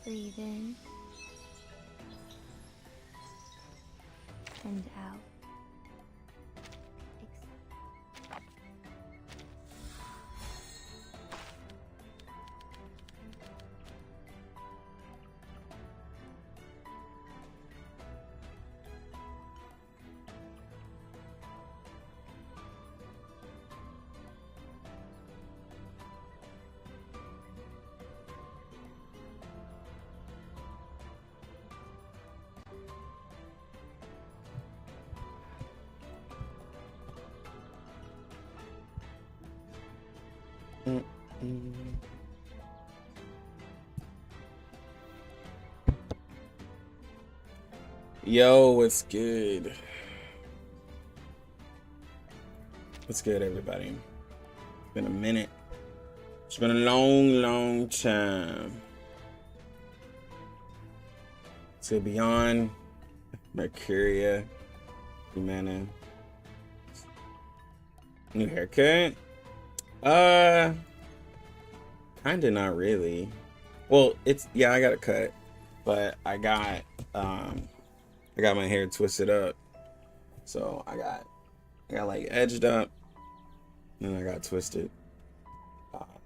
Breathe in and out. Yo, what's good? What's good, everybody? It's been a minute. It's been a long time. So beyond Mercuria, Humana, new haircut. Kinda not really. Well, yeah, I got a cut, but I got my hair twisted up. So I got like edged up, and I got twisted.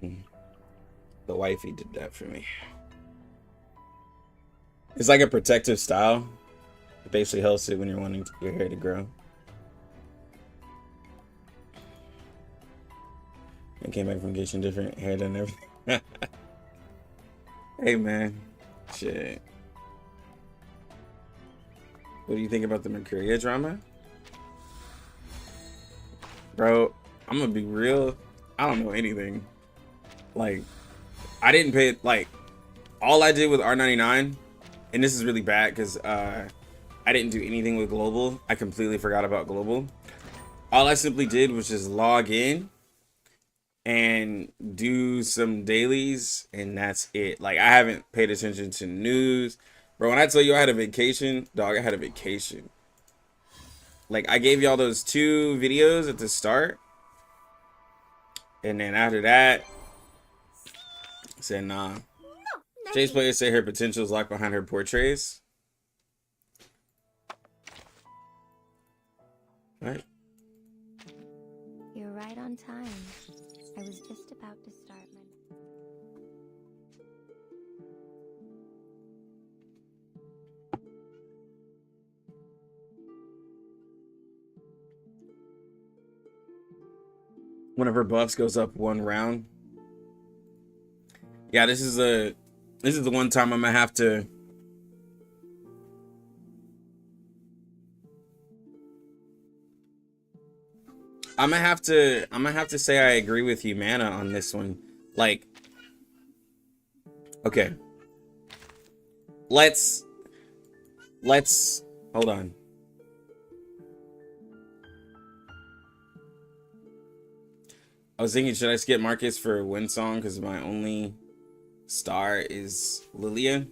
The wifey did that for me. It's like a protective style. It basically helps it when you're wanting your hair to grow. I came back from getting different hair than everything. Hey man, shit. What do you think about the Mercuria drama? Bro, I'm gonna be real. I don't know anything. Like, I didn't pay, like, all I did with R99, and this is really bad because I didn't do anything with global. I completely forgot about global. All I simply did was just log in and do some dailies, and that's it. Like, I haven't paid attention to news. Bro, when I tell you I had a vacation, dog, I had a vacation. Like, I gave y'all those 2 videos at the start, and then after that, I said, nah. Jay's players say her potential is locked behind her portraits. Right? You're right on time. I was just about to start my... One of her buffs goes up 1 round. Yeah, this is the one time I'm gonna have to say I agree with you, Mana, on this one. Like, okay. Let's hold on. I was thinking, should I skip Marcus for Windsong because my only star is Lilia?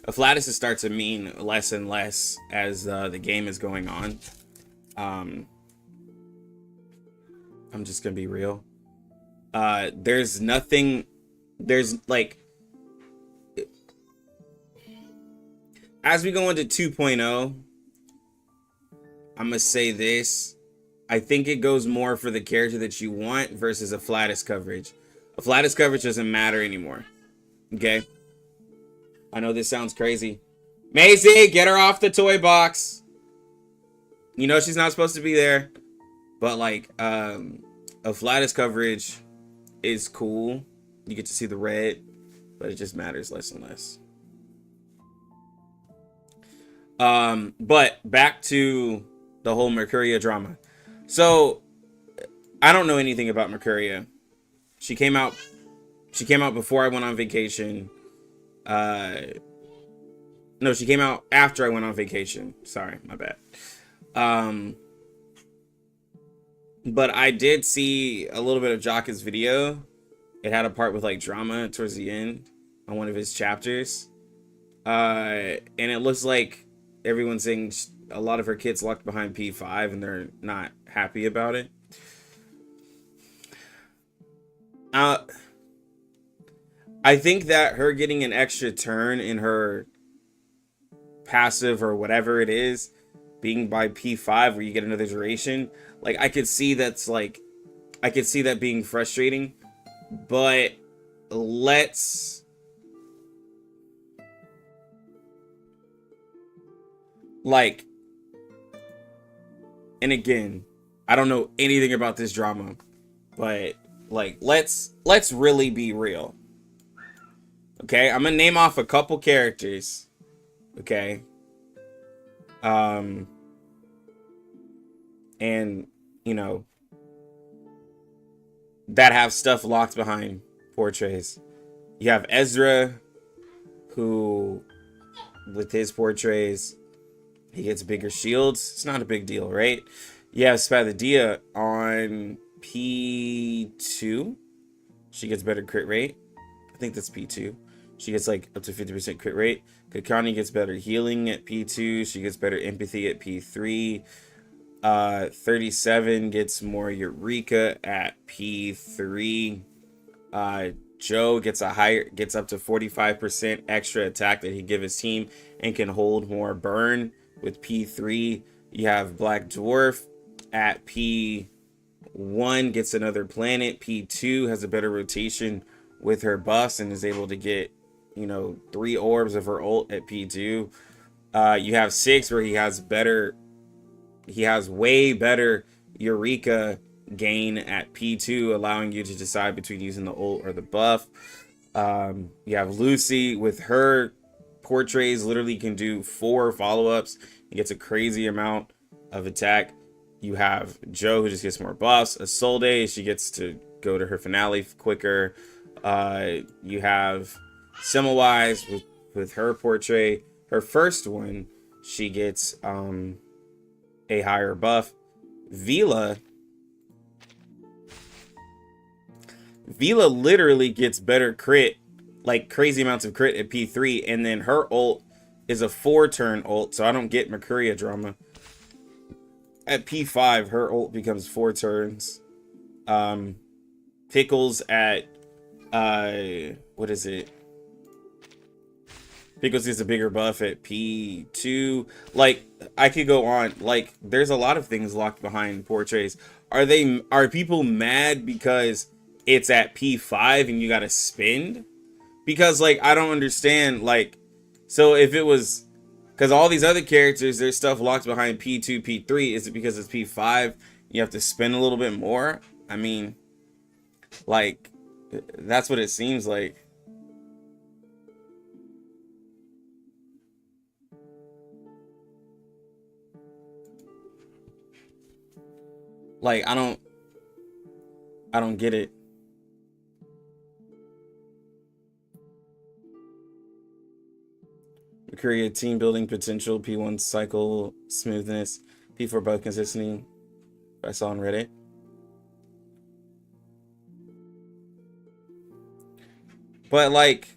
Afflatus starts to mean less and less as the game is going on. I'm just gonna be real. There's like, as we go into 2.0, I'm gonna say this. I think it goes more for the character that you want versus Afflatus coverage. Afflatus coverage doesn't matter anymore. Okay? I know this sounds crazy. Maisie, get her off the toy box. You know she's not supposed to be there. But like, Afflatus coverage is cool. You get to see the red, but it just matters less and less. But back to the whole Mercuria drama. So, I don't know anything about Mercuria. She came out before I went on vacation. No, she came out after I went on vacation. Sorry, my bad. But I did see a little bit of Jaka's video. It had a part with like drama towards the end on one of his chapters. And it looks like everyone's saying a lot of her kids locked behind P5 and they're not happy about it. I think that her getting an extra turn in her passive or whatever it is, being by P5 where you get another duration, like I could see that being frustrating, but let's like, and again, I don't know anything about this drama, but like let's really be real. Okay, I'm gonna name off a couple characters. Okay. And you know, that have stuff locked behind portraits. You have Ezra, who with his portraits, he gets bigger shields. It's not a big deal, right? You have Spadadia on P2. She gets better crit rate. I think that's P2. She gets like up to 50% crit rate. Kakani gets better healing at P2. She gets better empathy at P3. 37 gets more Eureka at P3. Joe gets up to 45% extra attack that he give his team and can hold more burn with P3. You have Black Dwarf at P1 gets another planet. P2 has a better rotation with her buffs and is able to get 3 orbs of her ult at P2. You have 6 where he has way better Eureka gain at P2, allowing you to decide between using the ult or the buff. You have Lucy with her portraits, literally can do 4 follow-ups and gets a crazy amount of attack. You have Joe, who just gets more buffs. Isolde, she gets to go to her finale quicker. You have Semmelweis with her portrait. Her first one, she gets a higher buff. Vila literally gets better crit, like crazy amounts of crit at P3, and then her ult is a 4-turn ult, so I don't get Mercuria drama. At P5, her ult becomes 4 turns. Pickles at what is it? Pickles gets a bigger buff at P2. Like, I could go on. Like, there's a lot of things locked behind portraits. Are people mad because it's at P5 and you gotta spend? Because, like, I don't understand. Like, so if it was, because all these other characters, there's stuff locked behind P2, P3. Is it because it's P5 you have to spend a little bit more? I mean, like, that's what it seems like. Like, I don't get it. Mercuria team building potential, P1 cycle smoothness, P4 buff consistency. I saw on Reddit. But like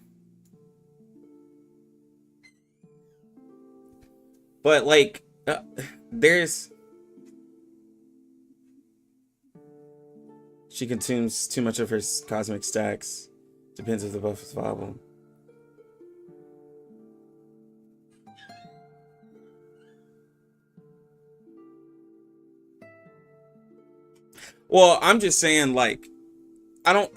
there's, she consumes too much of her cosmic stacks. Depends if the buff is viable. Well, I'm just saying, like, I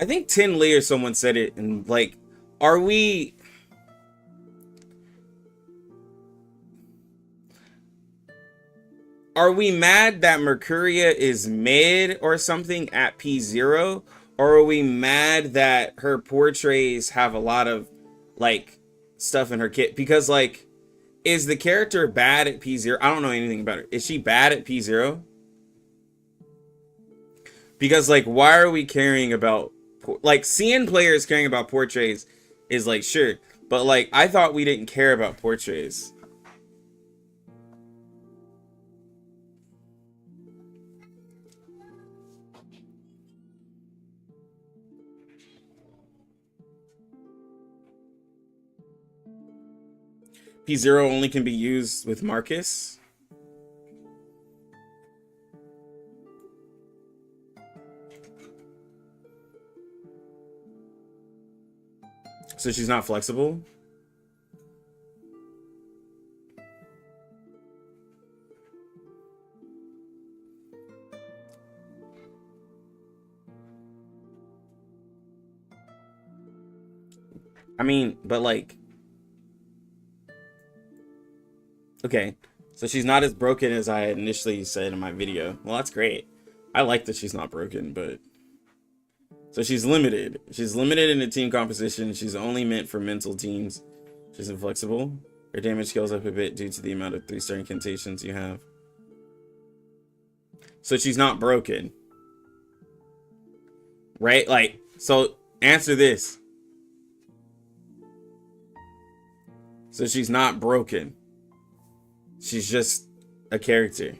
think Tin Lee or someone said it, and like, are we mad that Mercuria is mid or something at P0? Or are we mad that her portraits have a lot of, like, stuff in her kit? Because, like, is the character bad at P0? I don't know anything about her. Is she bad at P0? Because, like, why are we caring about, like, seeing players caring about portraits is, like, sure. But, like, I thought we didn't care about portraits. P0 only can be used with Marcus. So she's not flexible? I mean, but like, okay, so she's not as broken as I had initially said in my video. Well, that's great. I like that she's not broken, but so she's limited. She's limited in the team composition. She's only meant for mental teams. She's inflexible. Her damage scales up a bit due to the amount of 3-star incantations you have. So she's not broken. Right? Like, so answer this. So she's not broken. She's just a character.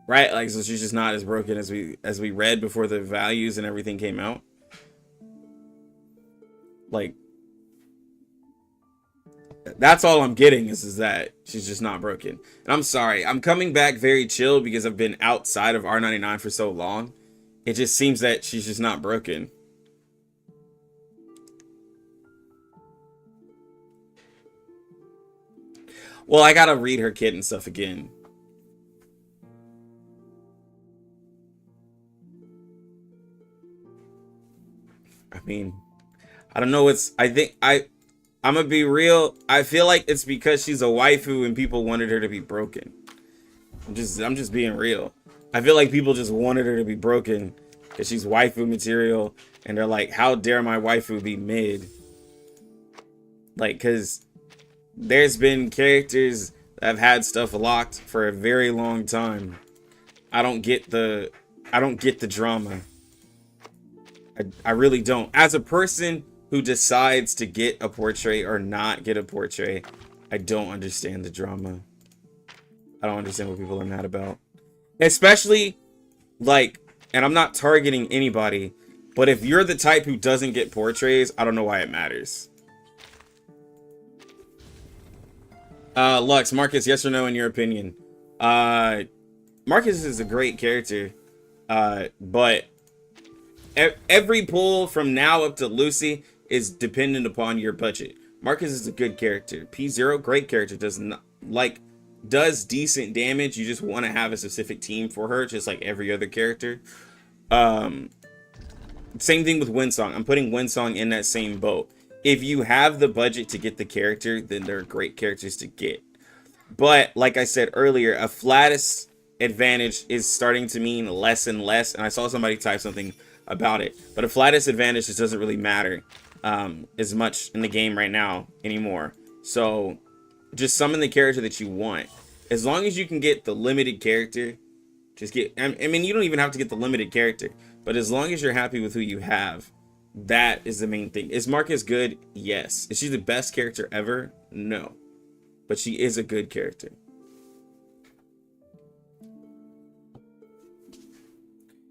Right? Like, so she's just not as broken as we read before the values and everything came out. Like, that's all I'm getting is that she's just not broken. And I'm sorry, I'm coming back very chill because I've been outside of R99 for so long. It just seems that she's just not broken. Well, I gotta read her kit and stuff again. I mean, I don't know. I'm gonna be real. I feel like it's because she's a waifu and people wanted her to be broken. I'm just being real. I feel like people just wanted her to be broken because she's waifu material, and they're like, how dare my waifu be mid? Like, because there's been characters that have had stuff locked for a very long time. I don't get the drama. I really don't. As a person who decides to get a portrait or not get a portrait, I don't understand the drama. I don't understand what people are mad about. Especially, like, and I'm not targeting anybody, but if you're the type who doesn't get portraits, I don't know why it matters. Lux, Marcus, yes or no in your opinion? Marcus is a great character, but every pull from now up to Lucy is dependent upon your budget. Marcus is a good character. P0, great character, does decent damage. You just want to have a specific team for her, just like every other character. Same thing with Windsong. I'm putting Windsong in that same boat. If you have the budget to get the character, then they're great characters to get. But like I said earlier, a flatus advantage is starting to mean less and less. And I saw somebody type something about it. But a flatus advantage just doesn't really matter as much in the game right now anymore. So just summon the character that you want. As long as you can get the limited character, just get... I mean, you don't even have to get the limited character. But as long as you're happy with who you have, that is the main thing. Is Marcus good? Yes. Is she the best character ever? No. But she is a good character.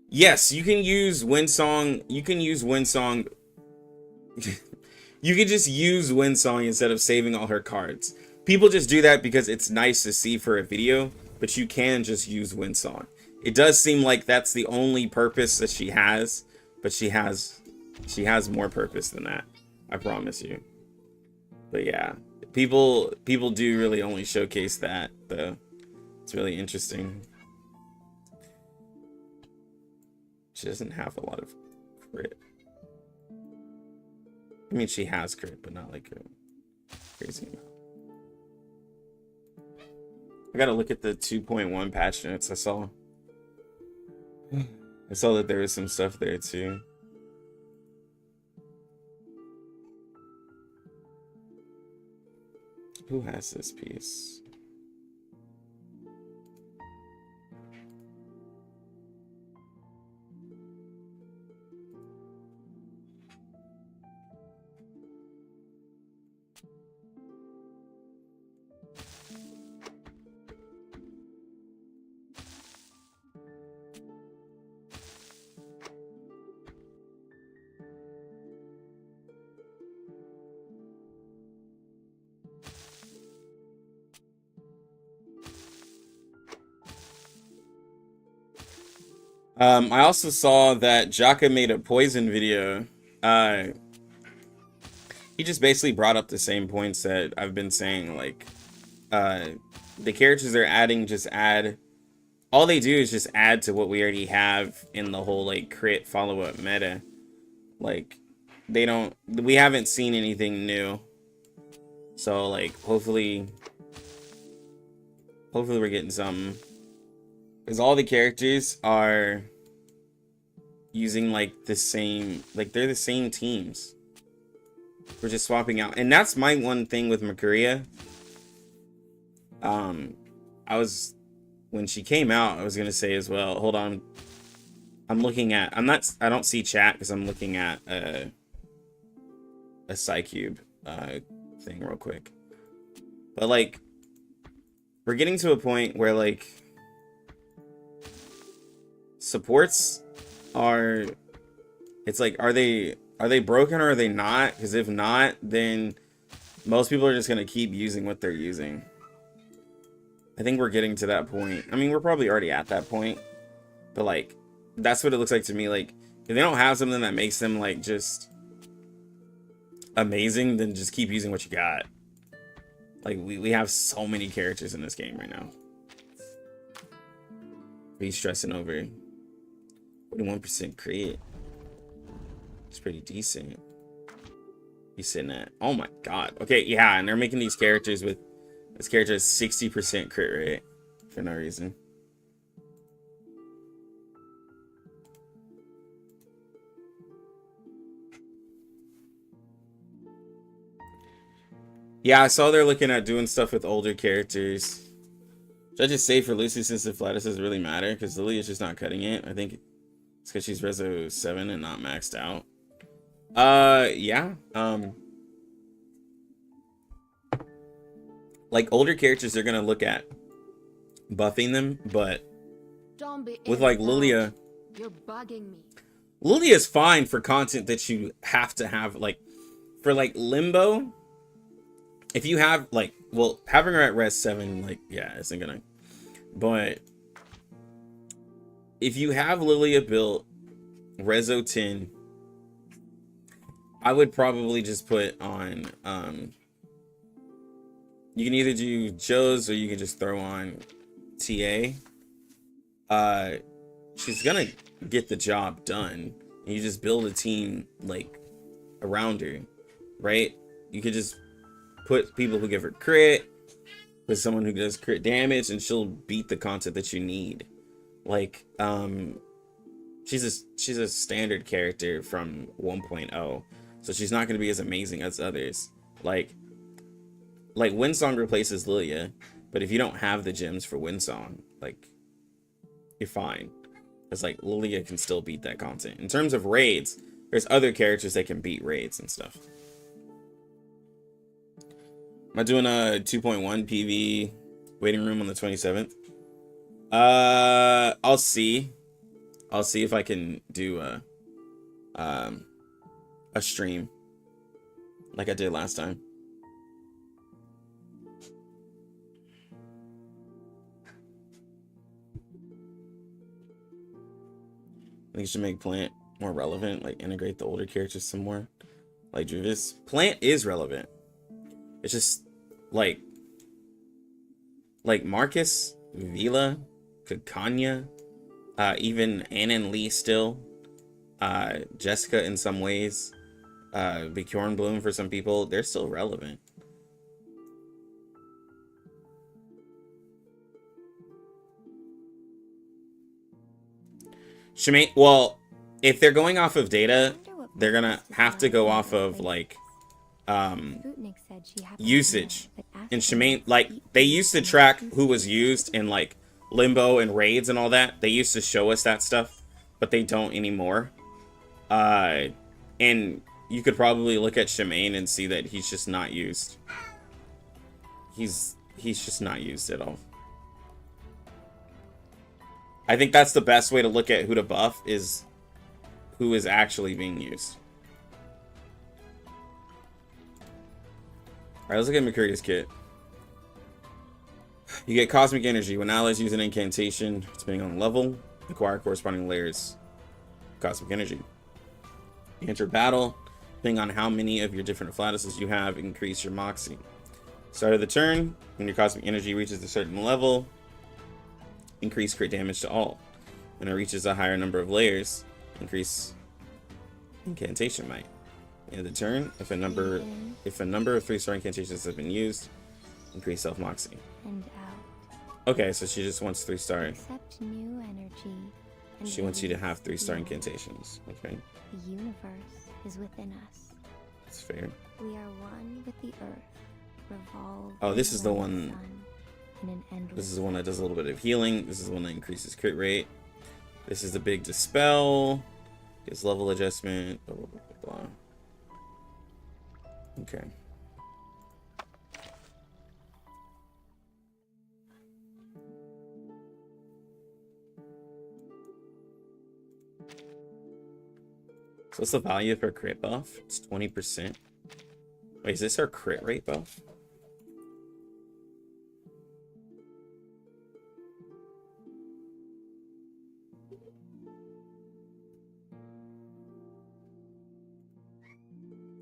Yes, you can use Windsong. You can use Windsong. You can just use Windsong instead of saving all her cards. People just do that because it's nice to see for a video, but you can just use Windsong. It does seem like that's the only purpose that she has, but she has more purpose than that. I promise you. But yeah, people do really only showcase that, though. It's really interesting. She doesn't have a lot of crit. I mean, she has crit, but not like a crazy amount. I gotta look at the 2.1 patch notes. I saw that there was some stuff there too. Who has this piece? I also saw that Jaka made a poison video. he just basically brought up the same points that I've been saying. Like, the characters they're adding just add. All they do is just add to what we already have in the whole like crit follow-up meta. Like, they don't. We haven't seen anything new. So like, hopefully we're getting something. Because all the characters are using like the same, like they're the same teams. We're just swapping out. And that's my one thing with Mercuria. When she came out, I was gonna say as well, hold on. I don't see chat because I'm looking at a Psycube thing real quick. But like, we're getting to a point where like supports are, it's like, are they broken or are they not? Because if not, then most people are just gonna keep using what they're using. I think we're getting to that point. I mean, we're probably already at that point, but like, that's what it looks like to me. Like, if they don't have something that makes them like just amazing, then just keep using what you got. Like, we have so many characters in this game right now. He's stressing over 41% crit. It's pretty decent. He's sitting at, oh my god. Okay, yeah, and they're making these characters with, this character has 60% crit rate for no reason. Yeah, I saw they're looking at doing stuff with older characters. Should I just say for Lucy, since the flat doesn't really matter? Because Lily is just not cutting it. I think it's because she's Rezo 7 and not maxed out. Yeah. Like, older characters, they're gonna look at buffing them, but with like Lilia, you're bugging me. Lilia's fine for content that you have to have, like, for like Limbo. If you have like, well, having her at res 7, like, yeah, isn't gonna. But if you have Lilia built Rezo 10, I would probably just put on, you can either do Joe's or you can just throw on TA. She's gonna get the job done. And you just build a team like around her, right? You could just put people who give her crit, put someone who does crit damage, and she'll beat the content that you need. Like, she's a standard character from 1.0, so she's not gonna be as amazing as others. Like Windsong replaces Lilia, but if you don't have the gems for Windsong, like, you're fine. It's like Lilia can still beat that content. In terms of raids, there's other characters that can beat raids and stuff. Am I doing a 2.1 PV waiting room on the 27th? I'll see. I'll see if I can do a stream like I did last time. I think you should make Plant more relevant, like integrate the older characters some more. Like Druvis. Plant is relevant. It's just like Marcus, Vila, Kakanya, even Anna and Lee still, Jessica in some ways, Bjorn Bloom for some people, they're still relevant. Shemaine, well, if they're going off of data, they're gonna have to go off of like usage. And Shemaine, like, they used to track who was used in like Limbo and raids and all that. They used to show us that stuff, but they don't anymore. And you could probably look at Shemaine and see that he's just not used. He's just not used at all. I think that's the best way to look at who to buff, is who is actually being used. Alright, let's look at Mercuria's kit. You get Cosmic Energy. When allies use an incantation, depending on the level, acquire corresponding layers of Cosmic Energy. You enter battle, Depending on how many of your different flattices you have, increase your moxie. Start of the turn, when your cosmic energy reaches a certain level, increase crit damage to all. When it reaches a higher number of layers, increase incantation might. End of the turn, if a number of 3-star incantations have been used, increase self moxie. And out. Okay, so she just wants 3-star. Accept new energy. And She wants you to have release 3-star new. incantations. Okay, The universe is within us. that's fair. We are one with the earth. Revolve. Oh, this is the around one. sun in an endless. This is the one that does a little bit of healing. This is the one that increases crit rate. This is the big dispel. Gives level adjustment. Blah, blah, blah, blah. Okay. So what's the value of her crit buff? It's 20%. Wait, is this her crit rate buff?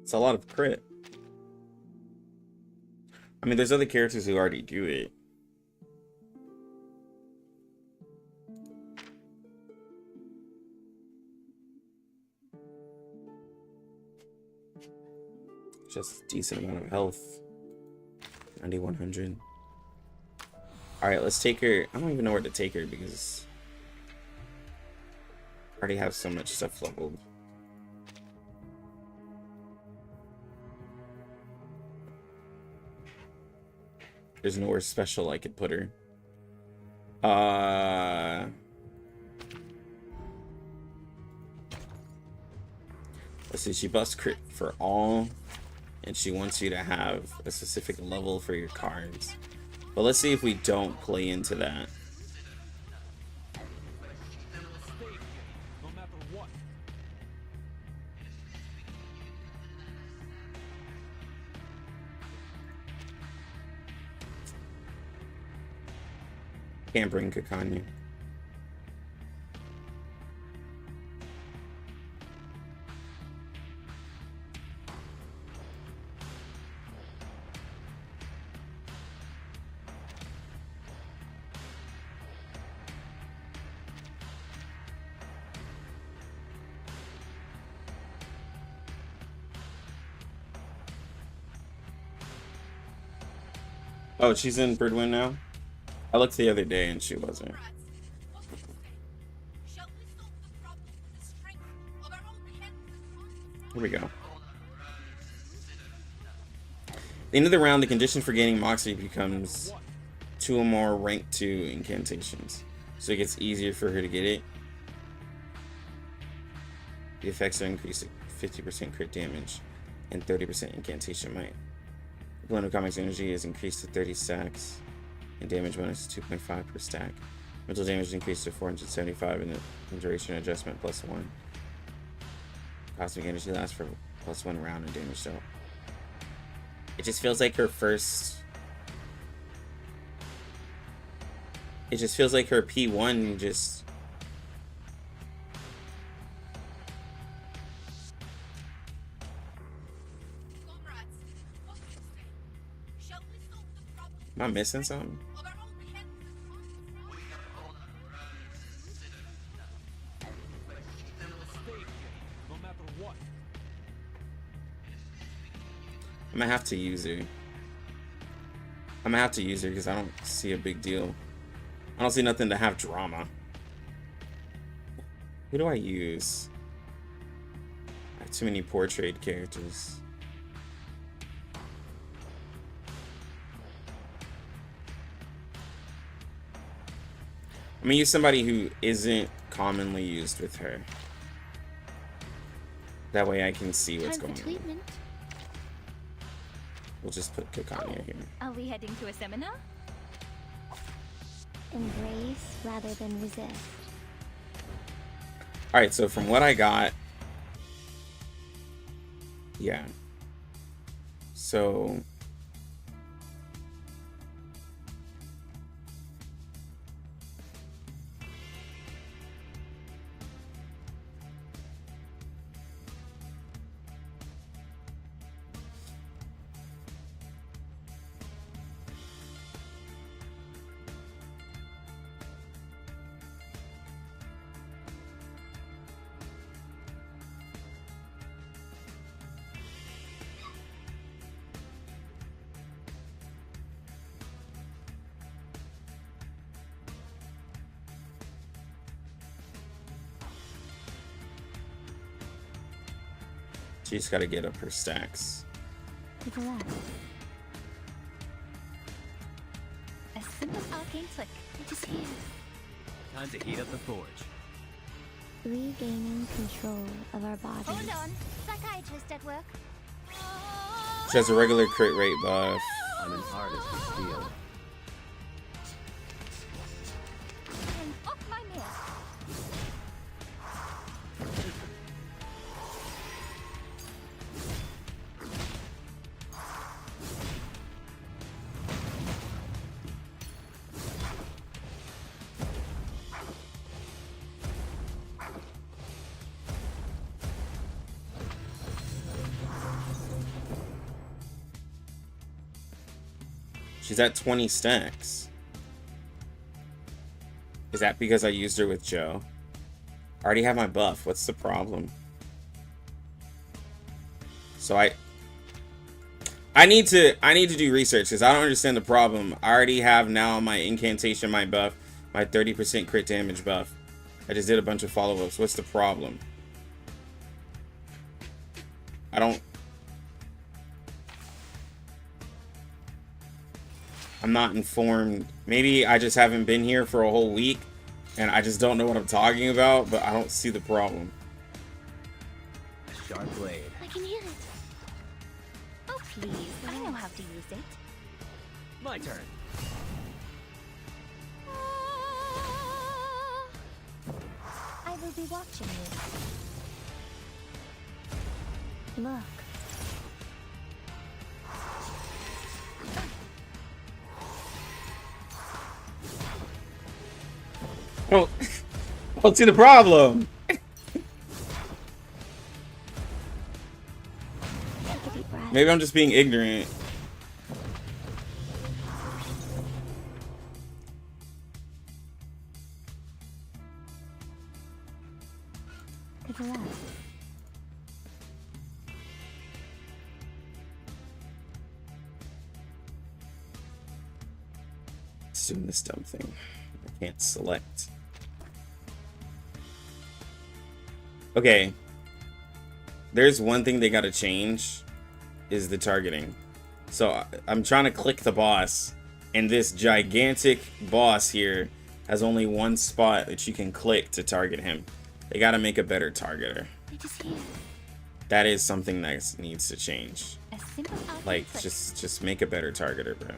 It's a lot of crit. I mean, there's other characters who already do it. Just a decent amount of health. 9100. Alright, let's take her. I don't even know where to take her because I already have so much stuff leveled. There's nowhere special I could put her. Let's see, she busts crit for all, and she wants you to have a specific level for your cards. But let's see if we don't play into that. Can't bring Kakanya. Oh, she's in Birdwind now? I looked the other day and she wasn't. Here we go. At the end of the round, the condition for gaining Moxie becomes 2 or more rank 2 incantations. So it gets easier for her to get it. The effects are increased to 50% crit damage and 30% incantation might. The blend of comics energy is increased to 30 stacks. And damage bonus is 2.5 per stack. Mental damage is increased to 475 and the duration adjustment +1. Cosmic energy lasts for +1 round and damage dealt. It just feels like her first. It just feels like her P1 just. Am I missing something? I'm gonna have to use her. I'm gonna have to use her because I don't see a big deal. I don't see nothing to have drama. Who do I use? I have too many portrait characters. I'm gonna use somebody who isn't commonly used with her. That way I can see what's going on. We'll just put Kakanya here. Are we heading to a seminar? Embrace rather than resist. Alright, so from what I got... Yeah. So... She just gotta get up her stacks. To the left. A simple arcane flick. It is here. Time to heat up the forge. Regaining control of our bodies. Hold on. Psychiatrist at work. She has a regular crit rate buff. I'm an artist with steel. And off my mirror. She's at 20 stacks. Is that because I used her with Joe? I already have my buff. What's the problem? So I need to do research because I don't understand the problem. I already have now my incantation, my buff, my 30% crit damage buff. I just did a bunch of follow-ups. What's the problem? I'm not informed. Maybe I just haven't been here for a whole week and I just don't know what I'm talking about, but I don't see the problem. A sharp blade. I can hear it. Oh, please. I know how to use it. My turn. I will be watching you. Look. I don't see the problem. Take a deep breath. Maybe I'm just being ignorant. To the left. Let's do this dumb thing. I can't select. Okay. There's one thing they gotta change is the targeting. So I'm trying to click the boss, and this gigantic boss here has only one spot that you can click to target him. They gotta make a better targeter. It is here. That is something that needs to change. A simple arcane Like, flick. just make a better targeter, bro.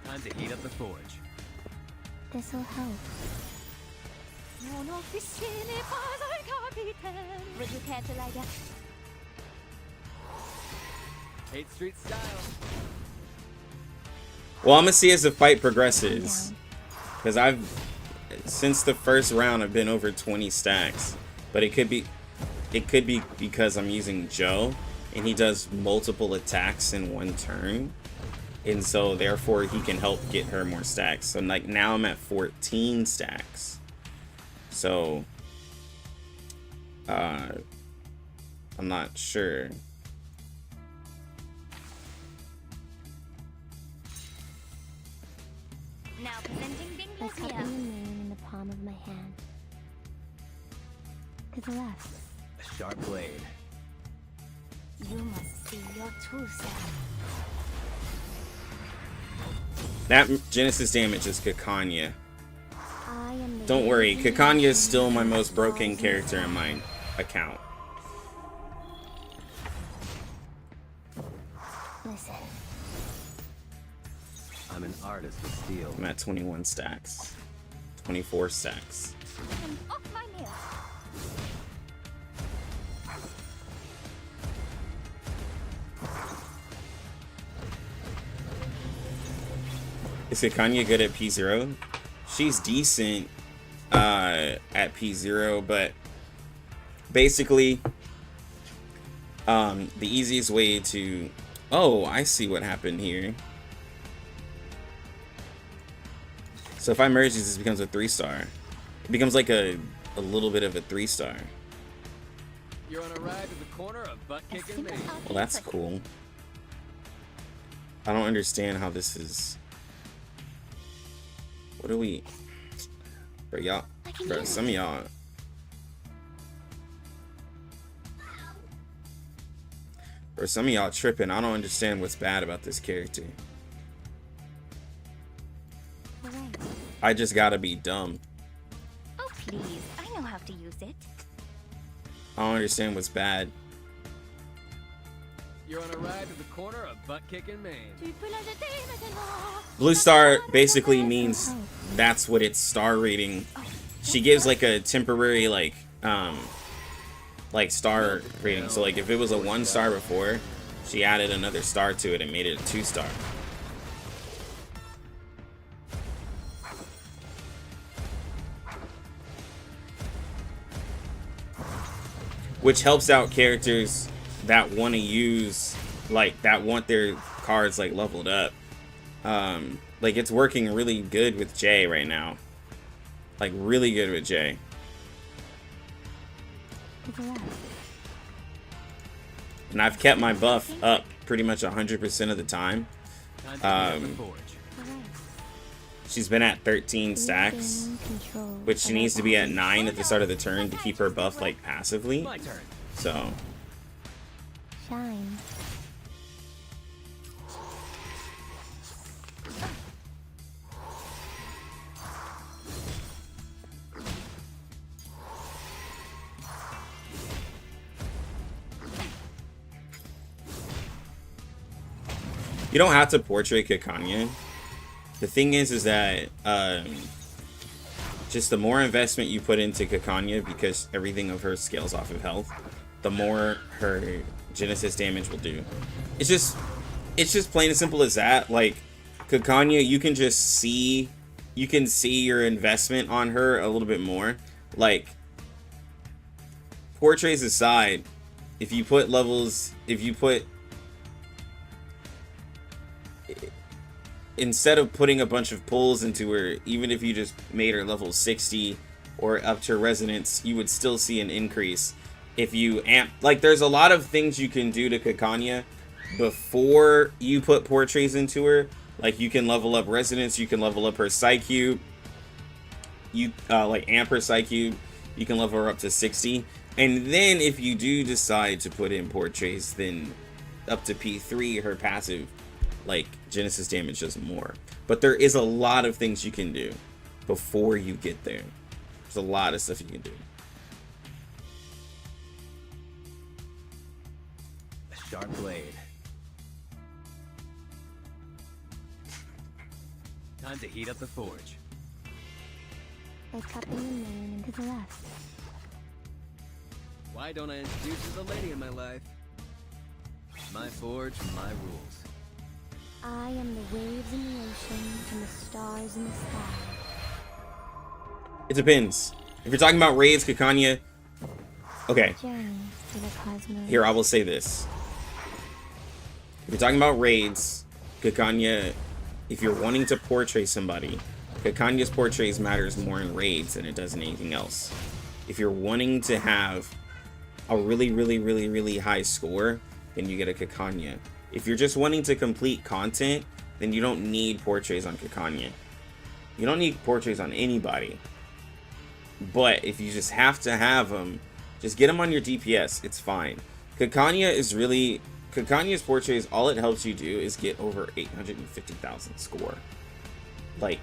Time to heat up the forge. This'll help. Non officier n'est pas un capitaine. Would you care to lie down? 8th Street style. Well, I'm gonna see as the fight progresses, because since the first round I've been over 20 stacks, but it could be because I'm using Joe and he does multiple attacks in one turn, and so therefore he can help get her more stacks. So like now I'm at 14 stacks, so I'm not sure. Now presenting By cupping the Binglesmere. moon in the palm of my hand. To the left. A sharp blade. You must see your true self. That Genesis damage is Kakanya. I am the Don't worry, radiant Kakanya is sun still my that most broken falls character in inside. my account. Listen. I'm an artist with steel. I'm at 21 stacks. 24 stacks. And off my mirror. Is Kakanya good at P0? She's decent at P0, but basically the easiest way to... Oh, I see what happened here. So if I merge these, this becomes a 3-star. It becomes like a little bit of a 3-star. You're on a ride to the corner of butt A kicking simple me. arcane Well, that's flick. cool. I don't understand how this is... What are we... Bro, y'all... I can Bro, hear some of y'all... or some of y'all tripping. I don't understand what's bad about this character. Right. I just gotta be dumb. Oh, please. I know how to use it. I don't understand what's bad. You're on a ride to the corner of butt-kicking Maine. Tu peux la jeter maintenant. Blue star basically means that's what its star rating. She gives like a temporary like star rating. So like if it was a 1 star before, she added another star to it and made it a 2 star. Which helps out characters that want to use, like, that want their cards, like, leveled up. Like, it's working really good with Jay right now. Like, really good with Jay. And I've kept my buff up pretty much 100% of the time. She's been at 13 stacks, which she needs to be at 9 at the start of the turn to keep her buff, like, passively. So... Shine. You don't have to portrait Kakanya. The thing is that just the more investment you put into Kakanya, because everything of her scales off of health, the more her Genesis damage will do. It's just plain and simple as that. Like, Kakanya, you can see your investment on her a little bit more. Like, portraits aside, instead of putting a bunch of pulls into her, even if you just made her level 60 or up to resonance, you would still see an increase. If you amp, like, there's a lot of things you can do to Kakanya before you put portraits into her. Like, you can level up resonance, you can level up her Psyche, you like amp her Psyche, you can level her up to 60, and then if you do decide to put in portraits, then up to P3, her passive, like, Genesis damage does more. But there is a lot of things you can do before you get there. There's a lot of stuff you can do. Sharp blade. Time to heat up the forge. By cupping the moon into the left. Why don't I introduce you to the lady in my life? My forge, my rules. I am the waves in the ocean and the stars in the sky. It depends. If you're talking about raids, Kakanya, okay. Journey to the cosmos. Here, I will say this. If you're talking about raids, Kakanya, if you're wanting to portray somebody, Kakanya's portraits matters more in raids than it does in anything else. If you're wanting to have a really high score, then you get a Kakanya. If you're just wanting to complete content, then you don't need portraits on Kakanya. You don't need portraits on anybody. But if you just have to have them, just get them on your DPS. It's fine. Kakanya's portraits, all it helps you do is get over 850,000 score. Like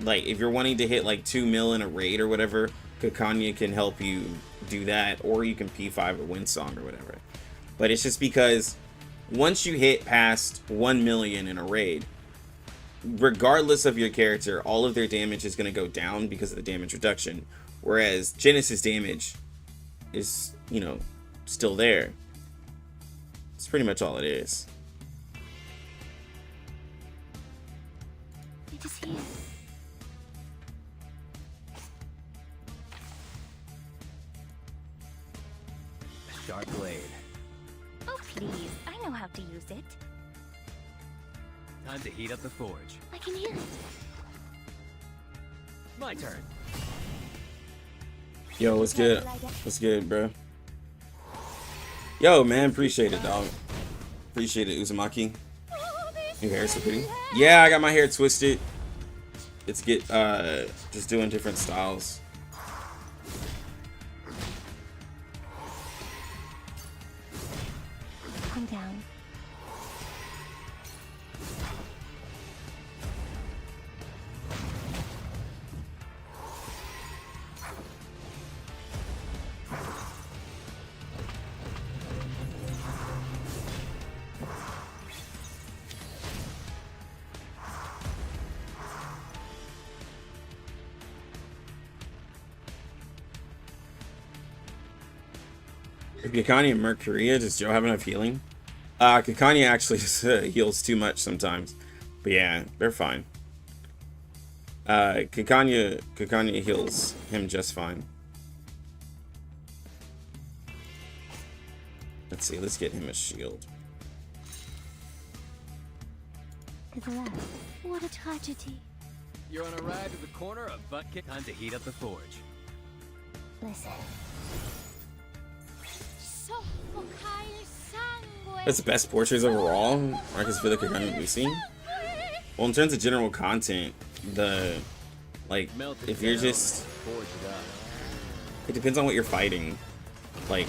if you're wanting to hit like 2 mil in a raid or whatever, Kakanya can help you do that, or you can P5 a win song or whatever. But it's just because once you hit past 1 million in a raid, regardless of your character, all of their damage is going to go down because of the damage reduction. Whereas Genesis damage is, you know, still there. It's pretty much all it is. It is here. A sharp blade. Oh, please. I know how to use it. Time to heat up the forge. I can hear it. My turn. Yo, what's good? What's good, bro? Yo, man, appreciate it, dog. Appreciate it, Uzumaki. Your hair's so pretty. Yeah, I got my hair twisted. It's just doing different styles. If Kikani and Mercuria, does Joe have enough healing? Kikani actually just heals too much sometimes. But yeah, they're fine. Kikani heals him just fine. Let's see, let's get him a shield. To the left. What a tragedy. You're on a ride to the corner of butt kick. Time to heat up the forge. Listen. Soffocare sangue. That's the best portraits overall. Marcus, Villa, Kikani, and Lucy. Well, in terms of general content, if you're just, Forge it up. it depends on what you're fighting. Like,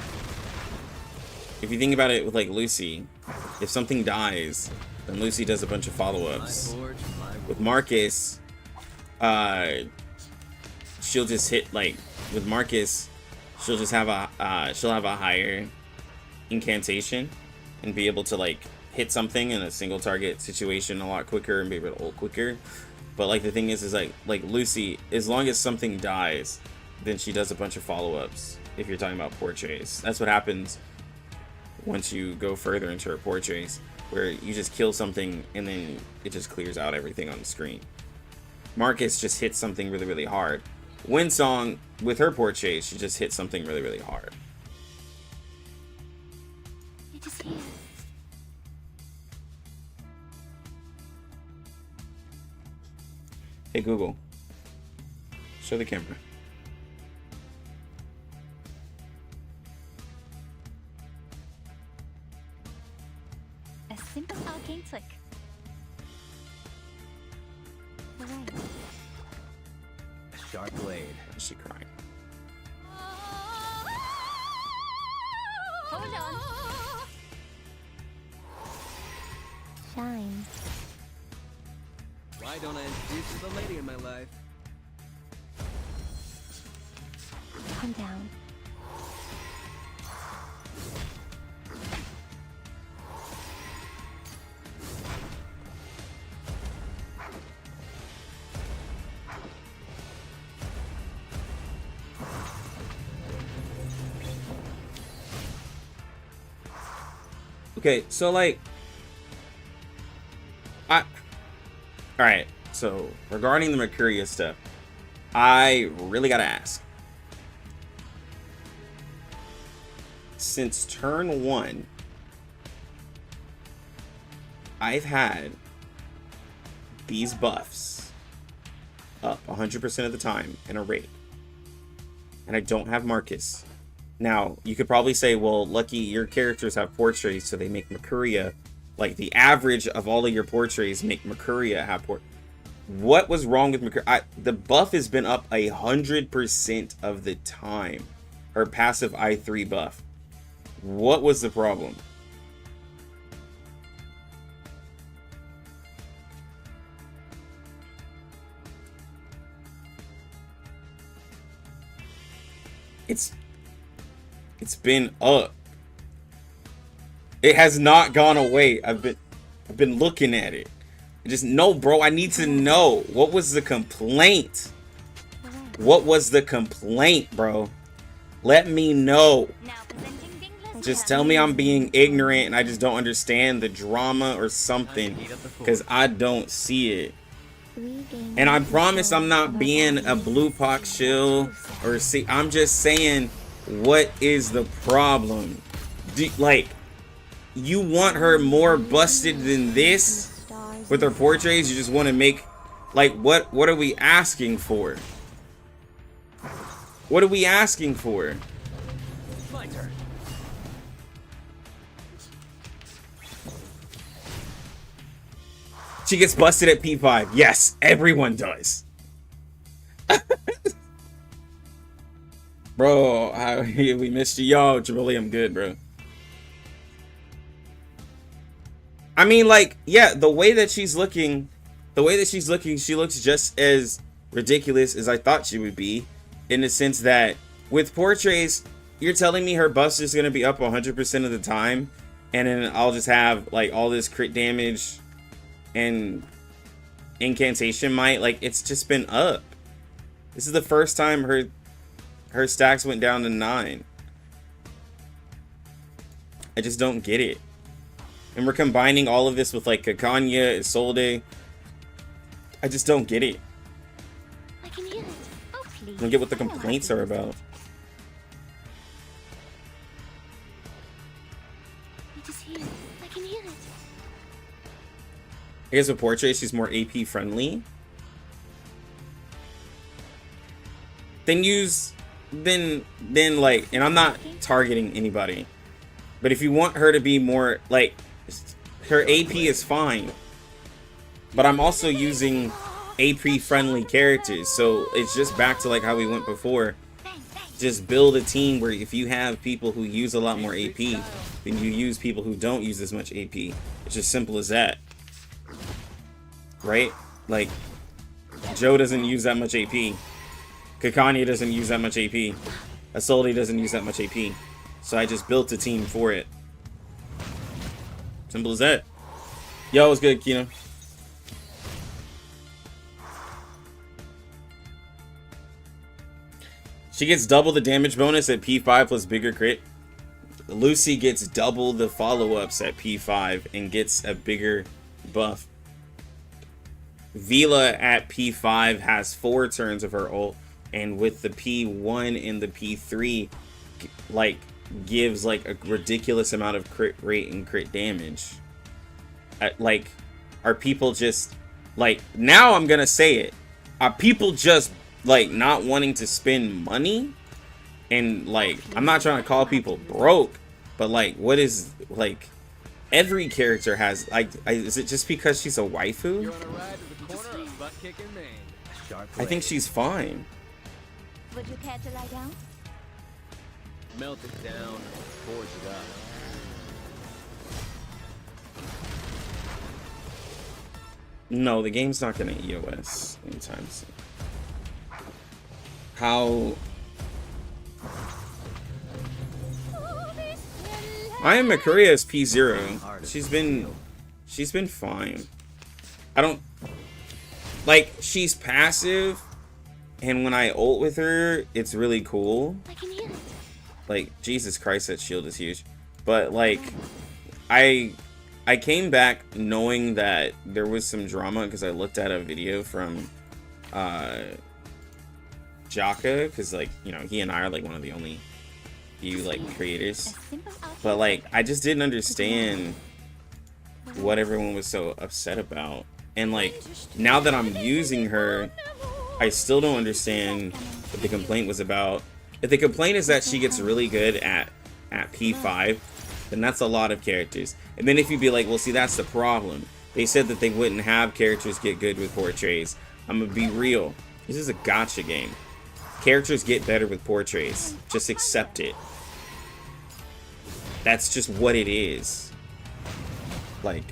if you think about it with like Lucy, if something dies, then Lucy does a bunch of follow-ups. My forge, my With Marcus, she'll just hit, like, with Marcus, she'll just have a higher incantation and be able to like hit something in a single target situation a lot quicker and be able to ult quicker. But like the thing is like Lucy, as long as something dies, then she does a bunch of follow-ups. If you're talking about portraits, that's what happens once you go further into her portraits, where you just kill something and then it just clears out everything on the screen. Marcus just hits something really, really hard. Winsong, with her portraits, she just hits something really, really hard. It is here. Hey Google, show the camera. A simple arcane flick. To the right. A sharp blade. Is she crying? Hold on. Shine. Why don't I introduce you to the lady in my life? Calm down. Okay, so like, alright, so regarding the Mercuria stuff, I really gotta ask. Since turn 1, I've had these buffs up 100% of the time in a raid, and I don't have Marcus. Now, you could probably say, well, Lucky, your characters have portraits, so they make Mercuria, like the average of all of your portraits make Mercuria have What was wrong with Mercuria? The buff has been up 100% of the time. Her passive I3 buff. What was the problem? It's been up. It has not gone away. I've been looking at it. Just no, bro. I need to know, what was the complaint? What was the complaint, bro? Let me know. Now presenting Dingler's Just Cup. tell me I'm being ignorant and I just don't understand the drama or something, because I don't see it. Regain And I promise control I'm not of our being a bodies. blue pox shill or see. I'm just saying, what is the problem? Like, you want her more busted than this Stars with her portraits? You just want to make, like, what are we asking for? What are we asking for? My turn. She gets busted at P5. Yes, everyone does. Bro, we missed you. Yo, Jabali, I'm good, bro. I mean, like, yeah, the way that she's looking, she looks just as ridiculous as I thought she would be, in the sense that with portraits, you're telling me her buff is going to be up 100% of the time, and then I'll just have, like, all this crit damage and incantation might, like, it's just been up. This is the first time her stacks went down to 9. I just don't get it. And we're combining all of this with like Kakanya, Isolde. I just don't get it. I can hear it. Oh, please. I don't get what the complaints are about. It is here. I can hear it. I guess with Portrait, she's more AP friendly. Then like, and I'm not targeting anybody, but if you want her to be more like, her AP is fine, but I'm also using AP friendly characters, so it's just back to like how we went before. Just build a team where if you have people who use a lot more AP, then you use people who don't use as much AP. It's just simple as that, right? Like, Joe doesn't use that much AP. Kakanya doesn't use that much AP. Isolde doesn't use that much AP. So I just built a team for it. Simple as that. Yo, what's good, Kino? She gets double the damage bonus at P5 plus bigger crit. Lucy gets double the follow-ups at P5 and gets a bigger buff. Vila at P5 has 4 turns of her ult, and with the P1 and the P3, like, gives like a ridiculous amount of crit rate and crit damage. Like, are people just like, now I'm gonna say it, are people just like not wanting to spend money? And like, I'm not trying to call people broke, but like, what is, like, every character has, like, is it just because she's a waifu? You're on a ride to the corner of butt kick in Maine. Sharp I think she's fine. Would you care to lie down? Melt it down, forge it up. No, the game's not gonna EOS anytime soon. How? I am Mercuria as P0. She's been fine. I don't like, she's passive, and when I ult with her, it's really cool. I can hear it. Like, Jesus Christ, that shield is huge. But like, I came back knowing that there was some drama because I looked at a video from Kaka, because like, you know, he and I are like one of the only few like creators. But like, I just didn't understand what everyone was so upset about. And like, now that I'm using her, I still don't understand what the complaint was about. If the complaint is that she gets really good at P5, then that's a lot of characters. And then if you'd be like, well, see, that's the problem. They said that they wouldn't have characters get good with portraits. I'm gonna be real. This is a gacha game. Characters get better with portraits. Just accept it. That's just what it is. Like,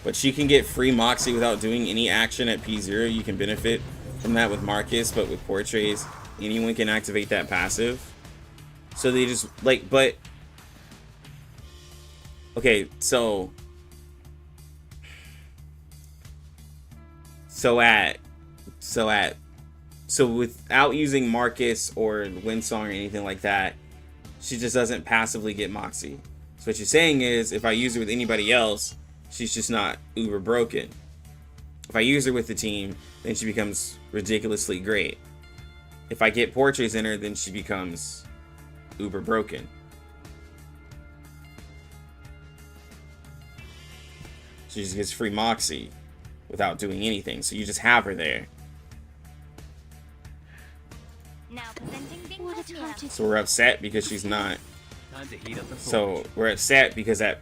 but she can get free Moxie without doing any action at P0. You can benefit from that with Marcus, but with portraits, anyone can activate that passive. So they just like, but okay, so without using Marcus or Windsong or anything like that, she just doesn't passively get Moxie. So what you're saying is, if I use her with anybody else, she's just not uber broken. If I use her with the team, then she becomes ridiculously great. If I get portraits in her, then she becomes uber broken. She just gets free Moxie without doing anything. So you just have her there. Now presenting So we're upset because she's not. Time to heat up the forge. So we're upset because at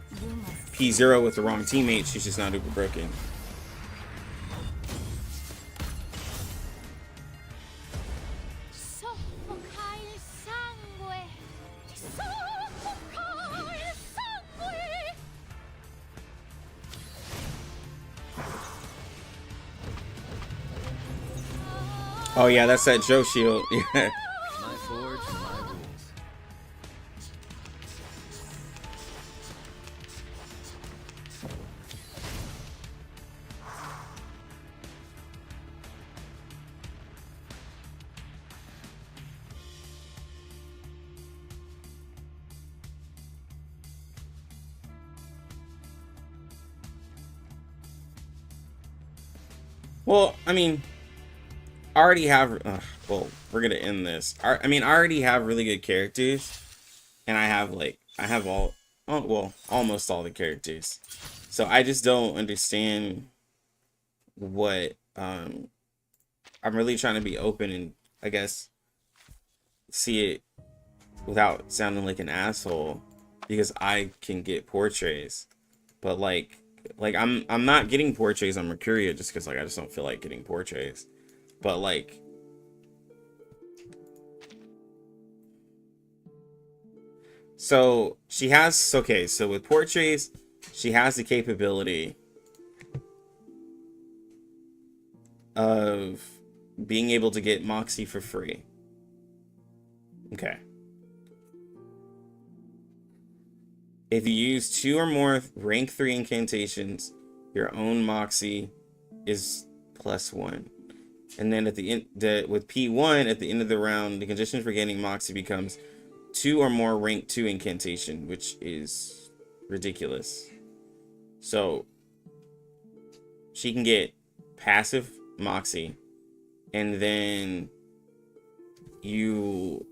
P0 with the wrong teammate, she's just not uber broken. Oh yeah, that's that Joe shield. Yeah. My forge, my rules. Well, I mean, I already have. Well, we're gonna end this. I mean, I already have really good characters, and I have all. Oh, well, almost all the characters. So I just don't understand what. I'm really trying to be open and I guess see it without sounding like an asshole because I can get portraits, but like I'm not getting portraits on Mercuria just because like I just don't feel like getting portraits, but like so she has okay, so with portraits she has the capability of being able to get Moxie for free. Okay. If you use 2 or more rank 3 incantations, your own Moxie is +1. And then at the end, with P1, at the end of the round, the condition for gaining Moxie becomes 2 or more rank 2 incantation, which is ridiculous. So she can get passive Moxie, and then you...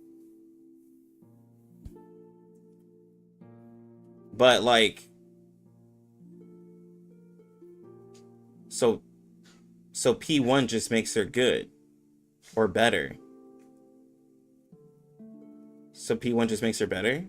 But like, so P1 just makes her good or better. So P1 just makes her better.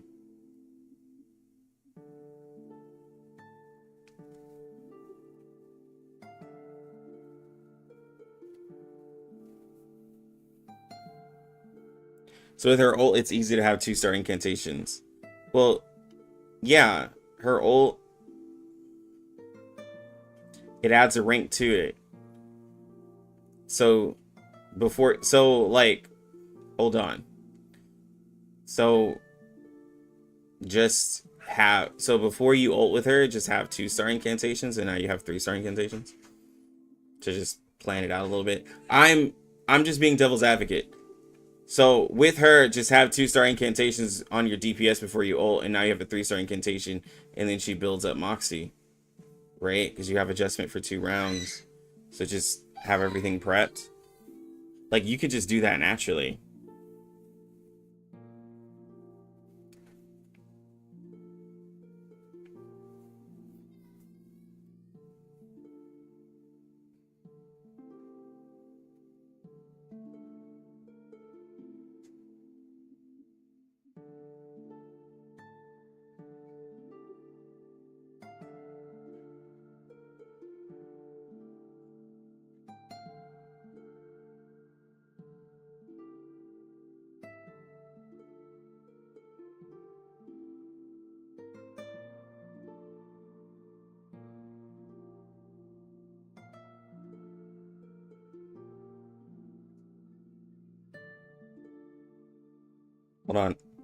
So with her ult, it's easy to have 2-star incantations. Well, yeah, her ult, it adds a rank to it. So like, hold on. So before you ult with her, just have 2-star incantations, and now you have 3-star incantations. To just plan it out a little bit. I'm just being devil's advocate. So with her, just have 2-star incantations on your DPS before you ult, and now you have a 3-star incantation, and then she builds up Moxie, right? Because you have adjustment for 2 rounds. So just have everything prepped. Like, you could just do that naturally.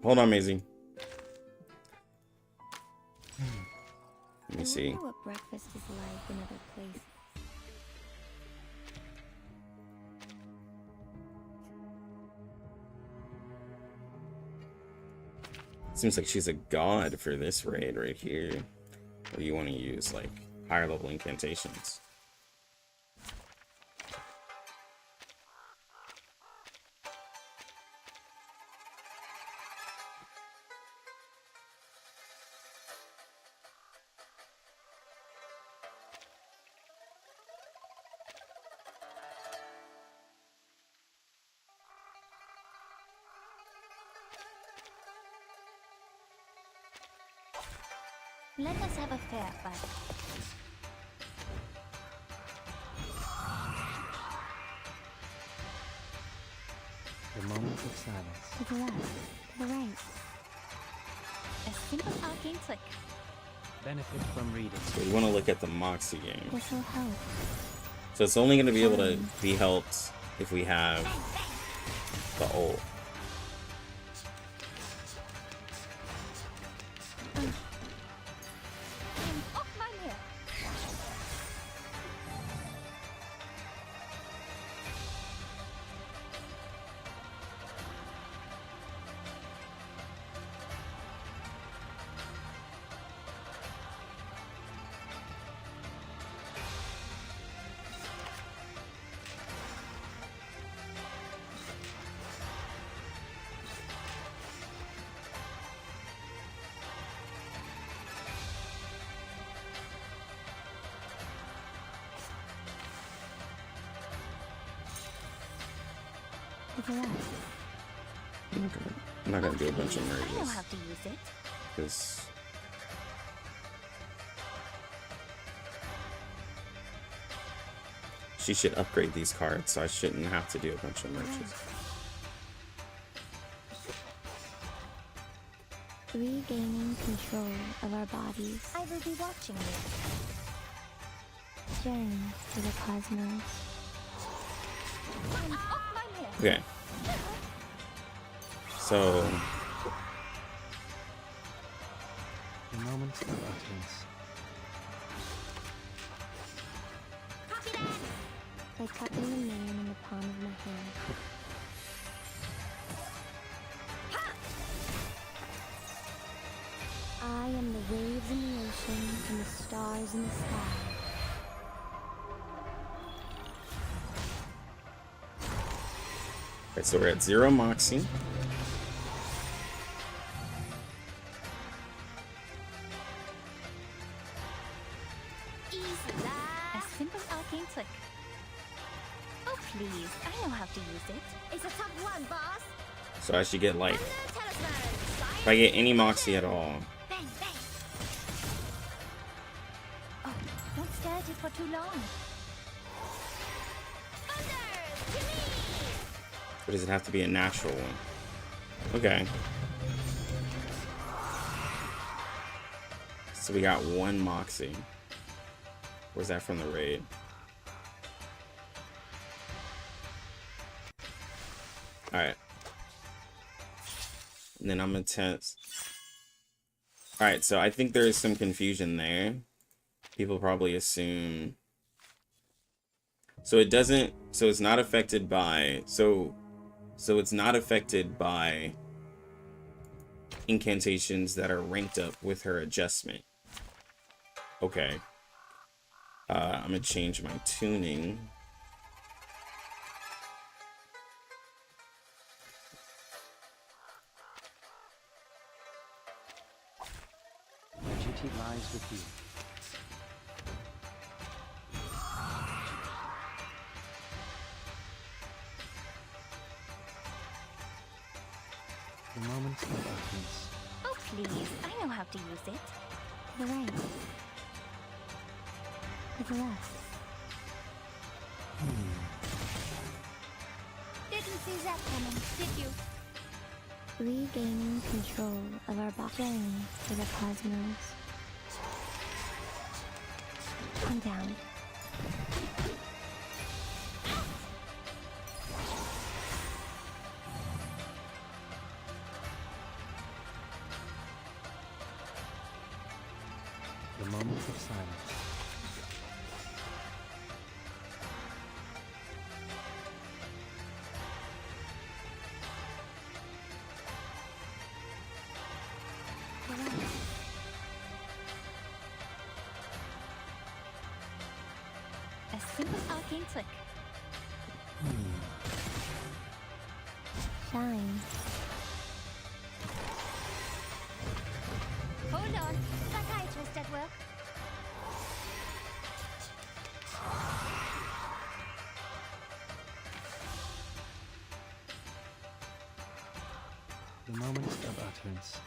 Hold on, Maisie. Let me see. I wonder what breakfast is like in other places. Seems like she's a god for this raid right here. Or you want to use like higher level incantations. Let us have a fair fight. The moment of silence. To the left, to the right. A simple arcane trick. Benefit from reading. So we want to look at the Moxie game. This will help. So it's only going to be able to be helped if we have the ult. Off my mirror. With a rest. I'm not gonna do a bunch of I know merges how to use it. because she should upgrade these cards, so I shouldn't have to do a bunch of merges. Regaining control of our bodies. I will be watching you. Journey to the cosmos. I'm off my list. Okay. So The moment of utterance. Copy that. Like cupping the moon in the palm of my hand. I am the waves in the ocean and the stars in the sky. okay, so we're at 0 Moxie. Easy. A simple arcane trick. Oh please, I know how to use it. It's a top one, boss. So I should get like, No talisman. if I get any Moxie at all, Bang, bang. Oh, don't stare at it for too long. Thunder, to me. or does it have to be a natural one? Okay. So we got 1 Moxie. Where's that from the raid? Alright. And then I'm intense. Alright, so I think there is some confusion there. People probably assume. So it doesn't, so it's not affected by, so it's not affected by incantations that are ranked up with her adjustment. Okay. I'm gonna change my tuning. My duty lies with you. The moment of utterance. Oh please, I know how to use it. To the right. With a rest. Didn't see that coming, did you? Regaining control of our journey to the cosmos. Calm down. The moment of silence. To the right. A simple arcane trick. Shine. Hold on, psychiatrist at work. The moment of utterance.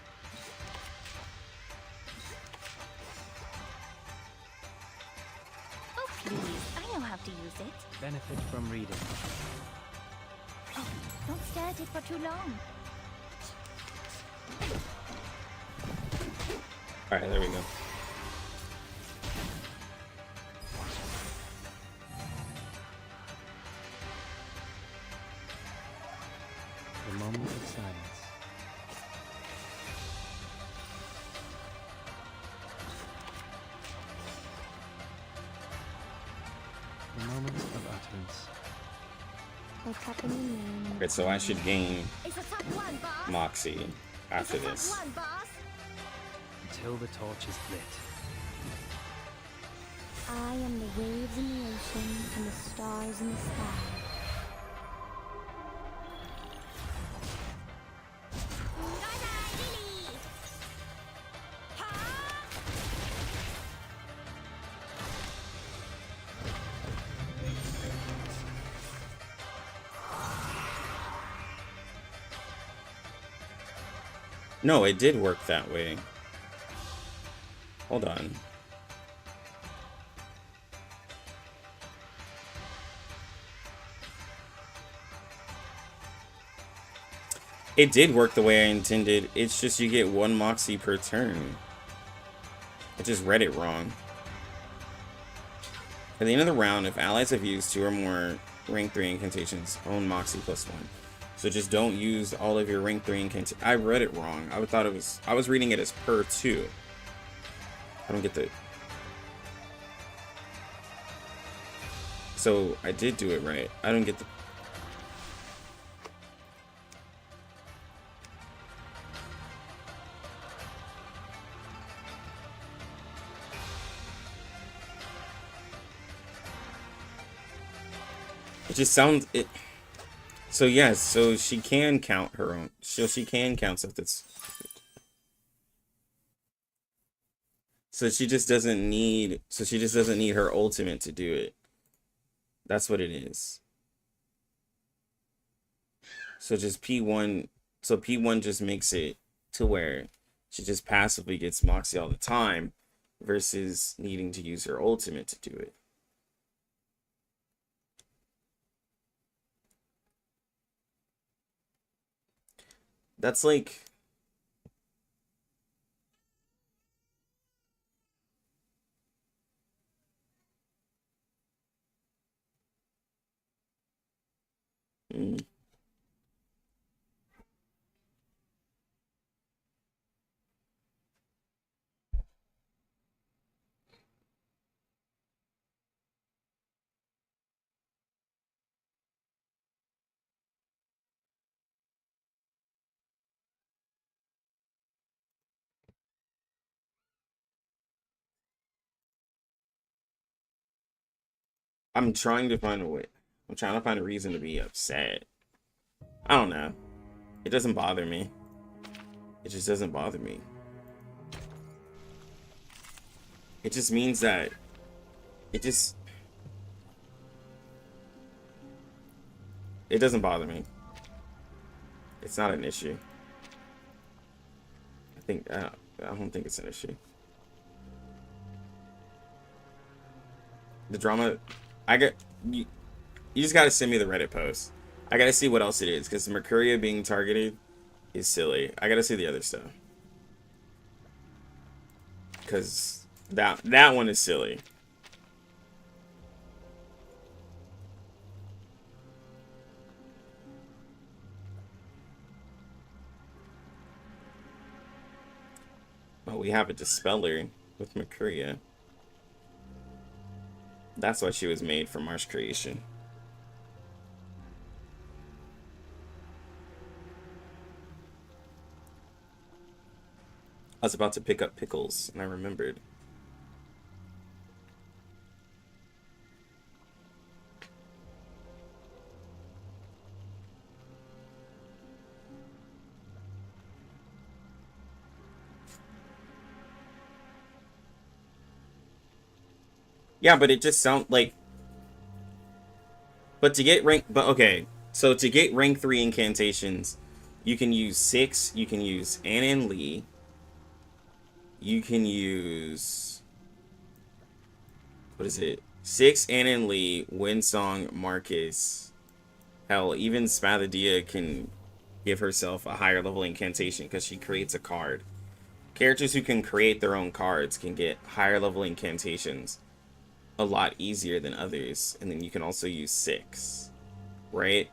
Oh please, I know how to use it. Benefit from reading. Oh, don't stare at it for too long. Alright, there we go. The moment of silence. The moment of utterance. Like cupping the moon. Okay, so I should gain It's a top one, boss. Moxie after it's a this. top one, boss. Until the torch is lit. I am the waves in the ocean and the stars in the sky. Bye-bye, Lily. Ha! No, it did work that way. Hold on. It did work the way I intended. It's just you get 1 Moxie per turn. I just read it wrong. At the end of the round, if allies have used 2 or more rank 3 incantations, own Moxie +1. So just don't use all of your rank 3 incantations. I read it wrong. I was reading it as per 2. I don't get the... So I did do it right. I don't get the... It just sounds it. So yes, so she can count her own. So she can count stuff that's. So she just doesn't need. So she just doesn't need her ultimate to do it. That's what it is. So just P1. So P1 just makes it to where she just passively gets Moxie all the time, versus needing to use her ultimate to do it. That's like... I'm trying to find a way. I'm trying to find a reason to be upset. I don't know. It doesn't bother me. It just doesn't bother me. It just means that it doesn't bother me. It's not an issue. I don't think it's an issue. The drama, you just gotta send me the Reddit post. I gotta see what else it is, because Mercuria being targeted is silly. I gotta see the other stuff, because that one is silly. Oh, we have a Dispeller with Mercuria. That's why she was made for Marsh creation. I was about to pick up pickles, and I remembered. Yeah, but it just sounds like... But to get rank... But okay, so to get rank 3 incantations, you can use 6, you can use Anna and Lee, you can use... What is it? 6, Anna and Lee, Windsong, Marcus. Hell, even Spathia can give herself a higher level incantation because she creates a card. Characters who can create their own cards can get higher level incantations a lot easier than others, and then you can also use 6, right?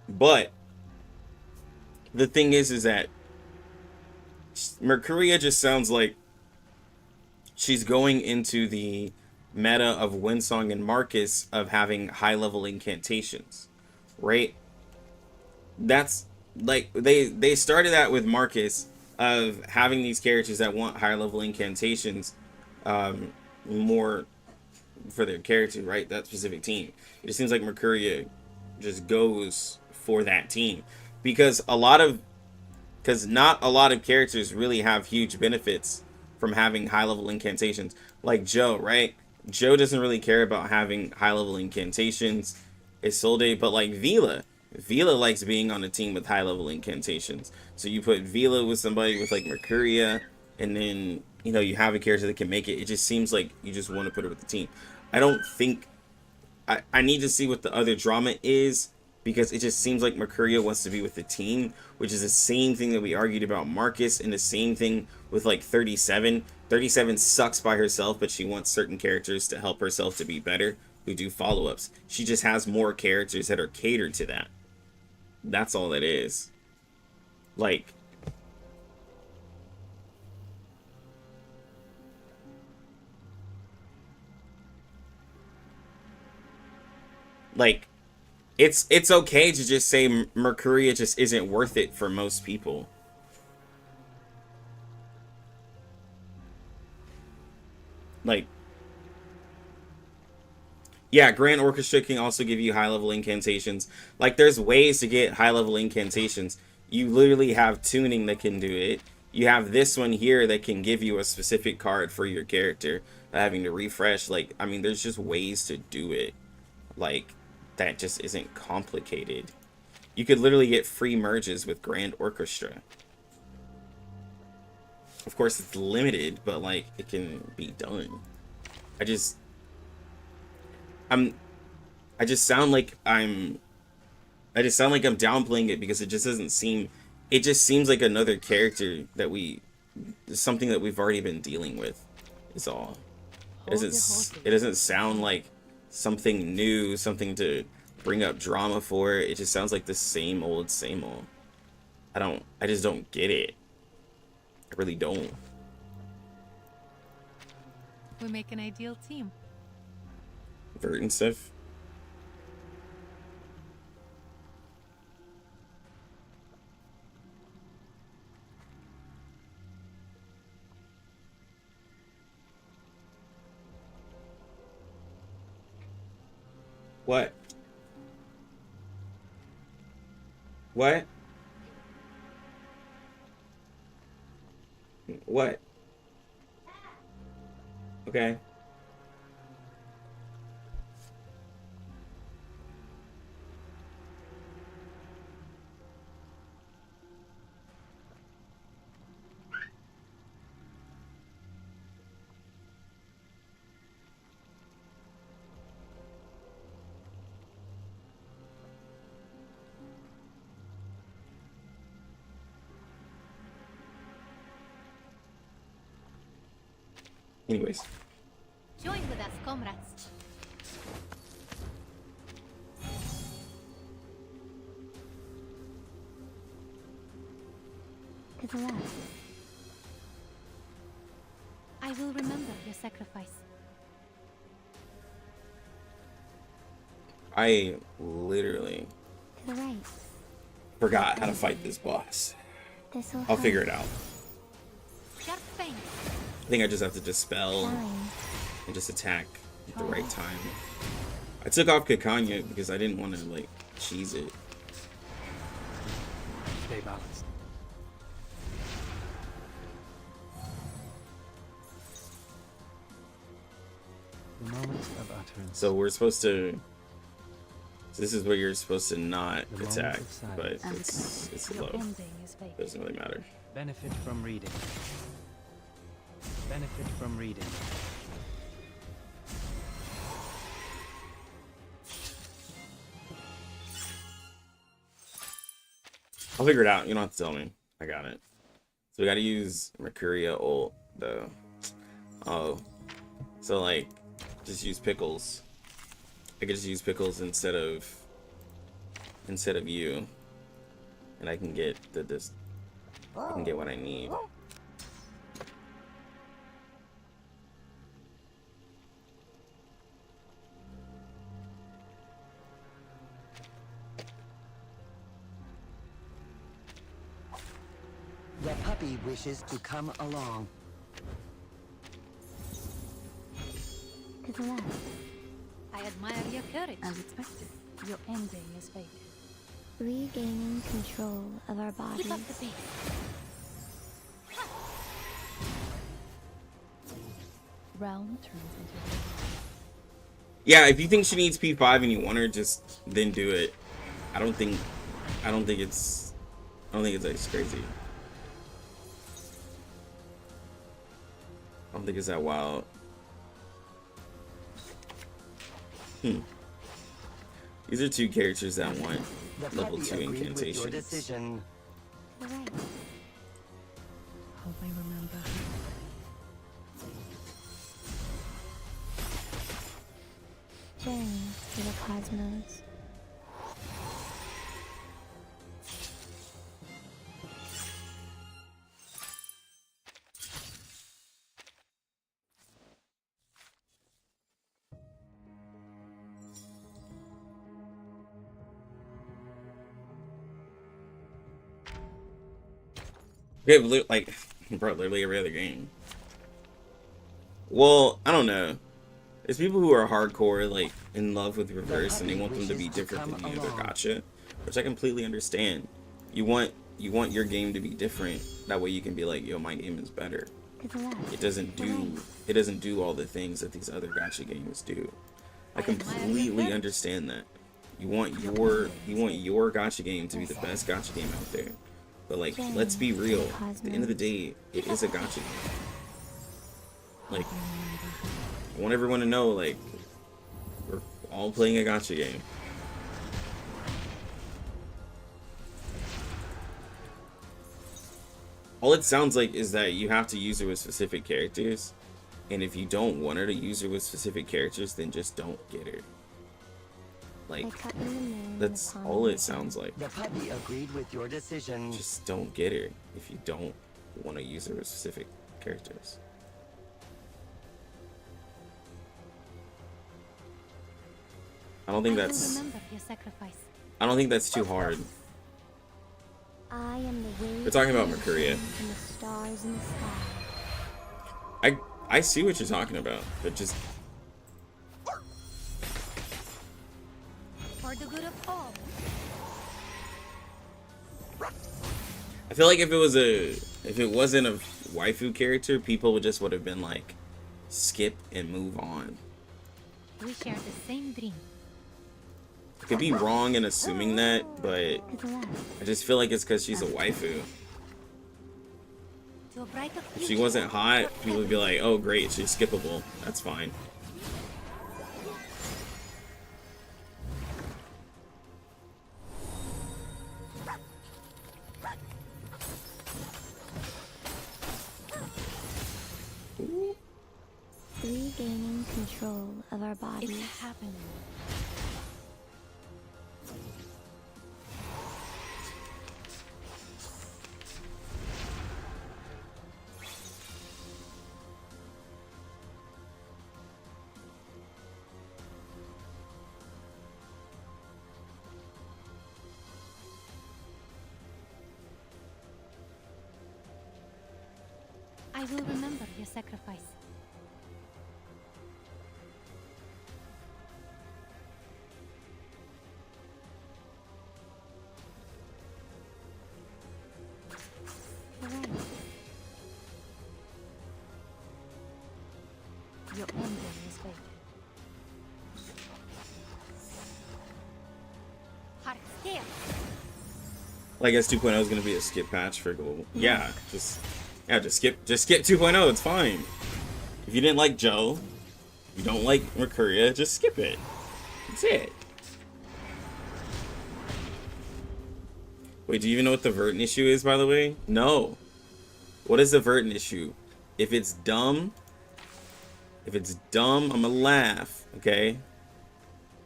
But the thing is that Mercuria just sounds like she's going into the meta of Windsong and Marcus of having high level incantations, right? That's like they started that with Marcus of having these characters that want higher level incantations more for their character, right? That specific team. It seems like Mercuria just goes for that team because not a lot of characters really have huge benefits from having high level incantations. Like Joe, right? Joe doesn't really care about having high level incantations. Isolde, but like Vila likes being on a team with high level incantations. So you put Vila with somebody with like Mercuria, and then you know you have a character that can make it. It just seems like you just want to put her with the team. I don't think I need to see what the other drama is, because it just seems like Mercuria wants to be with the team, which is the same thing that we argued about Marcus, and the same thing with like 37. 37 sucks by herself, but she wants certain characters to help herself to be better, who do follow-ups. She just has more characters that are catered to that. That's all it is. Like, it's okay to just say Mercuria just isn't worth it for most people. Like, yeah, Grand Orchestra can also give you high-level incantations. Like, there's ways to get high-level incantations. You literally have tuning that can do it. You have this one here that can give you a specific card for your character, having to refresh. Like, I mean, there's just ways to do it. Like, that just isn't complicated. You could literally get free merges with Grand Orchestra. Of course, it's limited, but, like, it can be done. I just sound like I'm downplaying it, because it just doesn't seem, it just seems like another character that something that we've already been dealing with is all. It doesn't sound like something new, something to bring up drama for. It just sounds like the same old, same old. I just don't get it. I really don't. We make an ideal team. Vertin stuff. What? What? What? Okay. Anyways. Join with us, comrades. To the left. I will remember your sacrifice. I literally To the right. forgot how to fight this boss. This'll I'll figure it out. Sharp pain. I think I just have to dispel Fine. and just attack at the right time. I took off Kakanya because I didn't want to, like, cheese it. Stay balanced. The moment of utterance. So we're supposed to... So this is where you're supposed to not The moment attack, of silence. but it's Your low. ending is fate. Doesn't really matter. Benefit from reading. Benefit from reading. I'll figure it out. You don't have to tell me. I got it. So we gotta use Mercuria ult, though. Oh. So, like, just use Pickles. I could just use Pickles instead of you. And I can get I can get what I need. The puppy wishes to come along. To the left. I admire your courage. As expected, your ending is fate. Regaining control of our bodies. Keep up the pace. Realm turns into Yeah, if you think she needs P5 and you want her, just then do it. I don't think it's like crazy. I don't think it's that wild. These are two characters that want The level puppy 2 agreed with your incantations. decision. You're right. Hope I remember. Journey to the cosmos. Yeah, like, bro, literally every other game. Well, I don't know. There's people who are hardcore, like, in love with reverse, and they want them to be different than the other gacha, which I completely understand. You want your game to be different. That way you can be like, yo, my game is better. To the left. It doesn't do all the things that these other gacha games do. I completely understand that. You want your gacha game to be the best gacha game out there. But like, let's be real. At the end of the day, it is a gacha game. Like, I want everyone to know, like, we're all playing a gacha game. All it sounds like is that you have to use her with specific characters, and if you don't want her to use her with specific characters, then just don't get her. Like, that's all it sounds like. The puppy agreed with your decision. Just don't get her if you don't want to use her with specific characters. I don't think that's too hard. I am the wave. We're talking about Mercuria. And the stars in the sky. I see what you're talking about, but just For the good of all. I feel like if it wasn't a waifu character, people would have been like, skip and move on. We share the same dream. Could be wrong in assuming that, but To the left. I just feel like it's because she's a waifu. To a brighter If she future. wasn't hot, people would be like, oh great, she's skippable. That's fine. Regaining control of our bodies. It's happening. I will remember your sacrifice. To the right. Your ending is fate. Heart scale. Well, I guess 2.0 is gonna be a skip patch for global. Yeah, just skip 2.0. It's fine. If you didn't like Joe, you don't like Mercuria, just skip it. That's it. Wait, do you even know what the Vertin issue is, by the way? No. What is the Vertin issue? If it's dumb, I'm gonna laugh, okay?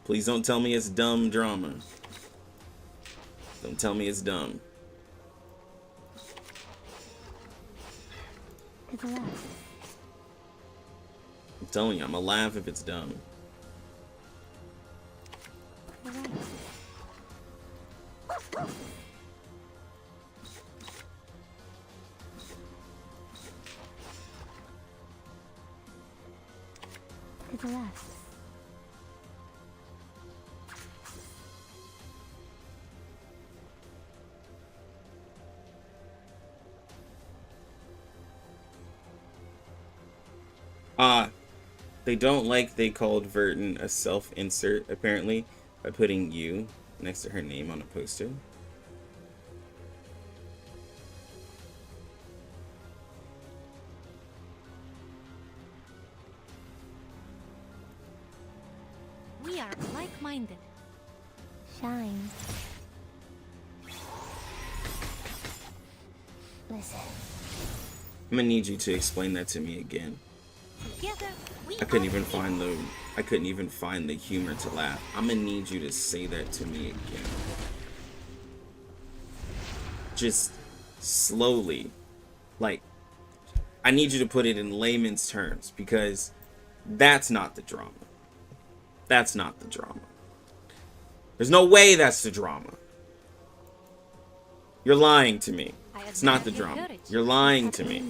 Please don't tell me it's dumb drama. Don't tell me it's dumb. To the left. I'm telling you, I'm gonna laugh if it's dumb. To the right. To the left. They don't like they called Vertin a self-insert, apparently, by putting you next to her name on a poster. We are like-minded. Shine. Listen. I'm gonna need you to explain that to me again. Together, we I couldn't are even find the humor to laugh. I'm gonna need you to say that to me again. Just slowly. Like, I need you to put it in layman's terms, because that's not the drama. That's not the drama. There's no way that's the drama. You're lying to me. It's not the drama. You're lying to me.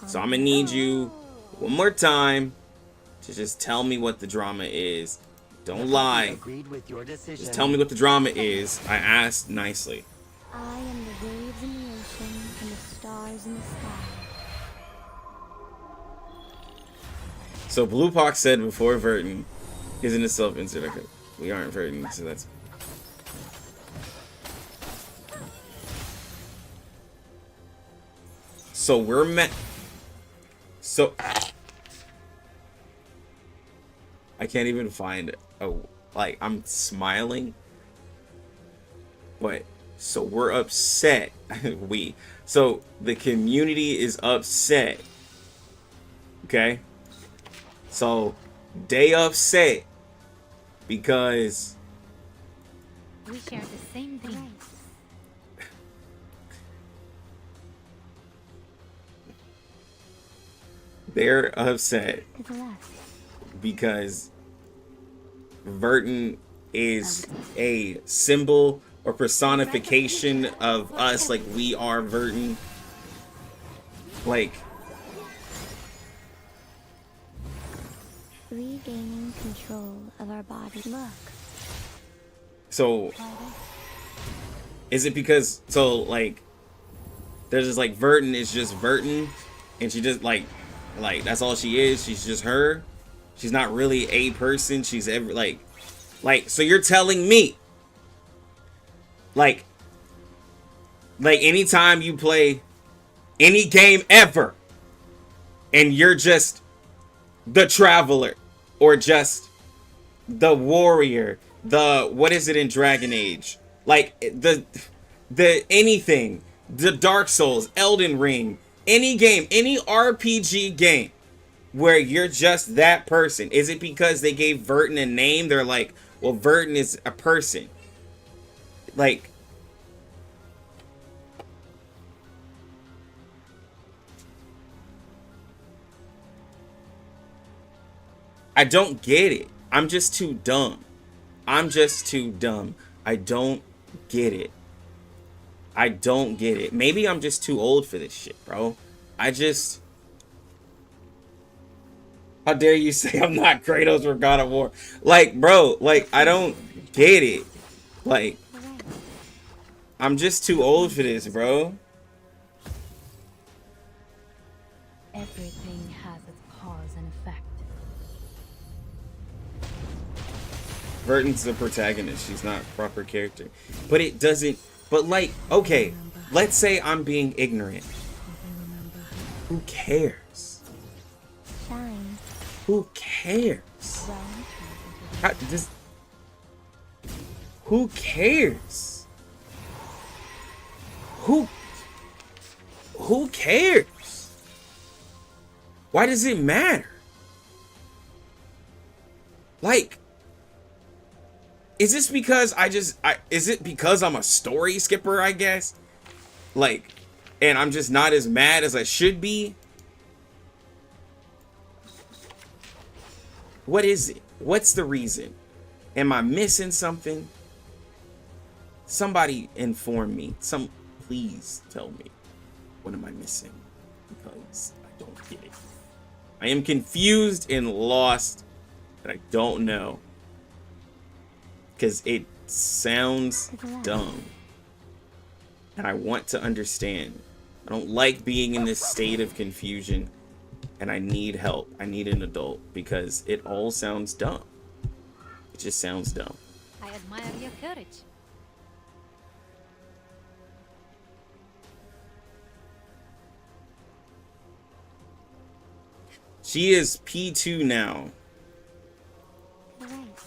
So I'm gonna need you one more time to just tell me what the drama is. Don't lie. Agreed with your decision. Just tell me what the drama is. I asked nicely. I am the waves in the ocean and the stars in the sky. So Blue Pox said before Vertin isn't a self-insert. Okay, we aren't Vertin, so that's... So we're met. So I can't even find like, I'm smiling, but so we're upset. So the community is upset. Okay, so they upset because We share the same thing. they're upset To the left. because Vertin is a symbol or personification of us, like we are Vertin. Like, Regaining control of our body. Look. so is it because, so like, there's just like Vertin is just Vertin, and she just like that's all she is. She's just her. She's not really a person. She's ever like so you're telling me like anytime you play any game ever and you're just the traveler or just the warrior, the what is it in Dragon Age, like the anything, the Dark Souls, Elden Ring, any game, any RPG game where you're just that person, is it because they gave Vertin a name? They're like, well, Vertin is a person. Like, I don't get it. I'm just too dumb. I'm just too dumb. I don't get it. I don't get it. Maybe I'm just too old for this shit, bro. How dare you say I'm not Kratos or God of War? Like, bro, like, I don't get it. Like, I'm just too old for this, bro. Everything has its cause and effect. Vertin's the protagonist. She's not a proper character. But it doesn't... But, like, okay, let's say I'm being ignorant. Who cares? Shine. Who cares? Who cares? Who cares? Why does it matter? Like, is this because is it because I'm a story skipper, I guess? Like, and I'm just not as mad as I should be? What is it? What's the reason? Am I missing something? Somebody inform me. Please tell me. What am I missing? Because I don't get it. I am confused and lost, and I don't know. Because it sounds dumb. And I want to understand. I don't like being in this state of confusion. And I need help. I need an adult. Because it all sounds dumb. It just sounds dumb. I admire your courage. She is P2 now Correct.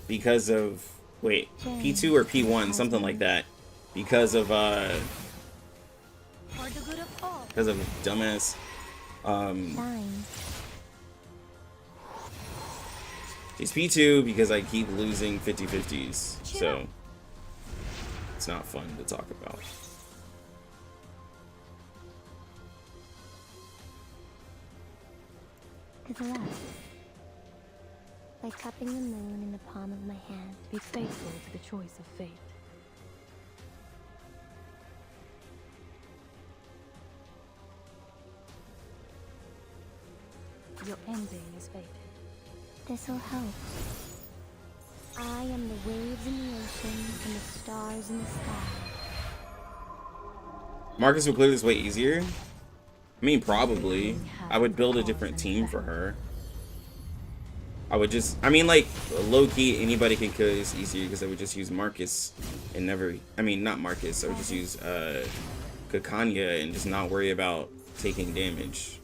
because of P2 or P1, something like that. Because of For the good of all. because of dumbass. Fine. She's P2 because I keep losing 50-50s, so it's not fun to talk about. To the left. By cupping the moon in the palm of my hand. Be faithful to the choice of fate. Your ending is fated. This'll help. I am the waves in the ocean and the stars in the sky. Marcus would clear this way easier. I mean, probably. I would build a different team for her. I would just, I mean, like, low-key, anybody can kill this easier because I would just use Marcus and never, I mean, not Marcus, I would just use Kakanya and just not worry about taking damage.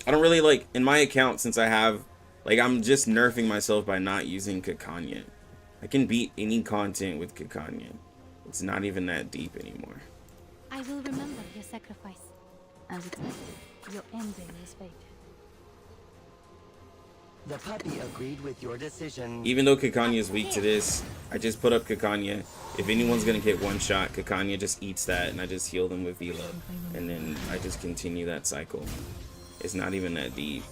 I don't really, like, in my account, since I have, like, I'm just nerfing myself by not using Kakanya. I can beat any content with Kakanya. It's not even that deep anymore. I will remember your sacrifice. As expected, your ending is fated. The puppy agreed with your decision. Even though Kakanya is weak to this, I just put up Kakanya. If anyone's gonna get one shot, Kakanya just eats that, and I just heal them with Vila. And then I just continue that cycle. It's not even that deep.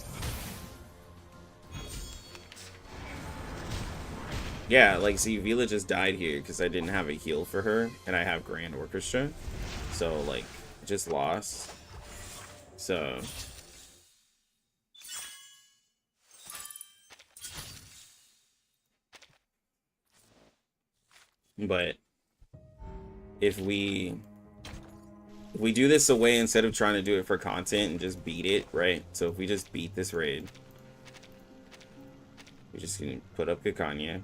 Yeah, like, see, Vila just died here because I didn't have a heal for her, and I have Grand Orchestra. So, like, just lost. So... But if we do this away instead of trying to do it for content and just beat it, right? So if we just beat this raid, we're just gonna put up Kakanya.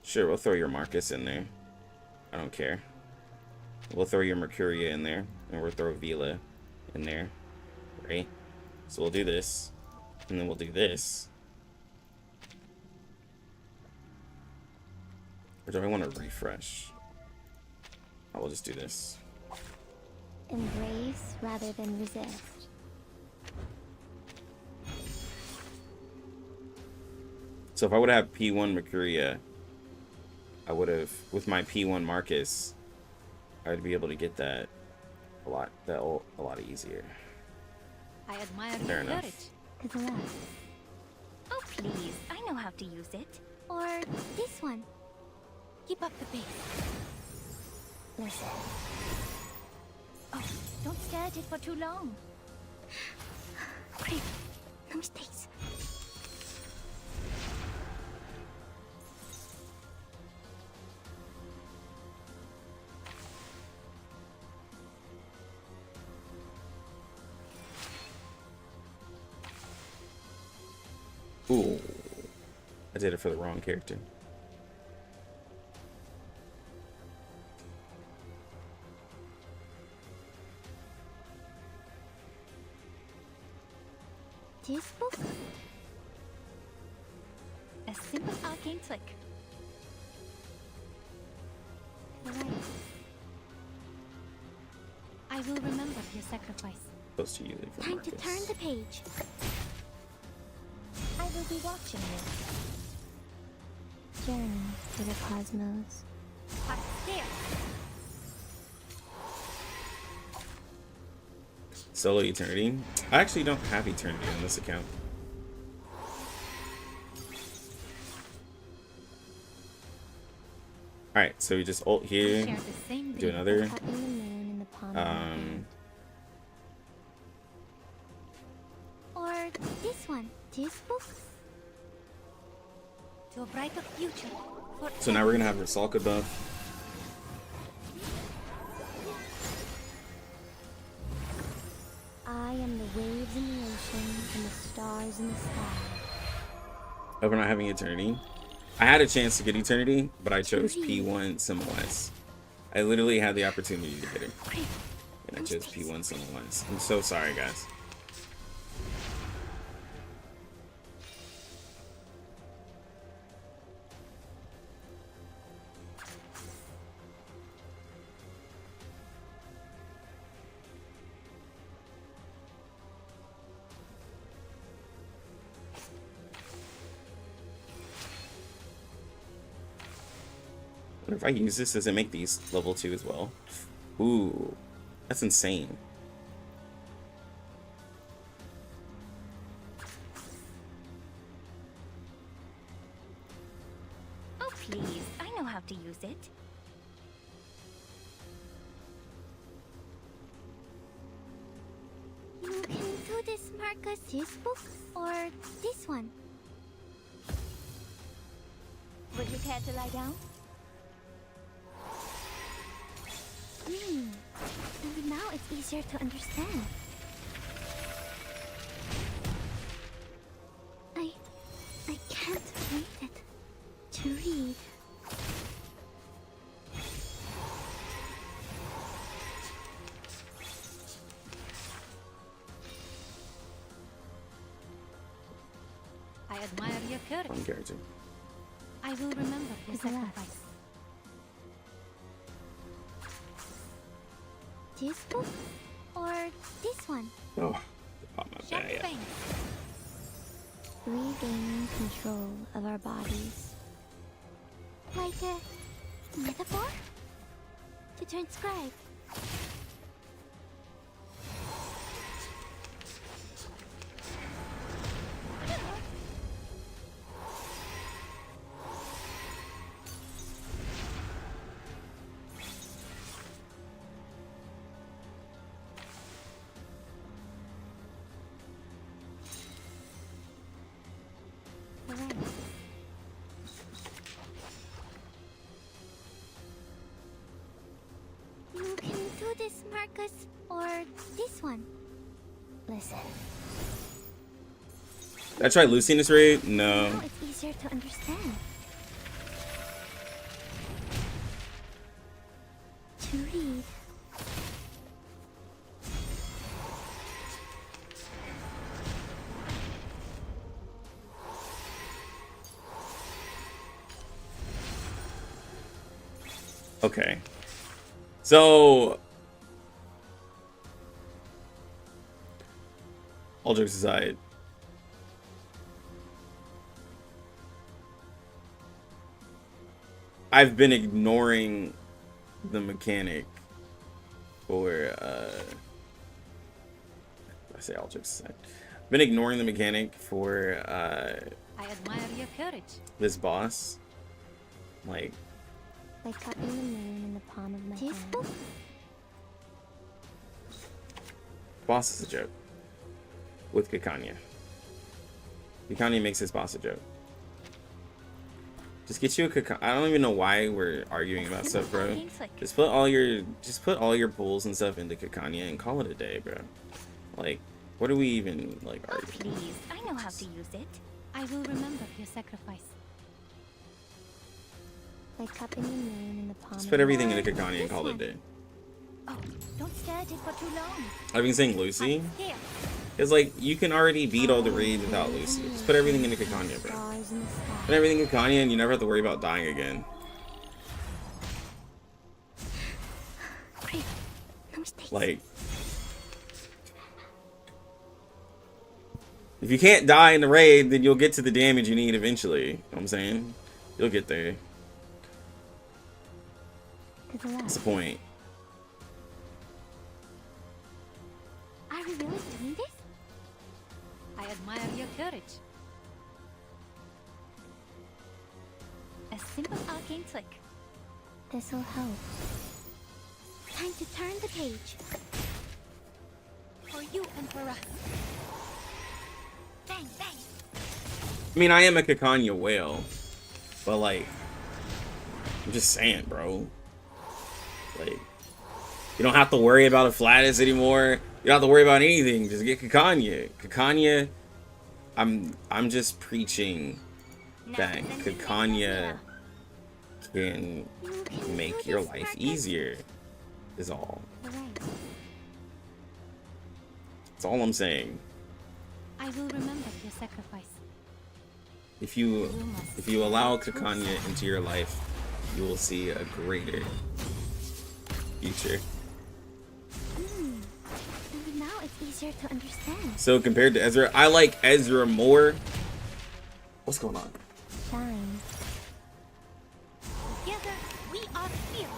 Sure, we'll throw your Marcus in there. I don't care. We'll throw your Mercuria in there, and we'll throw Vila in there, right? So we'll do this, and then we'll do this. Or do I want to refresh? I will just do this. Embrace rather than resist. So if I would have P1 Mercuria, I would have, with my P1 Marcus, I would be able to get that a lot easier. I admire Fair your enough. courage. To the left. Oh, please. I know how to use it. Or this one. Keep up the pace. Listen. Oh, don't stare at it for too long. Great. No mistakes. Ooh. I did it for the wrong character. This book? A simple arcane trick. To the right. I will remember your sacrifice. Supposed to use it for Time Marcus. to turn the page. I will be watching you. Journey to the cosmos. But there. Solo Eternity. I actually don't have Eternity on this account. Alright, so we just ult We here. share the same Do dream. another. Cupping the moon in the palm of my hand. Or this one. This book? To a brighter future. For So now we're gonna have Rusalka buff. I am the waves in the ocean and the stars in the sky. Oh, we're not having Eternity. I had a chance to get Eternity, but I chose P1 Simulus. I literally had the opportunity to get it. And I chose P1 Simulus. I'm so sorry, guys. If I use this, does it make these level 2 as well? Ooh, that's insane. Oh, please. I know how to use it. You can do this, Marcus. This book or this one? Would you care to lie down? And now it's easier to understand. I can't read it. To read. I admire your courage. Fun character. I will remember your sacrifice. This book or this one? Oh, pop my bag. Champagne. Regaining control of our bodies. Like a metaphor? To transcribe. You can do this, Marcus, or this one. Listen. Did I try Lucy in this raid? No. Now it's easier to understand. To read. Okay. So, all jokes aside, I've been ignoring the mechanic for, I say all jokes aside, I've been ignoring the mechanic for, I admire your courage. this boss. Like, cupping the moon in the palm of my hand. boss is a joke. With Kakanya. Kakanya makes this boss a joke. Just get you a Kakanya. I don't even know why we're arguing about stuff, bro. Just put all your pulls and stuff into Kakanya and call it a day, bro. Like, what are we even like Oh, arguing? please. I know how to use it. I will remember your sacrifice. Like cupping the moon in the palm Just of put my everything hand. into Kakanya and This call it a one. day. Oh, don't stare at it for too long. I've been saying Lucy. Here. It's like, you can already beat all the raids without Lucy. Just put everything into Kakanya, bro. Stars in the sky. Put everything in Kakanya and you never have to worry about dying again. Great. No mistakes. Like, if you can't die in the raid, then you'll get to the damage you need eventually. You know what I'm saying? You'll get there. To the That's left. the point. Are we really doing this? I admire your courage. A simple arcane trick. This'll help. Time to turn the page. For you and for us. Bang, bang. I mean, I am a Kakanya whale, but like, I'm just saying, bro. Like, you don't have to worry about a Flatus anymore. You don't have to worry about anything. Just get Kakanya. Kakanya, I'm just preaching that Kakanya can make your life easier, is all. Right. That's all I'm saying. I will remember your sacrifice. If you allow Kakanya into your life, you will see a greater future. Maybe now it's easier to understand. So compared to Ezra, I like Ezra more. What's going on? Shine. Together, we are fearless.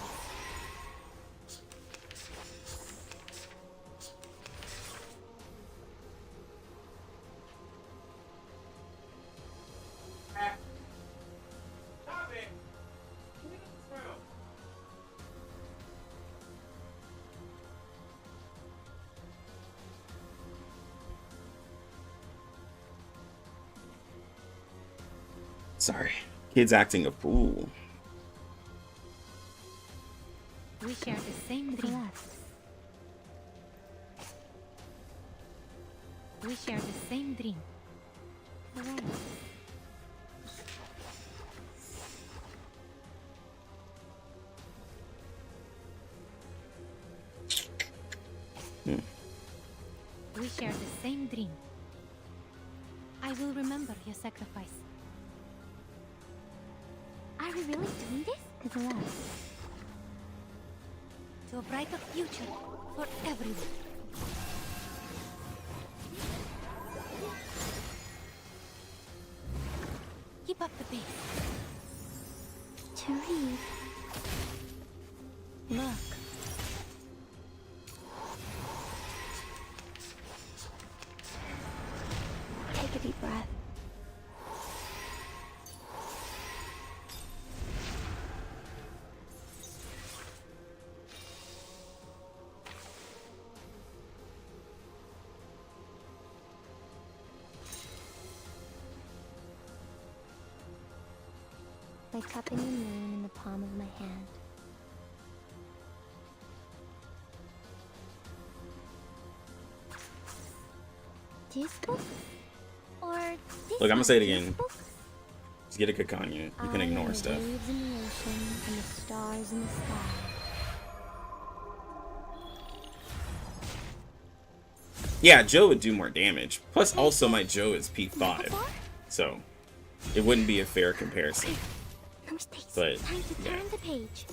Sorry. Kid's acting a fool. We share the same dream. Relax. We share the same dream. Right. We share the same dream. I will remember your sacrifice. Are we really doing this? Relax. To a brighter future for everyone. Keep up the pace. To read. Look. Take a deep breath. Like cupping the moon in the palm of my hand. This book? Or this Look, I'm gonna say it one? again. This book? Just get a Kakanya. You can ignore stuff. The waves in the ocean and the stars in the sky. Yeah, Joe would do more damage. Plus, also my Joe is P5, so it wouldn't be a fair comparison. No mistakes. But, Time to yeah. turn the page.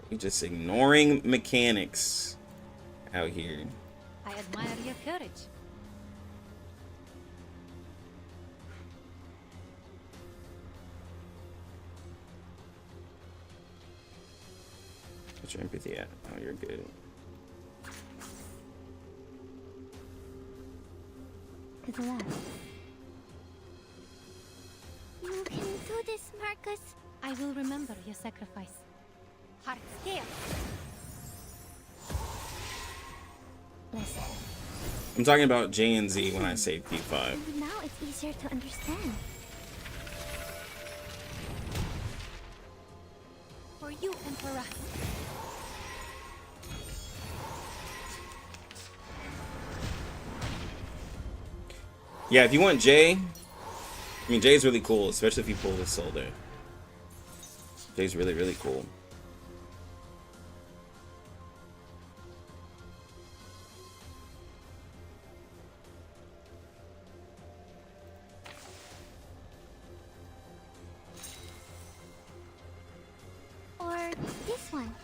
We just ignoring mechanics out here. I admire your courage. What's your empathy at? Oh, you're good. To the left. You can do this, Marcus. I will remember your sacrifice. Heart scale. Listen. I'm talking about J and Z when I say P5. Maybe now it's easier to understand. For you and for us. Yeah, if you want J, I mean J's really cool, especially if you pull this soldier. J's really, really cool. Or this one.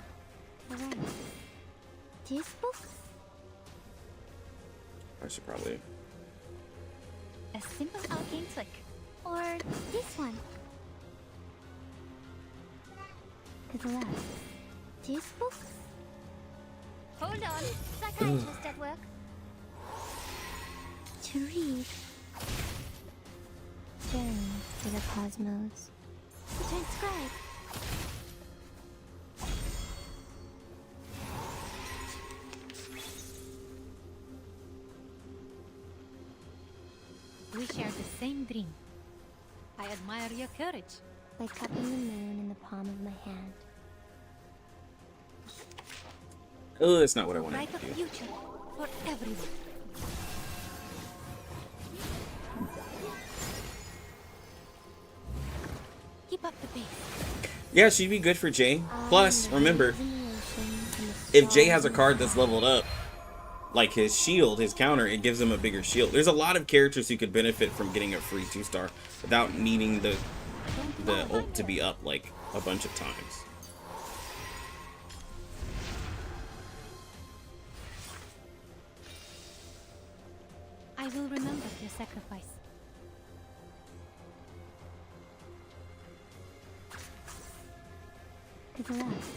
Alright. This book? I should probably. A simple arcane trick. Or this one? To the left. This book? Hold on. Psychiatrist at work. To read. Journey to the cosmos. To transcribe. We share the same dream. I admire your courage. Like cupping the moon in the palm of my hand. Oh, that's not what I wanted Bright to do. future for everyone. Keep up the pace. Yeah, she'd be good for Jay. I Plus, am the remember, waves in the ocean and the if Jay stars has a in the card that's sky. leveled up, like his shield, his counter, it gives him a bigger shield. There's a lot of characters who could benefit from getting a free 2-star without needing the ult to be up like a bunch of times. I will remember your sacrifice. To the left.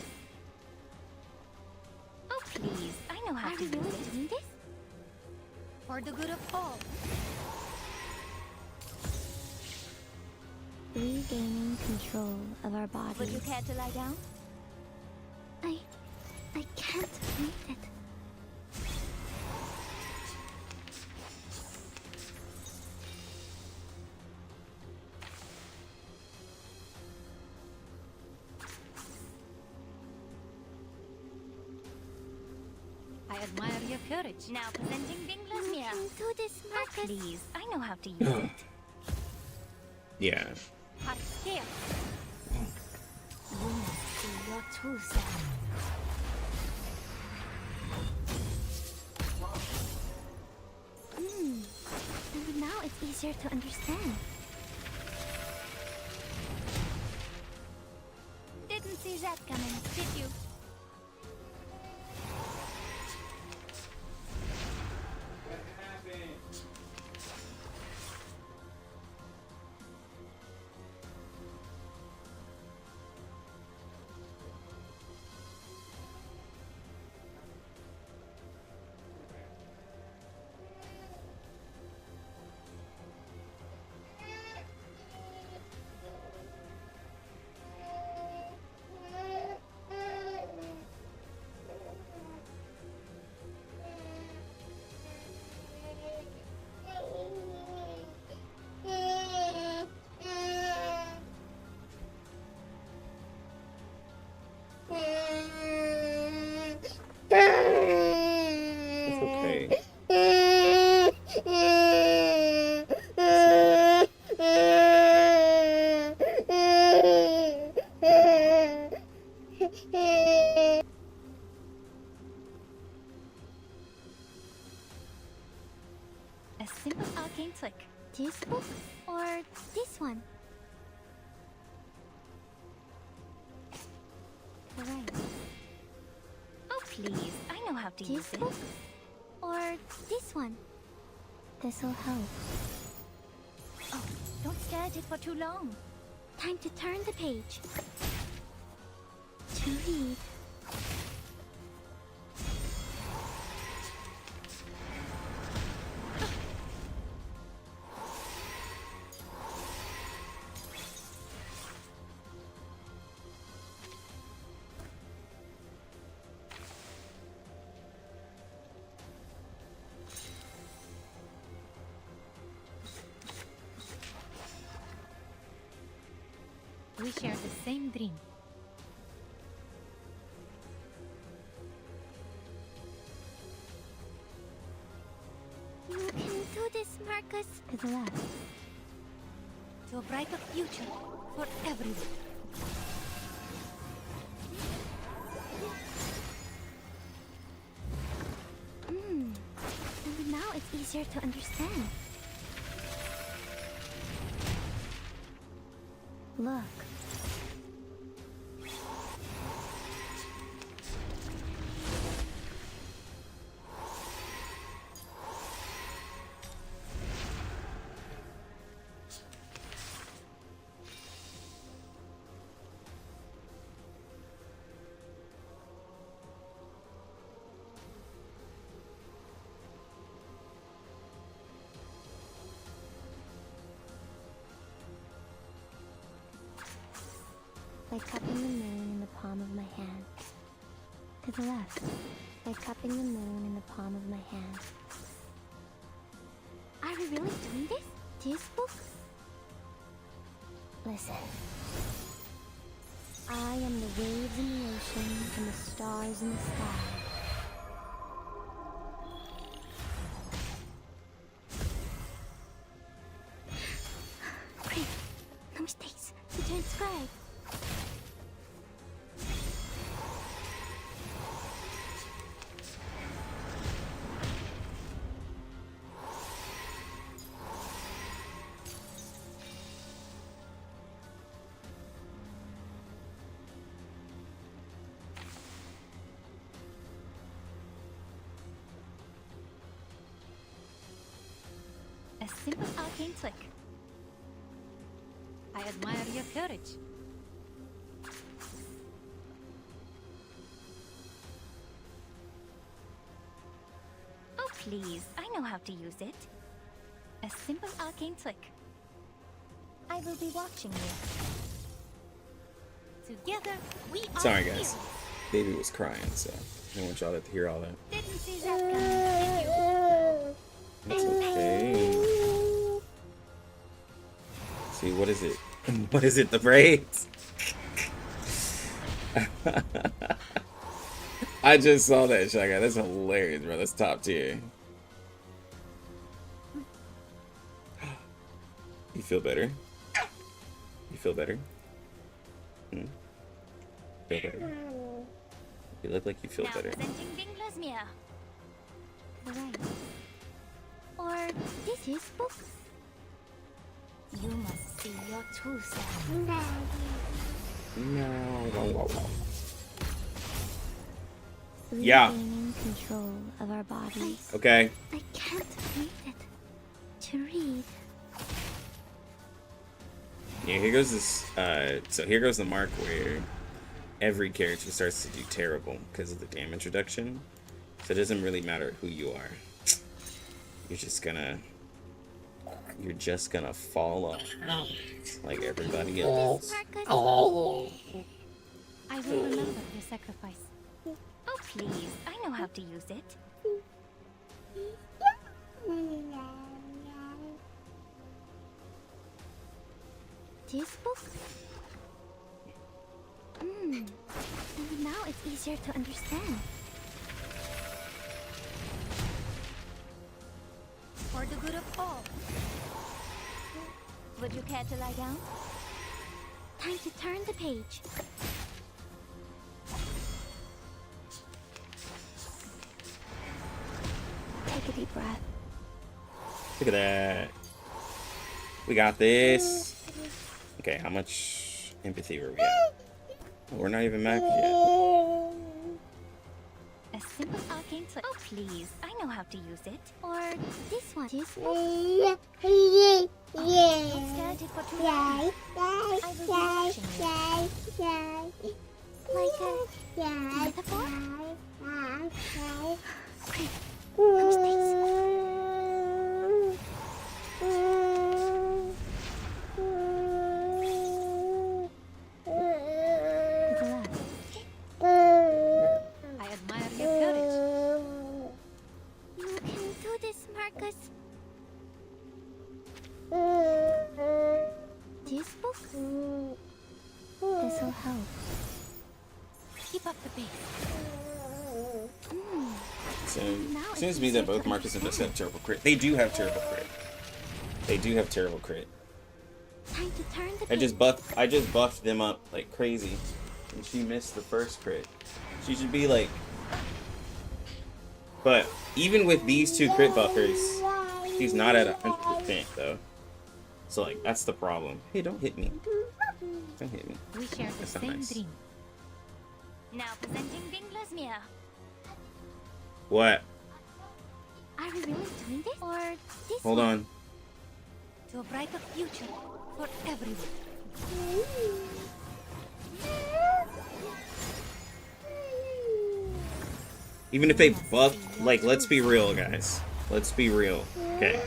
Oh, please. I know how Are to we use really it. doing this? For the good of all. Regaining control of our bodies. Would you care to lie down? I can't read it. I admire your courage. Now presenting Bingler's You mirror. can do this, Oh, Marcus. please. I know how to use it. Yeah. Heart scale. You must see your true self. And now it's easier to understand. Didn't see that coming, did you? It's okay. A simple arcane trick. This book or this one? The right. Oh, please. I know how to use This it. book or this one? This'll help. Oh, don't stare at it for too long. Time to turn the page. To read. We share the same dream. You can do this, Marcus. To the left. To a brighter future for everyone. And now it's easier to understand. Look. Like cupping the moon in the palm of my hand. To the left. Like cupping the moon in the palm of my hand. Are we really doing this? This book? Listen. I am the waves in the ocean and the stars in the sky. subscribe. A simple arcane trick. I admire your courage. Oh, please. I know how to use it. A simple arcane trick. I will be watching you. Together, we are Sorry, here. guys. Baby was crying, so I don't want y'all to hear all that. Didn't see that coming. It's okay. See, what is it? What is it? The braids? I just saw that, Shaka. That's hilarious, bro. That's top tier. You feel better? You feel better? Hmm? Feel better? You look like you feel Now better. presenting Vinglasmia. Right. Or this is book. You must see your true self. No. Yeah. Regaining control of our bodies. Okay. I can't read it. To read. Yeah, here goes this. So here goes the mark where every character starts to do terrible because of the damage reduction. So it doesn't really matter who you are. You're just gonna fall off like everybody else. I will remember your sacrifice. Oh, please. I know how to use it. This book? And now it's easier to understand. For the good of all. Would you care to lie down? Time to turn the page. Take a deep breath. Look at that. We got this. Okay, how much empathy were we at? We're not even max yet. A simple arcane trick. Oh, please. I know how to use it. Or this one. This book? Don't stare at it for too long. I will be watching you. Like a metaphor? Quick, come space. To the left. I admire your courage. You can do this, Marcus. This book? This'll help. Keep up the pace. So it seems to me that both Marcus and Jess have terrible crit. They do have terrible crit. They do have terrible crit. Time to turn the I just buffed them up like crazy, and she missed the first crit. She should be like. But even with these two crit buffers, she's not at 100% though. So like that's the problem. Hey, don't hit me. Don't hit me. We share the That's not same nice. dream. Now presenting Vinglasmia. What? Are we really doing this? Or this Hold one? on. To a brighter future for everyone. Even if they buff, like, let's be real, guys. Let's be real. Okay.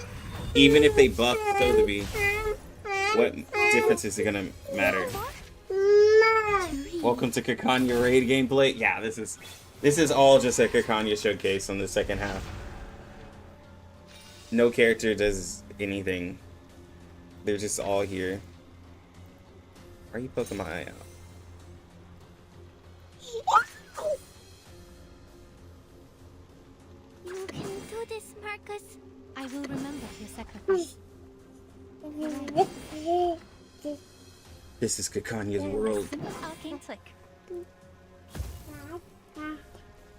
Even if they buff Sotheby, what difference is it gonna matter? Welcome to Kakanya raid gameplay. Yeah, this is all just a Kakanya showcase on the second half. No character does anything. They're just all here. Why are you poking my eye out? You can do this, Marcus. I will remember your sacrifice. This is Kakanya's A world. simple arcane flick.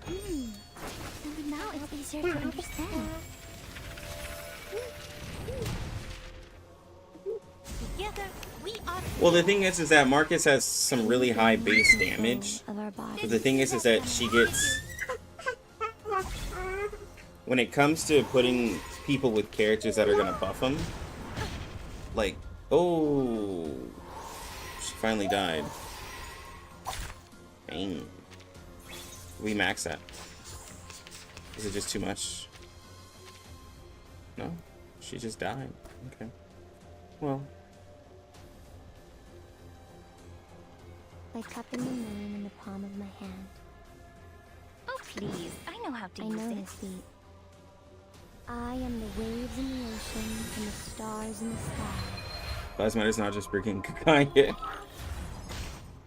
And now it's easier to understand. Together, we are. Well, the thing is that Marcus has some really high base damage. Of our body. But the thing is that she gets... When it comes to putting people with characters that are going to buff them, like, oh, she finally died. Dang. We max that. Is it just too much? No? She just died. Okay. Well. By cupping the moon in the palm of my hand. Oh, please. I know how to I use know it. this beat. I am the waves in the ocean and the stars in the sky. Plasma is not just freaking Kakanya.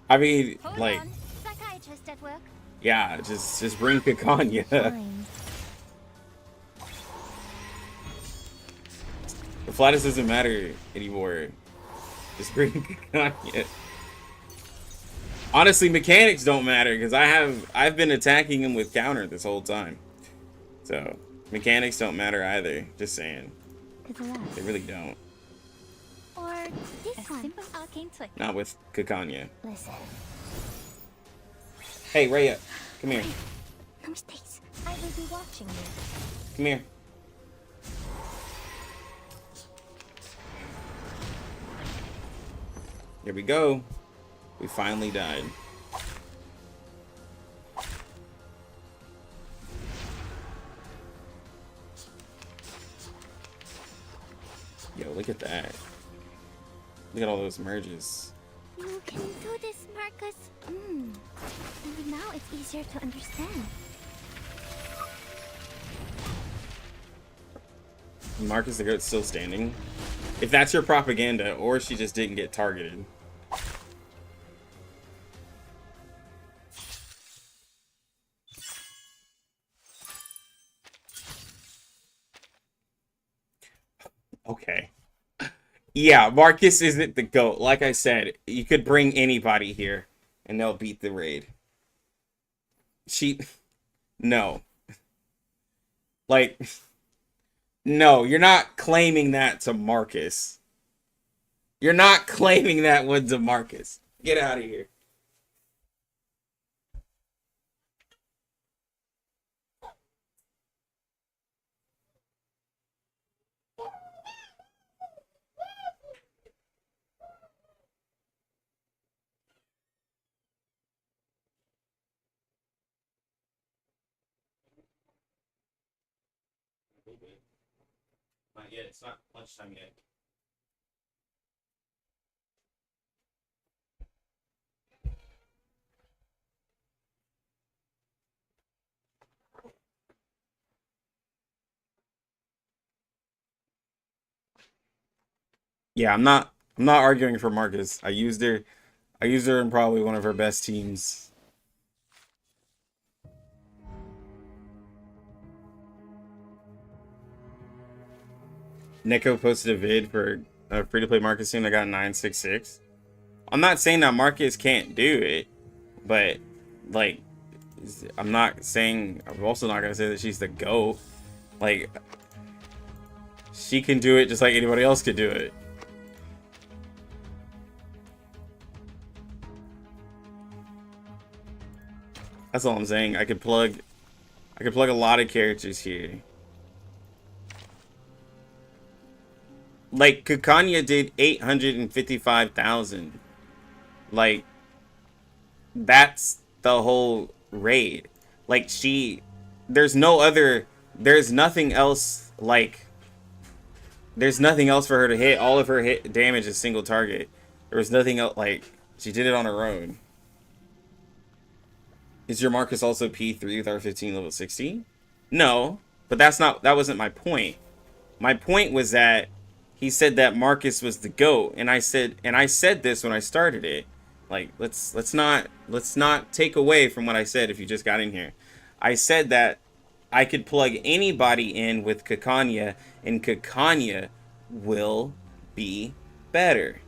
I mean, Hold like, on. Psychiatrist at work. yeah, just bring Kakanya. Fine. The flatus doesn't matter anymore. Just bring Kakanya. Honestly, mechanics don't matter because I've been attacking him with counter this whole time. So mechanics don't matter either. Just saying. To the left. They really don't. Or this A one. simple arcane flick. Not with Kakanya. Listen. Hey, Raya, come here. No mistakes. I will be watching you. Come here. Here we go. We finally died. Yo, look at that. Look at all those merges. You can do this, Marcus. And now it's easier to understand. Marcus the Goat's still standing. If that's your propaganda, or she just didn't get targeted. Okay. Yeah, Marcus isn't the GOAT. Like I said, you could bring anybody here and they'll beat the raid. No. Like, no, you're not claiming that to Marcus. You're not claiming that one to Marcus. Get out of here. Not yet. It's not lunchtime yet. Yeah, I'm not arguing for Marcus. I used her in probably one of her best teams. Neko posted a vid for a free-to-play Marcus team that got 966. I'm not saying that Marcus can't do it, but like I'm also not gonna say that she's the GOAT. Like, she can do it just like anybody else could do it. That's all I'm saying. I could plug a lot of characters here. Like, Kakanya did 855,000. Like, that's the whole raid. Like, there's nothing else, like, there's nothing else for her to hit. All of her hit damage is single target. There was nothing else, like, she did it on her own. Is your Marcus also P3 with R15 level 60? No, but that wasn't my point. My point was that he said that Marcus was the GOAT, and I said this when I started it. Like, let's not take away from what I said if you just got in here. I said that I could plug anybody in with Kakanya, and Kakanya will be better.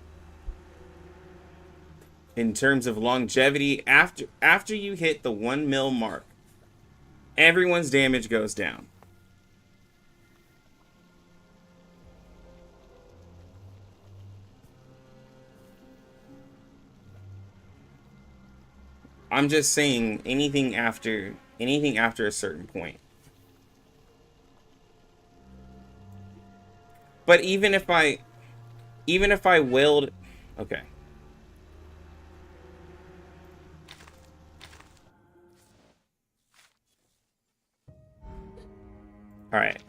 in terms of longevity, after you hit the 1 mil mark, everyone's damage goes down. I'm just saying anything after a certain point. But even if I wailed, okay. All right.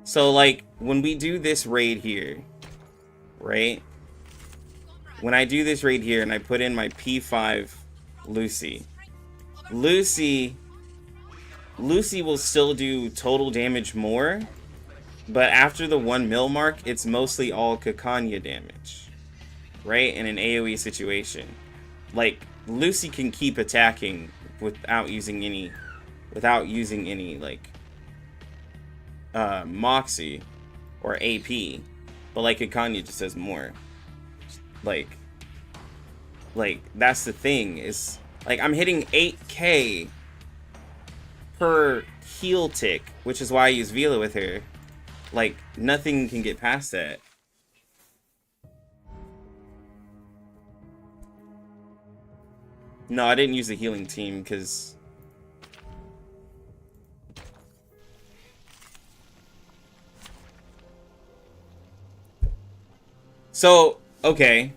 So like when we do this raid here, right? When I do this raid here and I put in my P5 Lucy will still do total damage more, but after the 1 mil mark, it's mostly all Kakanya damage, right? In an AoE situation, like Lucy can keep attacking without using any like Moxie or AP, but like Kakanya just does more. Like that's the thing, is like I'm hitting 8k per heal tick, which is why I use Vila with her. Like nothing can get past that. No, I didn't use the healing team because so okay.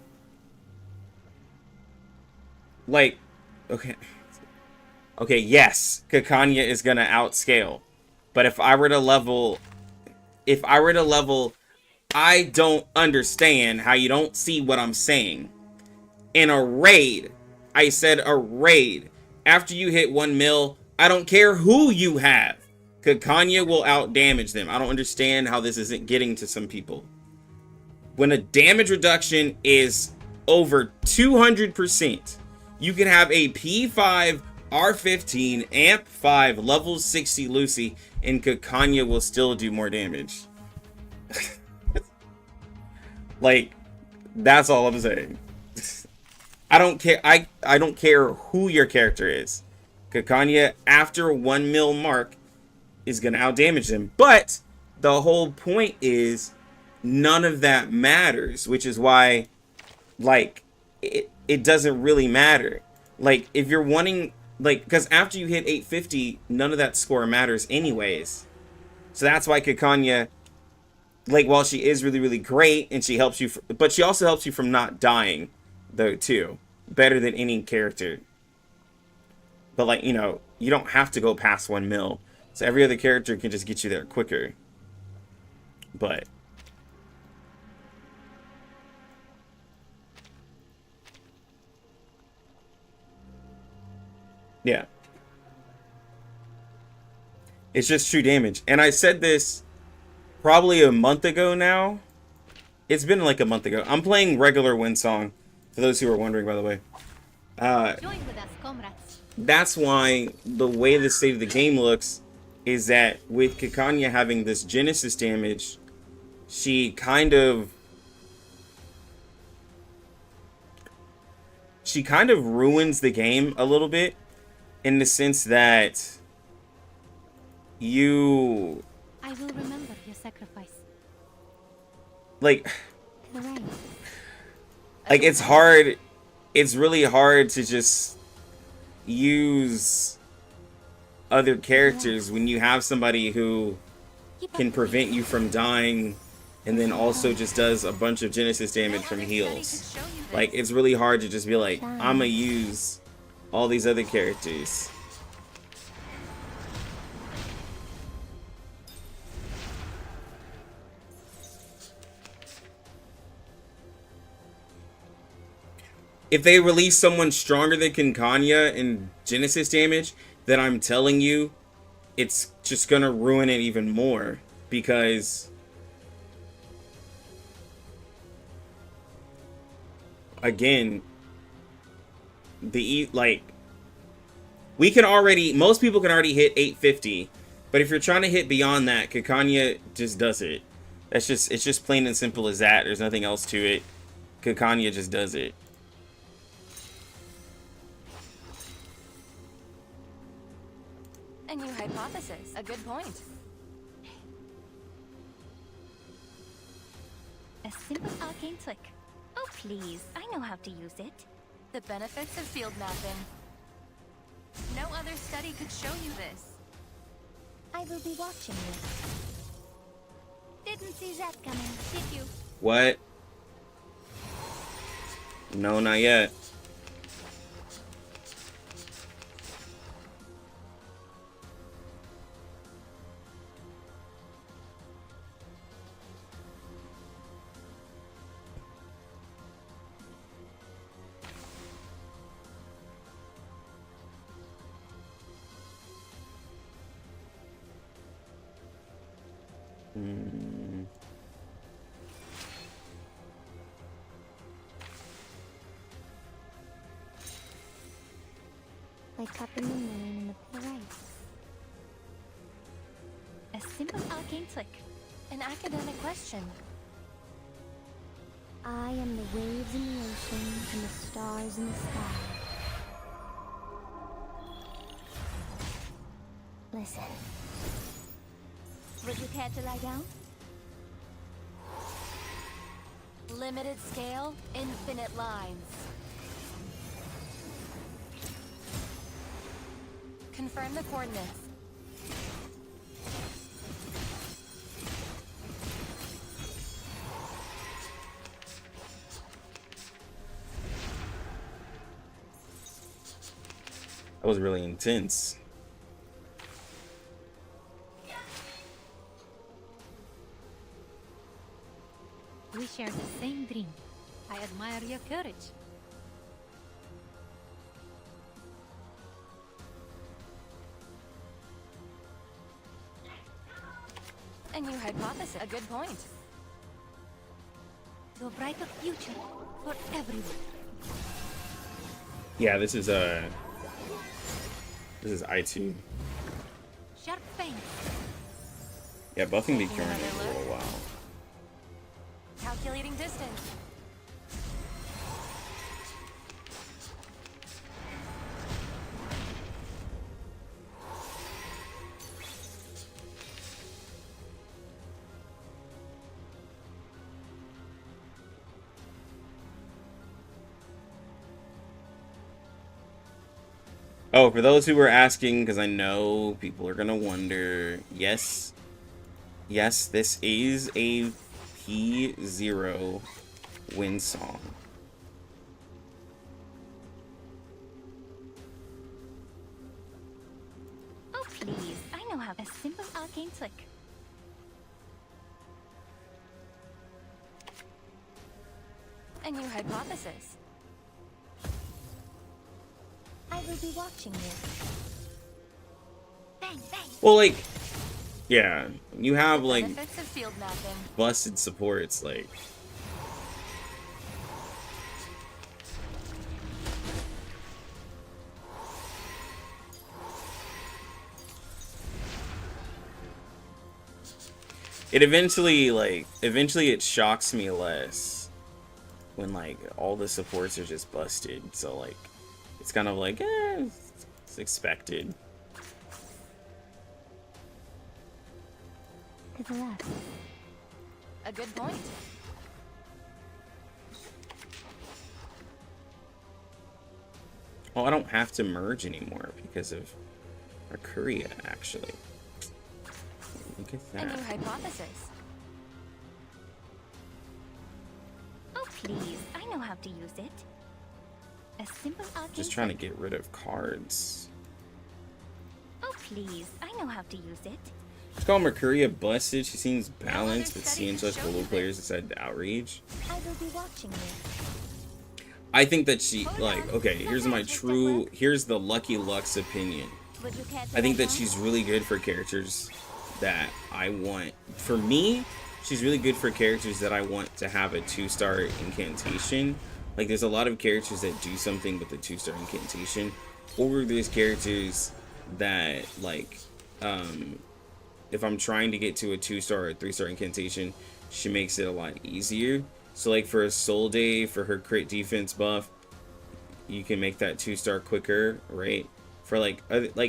Like, okay, yes, Kakanya is gonna outscale, but if I were to level, I don't understand how you don't see what I'm saying. In a raid, I said a raid. After you hit 1 mil, I don't care who you have, Kakanya will out damage them. I don't understand how this isn't getting to some people. When a damage reduction is over 200%, you can have a P5, R15, Amp 5, level 60 Lucy, and Kakanya will still do more damage. Like, that's all I'm saying. I don't care. I don't care who your character is. Kakanya, after 1 mil mark, is gonna outdamage them. But the whole point is none of that matters, which is why, like, it doesn't really matter. Like, if you're wanting, like, because after you hit 850, none of that score matters anyways. So that's why Kakanya, like, while she is really, really great, and she helps you, but she also helps you from not dying, though, too. Better than any character. But, like, you know, you don't have to go past 1 mil. So every other character can just get you there quicker. But yeah. It's just true damage. And I said this probably a month ago now. It's been like a month ago. I'm playing regular Windsong, for those who are wondering, by the way. Join with us, comrades. That's why the way the state of the game looks is that with Kakanya having this Genesis damage, she kind of ruins the game a little bit, in the sense that you, I will remember your sacrifice. like Right. it's hard, it's really hard to just use other characters when you have somebody who can prevent you from dying and then also just does a bunch of Genesis damage from heals. Like, it's really hard to just be like, I'ma use all these other characters. If they release someone stronger than Kakanya in Genesis damage, then I'm telling you, it's just gonna ruin it even more. Because again, like, we can already, most people can already hit 850, but if you're trying to hit beyond that, Kakanya just does it. It's just plain and simple as that. There's nothing else to it. Kakanya just does it. A new hypothesis. A good point. A simple arcane trick. Oh, please. I know how to use it. The benefits of field mapping. No other study could show you this. I will be watching you. Didn't see that coming, did you? What? No, not yet. Like cupping the moon in the pale rice. A simple arcane trick. An academic question. I am the waves in the ocean and the stars in the sky. Listen. Would you care to lie down? Limited scale, infinite lines. Confirm the coordinates. That was really intense. We share the same dream. I admire your courage. A new hypothesis. A good point. To a brighter future for everyone. Yeah, this is I2. Sharp fang. Yeah, buffing the current is a little while. Calculating distance. Oh, for those who were asking, because I know people are gonna wonder, yes, this is a P0 win song. Oh, please. I know how. A simple arcane trick. A new hypothesis. I will be watching you. Bang, bang. Well, like, yeah, you have like Benefits of field mapping. busted supports, like. It eventually it shocks me less when like all the supports are just busted. So like it's kind of like it's expected. To the left. A good point. Oh, I don't have to merge anymore because of Mercuria, actually. Look at A new that. hypothesis. Oh, please. I know how to use it. A simple arcane Just trying to trick. get rid of cards. Oh, please. I know how to use it. Let's call Mercuria busted. She seems balanced, but seems like global players decide to outreach. I will be watching you. I think that she, like, okay, here's the Lucky Lux opinion. Would you care to I think lie that down? she's really good for characters that I want. For me, she's really good for characters that I want to have a 2-star incantation. Like, there's a lot of characters that do something with a 2-star incantation. Or there's characters that, like, if I'm trying to get to a 2-star or 3-star incantation, she makes it a lot easier. So, like, for a Soul Day, for her crit defense buff, you can make that 2-star quicker, right? for like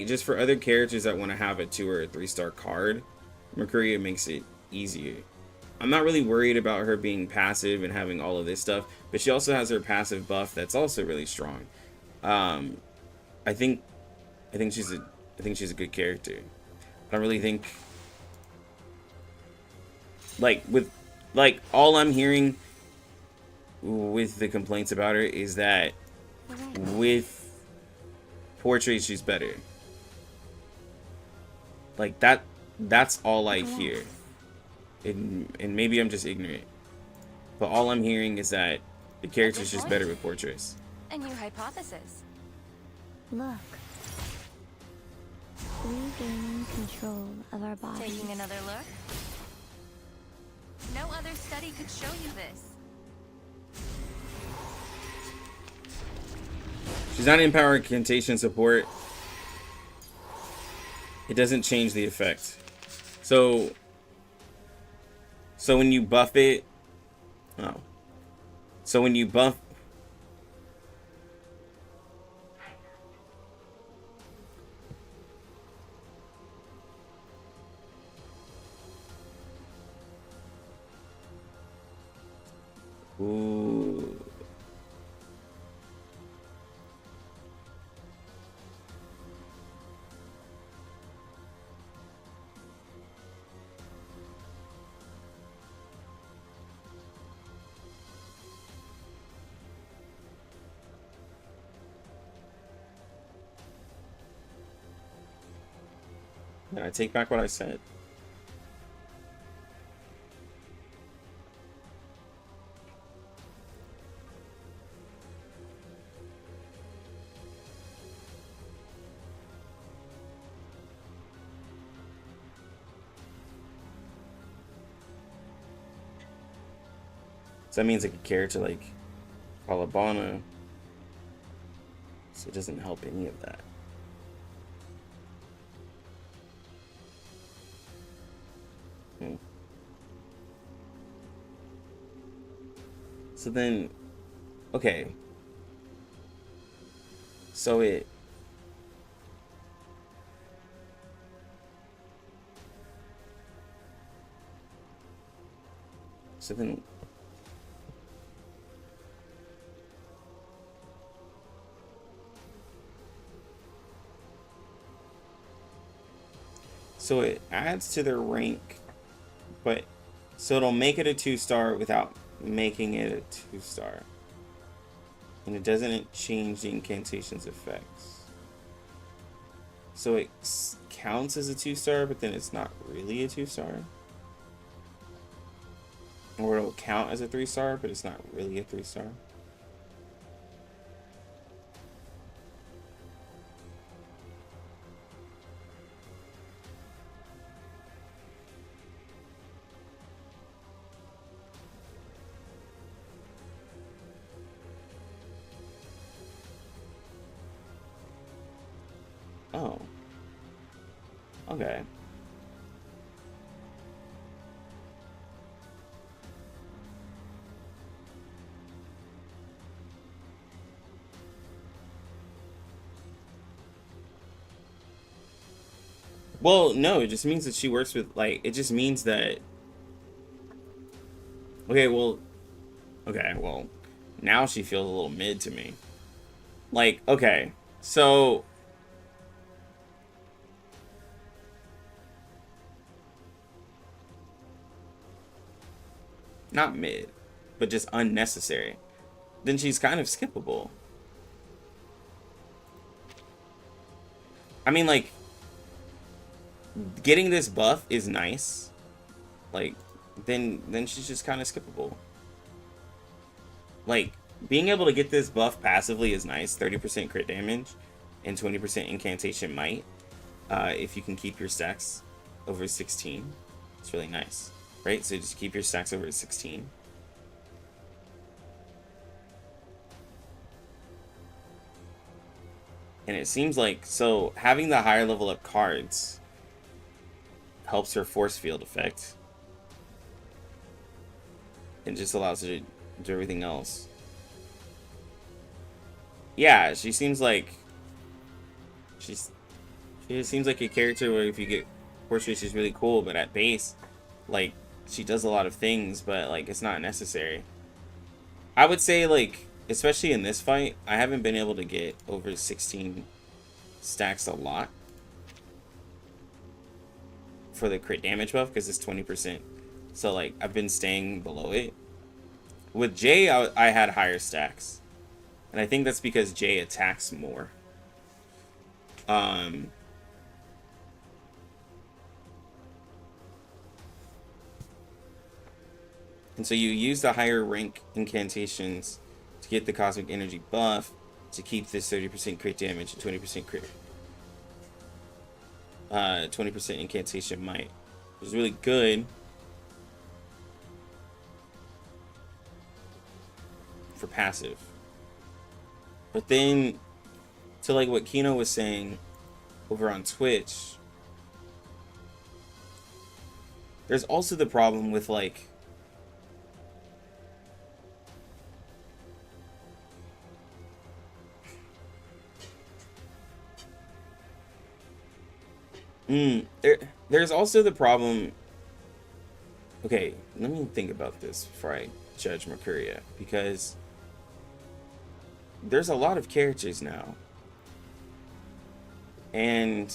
just for other characters that want to have a 2 or a 3-star card, Mercuria makes it easier. I'm not really worried about her being passive and having all of this stuff, but she also has her passive buff that's also really strong. I think she's a good character. I don't really think, like, with like all I'm hearing with the complaints about her is that with portraits she's better. Like that's all I hear. And maybe I'm just ignorant, but all I'm hearing is that the character's just better with portraits. A new hypothesis. Look. Regaining control of our bodies. Taking another look? No other study could show you this. She's not in power incantation support. It doesn't change the effect. So when you buff it, so when you buff, ooh. Did I take back what I said? So that means like a character like Alabama, so it doesn't help any of that. So then, okay. So then, so it adds to their rank, but so it'll make it a 2-star without making it a 2-star, and it doesn't change the incantation's effects. So it counts as a 2-star, but then it's not really a 2-star, or it'll count as a 3-star, but it's not really a 3-star. Oh. Okay. Well, no, it just means that she works with, like, it just means that... Okay, well, now she feels a little mid to me. Like, okay, so... Not mid, but just unnecessary. Then she's kind of skippable. I mean, like, getting this buff is nice. Like, then she's just kind of skippable. Like, being able to get this buff passively is nice. 30% crit damage and 20% incantation might. If you can keep your stacks over 16. It's really nice. Right? So just keep your stacks over 16. And it seems like, so having the higher level up cards helps her force field effect. And just allows her to do everything else. Yeah, she seems like She seems like a character where if you get portrait, she's really cool, but at base, like, she does a lot of things, but like it's not necessary. I would say, like, especially in this fight, I haven't been able to get over 16 stacks a lot for the crit damage buff because it's 20%. So like I've been staying below it. With Jay, I had higher stacks, and I think that's because Jay attacks more. And so you use the higher rank incantations to get the cosmic energy buff to keep this 30% crit damage and 20% crit. 20% incantation might, which is really good for passive. But then, to like what Kino was saying over on Twitch, there's also the problem with like there's also the problem. Okay, let me think about this before I judge Mercuria, because there's a lot of characters now, and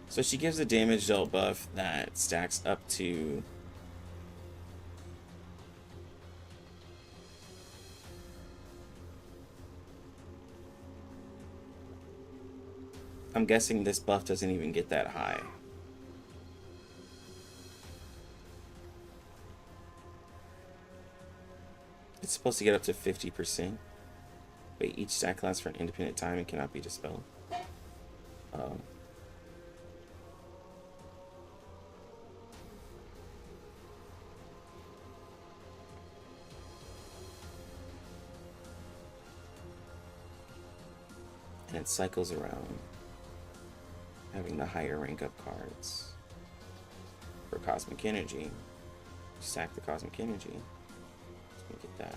so she gives a damage dealt buff that stacks up to I'm guessing this buff doesn't even get that high. It's supposed to get up to 50%. Wait, each stack lasts for an independent time and cannot be dispelled. And it cycles around, having the higher rank up cards for cosmic energy. Stack the cosmic energy. Let's make it that.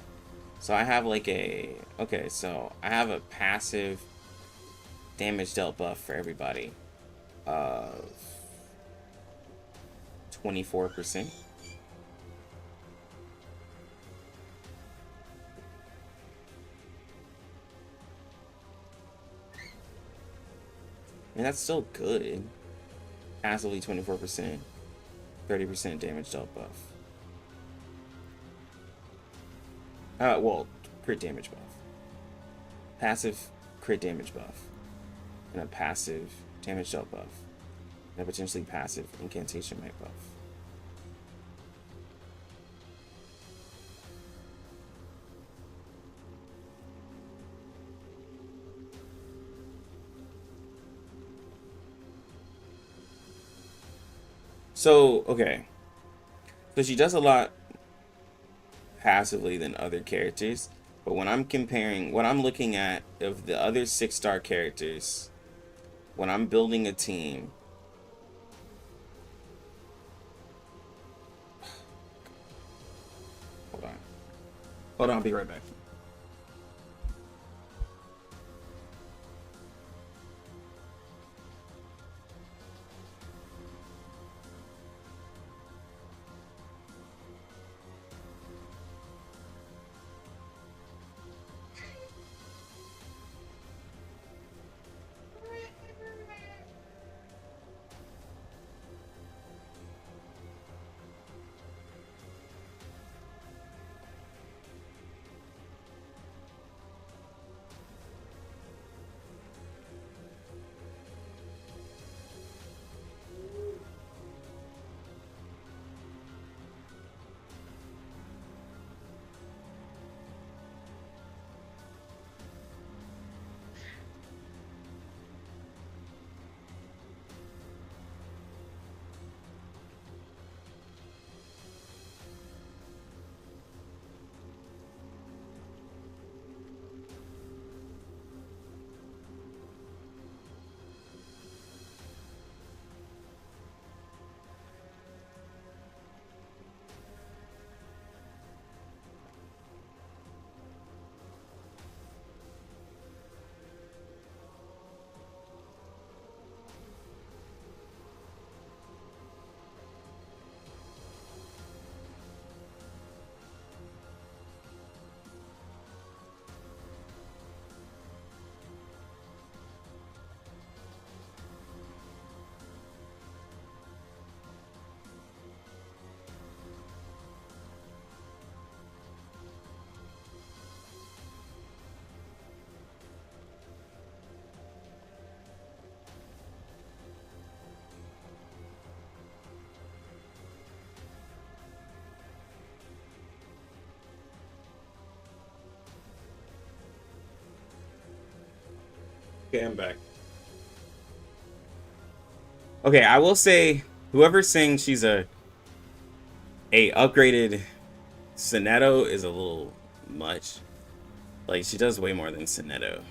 So I have like a, okay, so I have a passive damage dealt buff for everybody of 24%. I mean, that's still good. Passively 24%, 30% damage dealt buff. Well, crit damage buff. Passive crit damage buff. And a passive damage dealt buff. And a potentially passive incantation might buff. So, okay. So she does a lot passively than other characters, but when I'm comparing, what I'm looking at of the other 6-star characters, when I'm building a team, hold on, I'll be right back. Okay, I'm back. Okay, I will say, whoever's saying she's a upgraded Sonetto is a little much. Like, she does way more than Sonetto.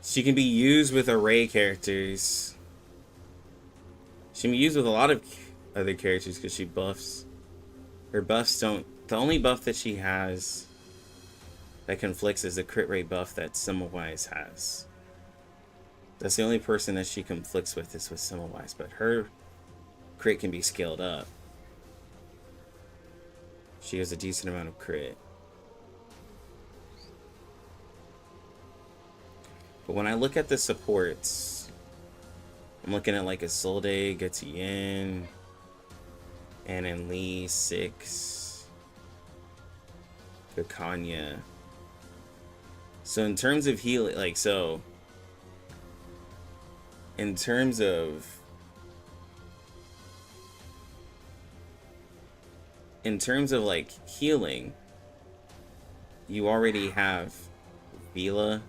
She can be used with array characters. She can be used with a lot of other characters because she buffs. Her buffs don't... The only buff that she has that conflicts is the crit rate buff that Semawise has. That's the only person that she conflicts with is with Semawise, but her crit can be scaled up. She has a decent amount of crit. But when I look at the supports, I'm looking at like a Solde, Gatien, and Lee, 6, Kakanya. So in terms of healing, like, so in terms of like healing, you already have Vila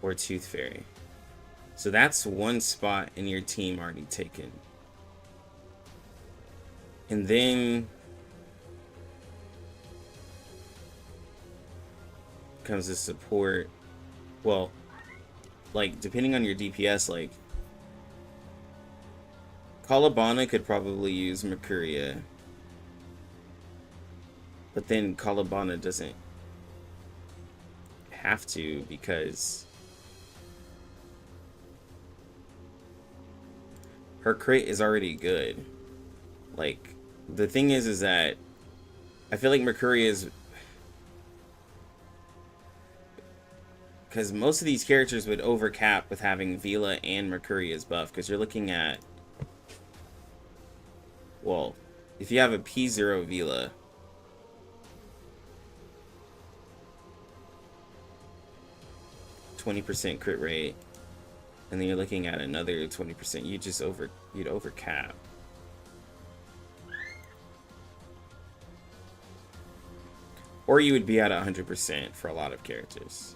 or Tooth Fairy. So that's one spot in your team already taken. And then comes the support. Well, like, depending on your DPS, like, Kalabana could probably use Mercuria. But then Kalabana doesn't have to because her crit is already good. Like, the thing is that I feel like Mercuria is... Because most of these characters would overcap with having Vila and Mercuria's buff. Because you're looking at... Well, if you have a P0 Vila... 20% crit rate, and then you're looking at another 20%, you'd overcap. Or you would be at 100% for a lot of characters.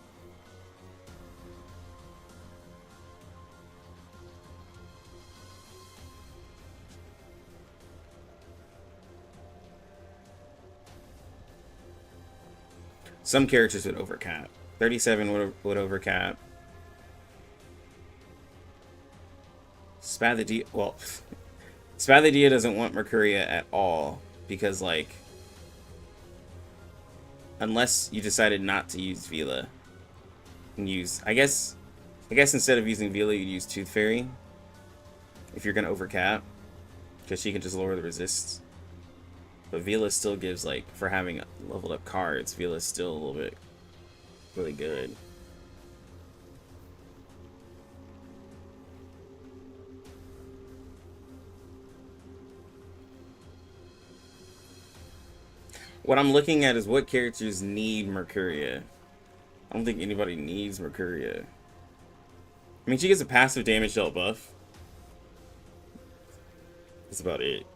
Some characters would overcap. 37 would overcap. Spathia, well, Spathia doesn't want Mercuria at all because, like, unless you decided not to use Vila, and use, I guess instead of using Vila, you'd use Tooth Fairy if you're gonna overcap, because she can just lower the resists. But Vila still gives, like, for having leveled up cards, Vila is still a little bit really good. What I'm looking at is what characters need Mercuria. I don't think anybody needs Mercuria. I mean, she gets a passive damage dealt buff. That's about it.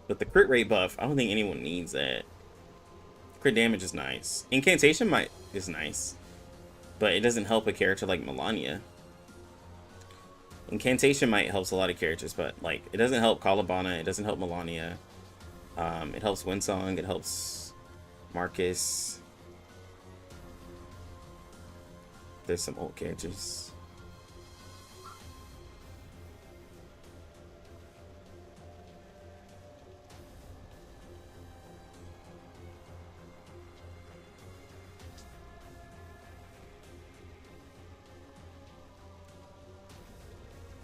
But the crit rate buff, I don't think anyone needs that. Crit damage is nice. Incantation is nice, but it doesn't help a character like Melania. Incantation might helps a lot of characters, but like it doesn't help Kalabana, it doesn't help Melania. It helps Winsong, it helps Marcus. There's some old characters.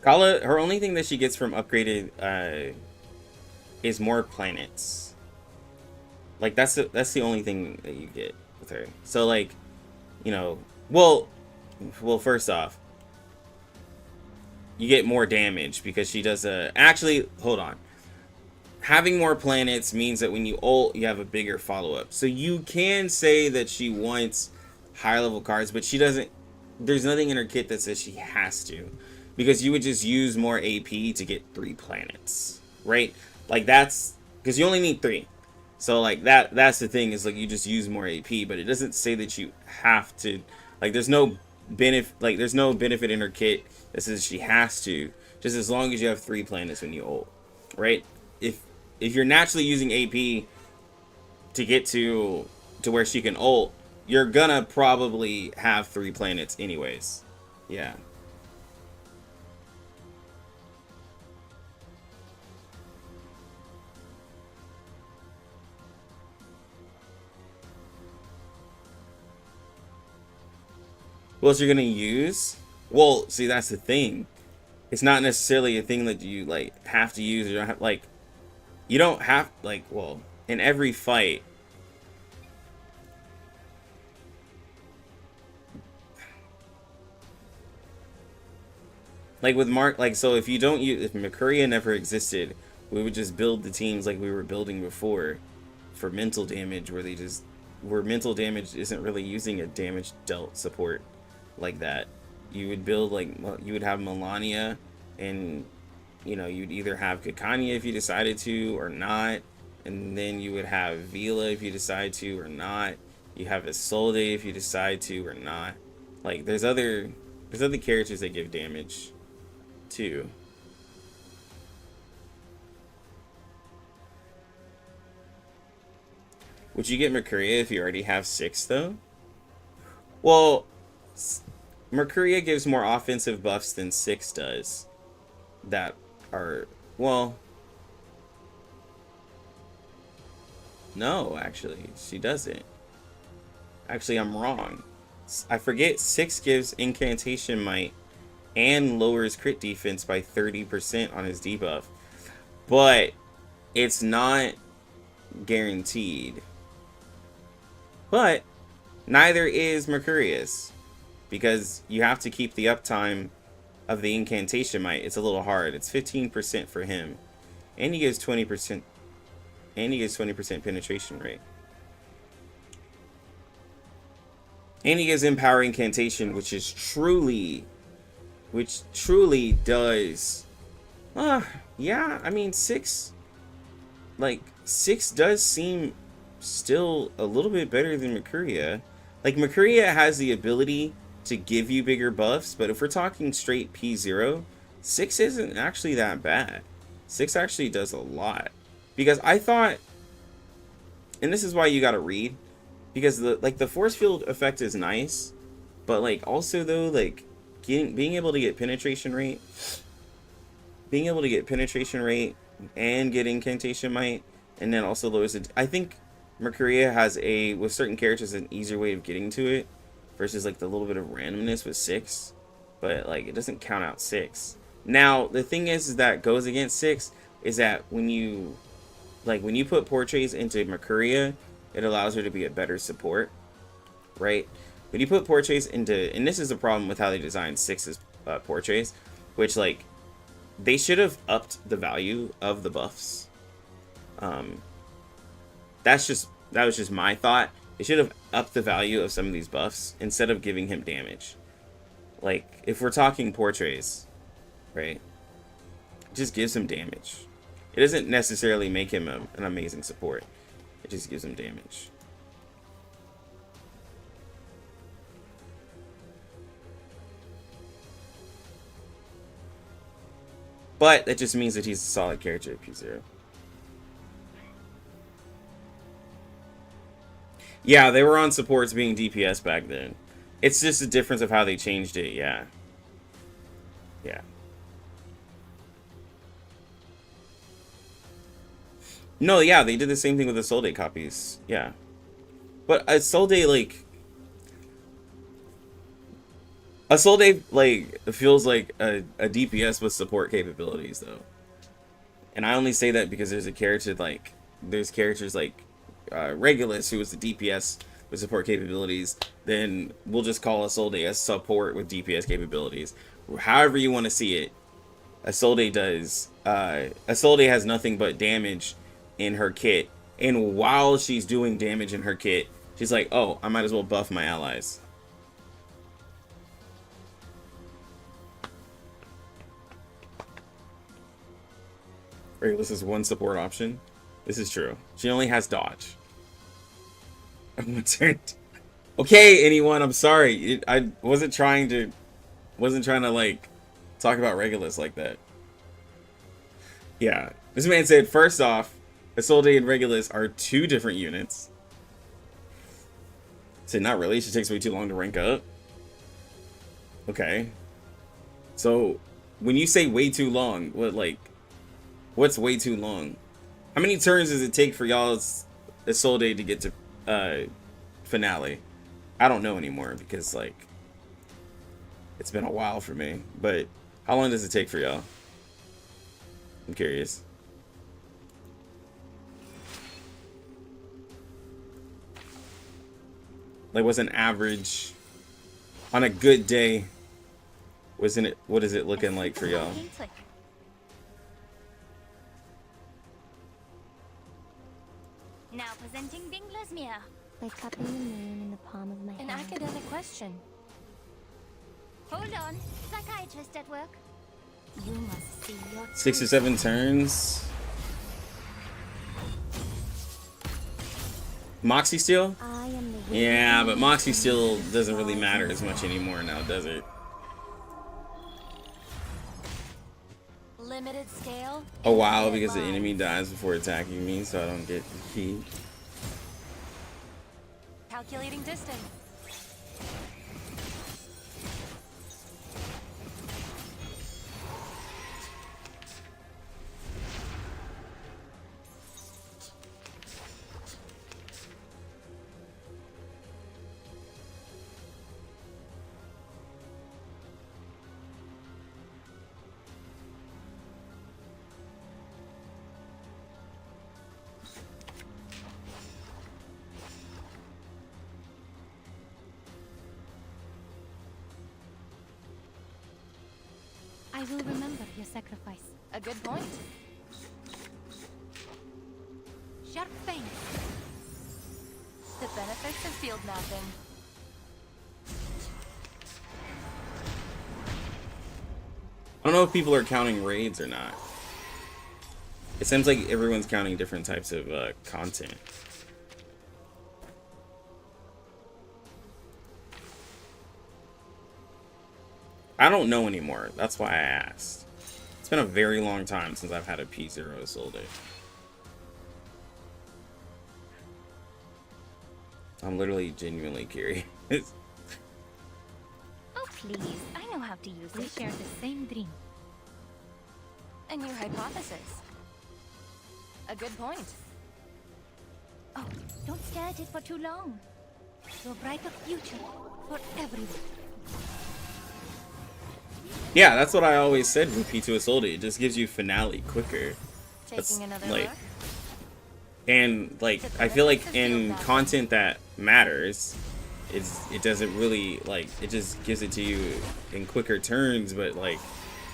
Kala, her only thing that she gets from upgraded is more planets. Like that's the only thing that you get with her. So like, you know, well, first off, you get more damage because she does a. Actually, hold on. Having more planets means that when you ult, you have a bigger follow up. So you can say that she wants higher level cards, but she doesn't. There's nothing in her kit that says she has to. Because you would just use more AP to get 3 planets, right? Like that's because you only need 3. So like that's the thing, is like you just use more AP, but it doesn't say that you have to, like there's no benefit in her kit that says she has to, just as long as you have 3 planets when you ult, right? If you're naturally using AP to get to where she can ult, you're gonna probably have 3 planets anyways. Yeah. What else you're gonna use? Well, see, that's the thing. It's not necessarily a thing that you like have to use. You don't have, like, you don't have, like, well, in every fight, like with Mark, like, so if you don't use, if Mercuria never existed, we would just build the teams like we were building before for mental damage, where mental damage isn't really using a damage dealt support like that. You would build, like, you would have Melania, and you know, you'd either have Kakanya if you decided to or not, and then you would have Vila if you decide to or not. You have Isolde if you decide to or not. Like, there's other characters that give damage too. Would you get Mercuria if you already have 6 though? Well, Mercuria gives more offensive buffs than 6 does. That are, well, no, actually, she doesn't. Actually, I'm wrong. I forget 6 gives incantation might and lowers crit defense by 30% on his debuff. But it's not guaranteed. But neither is Mercurius, because you have to keep the uptime of the incantation might. It's a little hard. It's 15% for him, and he gives 20%, and he gives 20% penetration rate, and he gives empower incantation, which truly does. Yeah, I mean, 6 does seem still a little bit better than Mercuria. Like, Mercuria has the ability to give you bigger buffs, but if we're talking straight P0, 6 isn't actually that bad. 6 actually does a lot. Because I thought, and this is why you gotta read, because the force field effect is nice, but like also though, like being able to get penetration rate and get incantation might, and then also lowers it. I think Mercuria has with certain characters an easier way of getting to it versus like the little bit of randomness with 6, but like it doesn't count out 6. Now the thing is that goes against 6 is that when you put portraits into Mercuria, it allows her to be a better support, right? When you put portraits into, and this is the problem with how they designed 6's portraits, which, like, they should have upped the value of the buffs. That was just my thought. They should have upped the value of some of these buffs instead of giving him damage. Like, if we're talking portraits, right? It just gives him damage. It doesn't necessarily make him an amazing support. It just gives him damage. But that just means that he's a solid character at P0. Yeah, they were on supports being DPS back then. It's just a difference of how they changed it, yeah. Yeah. No, yeah, they did the same thing with the Solde copies. Yeah. But a Solde, like... A Solde, like, feels like a DPS with support capabilities, though. And I only say that because there's a character, like... There's characters like Regulus, who was the DPS with support capabilities. Then we'll just call a Solde a support with DPS capabilities. However you want to see it. A Solde does... A Solde has nothing but damage in her kit, and while she's doing damage in her kit, she's like, oh, I might as well buff my allies. Right, this is one support option. This is true. She only has dodge. Okay, anyone, I'm sorry. I wasn't trying to like talk about Regulus like that. Yeah. This man said, first off, Isolde and Regulus are 2 different units. Said, not really. She takes way too long to rank up. Okay. So, when you say way too long, what's way too long? How many turns does it take for y'all's Isolde to get to finale? I don't know anymore because like it's been a while for me. But how long does it take for y'all? I'm curious. Like, what's an average on a good day? Wasn't it? What is it looking like for y'all? Now presenting Binglasmere. By cupping the moon in the palm of my An hand. academic question. Hold on, psychiatrist at work. You must see your 6 or 7 turns. Moxie Steel? I am the Yeah, but Moxie Steel doesn't really matter as much anymore now, does it? limited scale. A while because the enemy dies before attacking me, so I don't get heat. Calculating distance. I will remember your sacrifice. A good point. Sharp fang. The benefits of field mapping. I don't know if people are counting raids or not. It seems like everyone's counting different types of content. I don't know anymore. That's why I asked. It's been a very long time since I've had a P0 Isolde. I'm literally genuinely curious. Oh, please. I know how to use We it. share the same dream. A new hypothesis. A good point. Oh, don't stare at it for too long. Your brighter future for everyone. Yeah, that's what I always said with P2 Isolde. It just gives you finale quicker. That's, Taking another like, look. And like I feel like in content that matters, it doesn't really like it just gives it to you in quicker turns, but like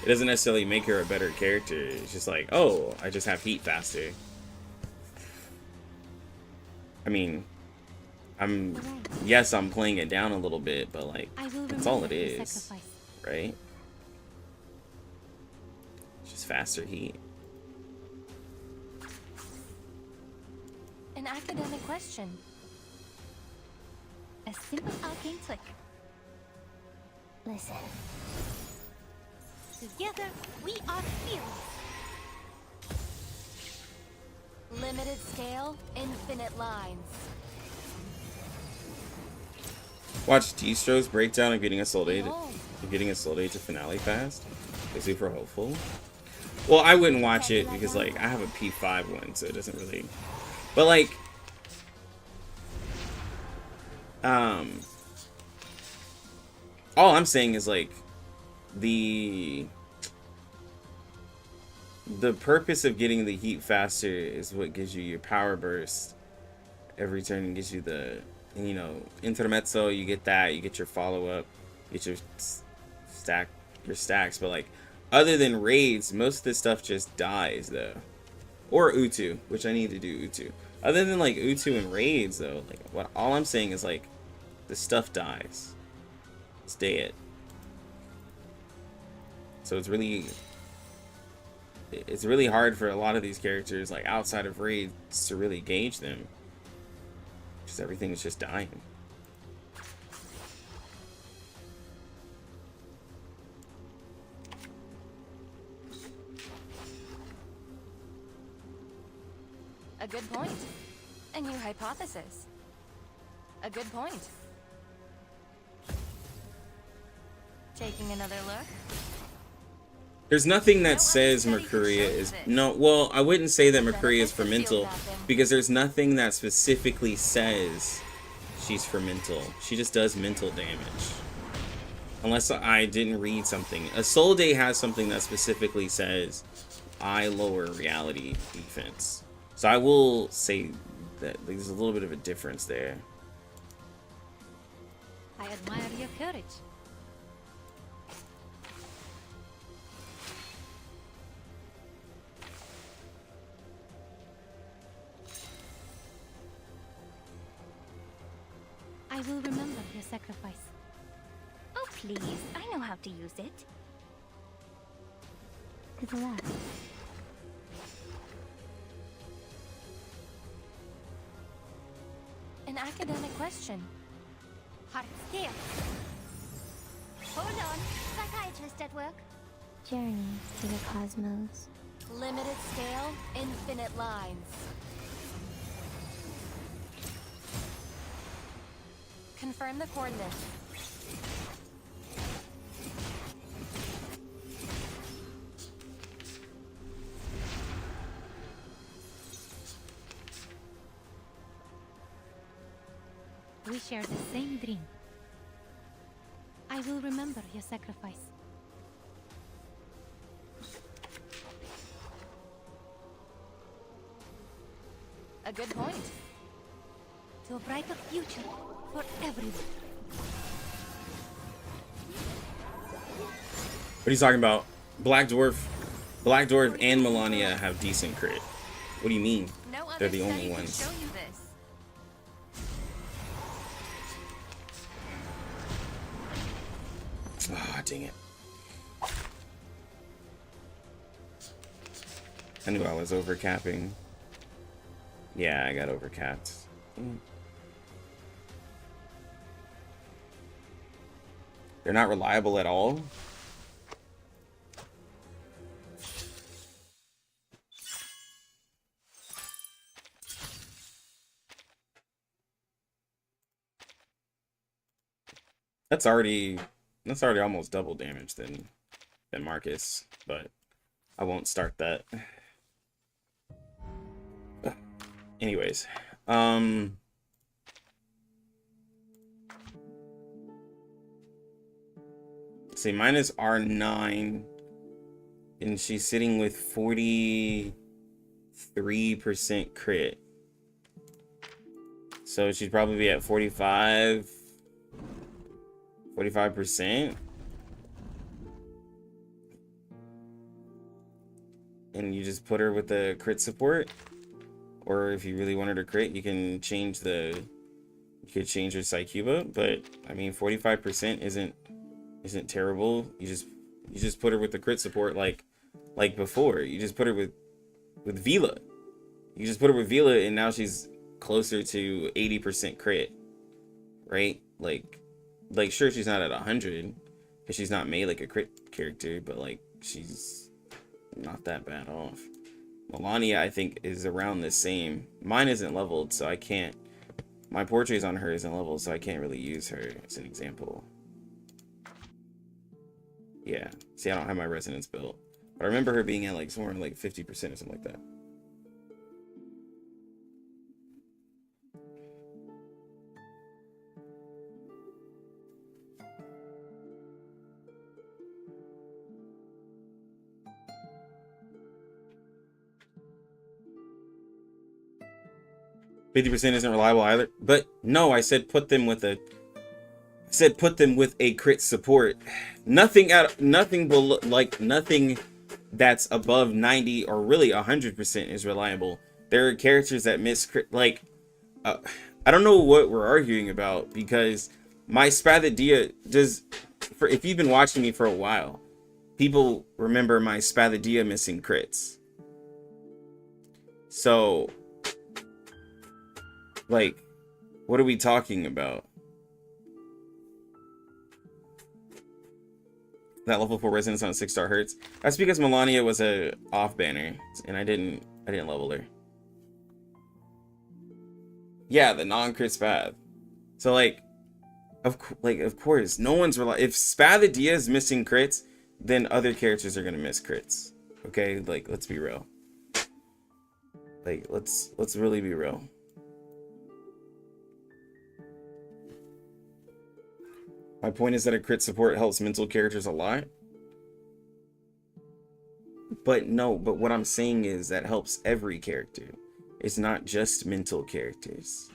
it doesn't necessarily make her a better character. It's just like, oh, I just have heat faster. I mean, yes, I'm playing it down a little bit, but like I will that's all it remember your is, sacrifice. right? It's just faster heat. An academic question. A simple Arcane click. Listen, together we are fearless. Limited scale, infinite lines. Watch T-Stro's breakdown of getting Isolde Behold. to finale fast. Is super hopeful. Well, I wouldn't watch it because like I have a P5 one, so it doesn't really. But like, all I'm saying is like the purpose of getting the heat faster is what gives you your power burst every turn and gives you the, you know, intermezzo. You get that, you get your follow up, get your stacks. But like, other than raids, most of this stuff just dies though, or Utu, which I need to do Utu. Other than like Utu and raids though, like what all I'm saying is like the stuff dies. It's dead. So it's really it's really hard for a lot of these characters, like outside of raids, to really gauge them. Because everything is just dying. A good point. A new hypothesis. A good point. Taking another look. There's nothing that says Mercuria is... No, well, I wouldn't say that Mercuria is fermental, because there's nothing that specifically says she's fermental. She just does mental damage. Unless I didn't read something. A Soul Day has something that specifically says I lower reality defense. So I will say that there's a little bit of a difference there. I admire your courage. I will remember your sacrifice. Oh, please. I know how to use it. To the left. An academic question. Heart scale. Hold on. Psychiatrist at work. Journey to the cosmos. Limited scale, infinite lines. Confirm the coordinates. We share the same dream. I will remember your sacrifice. A good point. To a brighter future for everyone. What are you talking about? Black Dwarf and Melania have decent crit. What do you mean? No other They're the only study can ones. show you this. Ah, dang it. I knew I was overcapping. Yeah, I got overcapped. They're not reliable at all? That's already almost double damage than Marcus, but I won't start that. Anyways, see, mine is R9 and she's sitting with 43% crit. So she'd probably be at 45%. And you just put her with the crit support. Or if you really wanted to crit, you can change her Psycuba, but I mean 45% isn't terrible. You just put her with the crit support like before. You just put her with Vila. You just put her with Vila and now she's closer to 80% crit. Right? Like sure, she's not at 100 because she's not made like a crit character, but like she's not that bad off. Melania, I think, is around the same. Mine isn't leveled, so I can't. My portraits on her isn't leveled, so I can't really use her as an example. Yeah. See, I don't have my resonance built. But I remember her being at like somewhere like 50% or something like that. %50 isn't reliable either. But no, I said put them with a crit support. Nothing below, like nothing that's above 90 or really 100% is reliable. There are characters that miss crit. Like I don't know what we're arguing about, because my Spathidia does. If you've been watching me for a while, people remember my Spathadia missing crits. So, like, what are we talking about? That level 4 resonance on a 6-star hurts. That's because Melania was a off banner, and I didn't level her. Yeah, the non-crit Spath. So like, of course, no one's if Spathadia is missing crits, then other characters are gonna miss crits. Okay, like let's be real. Like let's really be real. My point is that a crit support helps mental characters a lot. But what I'm saying is that helps every character. It's not just mental characters.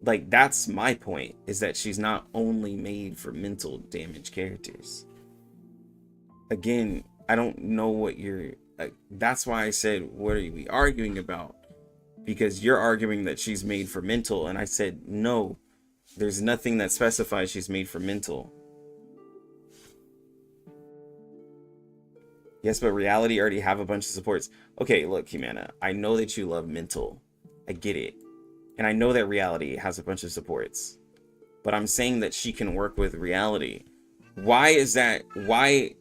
Like, that's my point, is that she's not only made for mental damage characters. Again, I don't know what you're... that's why I said, what are we arguing about? Because you're arguing that she's made for mental, and I said, no. There's nothing that specifies she's made for mental. Yes, but reality already have a bunch of supports. Okay, look, Humana, I know that you love mental. I get it. And I know that reality has a bunch of supports. But I'm saying that she can work with reality. Why is that? Why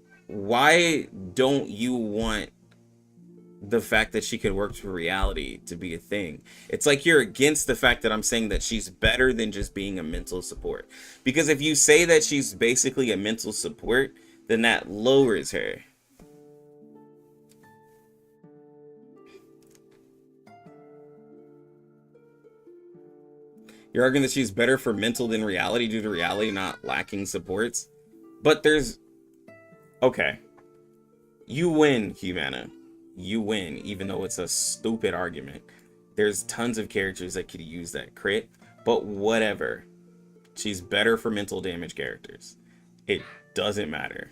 don't you want the fact that she could work for reality to be a thing? It's like you're against the fact that I'm saying that she's better than just being a mental support. Because if you say that she's basically a mental support, then that lowers her. You're arguing that she's better for mental than reality due to reality not lacking supports. But there's... Okay. You win, Humana. You win, even though it's a stupid argument. There's tons of characters that could use that crit, but whatever. She's better for mental damage characters. It doesn't matter.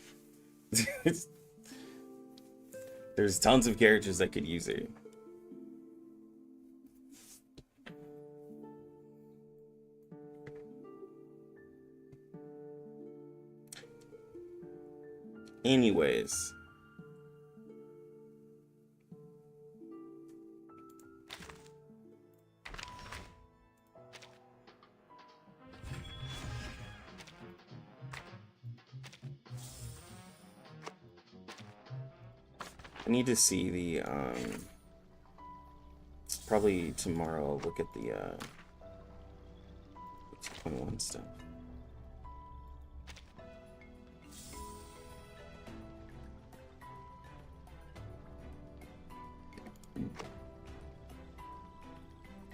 There's tons of characters that could use it. Anyways. I need to see the, probably tomorrow I'll look at the, 2.1 stuff.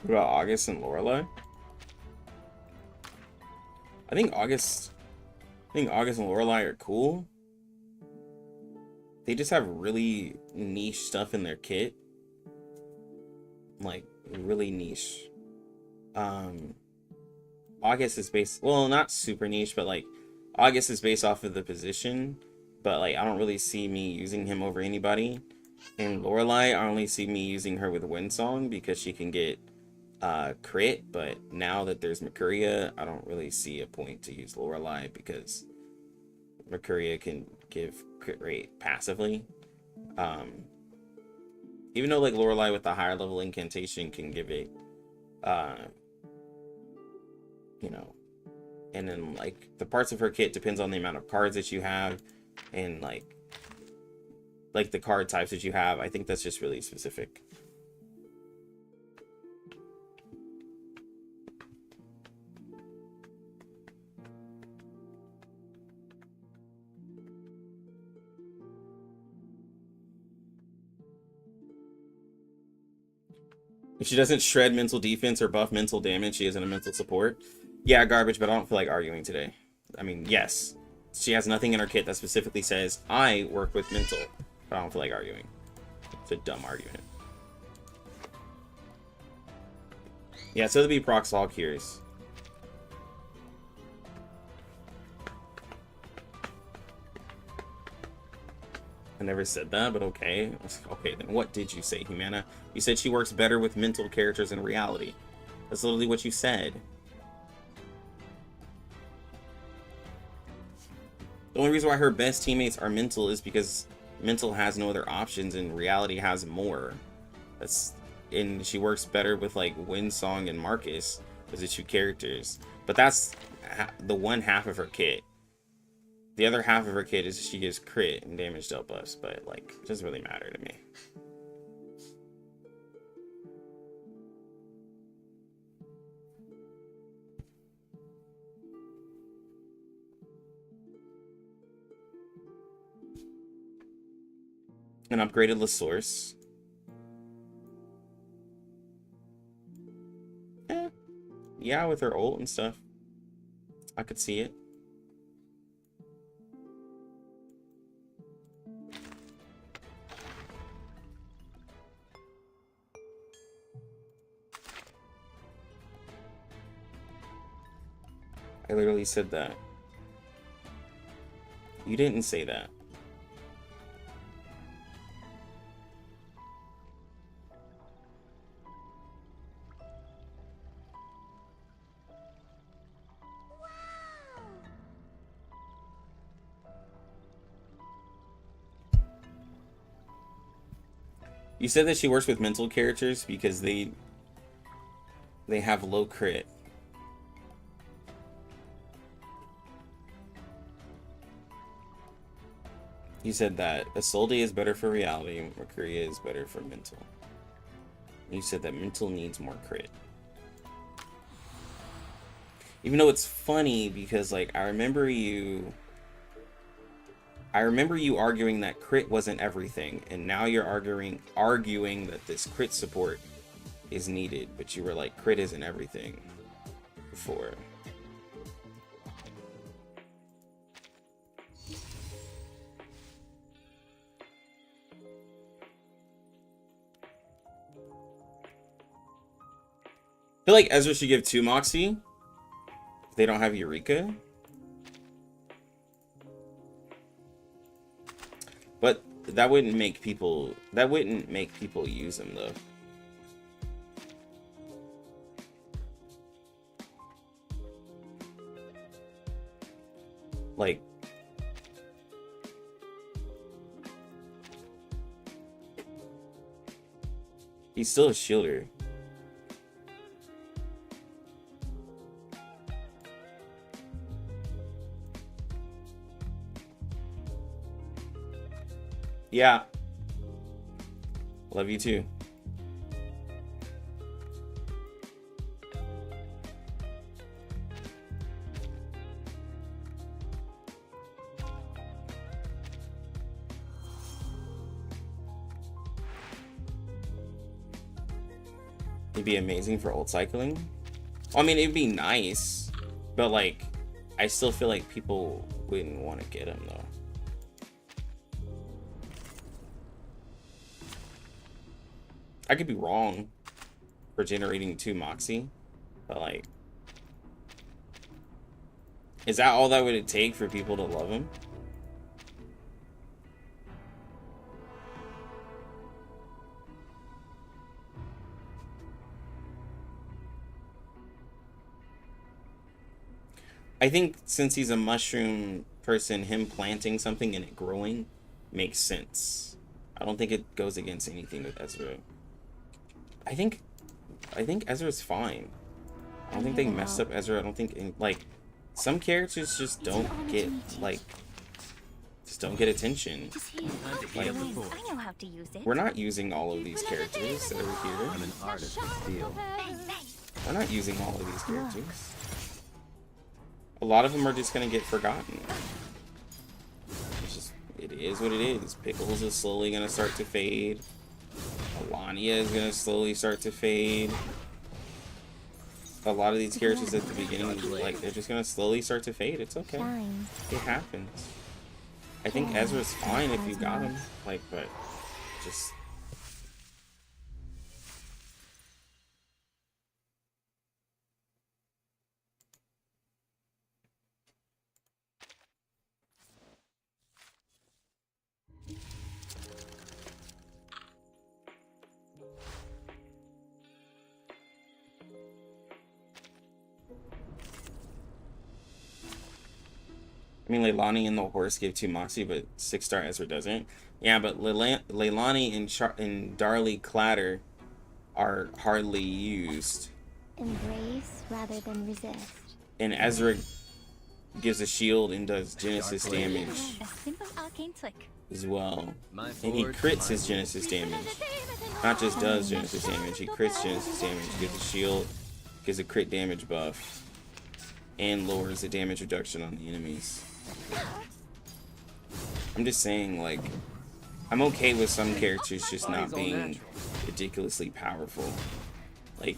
What about August and Lorelei? I think August and Lorelei are cool. They just have really niche stuff in their kit. Like, really niche. August is based... Well, not super niche, but, like, August is based off of the position. But, like, I don't really see me using him over anybody. And Lorelei, I only see me using her with Windsong because she can get crit. But now that there's Mercuria, I don't really see a point to use Lorelei because Mercuria can give crit rate passively. Even though like Lorelei with the higher level incantation can give it, you know, and then like the parts of her kit depends on the amount of cards that you have and like the card types that you have. I think that's just really specific. If she doesn't shred mental defense or buff mental damage, she isn't a mental support. Yeah, garbage, but I don't feel like arguing today. I mean, yes. She has nothing in her kit that specifically says, I work with mental, but I don't feel like arguing. It's a dumb argument. Yeah, so there'll be procs all cures. I never said that, but okay. Okay, then what did you say, Humana? You said she works better with mental characters in reality. That's literally what you said. The only reason why her best teammates are Mental is because Mental has no other options and Reality has more. And she works better with like Windsong and Marcus as the two characters. But that's the one half of her kit. The other half of her kit is she gives crit and damage dealt buffs, but like it doesn't really matter to me. An upgraded Lasource. Yeah, with her ult and stuff. I could see it. I literally said that. You didn't say that. You said that she works with mental characters because they have low crit. You said that Isolde is better for Reality, Mercuria is better for mental. You said that mental needs more crit. Even though it's funny because like I remember you arguing that crit wasn't everything, and now you're arguing that this crit support is needed, but you were like crit isn't everything before. I feel like Ezra should give 2 Moxie if they don't have Eureka. But that wouldn't make people use them though. Like he's still a shielder. Yeah. Love you too. It'd be amazing for ult cycling. Well, I mean, it'd be nice, but like, I still feel like people wouldn't want to get him though. I could be wrong for generating 2 Moxie, but like, is that all that would take for people to love him? I think since he's a mushroom person, him planting something and it growing makes sense. I don't think it goes against anything with Ezra. I think Ezra's fine. I don't think they messed up Ezra. I don't think like some characters just don't get like don't get attention. Like, I know how to use it. we're not using all of these characters that are here. I'm an artist of steel. We're not using all of these characters. A lot of them are just gonna get forgotten. It is what it is. Pickles is slowly gonna start to fade. Alania is gonna slowly start to fade. A lot of these characters at the beginning, like, they're just gonna slowly start to fade. It's okay. It happens. I think Ezra's fine if you got him. Like, but just... I mean, Leilani and the horse give 2 Moxie, but 6-star Ezra doesn't. Yeah, but Leilani and Darley Clatter are hardly used. Embrace rather than resist. And Ezra gives a shield and does Genesis damage A simple arcane flick. as well. My And he forge, crits my his rule. Genesis damage. Not just does Genesis damage, he crits Genesis damage, gives a shield, gives a crit damage buff, and lowers the damage reduction on the enemies. I'm just saying, like, I'm okay with some characters just not being ridiculously powerful. Like,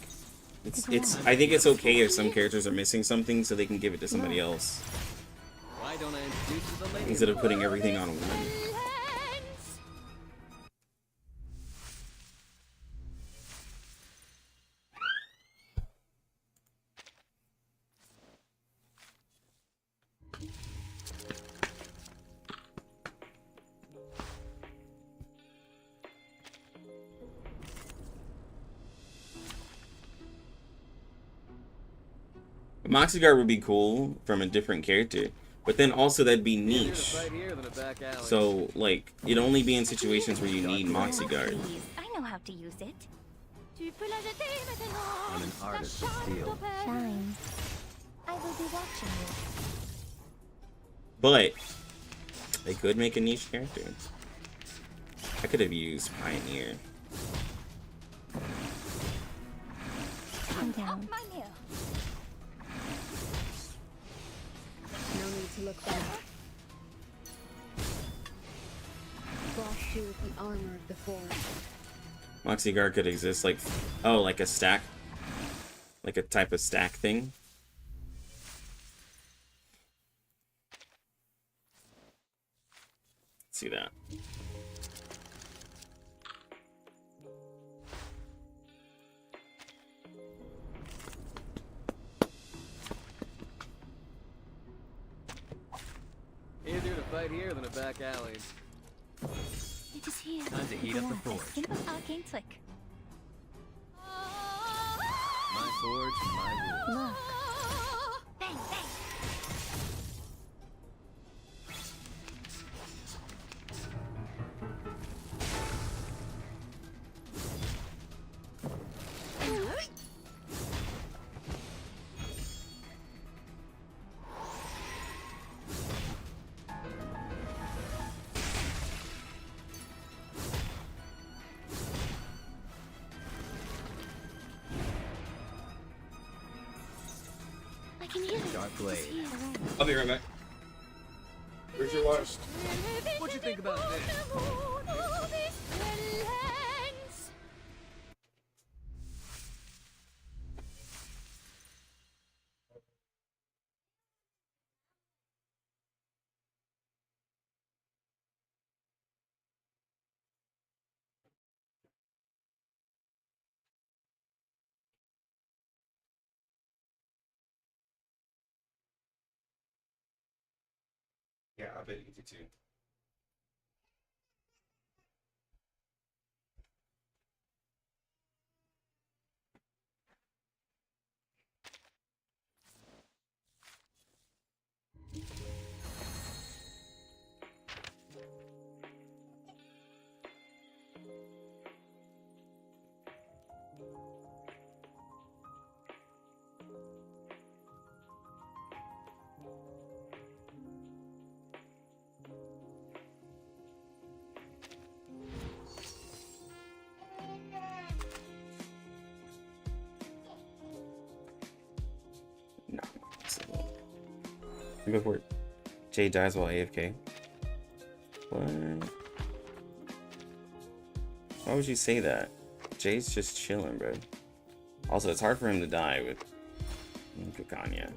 I think it's okay if some characters are missing something so they can give it to somebody else Why don't I introduce you to the lady? instead of putting everything on one. Moxie Guard would be cool from a different character, but then also that'd be niche. Right here than a back alley. So, like, it'd only be in situations where you need Moxie Guard. Please, I know how to use it. I'm an artist of steel. Shine. I will be watching you. But they could make a niche character. I could have used Pioneer. Calm down. My meal. No need to look back. Glossed you with the armor of the forest. Moxie Guard could exist like, oh, like a stack, like a type of stack thing. Let's see that. Easier to fight here than a back alley. It is here. Time to heat up the A forge. simple arcane flick. My forge, my rule. Look. Bang, bang. I can hear it. Dark blade. It's here, right? I'll be right back. Where's your watch? What'd you think about this? Yeah, I bet you do too. No, go for it. Jay dies while AFK. What? Why would you say that? Jay's just chilling, bro. Also, it's hard for him to die with Kakanya.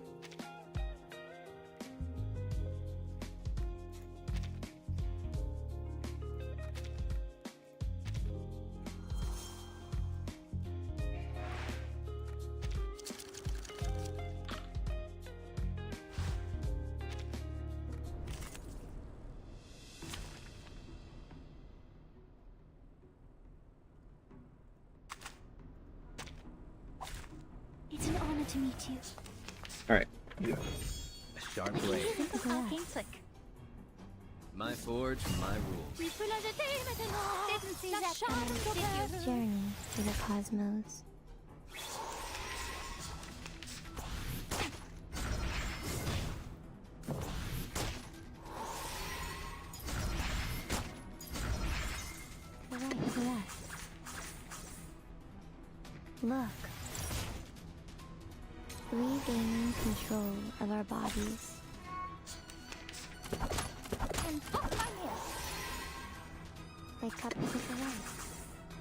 It's an honor to meet you. All right. Sharp blade. Arcane click. My forge, my rules. Didn't see that coming, did you? Journey through the cosmos. The right to the left. Look. Regaining control of our bodies. And fuck my hair. Like couples of the light.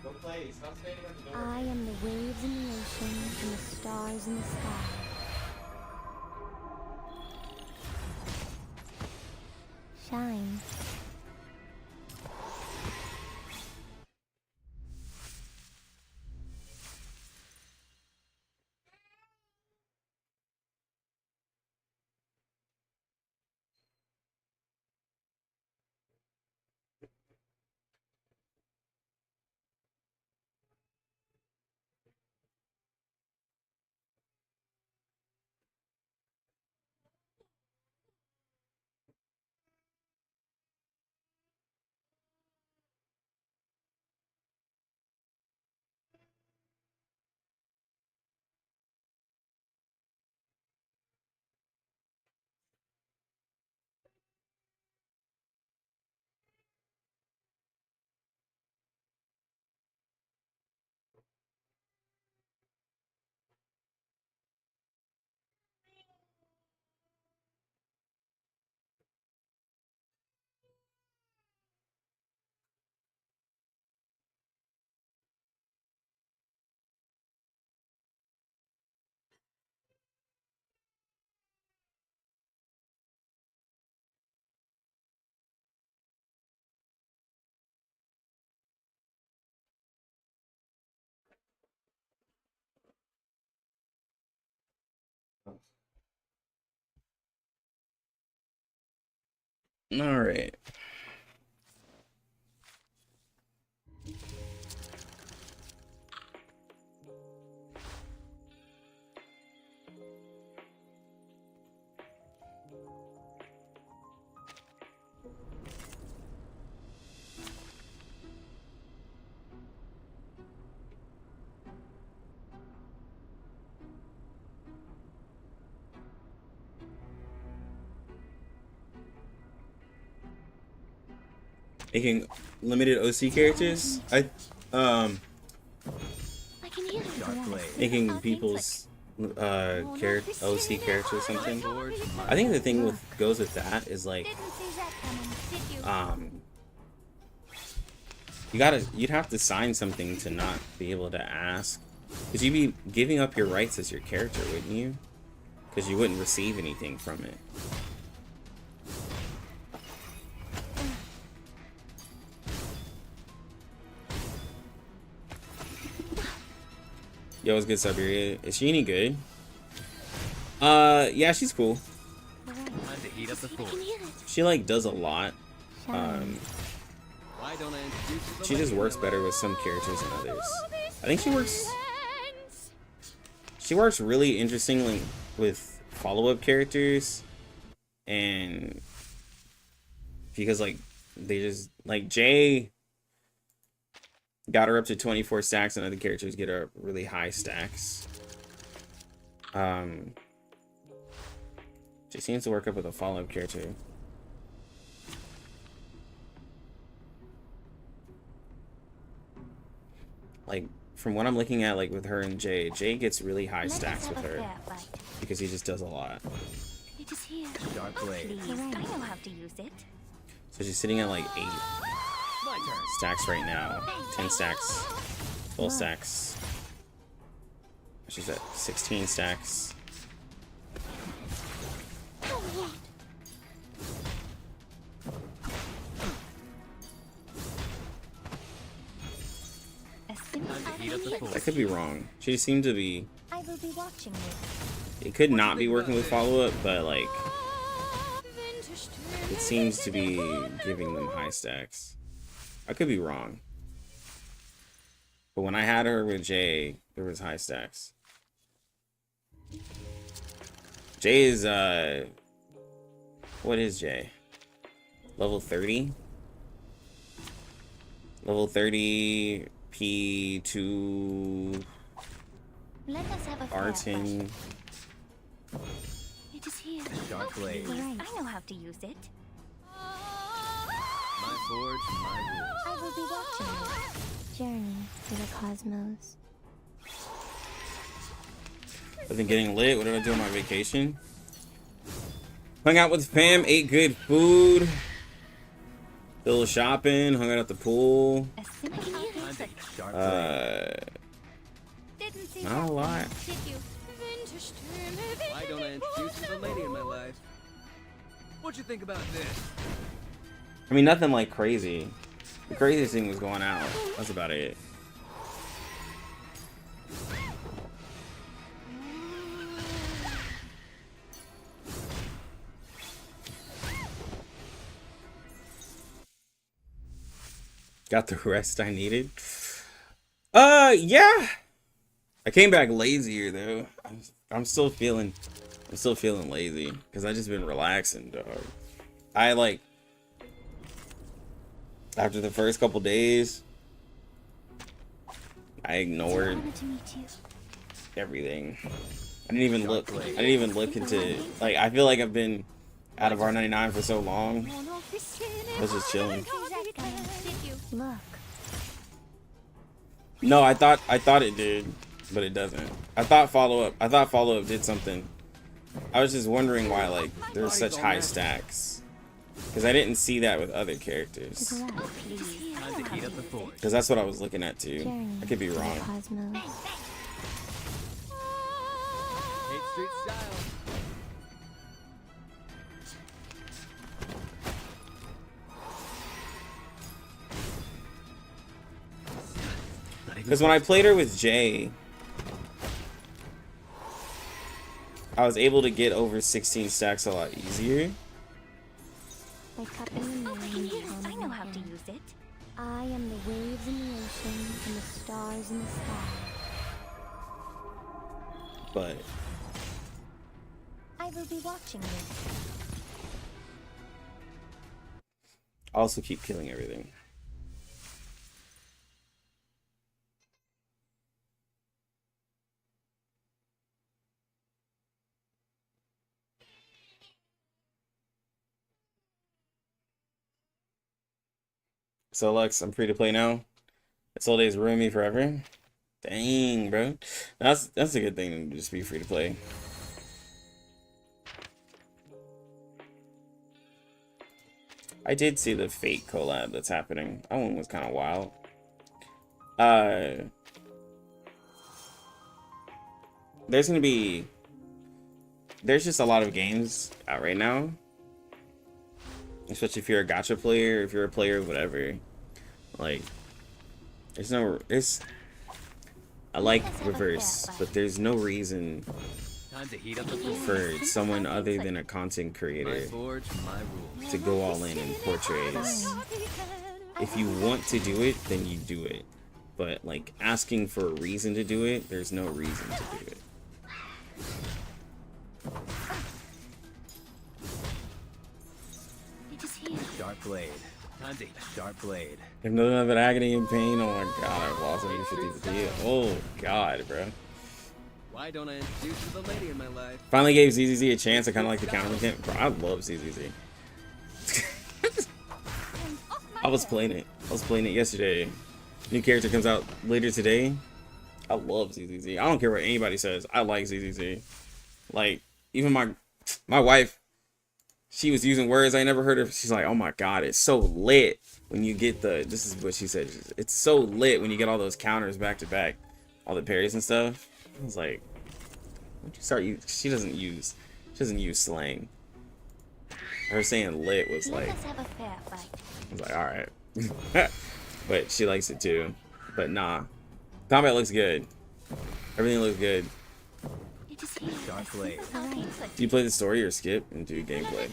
Go play. Stop standing at the door. I am the waves in the ocean and the stars in the sky. Shine. All right. Making limited OC characters. I I can hear it. Sharp blade. making people's OC character or something. I think the thing with goes with that is like Didn't see that coming, did you? you'd have to sign something to not be able to ask, because you'd be giving up your rights as your character, wouldn't you? Because you wouldn't receive anything from it. Yo, what's good, Siberia? Is she any good? Yeah, she's cool. Time to heat up the I forge. can hear it. She like does a lot. Shine. Why don't I introduce you to the She just lady works in my better life? with some characters than others. I think she works really interestingly with follow-up characters, and because like they just like Jay got her up to 24 stacks, and other characters get her up really high stacks. She seems to work up with a follow-up character. Like from what I'm looking at, like with her and Jay gets really high Let us stacks have with a her fair fight. because he just does a lot. It is here. Sharp blade. Please, I know how to use it. So she's sitting at like 8 My turn. stacks right now, 10 stacks, 12 stacks. She's at 16 stacks. A simple Time to heat up the arcane I forge. could be wrong. She seemed to be. I will be watching you. It could not be working with follow-up, but like it seems to be giving them high stacks. I could be wrong. But when I had her with Jay, there was high stacks. Jay is What is J? Level 30? Level 30 P2 Let us have a fair Vertin. It is here. Sharp blade. Please, Right. I know how to use it. My forge, my rules. I will be watching you. Journey through the cosmos. I've been getting lit. What did I do on my vacation? Hung out with fam, ate good food. Did a little shopping, hung out at the pool. A simple Time to trick. hit sharp blade. Didn't see Not a that lot. coming, did you? Why don't I introduce you to the lady in my life? What'd you think about this? I mean, nothing like crazy. The craziest thing was going out. That's about it. Got the rest I needed. Yeah. I came back lazier though. I'm still feeling lazy because I just been relaxing, dog. I like after the first couple days, I ignored Honored to meet you. everything. I didn't even look into like I feel like I've been out of R99 for so long. I was just chilling. Look, No, I thought it did, but it doesn't. I thought follow up did something. I was just wondering why like there's such high stacks. Because I didn't see that with other characters. to the left. Time to heat up the forge. Because that's what I was looking at too. Journey I could be through the wrong. cosmos. 8th Street style. Because when I played her with Jay, I was able to get over 16 stacks a lot easier. Like cupping the moon in the Please, palm I of know my how to hand. use it. I am the waves in the ocean and the stars in the sky. But I will be watching you. I also keep killing everything. So Lex, I'm free to play now. It's all days ruin me forever. Dang, bro. That's a good thing to just be free to play. I did see the fake collab that's happening. That one was kind of wild. There's just a lot of games out right now. Especially if you're a gacha player, if you're a player of whatever. Like, I like reverse, but there's no reason Time to heat up the forge. for someone other than a content My creator forge, my rules. to go all in and portrays. If you want to do it, then you do it. But like asking for a reason to do it, there's no reason to do it. It is here. Sharp blade. Time to hit sharp blade. If nothing other agony and pain, oh my god, I've lost 150 Oh god, bro. Why don't I introduce you to the lady in my life? Finally gave ZZZ a chance. I kind of like the counter mechanic. Bro, I love ZZZ. I was playing it. Yesterday. New character comes out later today. I love ZZZ. I don't care what anybody says. I like ZZZ. Like, even my wife, she was using words I never heard of. She's like, oh my god, it's so lit when you get this is what she said. It's so lit when you get all those counters back to back. All the parries and stuff. I was like, when'd you start? She doesn't use slang. Her saying lit was Let like, us have a fair fight. I was like, all right. But she likes it too. But nah, combat looks good. Everything looks good. It is here. Sharp blade. Do you play the story or skip and do gameplay?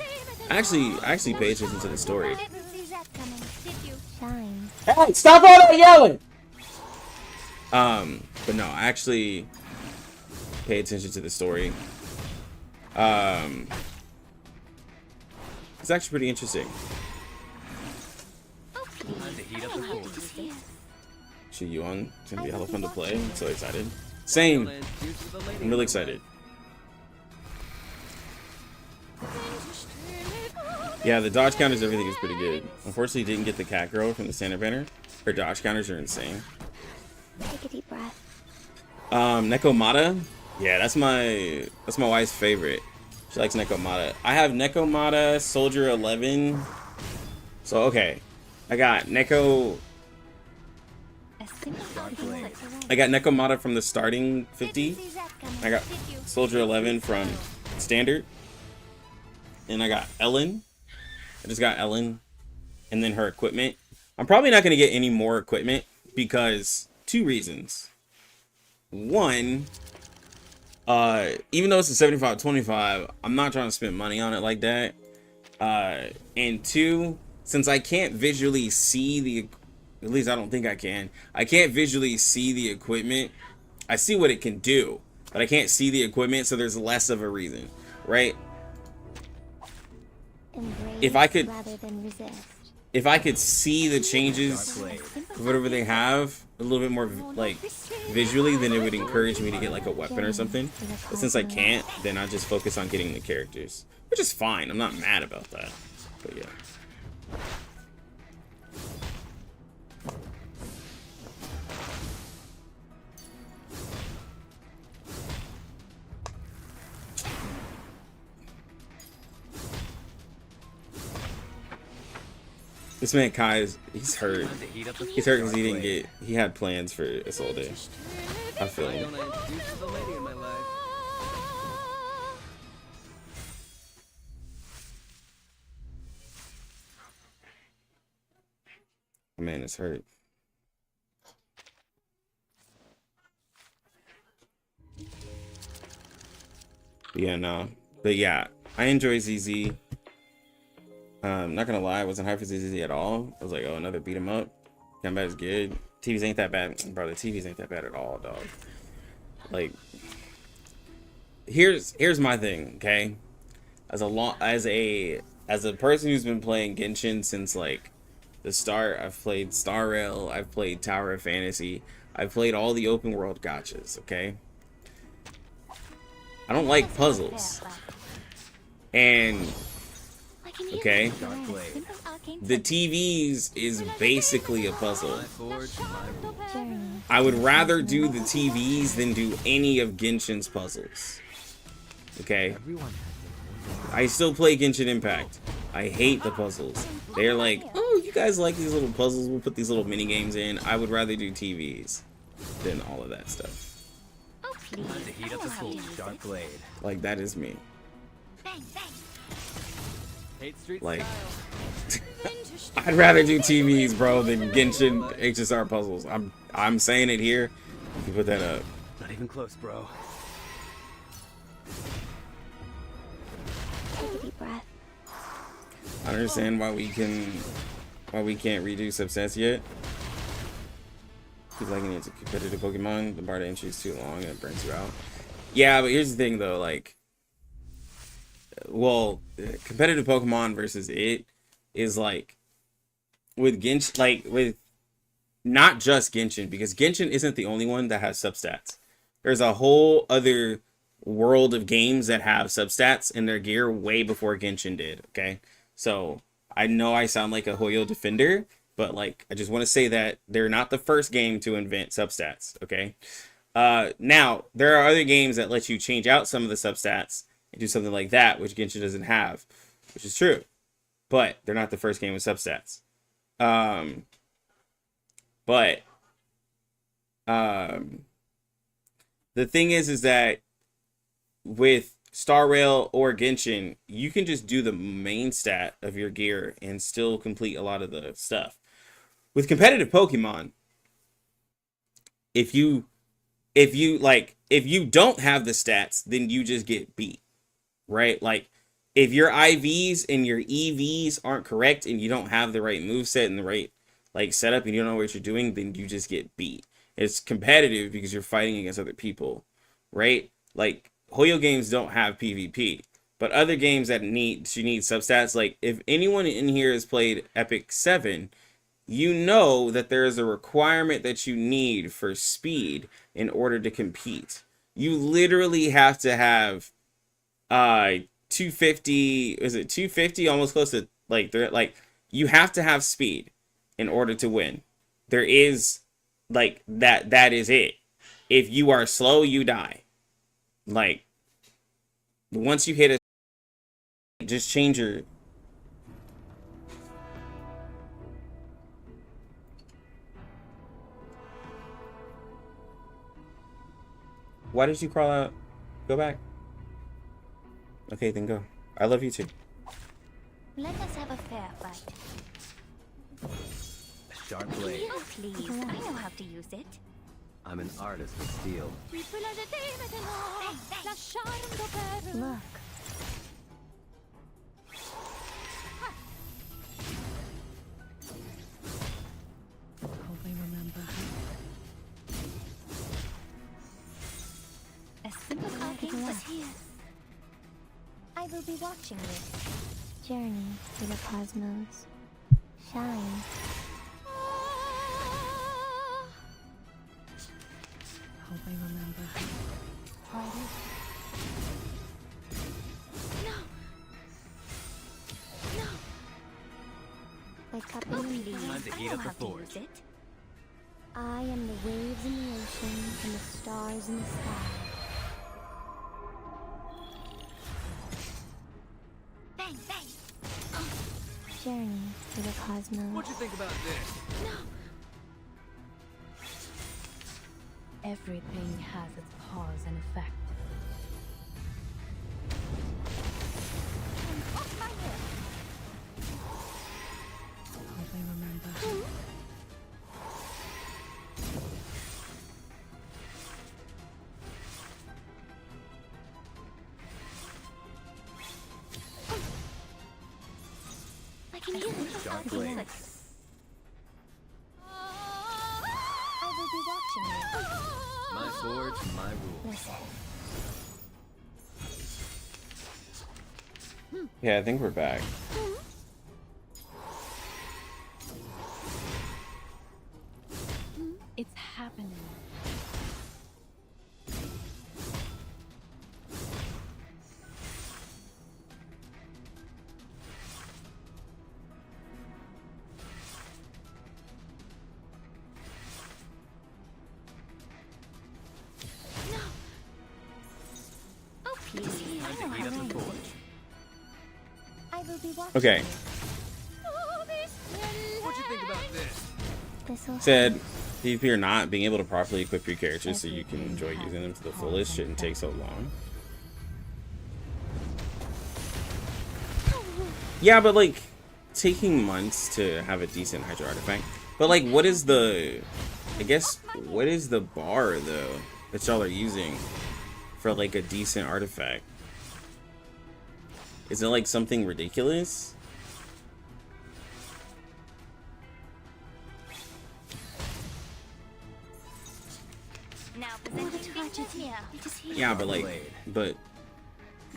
I actually pay attention to the story. Didn't see that coming, did you? Shine. Hey, stop all that yelling! But no, I actually pay attention to the story. It's actually pretty interesting. Oh, please. Time to heat I up know the how to forge. use this. Should you on? It's gonna be hella fun to play. I'm so excited. Same. Don't introduce the lady I'm in really my excited. life. Yeah, the dodge counters, everything is pretty good. Unfortunately, didn't get the cat girl from the Santa banner. Her dodge counters are insane. Take a deep breath. Nekomata. Yeah, that's my wife's favorite. She likes Nekomata. I have Nekomata, Soldier 11. So okay, I got A simple blade. calculation. I got Nekomata from the starting 50. I got Soldier 11 from standard, and I got Ellen. I just got Ellen, and then her equipment. I'm probably not gonna get any more equipment because 2 reasons. One, even though it's a 75-25, I'm not trying to spend money on it like that. And 2, since I can't visually see the, at least I don't think I can't visually see the equipment. I see what it can do, but I can't see the equipment, so there's less of a reason, right? Embrace If I could- rather than resist. If I could see the changes, whatever they have, a little bit more like visually, then it would encourage me to get like a weapon or something. But since I can't, then I just focus on getting the characters, which is fine. I'm not mad about that. But yeah. This man Kai he's hurt. Time to heat up the He's hurt because he sharp didn't blade. he had plans for Isolde. I feel Why him. don't I introduce the lady in my life? My man is hurt. Yeah, no. But yeah, I enjoy ZZ. Not gonna lie, I wasn't hyped for ZZ at all. I was like, oh, another beat 'em up. Combat is good. TVs ain't that bad. Bro, the TVs ain't that bad at all, dog. Like, here's my thing, okay? As a person who's been playing Genshin since like the start, I've played Star Rail, I've played Tower of Fantasy, I've played all the open world gachas, okay? I don't like puzzles. And okay, Sharp blade. the TVs is basically a puzzle. My forge and my rule. Journey. I would rather do the TVs than do any of Genshin's puzzles. Okay? I still play Genshin Impact. I hate the puzzles. They're like, oh, you guys like these little puzzles, we'll put these little mini games in. I would rather do TVs than all of that stuff. Oh, please. Time to heat up the full sharp blade. Like, that is me. Bang, bang. Hate street Like, style. I'd rather do TVs, bro, than Genshin HSR puzzles. I'm saying it here. You can put that up. Not even close, bro. Take a deep breath. I understand why we can't redo subsets yet. He's liking it to competitive Pokemon. The bar to entry is too long and it burns you out. Yeah, but here's the thing though, like, well, competitive Pokemon versus it is like with Genshin, like with not just Genshin, because Genshin isn't the only one that has substats. There's a whole other world of games that have substats in their gear way before Genshin did. Okay, so I know I sound like a Hoyo defender, but like I just want to say that they're not the first game to invent substats. Okay, now there are other games that let you change out some of the substats and do something like that, which Genshin doesn't have, which is true, but they're not the first game with substats. The thing is that with Star Rail or Genshin, you can just do the main stat of your gear and still complete a lot of the stuff. With competitive Pokemon, if you don't have the stats, then you just get beat, right? Like, if your IVs and your EVs aren't correct and you don't have the right moveset and the right like setup and you don't know what you're doing, then you just get beat. It's competitive because you're fighting against other people, right? Like, Hoyo games don't have PvP. But other games that you need substats, like if anyone in here has played Epic 7, you know that there is a requirement that you need for speed in order to compete. You literally have to have 250, is it 250, almost close to, like, they're like, you have to have speed in order to win. There is, like, that is it. If you are slow, you die. Like, once you hit a, just change your, why did you crawl out? Go back. Okay, then go. I love you too. Let us have a fair fight. A sharp blade. Oh, please. I know how to use it. I'm an artist with steel. Look. Hope I remember. A simple arcane was here. I will be watching you. Journey through the cosmos. Shine. Hope I remember. Like up in the Please, moon. Time to I heat know up the how to forge. use it. I am the waves in the ocean and the stars in the sky. Bang, bang. Journey through the cosmos. What you think about this? Everything has its cause and effect. Off my head. Hope I remember. I can hear the Sharp blade. I will be watching you. My forge, my rules. Listen. Yeah, I think we're back. It's happening. Oh, please. I Time know to heat how up to the use forge. it. I will be watching Okay. you. What you think about this? This'll Said, PvP or not, being able to properly equip your characters so you can enjoy using them to the fullest shouldn't take so long. Yeah, but like, taking months to have a decent Hydra artifact. But like, what is the, I guess, what is the bar though that y'all are using for like a decent artifact? Is it like something ridiculous? Now presenting Mercuria. It is here. Yeah, but like, but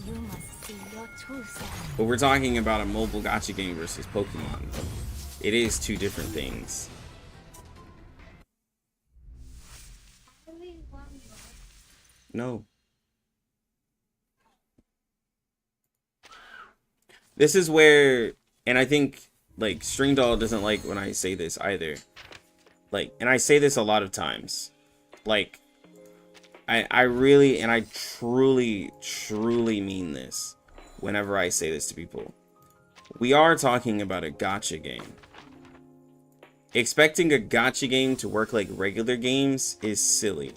You must see your true self. we're talking about a mobile gacha game versus Pokemon. It is two different things. No. This is where, and I think like String Doll doesn't like when I say this either. Like, and I say this a lot of times. Like, I really, and I truly mean this whenever I say this to people. We are talking about a gacha game. Expecting a gacha game to work like regular games is silly.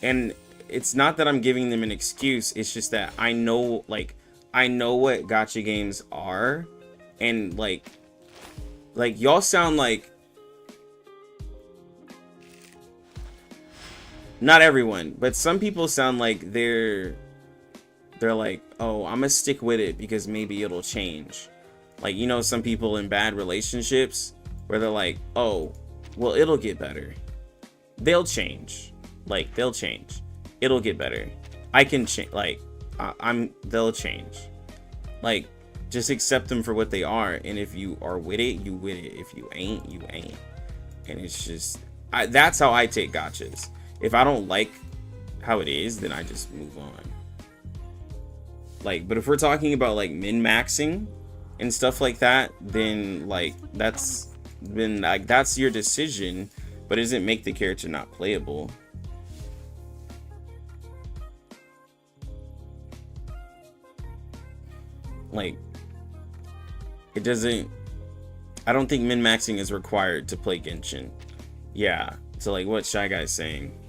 And it's not that I'm giving them an excuse, it's just that I know, like, I know what gacha games are, and like y'all sound like, not everyone, but some people sound like they're like, oh, I'm gonna stick with it because maybe it'll change. Like, you know, some people in bad relationships where they're like, oh, well, it'll get better. They'll change. Like, they'll change. It'll get better. I can change. Like, they'll change. Like, just accept them for what they are, and if you are with it, you with it. If you ain't, you ain't. And it's just, that's how I take gachas. If I don't like how it is, then I just move on. Like, but if we're talking about like min-maxing and stuff like that, then like that's your decision, but it doesn't make the character not playable. Like, it doesn't, I don't think min-maxing is required to play Genshin. Yeah, so like what Shy Guy's saying.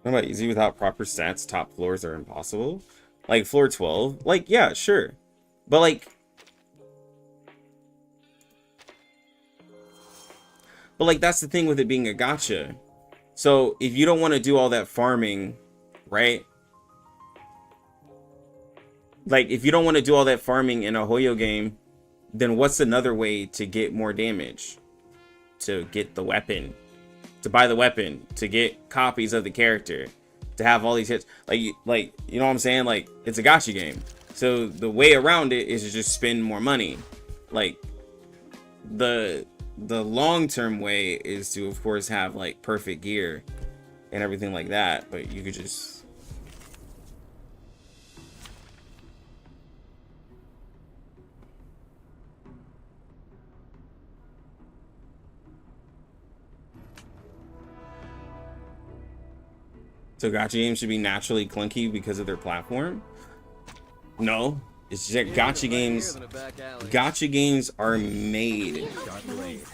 What about easy without proper stats? Top floors are impossible. Like floor 12? Like, yeah, sure. But like that's the thing with it being a gacha. So if you don't want to do all that farming, right? Like if you don't want to do all that farming in a Hoyo game, then what's another way to get more damage? To get the weapon. To buy the weapon, to get copies of the character, to have all these hits, like you know what I'm saying? Like, it's a gacha game, so the way around it is to just spend more money. Like the long-term way is to, of course, have like perfect gear and everything like that, but you could just So gacha games should be naturally clunky because of their platform? No, it's just gacha games. Gacha games are made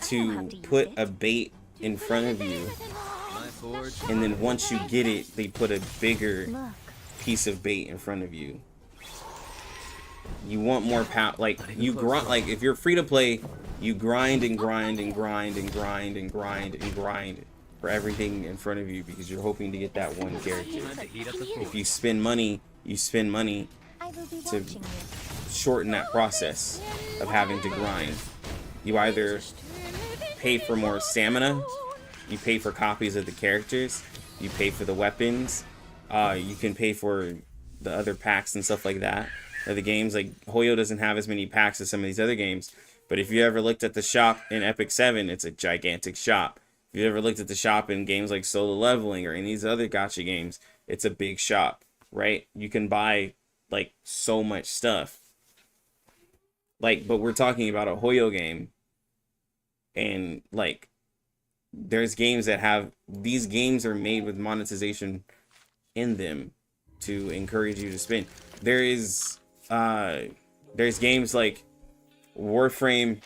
to put a bait in front of you, and then once you get it, they put a bigger piece of bait in front of you. You want more power, like you grind. Like if you're free to play, you grind and grind and grind and grind and grind and grind for everything in front of you because you're hoping to get that one character. If you spend money, you spend money to shorten that process of having to grind. You either pay for more stamina, you pay for copies of the characters, you pay for the weapons, you can pay for the other packs and stuff like that. The games, like Hoyo doesn't have as many packs as some of these other games, but if you ever looked at the shop in Epic 7, it's a gigantic shop. If you ever looked at the shop in games like Solo Leveling or in these other gacha games, it's a big shop, right? You can buy like so much stuff. Like, but we're talking about a Hoyo game, and like there's games that have, these games are made with monetization in them to encourage you to spend. There's games like Warframe,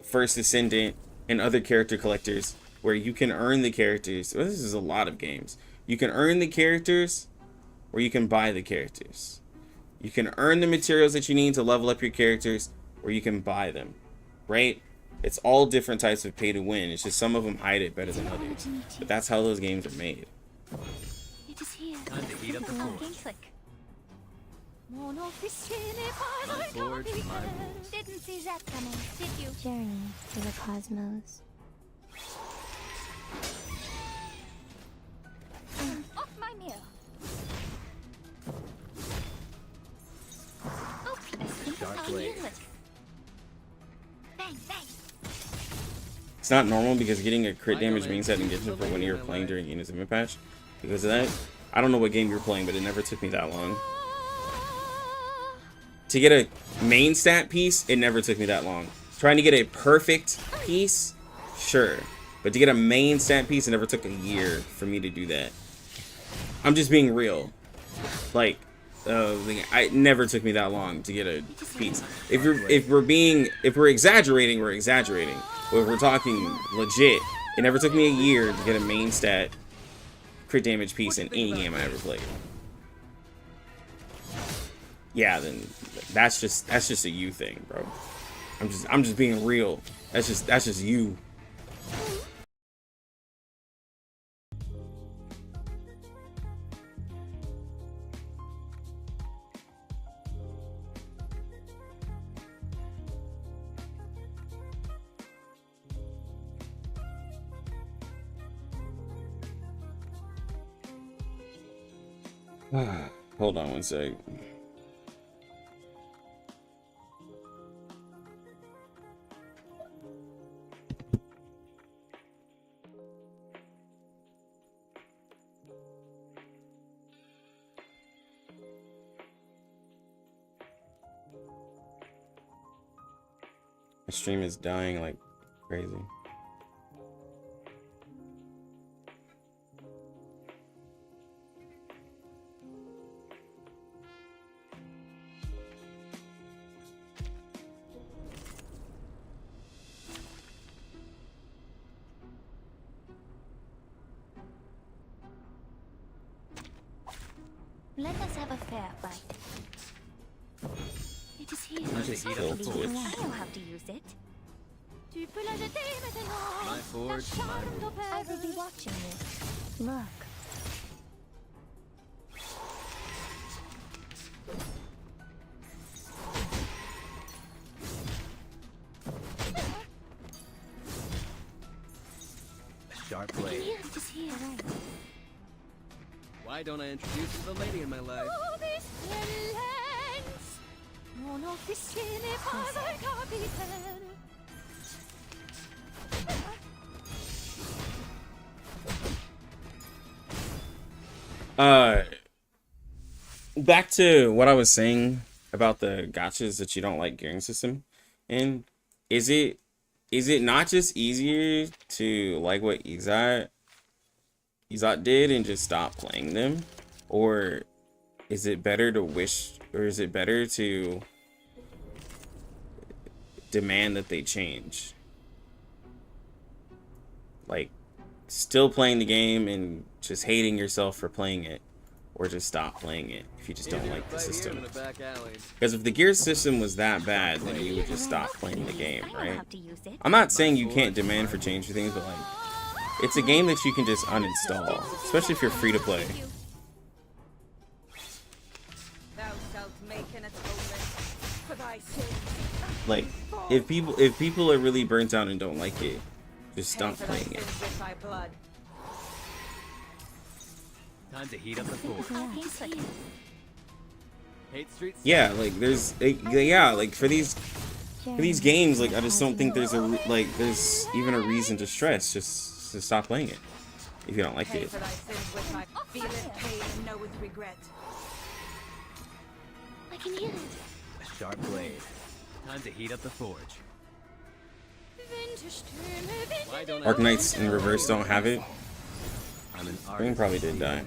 First Ascendant, and other character collectors where you can earn the characters. Well, this is a lot of games. You can earn the characters, or you can buy the characters. You can earn the materials that you need to level up your characters, or you can buy them, right? It's all different types of pay to win. It's just some of them hide it better than others. But that's how those games are made. It is here. Time to heat up the force. Click. My forge, my rules. Didn't see that coming, did you? Journey to the cosmos. Off my meal. Oh, I think Sharp I found blade. you. Bang, bang. It's not normal because getting a crit damage main set in Genshin for when you're playing during Inazuma patch. Because of that, I don't know what game you're playing, but it never took me that long. To get a main stat piece, it never took me that long. Trying to get a perfect piece, sure. But to get a main stat piece, it never took a year for me to do that. I'm just being real. Like, it never took me that long to get a piece. If we're exaggerating, we're exaggerating. But if we're talking legit, it never took me a year to get a main stat crit damage piece in any game I ever played. Yeah, then that's just a you thing, bro. I'm just being real. That's just you. Hold on one sec. My stream is dying like crazy. Let us have a fair fight. It is here. I just killed Please, Twitch. I know how to use it. Tu peux la jeter maintenant. My forge, Ta my charme rules. I will be t'opère. watching you. Look. Sharp blade. Here, it is here. Why don't I introduce you to the lady in my life? Oh, excellence. Mon officier n'est pas un capitaine. Back to what I was saying about the gachas that you don't like gearing system. And is it not just easier to like what Izat did and just stop playing them? Or is it better to wish, or is it better to demand that they change? Like, still playing the game and just hating yourself for playing it, or just stop playing it if you just don't like the system. Because if the gear system was that bad, then you would just stop playing the game, I know right? how to use it. I'm not saying you can't demand for change for things, but like, it's a game that you can just uninstall, especially if you're free to play. Thou shalt make an atonement for thy sins. Like, if people are really burnt out and don't like it, just stop Pay for thy playing it. sins with thy blood. Time to heat up the forge. Arcane Click. Hate Street. Yeah, like there's yeah, like for these games, like I just don't think there's there's even a reason to stress. Just to stop playing it if you don't like Pay it. for thy sins with thy feeleth pain and knoweth regret. I can hear it. A sharp blade. Time to heat up the forge. Why don't I? Arknights in reverse don't have it. I'm an Green artist. probably did die.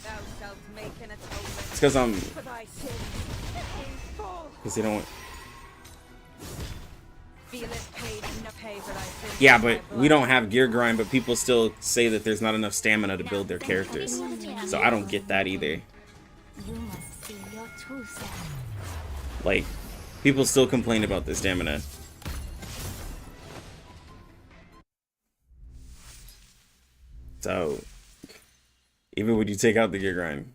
Thou shalt make an atonement It's because for thy sins. because they don't. Feeleth pain and no pay for thy sins. Yeah, with but thy we blood. don't have gear grind, but people still say that there's not enough stamina to build their characters. So I don't get that either. You must see your true self. Like, people still complain about the stamina. So, even when you take out the gear grind.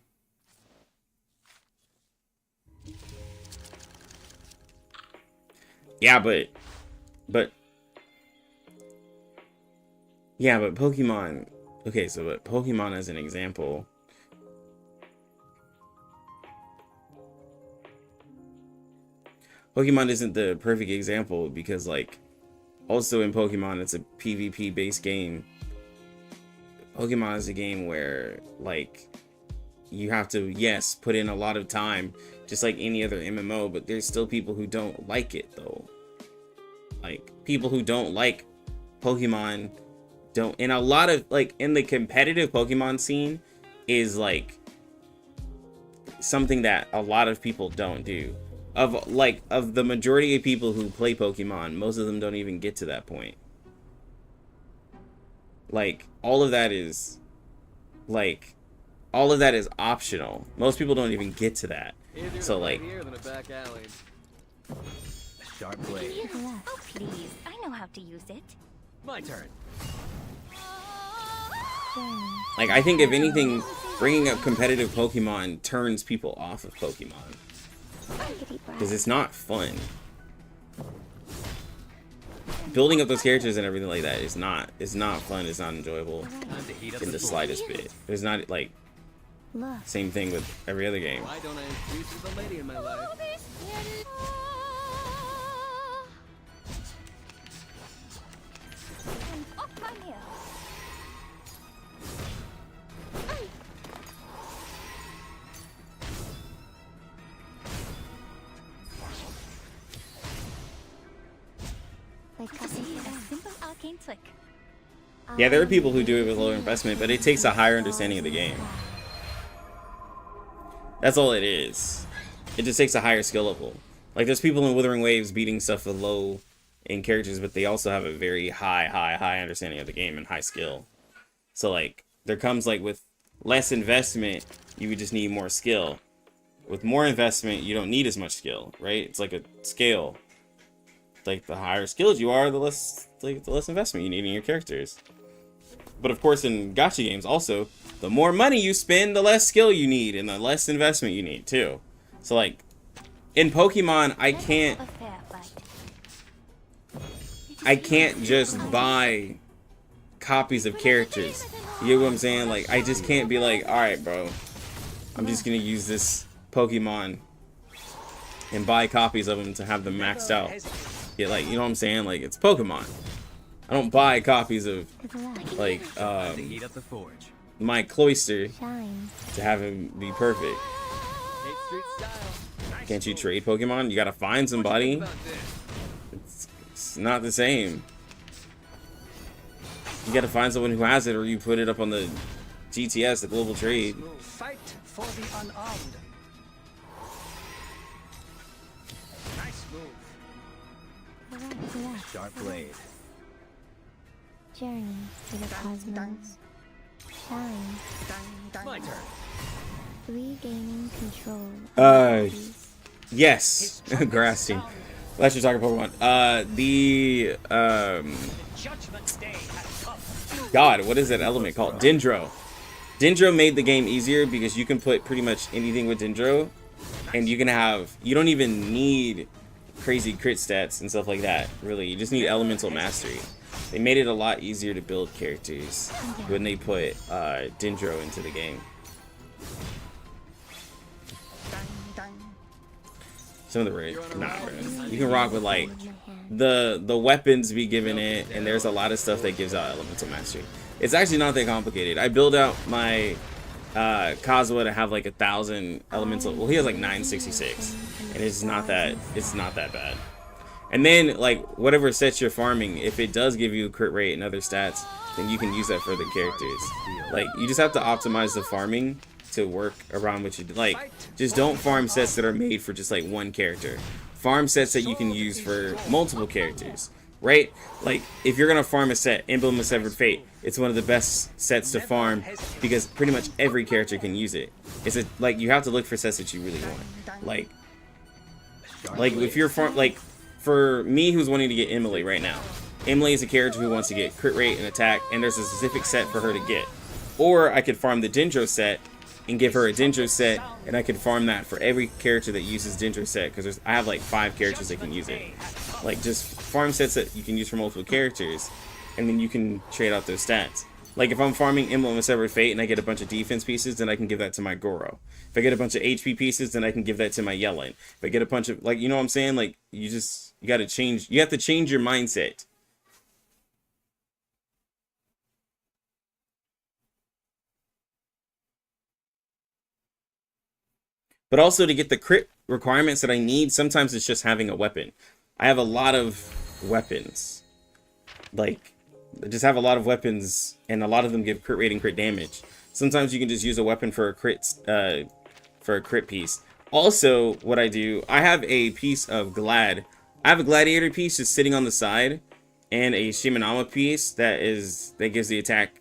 Yeah, but Pokemon. Okay, so but Pokemon as an example. Pokemon isn't the perfect example because, like, also in Pokemon, it's a PvP based game. Pokemon is a game where, like, you have to, yes, put in a lot of time, just like any other MMO, but there's still people who don't like it, though. Like, people who don't like Pokemon don't, and a lot of, like, in the competitive Pokemon scene is, like, something that a lot of people don't do. Of the majority of people who play Pokemon, most of them don't even get to that point. Like, all of that is optional. Most people don't even get to that. So, like, Here than a back alley. A Sharp blade. To the left. Oh, please. I know how to use it. My turn. Journey. Like, I think if anything, bringing up competitive Pokemon turns people off of Pokemon. Take a deep breath. Because it's not fun. Building up those characters and everything like that is not fun, it's not enjoyable Time to heat up in the the forge. slightest bit. There's not, like, Look. same thing with every other game. Why don't I introduce you to the lady in my life? Off my heel. Like See, cupping the a left. simple arcane trick. Yeah, there are people who do it with lower investment, but it takes a higher understanding of the game. That's all it is. It just takes a higher skill level. Like, there's people in Withering Waves beating stuff with low in characters, but they also have a very high understanding of the game and high skill. So, like, there comes, like, with less investment, you would just need more skill. With more investment, you don't need as much skill, right? It's like a scale. Like, the higher skilled you are, the less investment you need in your characters. But of course, in gacha games, also, the more money you spend, the less skill you need, and the less investment you need, too. So, like, in Pokemon, I can't A fair fight. just buy copies of characters. You get what I'm saying? Like, I just can't be like, alright, bro, I'm just gonna use this Pokemon and buy copies of them to have them maxed out. Yeah, like, you know what I'm saying? Like, it's Pokemon. I don't buy copies of, To the left. like, To heat up the forge. my Cloyster Shine. to have him be perfect. 8th Street style. Can't you trade Pokemon? You gotta find somebody. About this. It's not the same. You gotta find someone who has it, or you put it up on the GTS, the global trade. Fight for the unarmed. Nice move. To the right. To the left. Sharp blade. Journey to the cosmos. Shine. My turn. Regaining control. of Uh, your bodies. Yes, grass team. Let's just talk Pokemon. Judgment Day has come. God, what is that element called? Dendro. Dendro made the game easier because you can put pretty much anything with Dendro, and you can have, you don't even need crazy crit stats and stuff like that, really. You just need elemental mastery. They made it a lot easier to build characters when they put Dendro into the game. Some of the raid, nah, bro. You can rock with, like, the weapons be given it, and there's a lot of stuff that gives out elemental mastery. It's actually not that complicated. I build out my Kazuha to have like 1,000 elemental. Well, he has like 966, and it's not that bad. And then, like, whatever sets you're farming, if it does give you a crit rate and other stats, then you can use that for the characters. Like, you just have to optimize the farming to work around what you do. Like, just don't farm sets that are made for just like one character. Farm sets that you can use for multiple characters, right? Like, if you're gonna farm a set, Emblem of Severed Fate, it's one of the best sets to farm because pretty much every character can use it. It's like, you have to look for sets that you really want. Like if you're like, for me who's wanting to get Emily right now, Emily is a character who wants to get crit rate and attack, and there's a specific set for her to get. Or I could farm the Dendro set and give her a Dendro set, and I could farm that for every character that uses Dendro set, because I have like 5 characters that can use it. Like, just farm sets that you can use for multiple characters, and then you can trade out those stats. Like, if I'm farming Emblem of Severed Fate and I get a bunch of defense pieces, then I can give that to my Goro. If I get a bunch of HP pieces, then I can give that to my Yellen. If I get a bunch of, like, you know what I'm saying? Like, you gotta change, you have to change your mindset. But also, to get the crit requirements that I need, sometimes it's just having a weapon. I have a lot of weapons. Like, I just have a lot of weapons, and a lot of them give crit rate and crit damage. Sometimes you can just use a weapon for a crit piece. Also, what I do, I have a piece of Glad. I have a Gladiator piece just sitting on the side, and a Shimanama piece that gives the attack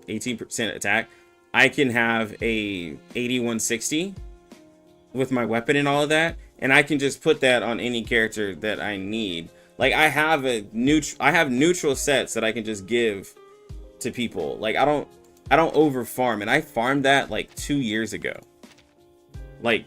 18% attack. I can have a 8160 with my weapon and all of that, and I can just put that on any character that I need. Like I have neutral sets that I can just give to people. Like I don't over farm, and I farmed that like 2 years ago. Like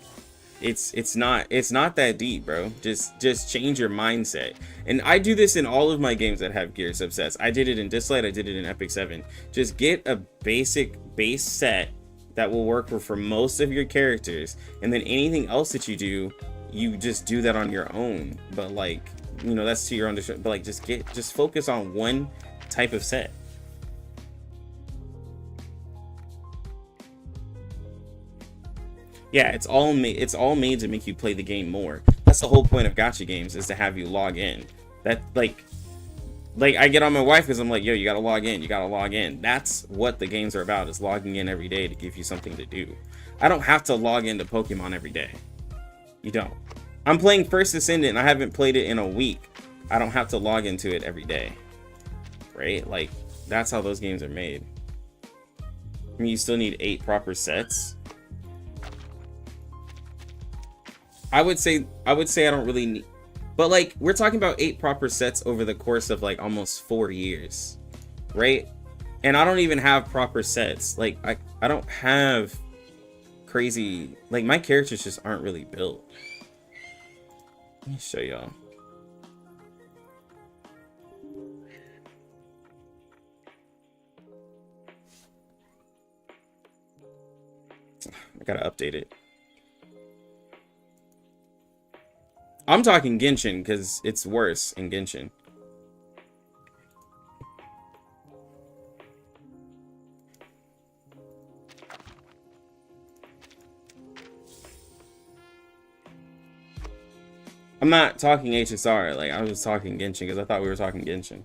it's not that deep, bro. Just change your mindset. And I do this in all of my games that have gear subsets. I did it in Dislight, I did it in Epic 7. Just get a basic base set that will work for most of your characters, and then anything else that you do, you just do that on your own. But like, you know, that's to your own discretion. But like, just focus on one type of set. Yeah, it's all made to make you play the game more. That's the whole point of gacha games, is to have you log in. That like I get on my wife because I'm like, yo, you gotta log in, you gotta log in. That's what the games are about, is logging in every day to give you something to do. I don't have to log into Pokemon every day. You don't. I'm playing First Ascendant, I haven't played it in a week. I don't have to log into it every day. Right? Like, that's how those games are made. I mean, you still need 8 proper sets. I would say I don't really need, but like, we're talking about 8 proper sets over the course of like almost 4 years, right? And I don't even have proper sets. Like I don't have crazy, like my characters just aren't really built. Let me show y'all. I gotta update it. I'm talking Genshin because it's worse in Genshin. I'm not talking HSR, like I was talking Genshin because I thought we were talking Genshin.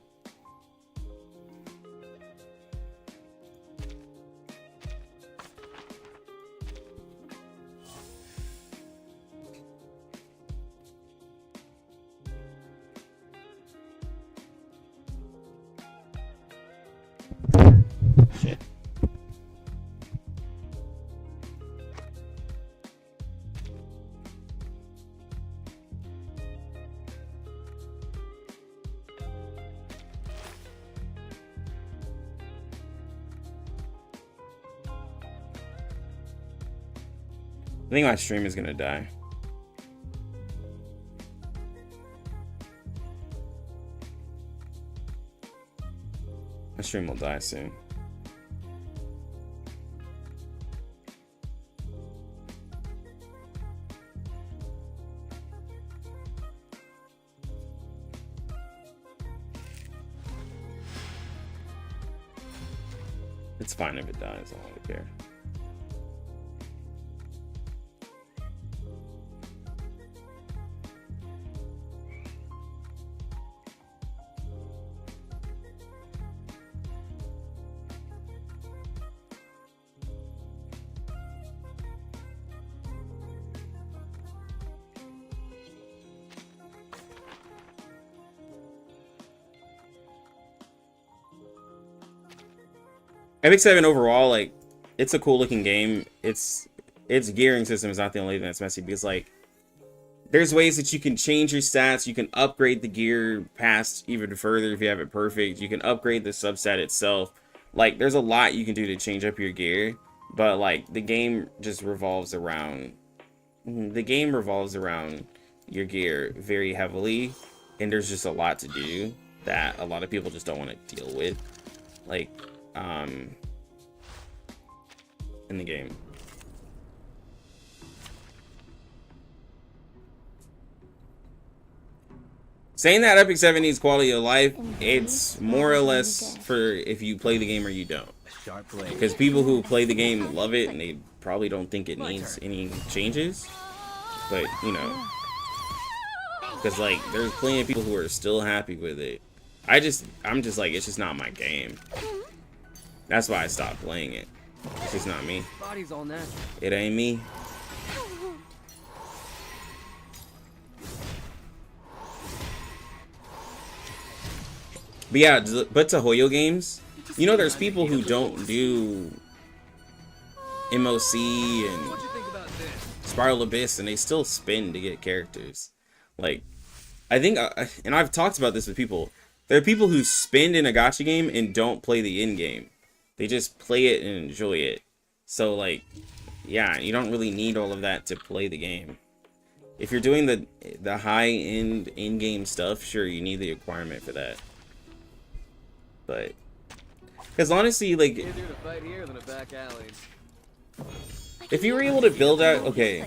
I think my stream is gonna die. My stream will die soon. It's fine if it dies, I don't care. Epic 7 overall, like, it's a cool looking game. Its gearing system is not the only thing that's messy, because like, there's ways that you can change your stats. You can upgrade the gear past even further if you have it perfect. You can upgrade the subset itself. Like, there's a lot you can do to change up your gear, but like, the game just revolves around your gear very heavily, and there's just a lot to do that a lot of people just don't want to deal with, like in the game. Saying that Epic 7 needs quality of life, it's more or less for if you play the game or you don't. Because people who play the game love it, and they probably don't think it needs any changes. But, you know, because like, there's plenty of people who are still happy with it. I'm just like, it's just not my game. That's why I stopped playing it. It's just not me. Body's all natural. It ain't me. But yeah, but to Hoyo games, you know, there's people who don't do MOC and Spiral Abyss, and they still spend to get characters. Like, I think, and I've talked about this with people. There are people who spend in a gacha game and don't play the end game. They just play it and enjoy it. So, like, yeah, you don't really need all of that to play the game. If you're doing the high-end in-game stuff, sure, you need the requirement for that. But, because honestly, like, Easier to fight here than a back alley. if you were able to build out, okay,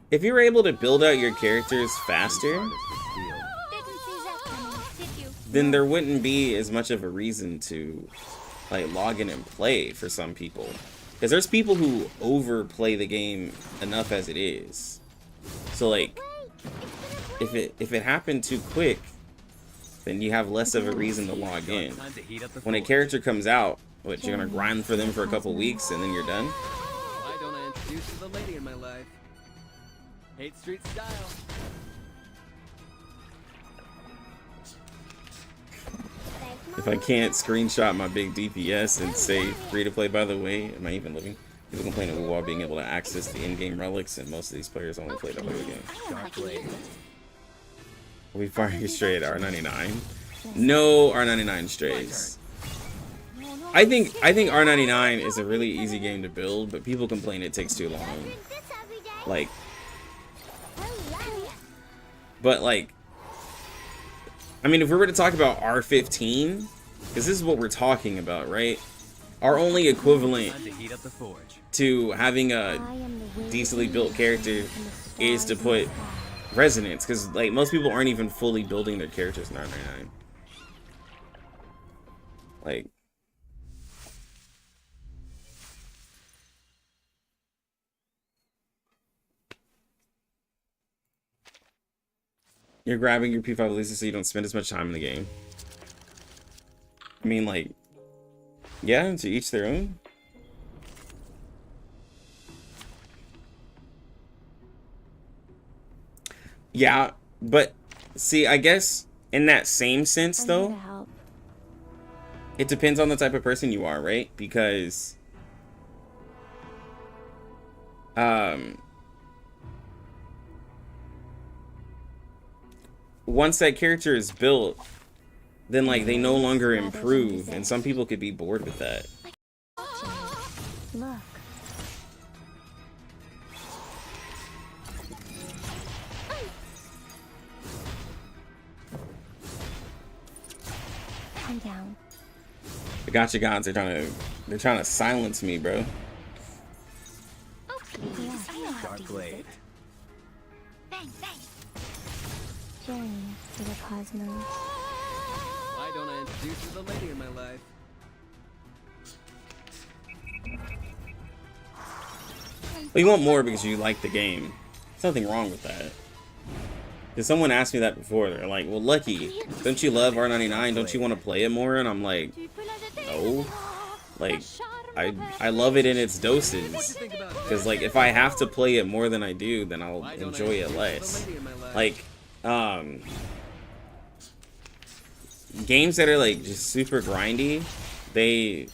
if you were able to build out your characters faster, Didn't see that coming, did you? then there wouldn't be as much of a reason to, like, log in and play for some people. Because there's people who overplay the game enough as it is. So, like, if it happened too quick, then you have less of a reason to log in. Time to heat up the When a forge. character comes out, what, you're gonna grind for them for a couple weeks and then you're done? Why don't I introduce you to the lady in my life? Hate street style. If I can't screenshot my big DPS and say free to play, by the way, am I even living? People complain of WoW being able to access the in-game relics, and most of these players only play the WoW game. I know how to use it. Are we firing straight at R99? No R99 strays. I think R99 is a really easy game to build, but people complain it takes too long. Like, but like, I mean, if we were to talk about R15, because this is what we're talking about, right? Our only equivalent Time to heat up the forge. to having a decently built character is to put resonance, because like most people aren't even fully building their characters in R99. Like, you're grabbing your P5 releases so you don't spend as much time in the game. I mean, like, yeah, to each their own. Yeah, but see, I guess in that same sense, though, it depends on the type of person you are, right? Because, once that character is built, then like they no longer improve, and some people could be bored with that. Look. Calm down. The gacha gods, they're trying to silence me, bro. Oh, please, I know how to Dark use blade. it. Bang, bang. Journey to the cosmos. Why don't I introduce you to the lady in my life? Well, you want more because you like the game. There's nothing wrong with that. Because someone asked me that before. They're like, well, Lucky, don't you love R99? Don't you want to play it more? And I'm like, no. Like, I love it in its doses. Because, like, if I have to play it more than I do, then I'll enjoy it less. Like, games that are, like, just super grindy, they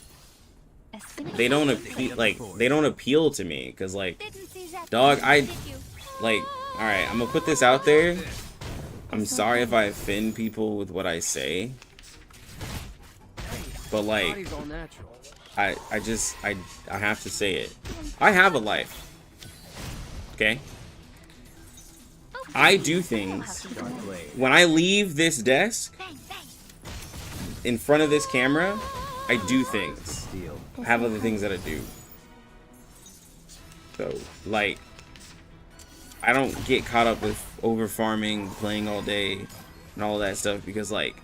don't appeal, like, they don't appeal to me. Because, like, Didn't see that dog, coming, did you? like, alright, I'm gonna put this out there. I'm sorry if I offend people with what I say. But, like, Body's all natural. I have to say it. I have a life. Okay? I do things. Dark blade. When I leave this desk, Bang, bang. in front of this camera, I do things. Steel. I have other things that I do. So, like, I don't get caught up with over farming, playing all day, and all that stuff, because, like,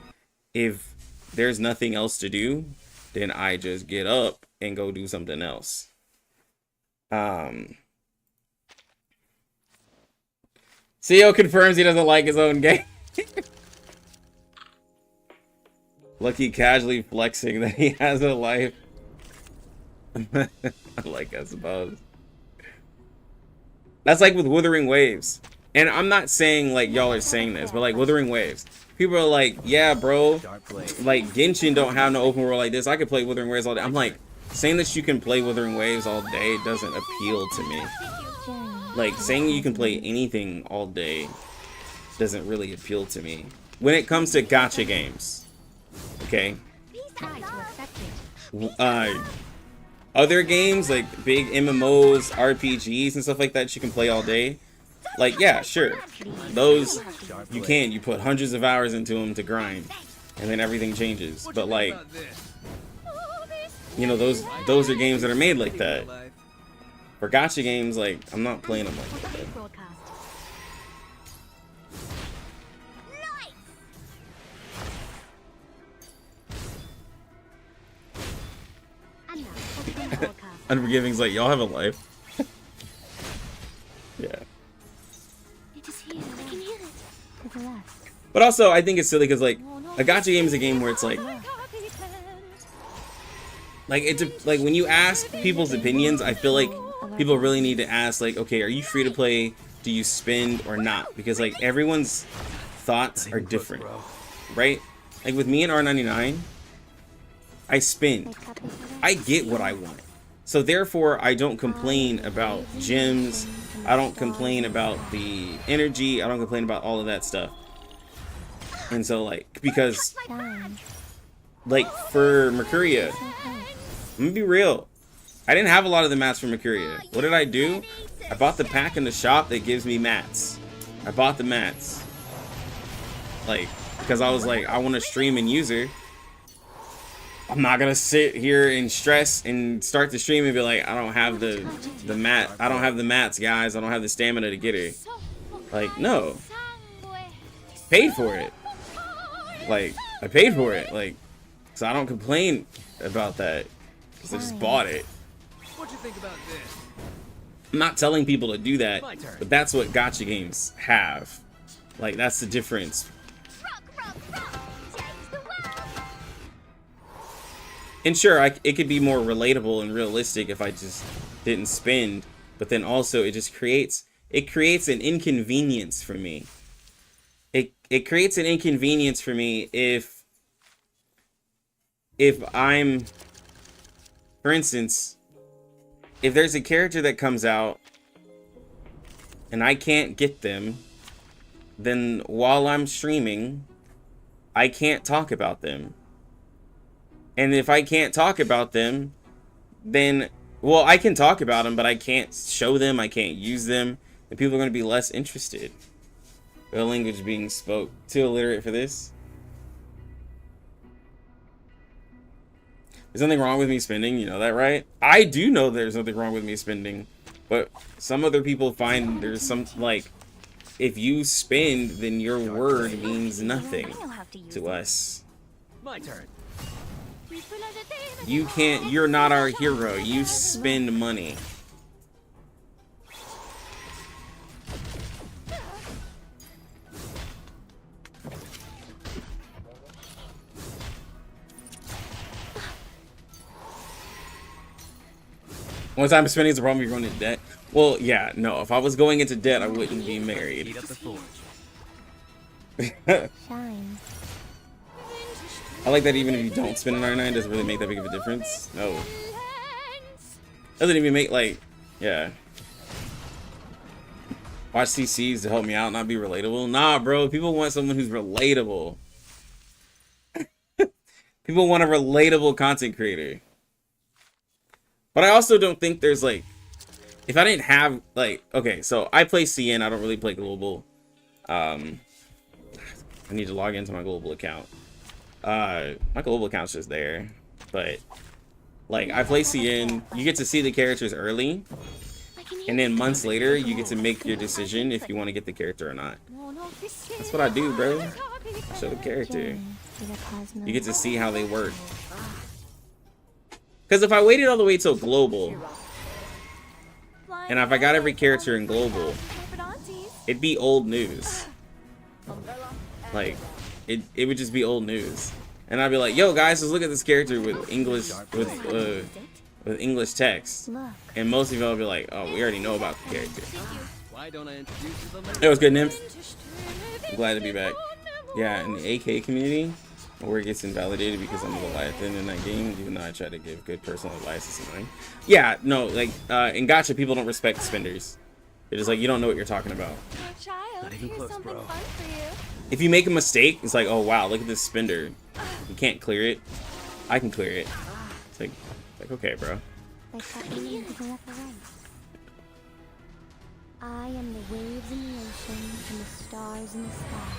if there's nothing else to do, then I just get up and go do something else. CEO confirms he doesn't like his own game. Lucky casually flexing that he has a life. I suppose. That's like with Wuthering Waves. And I'm not saying like y'all are saying this, but like Wuthering Waves. People are like, yeah, bro, Dark blade. like Genshin don't have no open world like this. I could play Wuthering Waves all day. I'm like, saying that you can play Wuthering Waves all day doesn't appeal to me. Journey like saying you can play anything all day doesn't really appeal to me when it comes to gacha games. Okay. Try to accept it. Other games like big MMOs, RPGs, and stuff like that you can play all day. Like, yeah, sure. Those you can. You put hundreds of hours into them to grind, and then everything changes. But like, you know, those are games that are made like that. For gacha games, like, I'm not playing them like that. Broadcast. And now, Pokemon broadcast. Unforgiving's like, y'all have a life. Yeah. It is here. I can hear it. To the left. But also, I think it's silly because, like, a gacha game is a game where it's like it's like when you ask people's opinions, I feel like people really need to ask, like, okay, are you free to play? Do you spend or not? Because, like, everyone's thoughts are different, right? Like, with me and R99, I spend. I get what I want. So, therefore, I don't complain about gems. I don't complain about the energy. I don't complain about all of that stuff. And so, like, because, like, for Mercuria, I'm gonna be real. I didn't have a lot of the mats for Mercuria. What did I do? I bought the pack in the shop that gives me mats. I bought the mats. Like, because I was like, I want to stream and use her. I'm not gonna sit here and stress and start the stream and be like, I don't have the mat. I don't have the mats, guys. I don't have the stamina to get her. Like, no. Paid for it. Like, I paid for it. Like, so I don't complain about that. Because I just bought it. What you think about this? I'm not telling people to do that, but that's what gacha games have. Like, that's the difference. And sure, it could be more relatable and realistic if I just didn't spend, but then also it just creates an inconvenience for me. It creates an inconvenience for me if I'm, for instance, if there's a character that comes out and I can't get them, then while I'm streaming, I can't talk about them. And if I can't talk about them, then, well, I can talk about them, but I can't show them, I can't use them, and people are going to be less interested. The language being spoke. Too illiterate for this. There's nothing wrong with me spending, you know that, right? I do know there's nothing wrong with me spending, but some other people find there's some, like, if you spend, then your word means nothing to us. My turn. You can't, you're not our hero. You spend money. One time spending is a problem, you're going into debt. Well, yeah, no. If I was going into debt, I wouldn't be married. Heat up the forge. Shine. I like that even if you don't spend an R9, it doesn't really make that big of a difference. No. Doesn't even make, like, yeah. Watch CCs to help me out, not be relatable. Nah, bro. People want someone who's relatable. People want a relatable content creator. But I also don't think there's, like, if I didn't have, like, okay, so I play CN, I don't really play global. I need to log into my global account. My global account's just there. But, like, I play CN, you get to see the characters early, and then months later, you get to make your decision if you want to get the character or not. That's what I do, bro. Show the character. You get to see how they work. Because if I waited all the way till global, and if I got every character in global, it'd be old news. Like, it would just be old news. And I'd be like, yo guys, let's look at this character with English text. And most of y'all would be like, oh, we already know about the character. Why don't I introduce you to the It was good, Nymph. I'm glad to be back. Yeah, in the AK community, where it gets invalidated because I'm a Leviathan in that game, even though I try to give good personal advice, it's annoying. Yeah, no, like, in gacha, people don't respect spenders. They're just like, you don't know what you're talking about. Oh, child, Not even here's close, something bro. fun for you. If you make a mistake, it's like, oh wow, look at this spender. You can't clear it. I can clear it. It's like okay, bro. By copying to the left or right. I am the waves in the ocean and the stars in the sky.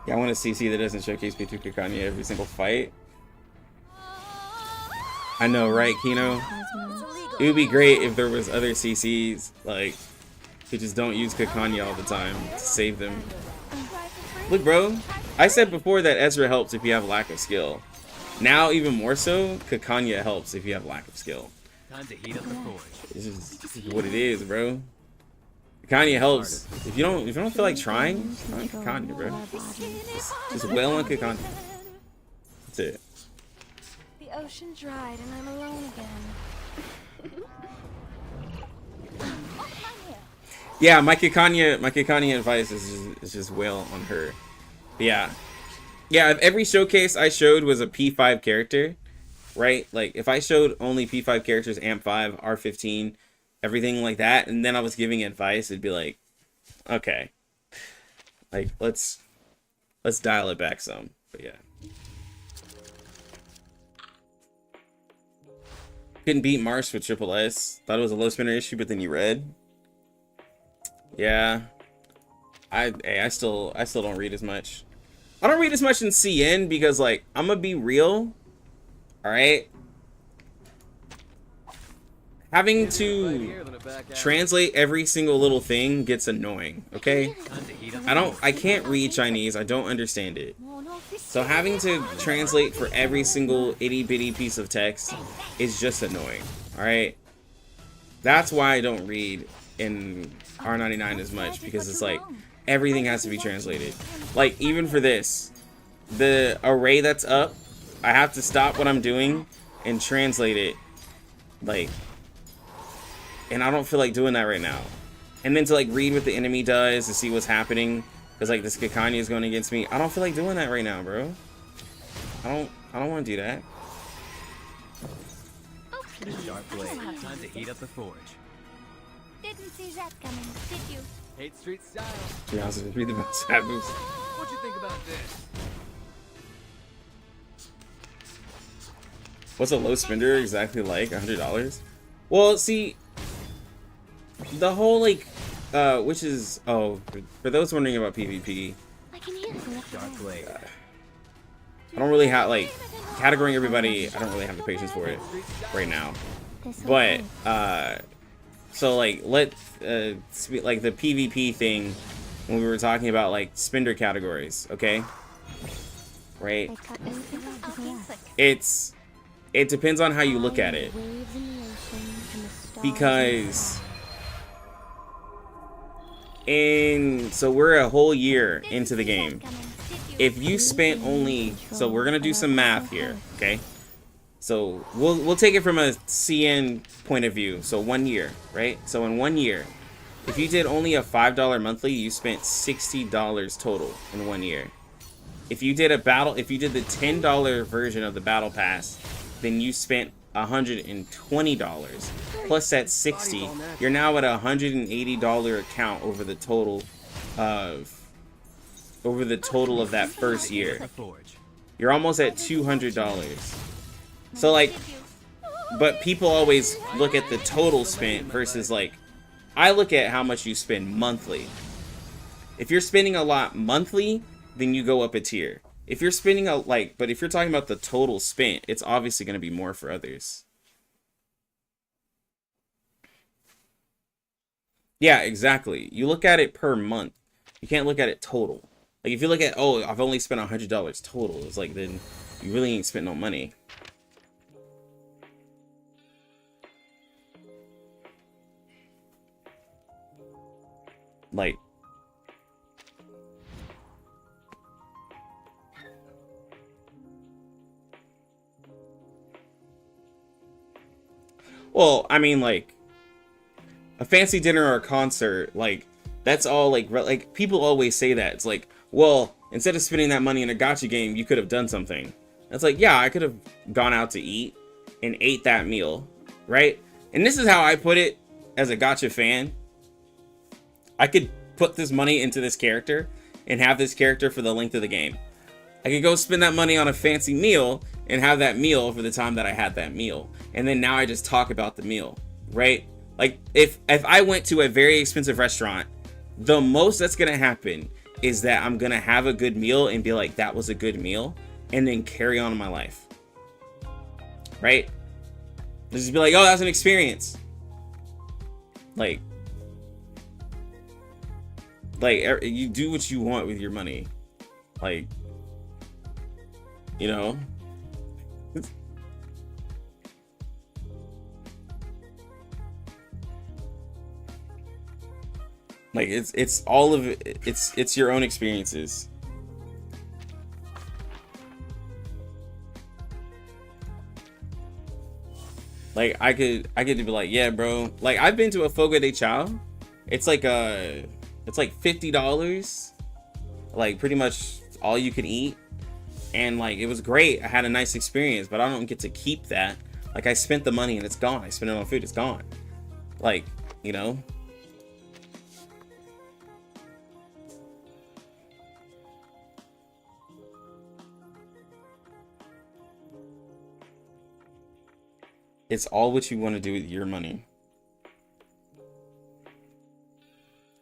Yeah, I want a CC that doesn't showcase P2 Kikanya every single fight. I know, right, Kino? It would be great if there was other CCs, like, who just don't use Kikanya all the time to save them. Look, bro, I said before that Ezra helps if you have lack of skill. Now, even more so, Kikanya helps if you have lack of skill. Time to heat up the forge. This is what it is, bro. Kikanya helps. If you don't feel like trying, try Kikanya, bro. Just wail on Kikanya. That's it. The ocean dried and I'm alone again. Yeah, my Kikanya advice is just wail on her. But yeah. Yeah, if every showcase I showed was a P5 character, right? Like if I showed only P5 characters, AMP 5, R15, everything like that, and then I was giving advice, it'd be like, okay. Like let's dial it back some. But yeah. Couldn't beat Marsh with Triple S. Thought it was a low spinner issue, but then you read. Yeah. I still don't read as much. I don't read as much in CN because, like, I'm gonna be real. Alright? Having to translate every single little thing gets annoying, okay? I can't read Chinese. I don't understand it. So having to translate for every single itty bitty piece of text is just annoying, alright? That's why I don't read in R99 as much, because it's like everything has to be translated. Like even for this, the array that's up, I have to stop what I'm doing and translate it, like, and I don't feel like doing that right now. And then to like read what the enemy does to see what's happening, because like this Kikanya is going against me. I don't feel like doing that right now, bro. I don't want to do that. Oh, please. Sharp blade. Time to heat up the forge. Didn't see that coming, did you? Hate street style. To be honest, read the best hat moves. What'd you think about this? What's a low spender exactly like? $100? Well, see, the whole like, which is, oh, for those wondering about PvP, I can hear the left or Sharp right. blade. I don't really have like categorizing everybody. I don't really have the patience for it right now. This'll But do. so like like the PvP thing when we were talking about like spender categories, okay? Right? By copying to the right or the left. It depends on how you look at I am it, the waves in the ocean and the stars in the because sky. so we're a whole year into the game. If you spent only, so we're gonna do some math here, okay? So we'll take it from a CN point of view. So 1 year, right? So in 1 year, if you did only a $5 monthly, you spent $60 total in 1 year. If you did the $10 version of the battle pass, then you spent $120 plus that $60. You're now at a $180 account over the total of that first year. The forge. You're almost at $200. So like, but people always look at the total spent versus like, I look at how much you spend monthly. If you're spending a lot monthly, then you go up a tier. If you're spending but if you're talking about the total spent, it's obviously going to be more for others. Yeah, exactly. You look at it per month. You can't look at it total. Like if you look at, oh, I've only spent $100 total, it's like, then you really ain't spent no money. Like, well, I mean, like, a fancy dinner or a concert, like, that's all, like, people always say that. It's like, well, instead of spending that money in a gacha game, you could have done something. It's like, yeah, I could have gone out to eat and ate that meal, right? And this is how I put it as a gacha fan. I could put this money into this character and have this character for the length of the game. I could go spend that money on a fancy meal and have that meal for the time that I had that meal. And then now I just talk about the meal, right? Like if I went to a very expensive restaurant, the most that's gonna happen is that I'm gonna have a good meal and be like, that was a good meal, and then carry on in my life, right? Just be like, oh, that's an experience. Like you do what you want with your money, like, you know. Like it's all of it. It's your own experiences. Like I could be like, yeah, bro. Like I've been to a Fogo de Chao. It's like $50. Like pretty much all you can eat. And like it was great. I had a nice experience, but I don't get to keep that. Like I spent the money and it's gone. I spent it on food, it's gone. Like, you know. It's all what you want to do with your money.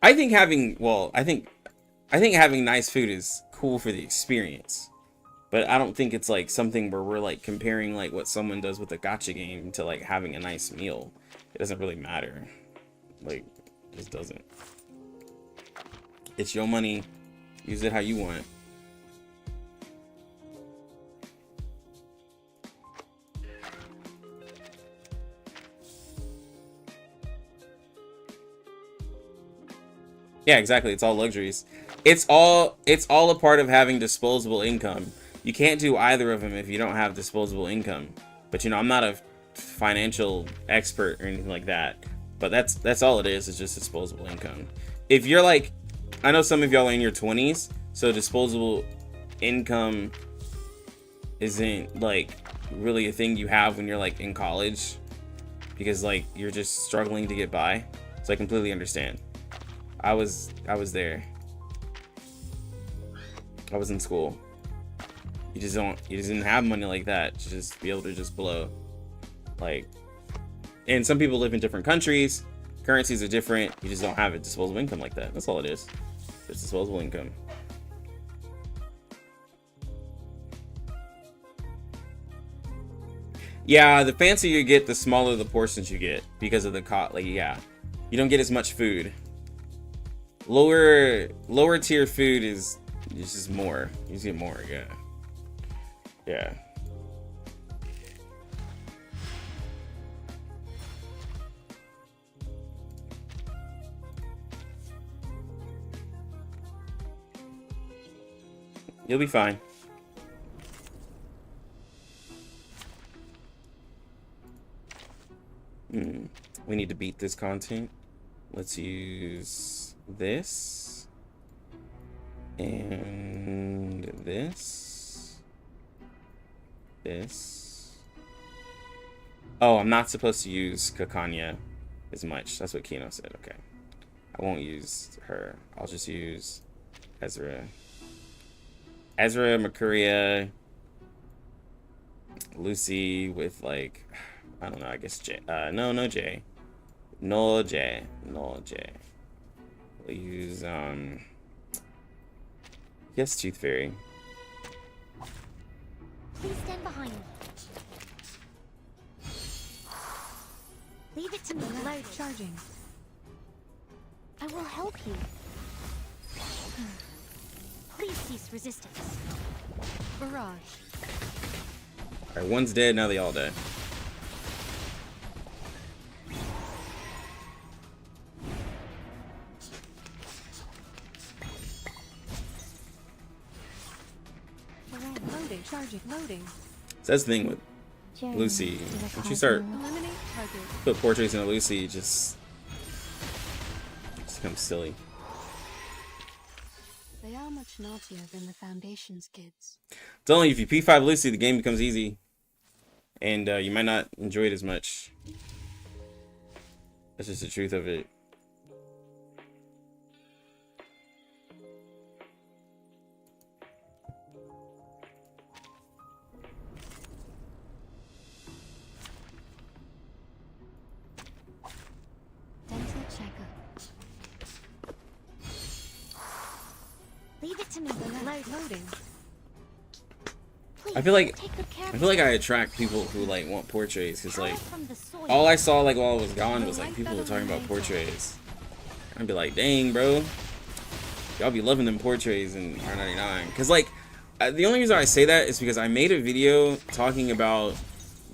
I think having nice food is cool for the experience. But I don't think it's like something where we're like comparing like what someone does with a gacha game to like having a nice meal. It doesn't really matter. Like, it just doesn't. It's your money. Use it how you want. Yeah, exactly. It's all luxuries. It's all a part of having disposable income. You can't do either of them if you don't have disposable income. But you know, I'm not a financial expert or anything like that. But that's all it is just disposable income. If you're like, I know some of y'all are in your 20s, so disposable income isn't like really a thing you have when you're like in college, because like you're just struggling to get by. So I completely understand. I was there. I was in school. You just didn't have money like that to just be able to just blow. Like, and some people live in different countries. Currencies are different. You just don't have a disposable income like that. That's all it is. It's disposable income. Yeah, the fancier you get, the smaller the portions you get because of the cost. Like, yeah, you don't get as much food. Lower tier food is just more. You just get more. Yeah. Yeah. You'll be fine. We need to beat this content. Let's use this and this. Oh, I'm not supposed to use Kakanya as much. That's what Kino said. Okay, I won't use her. I'll just use Ezra, Mercuria, Lucy with like, I don't know, I guess J. No J. We'll use yes, Tooth Fairy. Please stand behind me. Leave it to me. Light charging. I will help you. Please cease resistance. Barrage. Alright, one's dead, now they all dead. Loading, charging, loading. So that's the thing with Jerry, Lucy. do the Once you start Eliminate target. put portraits into Lucy, it just becomes silly. They are much naughtier than the Foundation's kids. It's only if you P5 Lucy, the game becomes easy. And you might not enjoy it as much. That's just the truth of it. to me. Loading. Please, I feel like take good care I of feel like I yourself. attract people who like want portraits because like Power from the soil. all I saw like while I was gone was like people were talking about portraits. I'd be like, dang, bro, y'all be loving them portraits in R99. Because like the only reason I say that is because I made a video talking about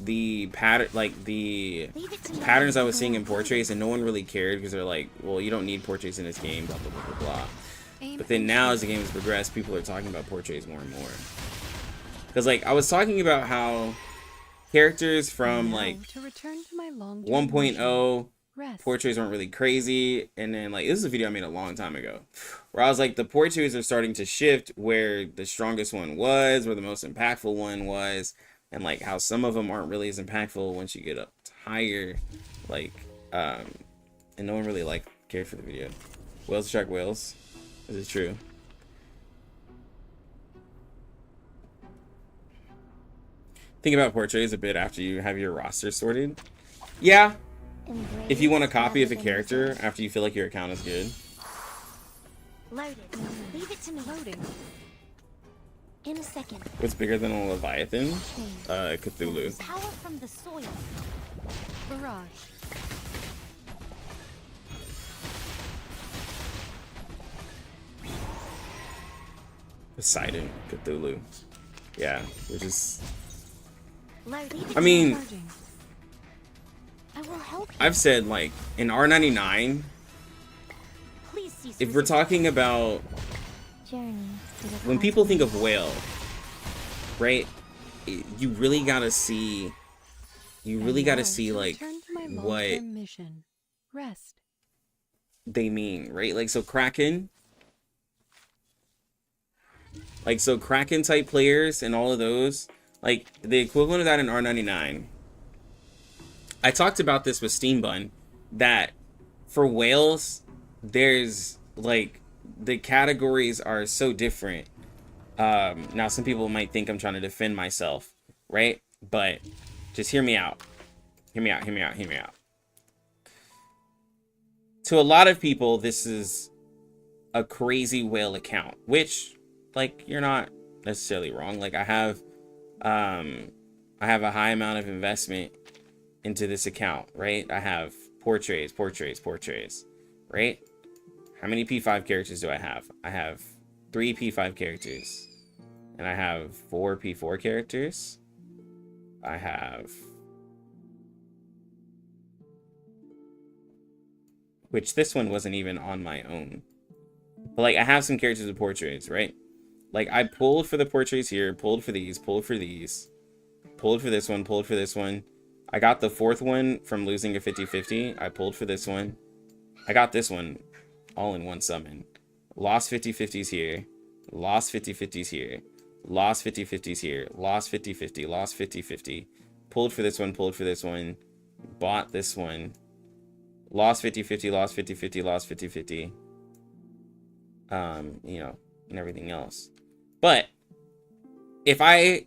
the pattern, like the Leave it to me. patterns I was seeing in portraits, and no one really cared because they're like, well, you don't need portraits in this game, blah blah blah blah blah. But then now as the game has progressed, people are talking about portraits more and more. Because like I was talking about how characters from like To return to my long 1.0 rest. portraits weren't really crazy, and then like this is a video I made a long time ago where I was like the portraits are starting to shift where the strongest one was, where the most impactful one was, and like how some of them aren't really as impactful once you get up higher, like and no one really like cared for the video. Whales attract whales. Is it true? Think about portraits a bit after you have your roster sorted. Yeah, if you want a copy of a character after you feel like your account is good. Loaded. Leave it to me. Loading. In a second. What's bigger than a Leviathan? Cthulhu. Power from the soil. Barrage. Poseidon, Cthulhu. Yeah, which is. Loaded. I mean, Charging. I will help you. I've said like in R99, Please see if we're talking about journey to the when people think of whale, right? You really gotta see. You really gotta see like Return to my what long-term mission. Rest. they mean, right? Like so Kraken. Like so Kraken type players and all of those, like the equivalent of that in R99. I talked about this with Steam Bun, that for whales, there's like the categories are so different. Now some people might think I'm trying to defend myself, right? But just hear me out. Hear me out, hear me out, hear me out. To a lot of people, this is a crazy whale account, which like you're not necessarily wrong. Like I have a high amount of investment into this account, right? I have portraits, right? How many P5 characters do I have? I have 3 P5 characters, and I have 4 P4 characters. I have, which this one wasn't even on my own, but like I have some characters with portraits, right? Like I pulled for the portraits here, pulled for these, pulled for these, pulled for this one, pulled for this one. I got the 4th one from losing a 50-50. I pulled for this one. I got this one all in one summon. Lost 50-50s here. Lost 50-50s here. Lost 50-50s here. Lost 50-50. Lost 50-50. Pulled for this one. Pulled for this one. Bought this one. Lost 50-50. Lost 50-50. Lost 50-50. You know, and everything else. But if I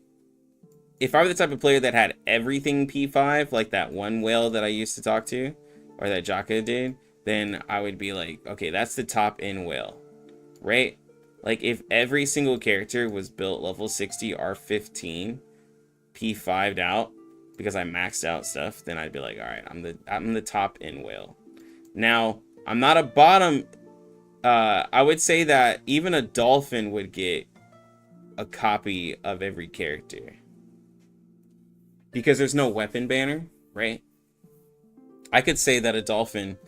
were the type of player that had everything P5, like that one whale that I used to talk to, or that Jaka did, then I would be like, okay, that's the top end whale, right? Like if every single character was built level 60 R15 P5'd out because I maxed out stuff, then I'd be like, all right, I'm the top end whale. Now, I'm not a bottom. I would say that even a dolphin would get a copy of every character, because there's no weapon banner, right? I could say that a dolphin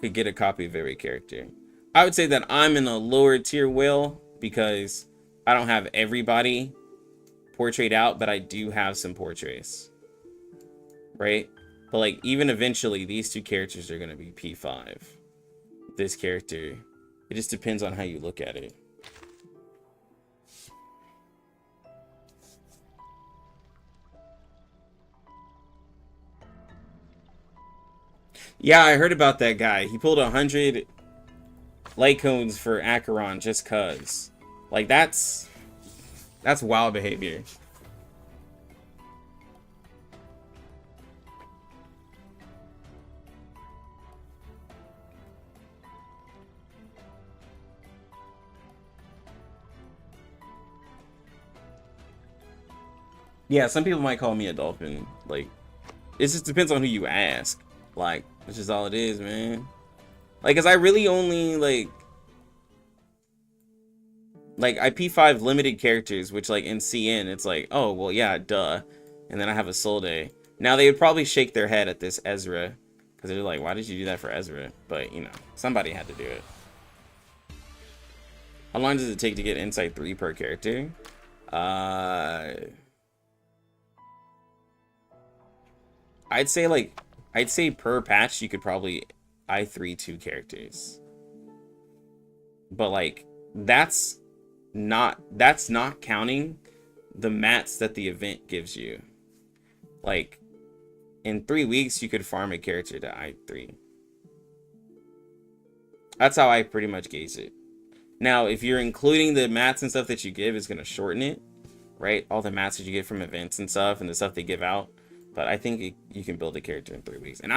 could get a copy of every character. I would say that I'm in a lower tier whale because I don't have everybody portrait out, but I do have some portraits, right? But like even eventually these 2 characters are going to be P5. This character, it just depends on how you look at it. Yeah, I heard about that guy. He pulled 100 light cones for Acheron just cuz. Like that's wild behavior. Yeah, some people might call me a dolphin. Like, it just depends on who you ask. Like, that's just all it is, man. Like, cause I really only like I P5 limited characters, which like in CN it's like, oh well, yeah, duh. And then I have a Soul Day. Now they would probably shake their head at this Ezra, because they're like, why did you do that for Ezra? But you know, somebody had to do it. How long does it take to get Insight 3 per character? I'd say per patch you could probably I3 2 characters. But like that's not counting the mats that the event gives you. Like in 3 weeks you could farm a character to I3. That's how I pretty much gauge it. Now, if you're including the mats and stuff that you give, it's going to shorten it, right? All the mats that you get from events and stuff and the stuff they give out. But I think you can build a character in 3 weeks. And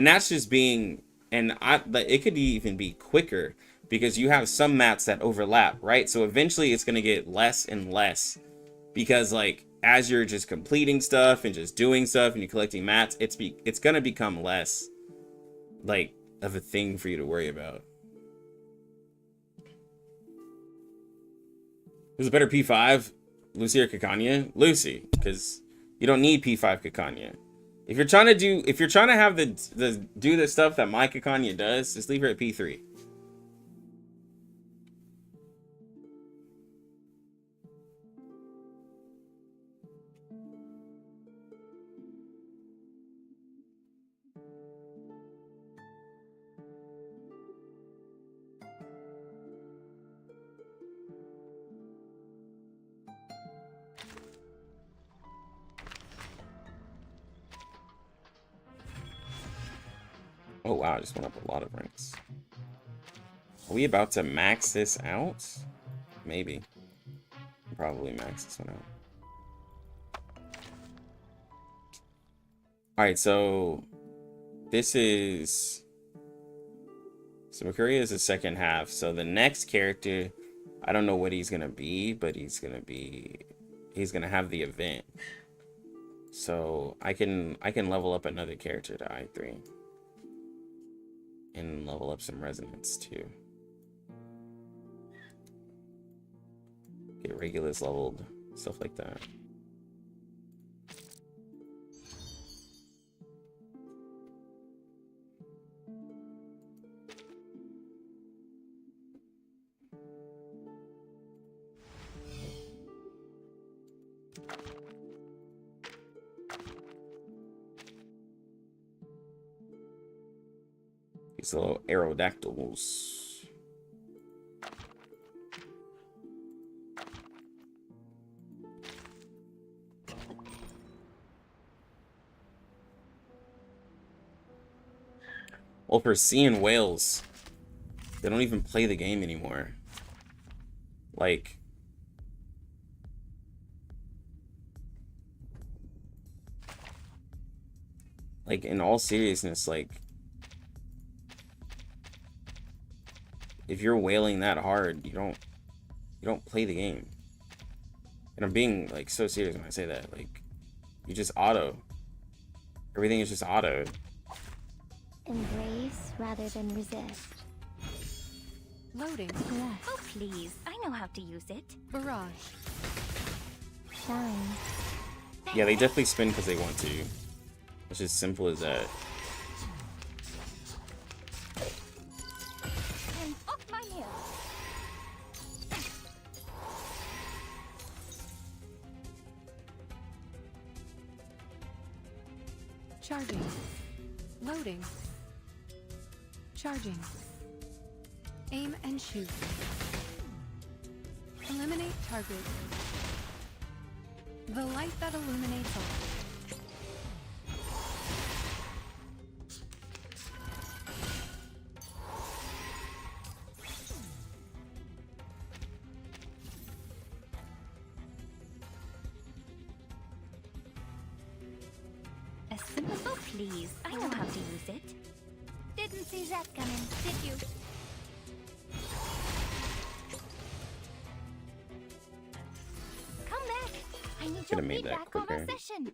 that's just being, it could even be quicker because you have some mats that overlap, right? So eventually it's going to get less and less because like, as you're just completing stuff and just doing stuff and you're collecting mats, it's going to become less like of a thing for you to worry about. Who's a better P5, Lucy or Kakanya? Lucy, because you don't need P5 Kakanya. If you're trying to have the stuff that my Kakanya does, just leave her at P3. Oh wow, I just went up a lot of ranks. Are we about to max this out? Maybe. Probably max this one out. Alright, so this is... So Mercuria is the second half. So the next character, I don't know what he's gonna be, but he's gonna have the event. So I can level up another character to I3. And level up some resonance too. Get Regulus leveled, stuff like that. These little aerodactyls. Well, for seeing whales, they don't even play the game anymore. Like, in all seriousness, like, if you're whaling that hard, you don't play the game. And I'm being like so serious when I say that. Like, you just auto. Everything is just auto. Embrace rather than resist. Loading. Rest. Oh, please. I know how to use it. Barrage. Shine. Yeah, they definitely spin because they want to. It's as simple as that. And off my hill. Charging. Loading. Charging. Aim and shoot. Eliminate target. The light that illuminates all. A simple. Oh, please. I know how to use it. Didn't see that coming, did you? Come back. I I need Could have your made that feedback on our quicker. session.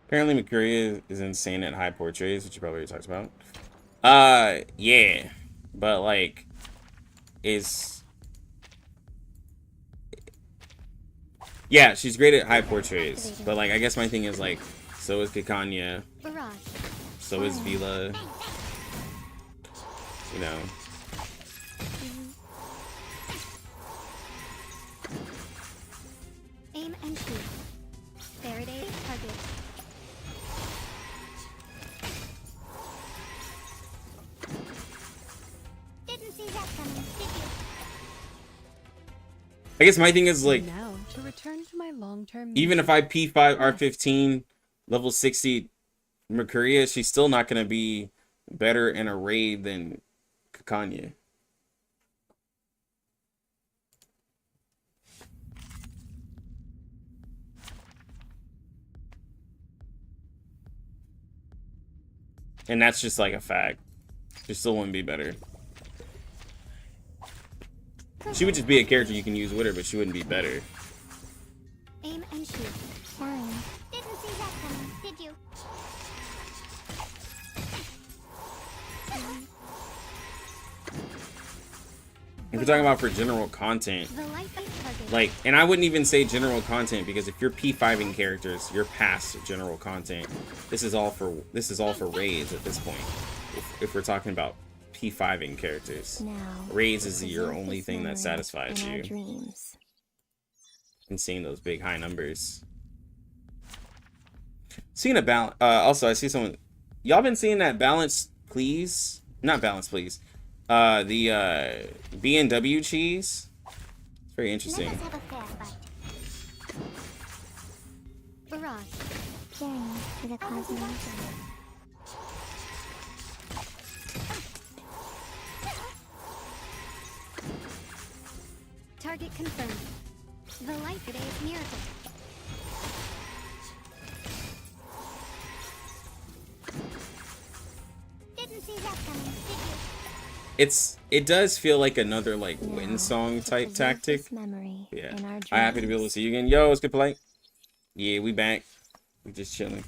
Apparently Mercuria is insane at high portraits, which you probably already talked about. Yeah. But like is yeah, she's great at high portraits. But like I guess my thing is like so is Kikanya, Barrage. so is Vila, you know. Aim and shoot. Faraday target. Didn't see that coming, did you? I guess my thing is like Now to return to my long-term. even if I P5 R15 level 60 Mercuria, she's still not gonna be better in a raid than Kikanya. And that's just like a fact. She still wouldn't be better. She would just be a character you can use with her, but she wouldn't be better. Aim and shoot. Fine. Didn't see that coming, did you? If we're talking about for general content, The light target. like, and I wouldn't even say general content because if you're P5ing characters, you're past general content. This is all for raids at this point. If we're talking about P5ing characters, Now, raids is your preserve only this thing that memory satisfies in our you. dreams. And seeing those big high numbers. Seeing a balance. Also, I see someone. Y'all been seeing that balance, please? Not balance, please. The B&W cheese. It's very interesting. Let us have a fair fight. Barrage. Journey to the cosmos. Target confirmed. The light today's miracle. Didn't see that coming, did you? It does feel like another like win song type Preserve tactic. this memory Yeah. in our I'm happy to be able to dreams. see you again. Yo, it's good play. Yeah, we back. We just chilling.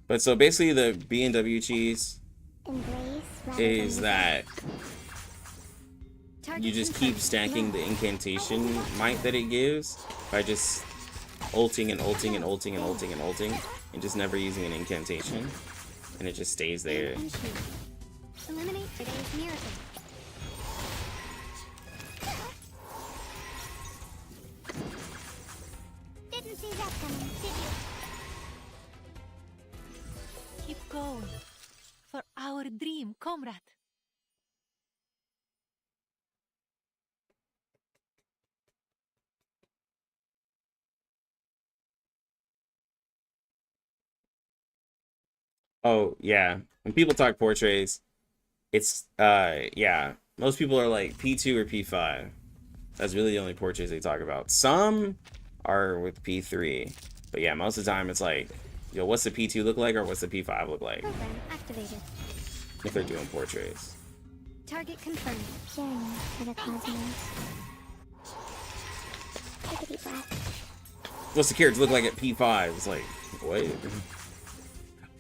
But so basically the B&W cheese Embrace rather is than that Target you just confirmed. keep stacking No. the incantation might that it gives by just ulting and ulting and ulting and ulting and ulting and just never using an incantation. And it just stays there. Aim and shoot. Eliminate today's miracle. Didn't see that coming, did you? Keep going for our dream, comrade. Oh, yeah. When people talk portraits, it's yeah. Most people are like P2 or P5. That's really the only portraits they talk about. Some are with P3. But yeah, most of the time it's like, yo, what's the P2 look like or what's the P5 look like Program activated. if they're doing portraits. Target confirmed. Journey to the cosmos. Take a deep breath. What's the character look like at P5? It's like, what?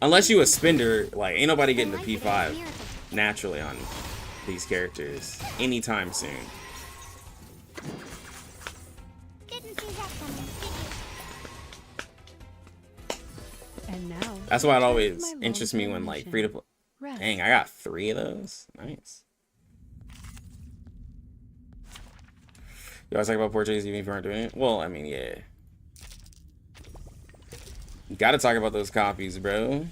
Unless you a spender, like ain't nobody getting to The light today's P5 miracle. naturally on these characters anytime soon. Didn't see that coming, did you? And now. That's why it return to always my interests me long-term when like mission. free to play. Rant. Dang, I got 3 of those. Nice. You always talk about portraits even if you aren't doing it? Well, I mean, yeah. You gotta talk about those copies, bro.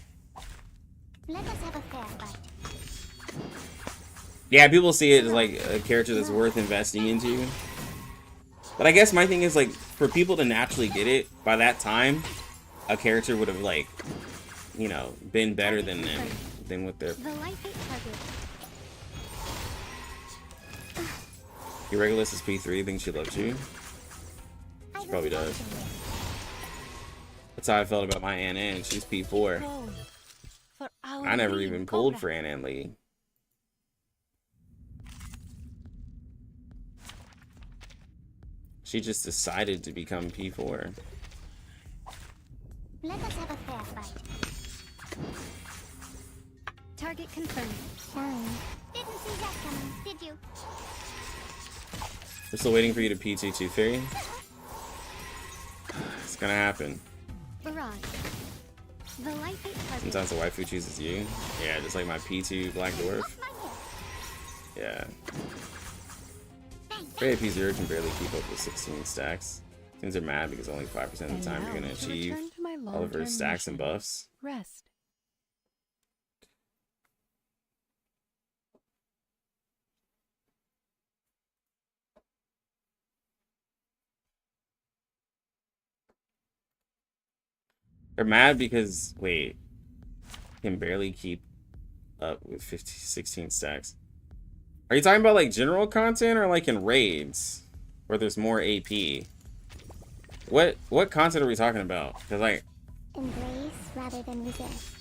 Let us have a fair fight. Yeah, people see it as like a character that's worth investing into. But I guess my thing is like, for people to naturally get it, by that time, a character would have like, you know, been better than them, than with their... The light target. Your Regulus is P3, thinks she loves you. I She probably will does. follow you. That's how I felt about my Ann, she's P4. Going for our I never dream, even pulled comrade. for Ann League. She just decided to become P4. Let us have a fair fight. Target confirmed. Shine. Didn't see that coming, did you? We're still waiting for you to P2 Tooth Fairy. It's gonna happen. Barrage. The light hit target. Sometimes the waifu chooses you. Yeah, just like my P2 Black Dwarf. Yeah. Frey P0 can barely keep up with 16 stacks. Things are mad because only 5% of the time you're gonna achieve all of her stacks and buffs. Rest. They're mad because, wait, can barely keep up with 16 stacks. Are you talking about like general content or like in raids where there's more AP? What content are we talking about? Because like, Embrace rather than resist.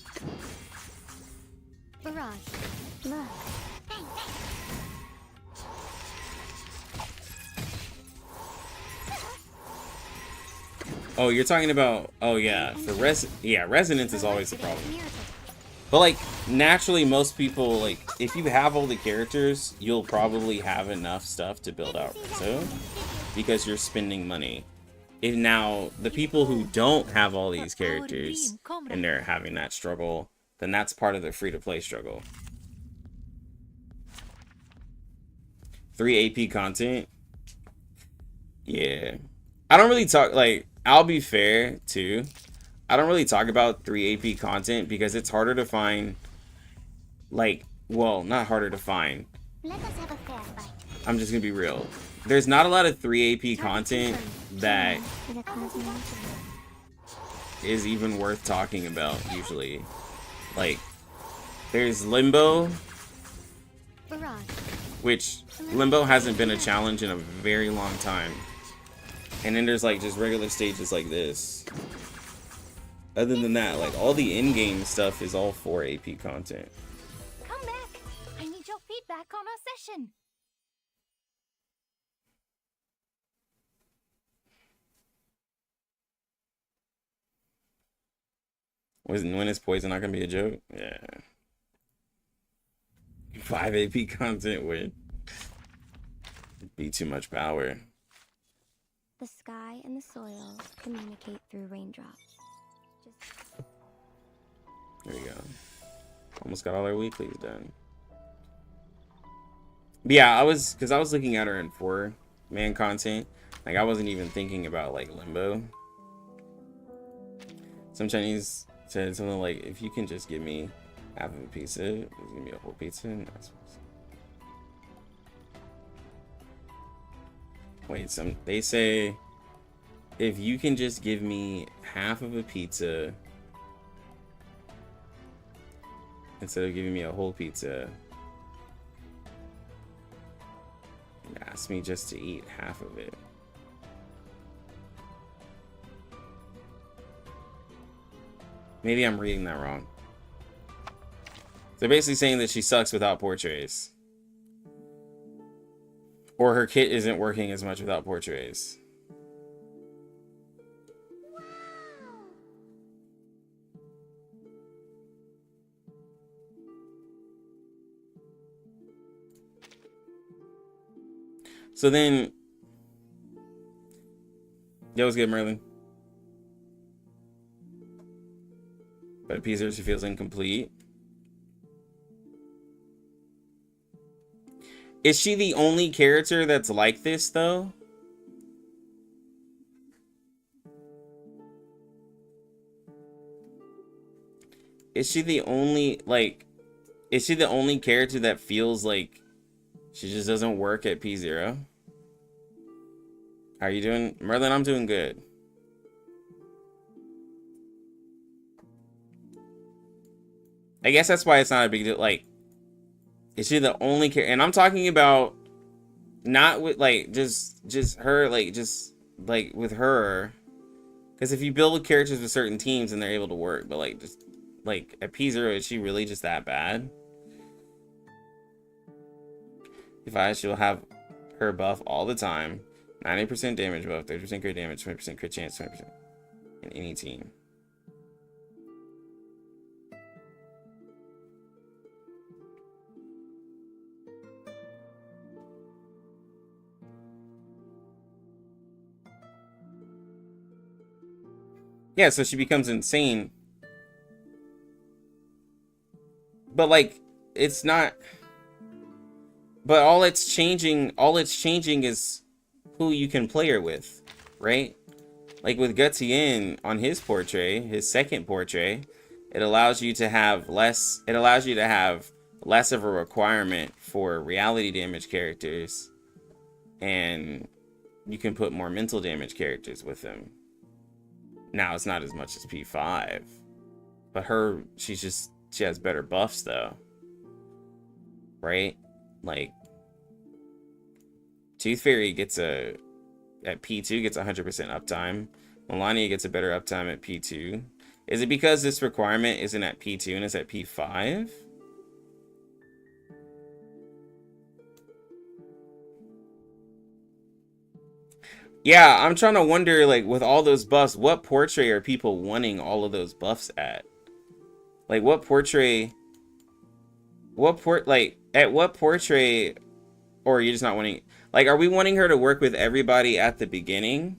Barrage. Look. oh, you're talking about, oh yeah, for resonance is always the problem. But like naturally most people, like if you have all the characters, you'll probably have enough stuff to build out Rezo because you're spending money. If now the people who don't have all these characters and they're having that struggle, then that's part of the free-to-play struggle. 3 AP content. Yeah. I don't really talk, like, I'll be fair too. I don't really talk about 3 AP content because it's harder to find, like, well, not harder to find. Let us have a fair fight. I'm just gonna be real. There's not a lot of 3 AP content that is even worth talking about usually. Like, there's Limbo, which Limbo hasn't been a challenge in a very long time. And then there's like just regular stages like this. Other than that, like all the in-game stuff is all 4 AP content. Come back. I need your feedback on our session. When is Poison not gonna be a joke? Yeah. 5 AP content would be too much power. The sky and the soil communicate through raindrops. There we go. Almost got all our weeklies done. But yeah, I was looking at her in 4-man content. Like I wasn't even thinking about like Limbo. Some Chinese said something like, if you can just give me half of a pizza, just give me a whole pizza. Nice. Wait, they say if you can just give me half of a pizza instead of giving me a whole pizza, and ask me just to eat half of it. Maybe I'm reading that wrong. They're basically saying that she sucks without portraits. Or her kit isn't working as much without portraits. So then, yo, what's good, Merlin? But P0, she feels incomplete. Is she the only character that's like this, though? Is she the only, like, is she the only character that feels like she just doesn't work at P0? How are you doing? Merlin, I'm doing good. I guess that's why it's not a big deal. Like, is she the only character? And I'm talking about not with, like, just her, like, just, like, with her. Because if you build characters with certain teams, and they're able to work. But, like, just, like, at P0, is she really just that bad? If she'll have her buff all the time. 90% damage buff, 30% crit damage, 20% crit chance, 20% in any team. Yeah, so she becomes insane. But like, it's not. But all it's changing is who you can play her with, right? Like with Gutsy on his portrait, his second portrait, it allows you to have less. It allows you to have less of a requirement for reality damage characters, and you can put more mental damage characters with them. Now it's not as much as P5, but she has better buffs though, right? Like Tooth Fairy gets at P2 gets 100% uptime. Melania gets a better uptime at P2. Is it because this requirement isn't at P2 and it's at P5? Yeah, I'm trying to wonder, like, with all those buffs, what portrait are people wanting all of those buffs at? Like, at what portrait, or you're just not wanting, like, are we wanting her to work with everybody at the beginning?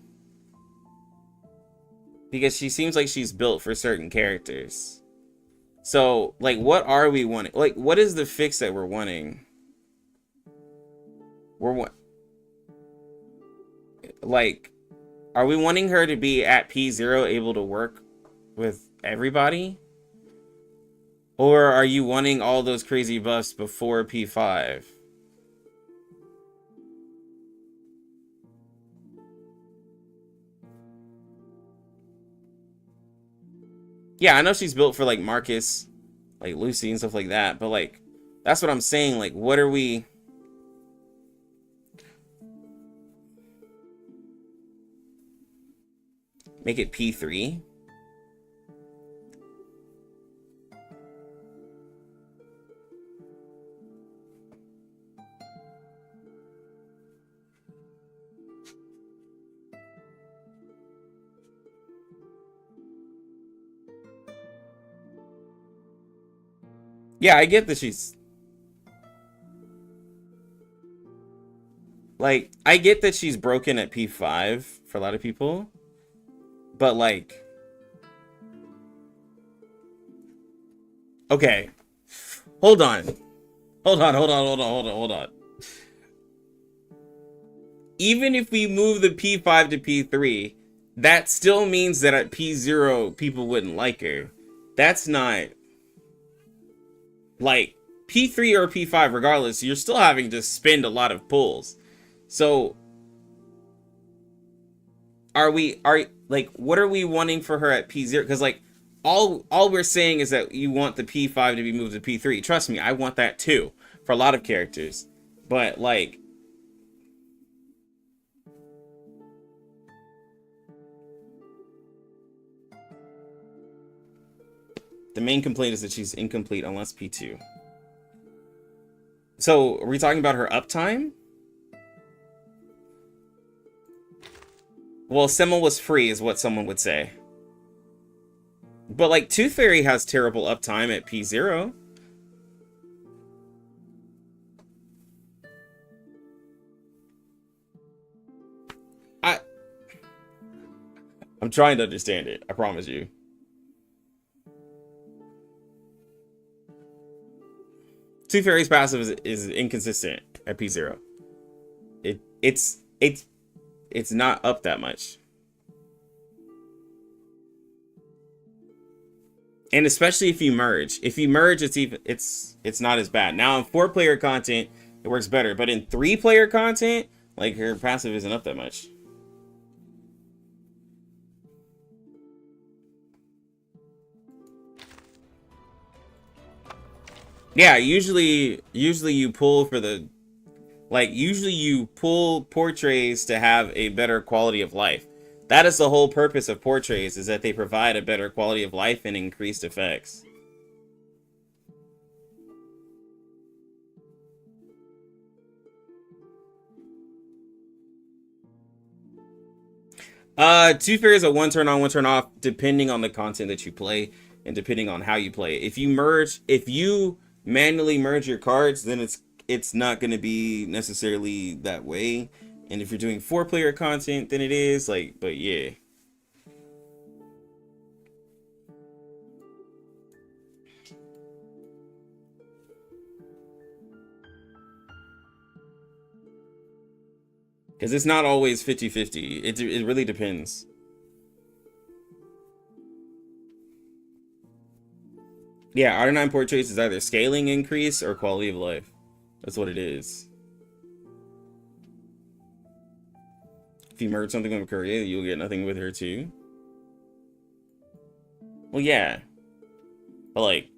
Because she seems like she's built for certain characters. So, like, what are we wanting? Like, what is the fix that we're wanting? Like, are we wanting her to be at P0 able to work with everybody? Or are you wanting all those crazy buffs before P5? Yeah, I know she's built for, like, Marcus, like, Lucy and stuff like that, but, like, that's what I'm saying. Like, what are we... Make it P3? Yeah, I get that she's... Like, I get that she's broken at P5 for a lot of people. But, like... Okay. Hold on. Hold on. Even if we move the P5 to P3, that still means that at P0, people wouldn't like her. That's not... Like, P3 or P5, regardless, you're still having to spend a lot of pulls. So... like, what are we wanting for her at P0? Because, like, all we're saying is that you want the P5 to be moved to P3. Trust me, I want that too for a lot of characters. But, like, the main complaint is that she's incomplete unless P2. So, are we talking about her uptime? Well, Simmel was free is what someone would say. But, like, Tooth Fairy has terrible uptime at P0. I'm trying to understand it, I promise you. Tooth Fairy's passive is inconsistent at P0. It's not up that much. And especially if you merge. If you merge, it's not as bad. Now in 4-player content, it works better. But in 3-player content, like, her passive isn't up that much. Yeah, usually you pull for the... Like, usually you pull portraits to have a better quality of life. That is the whole purpose of portraits, is that they provide a better quality of life and increased effects. Tooth Fairy is a one turn on, one turn off, depending on the content that you play and depending on how you play. If you manually merge your cards, then it's not going to be necessarily that way. And if you're doing 4-player content, then it is like, but yeah. Because it's not always 50-50. It really depends. Yeah, R9 portraits is either scaling increase or quality of life. That's what it is. If you merge something with Mercuria, you'll get nothing with her too. Well, yeah. But like,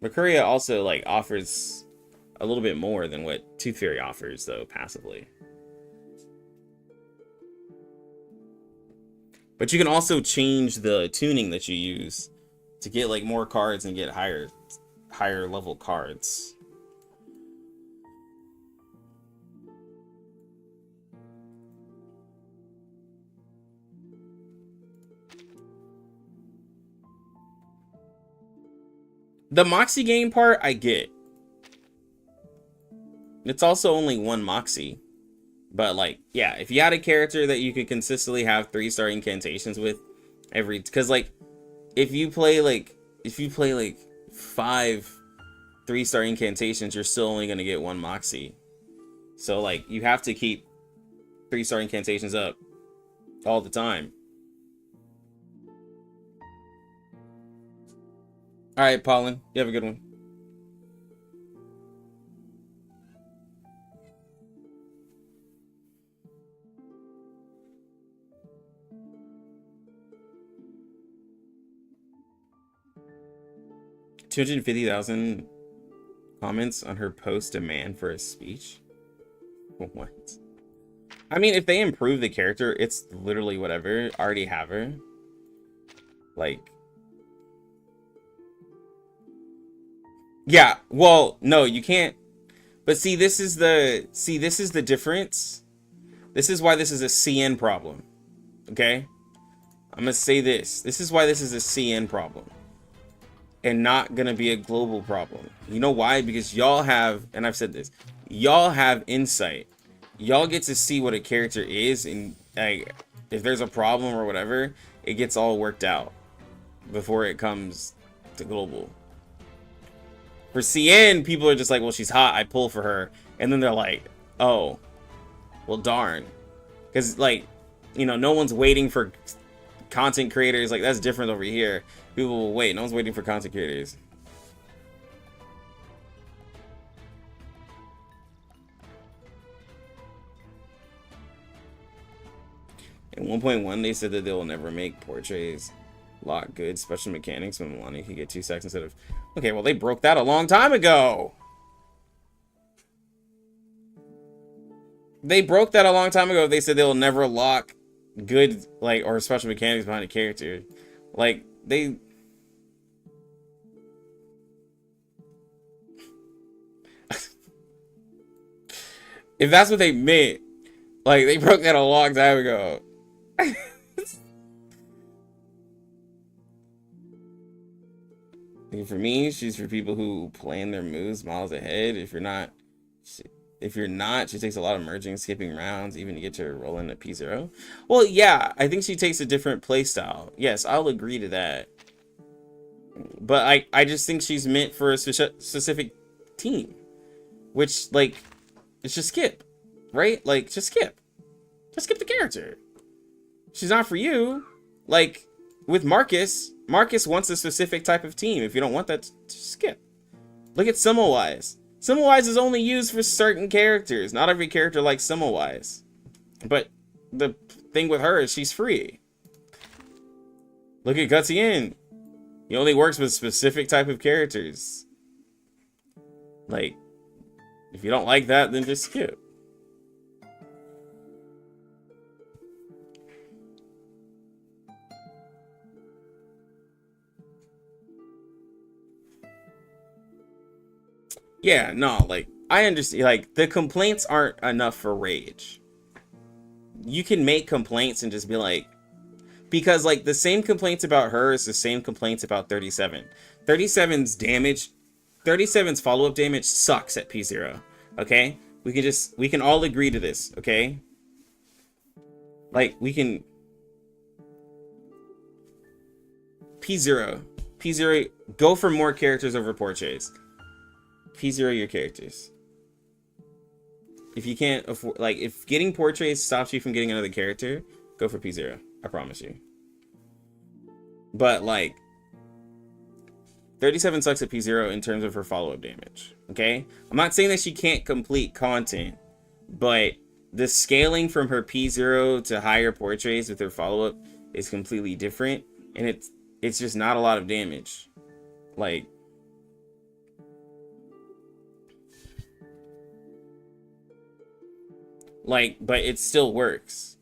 Mercuria also like offers a little bit more than what Tooth Fairy offers though, passively. But you can also change the tuning that you use to get like more cards and get higher level cards. The Moxie game part, I get. It's also only one Moxie. But like, yeah, if you had a character that you could consistently have 3-star incantations with because like if you play like 5 3-star incantations, you're still only gonna get one Moxie. So like you have to keep 3-star incantations up all the time. All right, Pollen, you have a good one. $250,000 comments on her post demand for a speech. What? I mean, if they improve the character, it's literally whatever. I already have her. Like, yeah. Well, no, you can't. But see, this is the difference. This is why this is a CN problem. Okay, I'm gonna say this. This is why this is a CN problem. And not gonna be a global problem. You know why? Because y'all have, and I've said this, y'all have insight. Y'all get to see what a character is, and like, if there's a problem or whatever, it gets all worked out before it comes to global. For CN, people are just like, well, she's hot, I pull for her, and then they're like, oh, well, darn, because like, you know, no one's waiting for content creators. Like, that's different over here. People will wait. No one's waiting for content creators. In 1.1, they said that they will never make portraits lock good special mechanics when Melania can get 2 seconds instead of... Okay, well, they broke that a long time ago. They broke that a long time ago. They said they'll never lock good, like, or special mechanics behind a character. Like, they... If that's what they meant, like, they broke that a long time ago. For me, she's for people who plan their moves miles ahead. If you're not, she takes a lot of merging, skipping rounds, even to get to roll in a P0. Well, yeah, I think she takes a different play style. Yes, I'll agree to that. But I just think she's meant for a specific team, which, like, it's just skip, right? Like, just skip the character. She's not for you. Like, with Marcus wants a specific type of team. If you don't want that, just skip. Look at Semmelweis. Semmelweis is only used for certain characters. Not every character likes Semmelweis. But the thing with her is she's free. Look at Gutsy. He only works with specific type of characters. Like, if you don't like that, then just skip. Yeah, no, like, I understand, like, the complaints aren't enough for rage. You can make complaints and just be like, because like the same complaints about her is the same complaints about 37. 37's damage, 37's follow-up damage sucks at P0. Okay, we can all agree to this. Okay, like we can. P0, go for more characters over portraits. P0 your characters. If you can't afford, like, if getting portraits stops you from getting another character, go for P0. I promise you. But like, 37 sucks at P0 in terms of her follow-up damage. Okay, I'm not saying that she can't complete content, but the scaling from her P0 to higher portraits with her follow-up is completely different, and it's just not a lot of damage. Like, but it still works.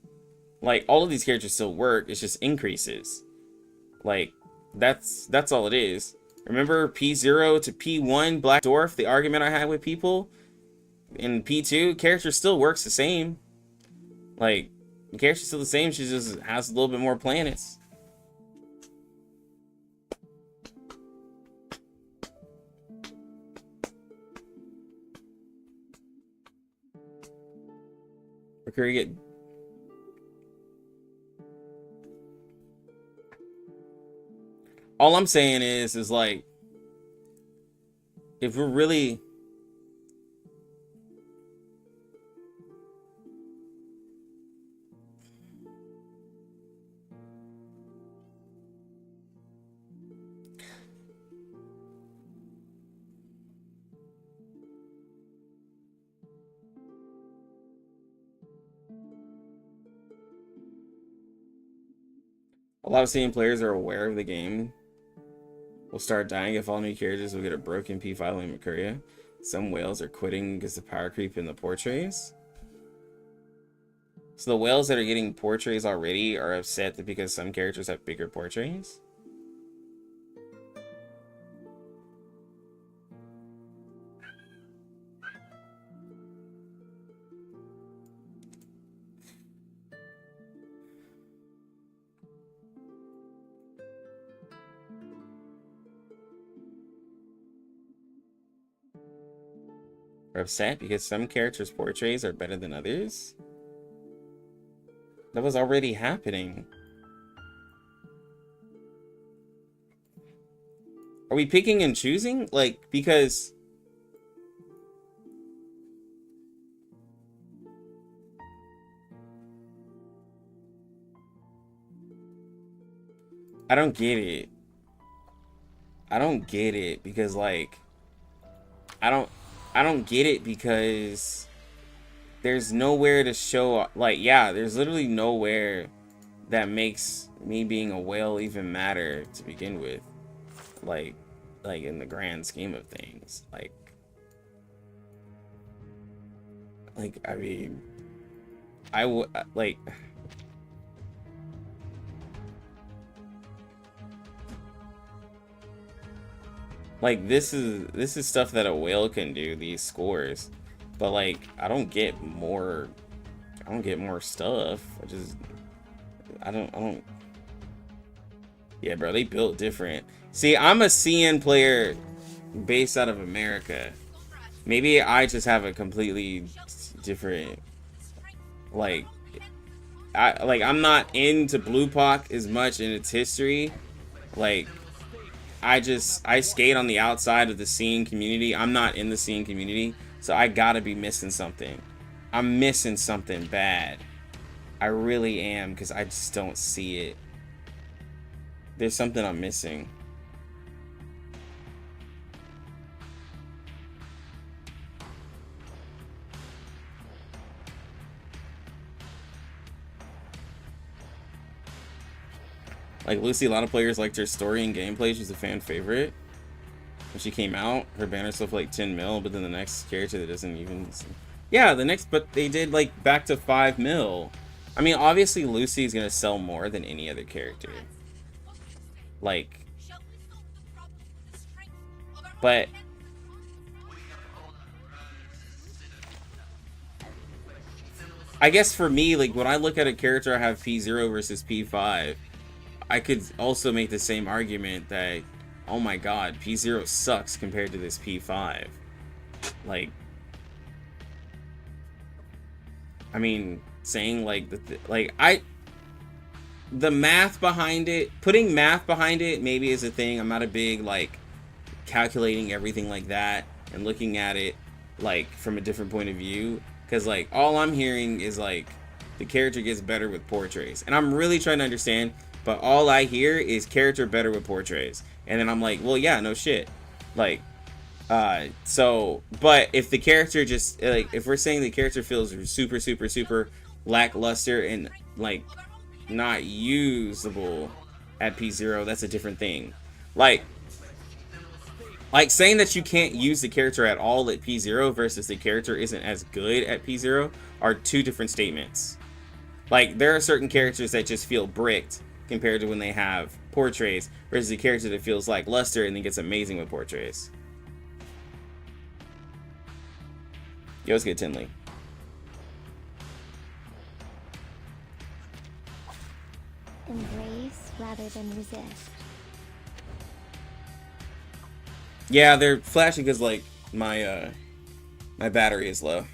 Like, all of these characters still work. It's just increases. Like, that's all it is. Remember P0 to P1 Black Dwarf, the argument I had with people? In P2, character still works the same. Like, the character's still the same. She just has a little bit more planets. Mercuria get... All I'm saying is like, if we're really... A lot of senior players are aware of the game will start dying if all new characters will get a broken P5 like Mercuria. Some whales are quitting because of power creep in the portraits. So the whales that are getting portraits already are upset that because some characters have bigger portraits. Are upset because some characters' portraits are better than others. That was already happening. Are we picking and choosing? Like, because... I don't get it. I don't get it because, like... I don't get it because there's nowhere to show, like, yeah, there's literally nowhere that makes me being a whale even matter to begin with. Like in the grand scheme of things. Like, I mean, I would, like... Like, this is stuff that a whale can do, these scores. But like, I don't get more stuff. I don't Yeah, bro, they built different. See, I'm a CN player based out of America. Maybe I just have a completely different, like, I'm not into Blue Pac as much in its history. Like, I skate on the outside of the scene community. I'm not in the scene community, so I gotta be missing something. I'm missing something bad. I really am, because I just don't see it. There's something I'm missing. Like Lucy, a lot of players liked her story and gameplay. She's a fan favorite. When she came out, her banner sold for like 10 mil, but then the next character that doesn't even... Yeah, but they did like back to 5 mil. I mean, obviously Lucy is gonna sell more than any other character. Like... But... I guess for me, like, when I look at a character I have P0 versus P5, I could also make the same argument that, oh my god, P0 sucks compared to this P5. Like, I mean, saying like the math behind it, putting math behind it maybe is a thing. I'm not a big like calculating everything like that and looking at it like from a different point of view, because like all I'm hearing is like the character gets better with portraits, and I'm really trying to understand, but all I hear is character better with portraits, and then I'm like, well, yeah, no shit, like so, but if the character just like, if we're saying the character feels super lackluster and like not usable at P0, that's a different thing. Like saying that you can't use the character at all at P0 versus the character isn't as good at P0 are two different statements. Like, there are certain characters that just feel bricked compared to when they have portraits versus a character that feels like luster and then gets amazing with portraits. Yo, let's get Tinley. Embrace rather than resist. Yeah, they're flashing because like my my battery is low.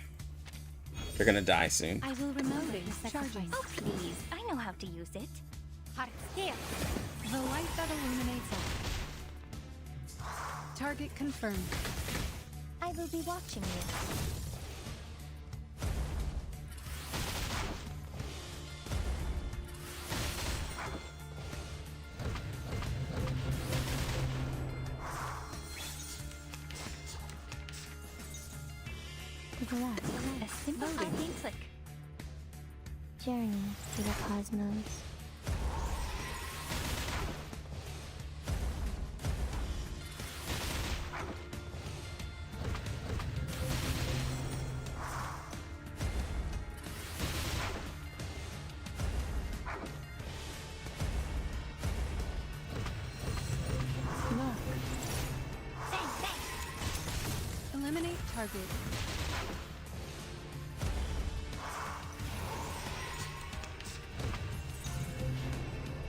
They're gonna die soon. I will remember the sacrifice. Oh, please. I know how to use it. Heart here. The light that illuminates all. Target confirmed. I will be watching you. To the left. A simple arcane click. Journey to the cosmos. Look. Eliminate target.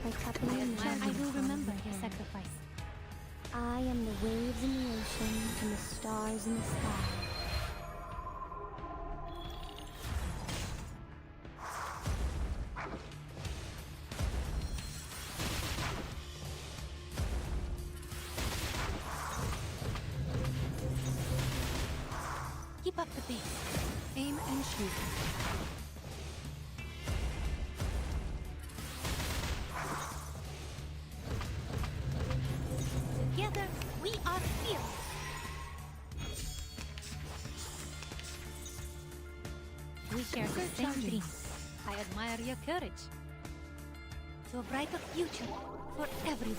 Like cupping the moon. I will in remember my your hand. sacrifice. I am the waves in the ocean and the stars in the sky. Keep up the pace. Aim and shoot. Together, we are fearless. We share the same dream. I admire your courage. To a brighter future for everyone.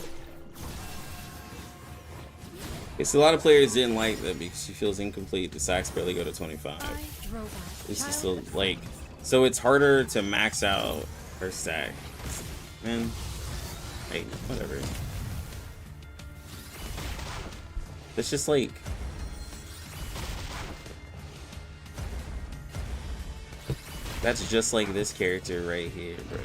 It's a lot of players didn't like that because she feels incomplete. The sacks barely go to 25. Robot. It's just a, like, so it's harder to max out her stack. Man, hey, whatever. It's just like, that's just like this character right here, bro.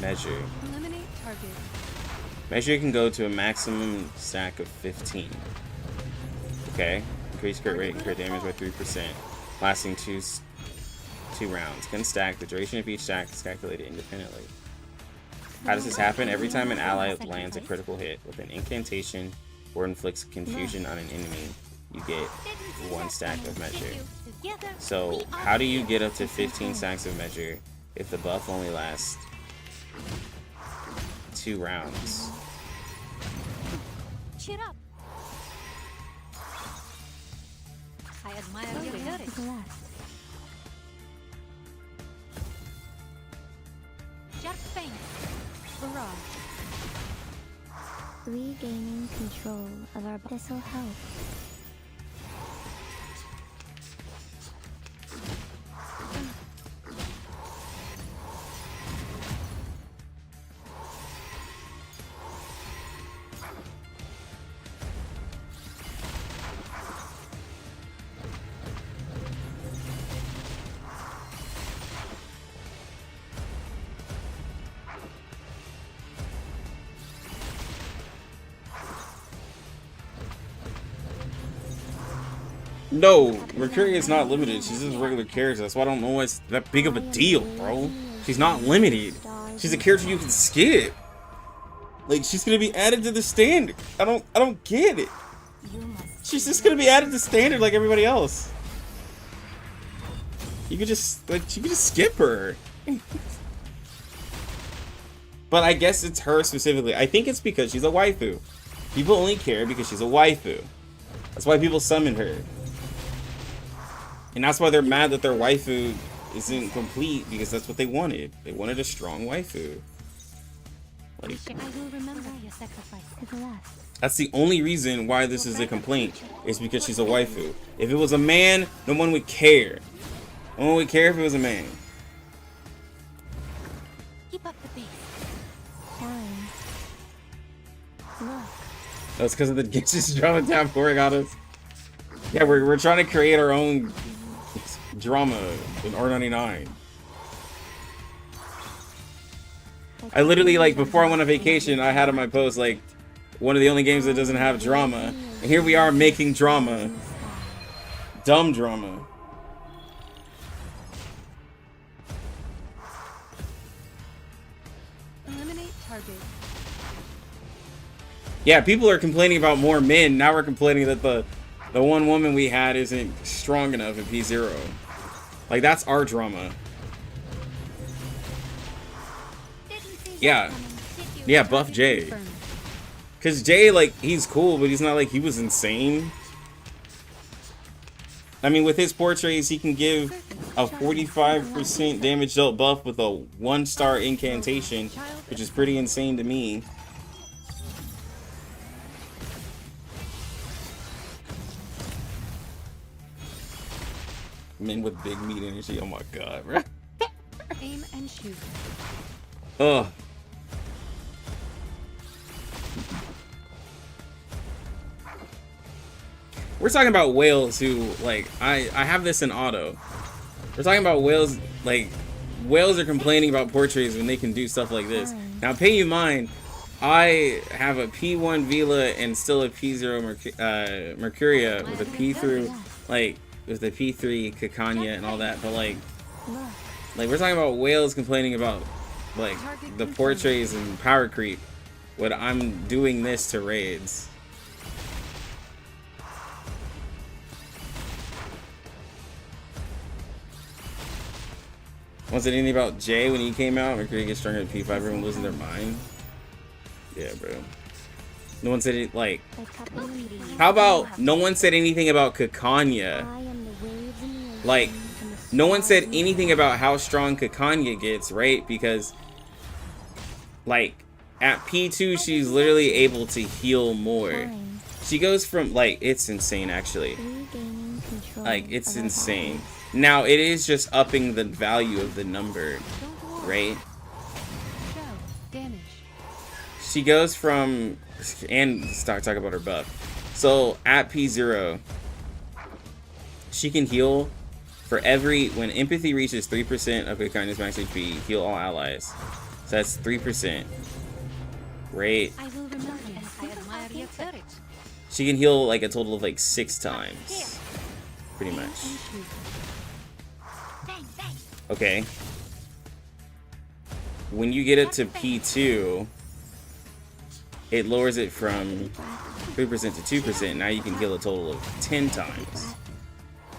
Measure. Eliminate target. Measure can go to a maximum stack of 15. Okay. Increase crit rate and crit damage by 3%. Lasting two rounds. Can stack. The duration of each stack is calculated independently. How does this happen? Every time an ally lands a critical hit with an incantation or inflicts confusion on an enemy, you get 1 stack of measure. So, how do you get up to 15 stacks of measure if the buff only lasts 2 rounds? Cheer up. I admire your courage. To the left. Sharp fang. Barrage. Regaining control of our this'll help. No, Mercuria is not limited. She's just a regular character. That's why I don't know why it's that big of a deal, bro. She's not limited. She's a character you can skip. Like, she's gonna be added to the standard. I don't get it. She's just gonna be added to standard like everybody else. You could just skip her. But I guess it's her specifically. I think it's because she's a waifu. People only care because she's a waifu. That's why people summon her. And that's why they're mad that their waifu isn't complete, because that's what they wanted. They wanted a strong waifu. Like, I will remember your sacrifice. that's the only reason why this is a complaint, is because she's a waifu. If it was a man, no one would care. No one would care if it was a man. Keep up the pace. Fine. Look. That's because of the Genshin drama tab pouring on us. Yeah, we're trying to create our own drama in R99. I literally, like, before I went on vacation, I had on my post, like, one of the only games that doesn't have drama. And here we are making drama. Dumb drama. Eliminate target. Yeah, people are complaining about more men. Now we're complaining that the one woman we had isn't strong enough in P0. Like, that's our drama. Yeah. Yeah, buff Jay. Because Jay, like, he's cool, but he's not like he was insane. I mean, with his portraits, he can give a 45% damage dealt buff with a 1-star incantation, which is pretty insane to me. Men with big meat energy. Oh my god, bro. Aim and shoot. Ugh. We're talking about whales who, like, I have this in auto. We're talking about whales, like, whales are complaining about portraits when they can do stuff like this. Now, pay you mind, I have a P1 Vila and still a P0 Mercuria with a P3, like, with the P3 Kakanya and all that, but like we're talking about whales complaining about, like, the portraits and power creep when I'm doing this to raids. Once anything about Jay when he came out, Mercury gets stronger at P5, everyone losing their mind. Yeah, bro. No one said it, like, how about no one said anything about Kakanya? Like, no one said anything about how strong Kakanya gets, right? Because, like, at P2, she's literally able to heal more. She goes from, like, it's insane, actually. Like, it's insane. Now, it is just upping the value of the number, right? She goes from, and talk about her buff. So, at P0, she can heal for every, when empathy reaches 3% of Kakanya's max HP, heal all allies. So that's 3%. Right? I will remember and I admire your courage. She can heal like a total of like 6 times. Pretty much. Okay. When you get it to P2, it lowers it from 3% to 2%. Now you can heal a total of 10 times.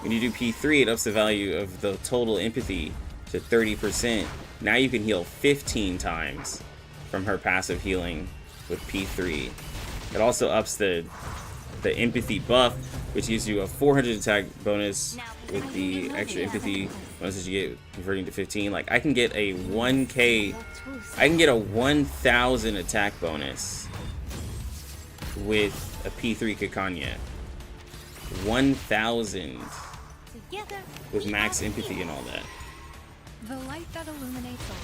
When you do P3, it ups the value of the total empathy to 30%. Now you can heal 15 times from her passive healing with P3. It also ups the empathy buff, which gives you a 400 attack bonus with the extra empathy bonuses you get converting to 15. Like, I can get a 1k, I can get a 1000 attack bonus with a P3 Kakanya. 1000 with max empathy and all that. The light that illuminates all.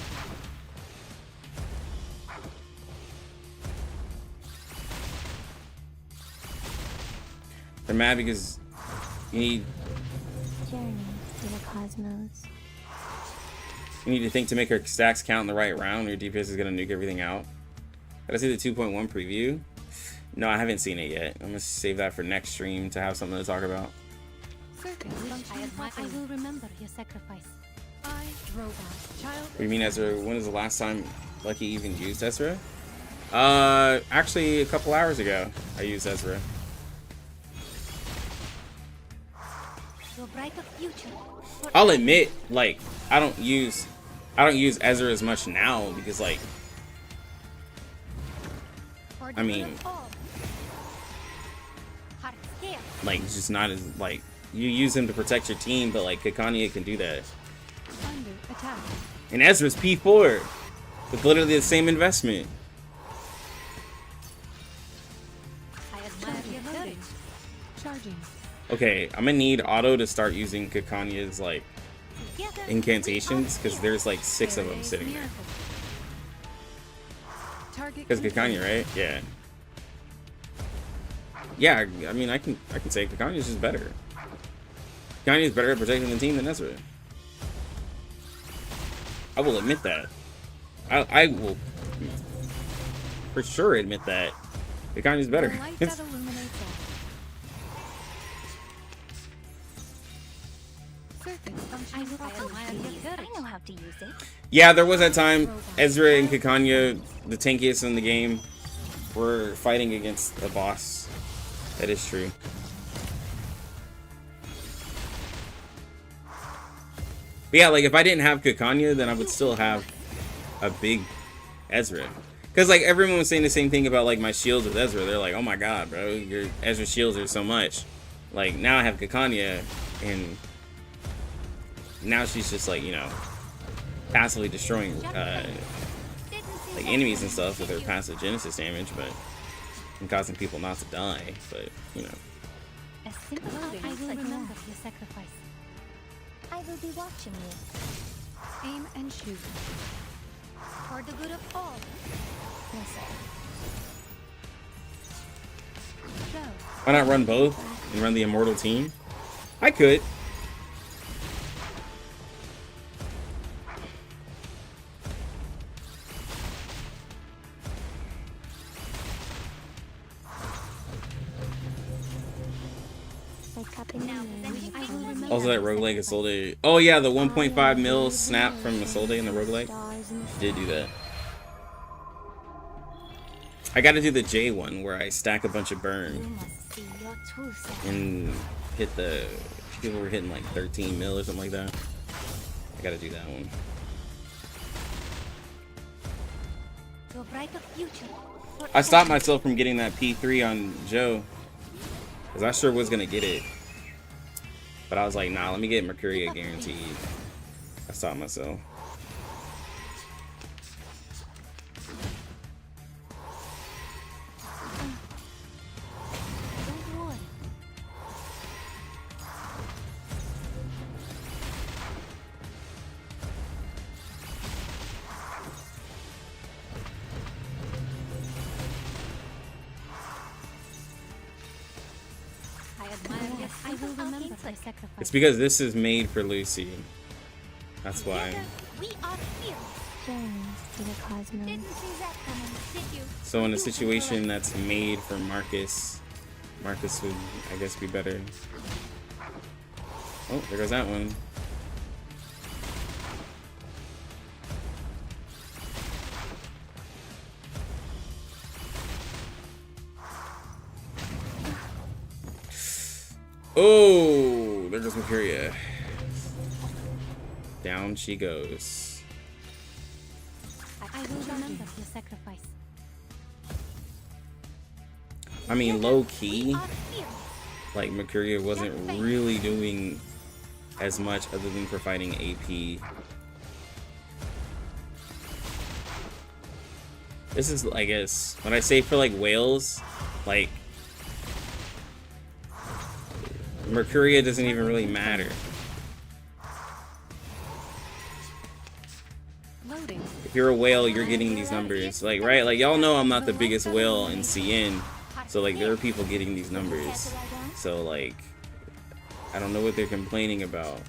They're mad because you need Journey to the cosmos. you need to think to make her stacks count in the right round. Your DPS is gonna nuke everything out. Did I see the 2.1 preview? No, I haven't seen it yet. I'm gonna save that for next stream to have something to talk about. I will remember your sacrifice. I drove out child. What do you mean, Ezra? When was the last time Lucky even used Ezra? Actually, a couple hours ago, I used Ezra. Your brighter future. I'll admit, like, I don't use Ezra as much now because, like, I mean, like, it's just not as, like, you use him to protect your team, but, like, Kikanya can do that. Under attack. And Ezra's P4 with literally the same investment. I admire your courage. Charging. Okay, I'm gonna need Auto to start using Kikanya's, like, Together, incantations because there's, like, 6 of them sitting there. Because Kikanya, right? Yeah. Yeah, I mean, I can say Kikanya's just better. Kikanya's better at protecting the team than Ezra. I will admit that. I will for sure admit that. Kikanya's better. The light that illuminates all. Surface I functions admire your courage. I know how to use it. Yeah, there was that time Ezra and Kikanya, the tankiest in the game, were fighting against a boss. That is true. But yeah, like, if I didn't have Kikanya, then I would still have a big Ezra. Because, like, everyone was saying the same thing about, like, my shields with Ezra. They're like, oh my god, bro, your Ezra shields are so much. Like, now I have Kikanya, and now she's just, like, you know, passively destroying, like, enemies and stuff with her passive Genesis damage, but, and causing people not to die, but, you know. A simple I will remember your sacrifice. I will be watching you. Aim and shoot. For the good of all. Yes, sir. Go. Why not run both and run the immortal team? I could. Like cupping the moon. I will remember. Also, that roguelike Isolde. Oh yeah, the 1.5 mil snap from Isolde in the roguelike. Did do that. I gotta do the J one where I stack a bunch of You burn must see your true self. and hit the people were hitting like 13 mil or something like that. I gotta do that one. Your brighter future. I stopped myself from getting that P3 on Joe because I sure was gonna get it, but I was like, nah, let me get Mercuria guaranteed. I stopped myself. Don't worry. I admire your I will remember your sacrifice. It's because this is made for Lucy. That's why. Together, we are fearless. Jones to the cosmos. Didn't see that coming, did you? So in a situation that's made for Marcus, Marcus would, I guess, be better. Oh, there goes that one. Oh, there goes Mercuria. Down she goes. I will remember your sacrifice. I mean, low key, We are fearless. like Mercuria wasn't really doing as much other than providing AP. This is, I guess, when I say for like whales, like Mercuria doesn't even really matter. Loading. If you're a whale, you're getting these numbers, like, right? Like, y'all know I'm not the biggest whale in CN, so like there are people getting these numbers. So like, I don't know what they're complaining about.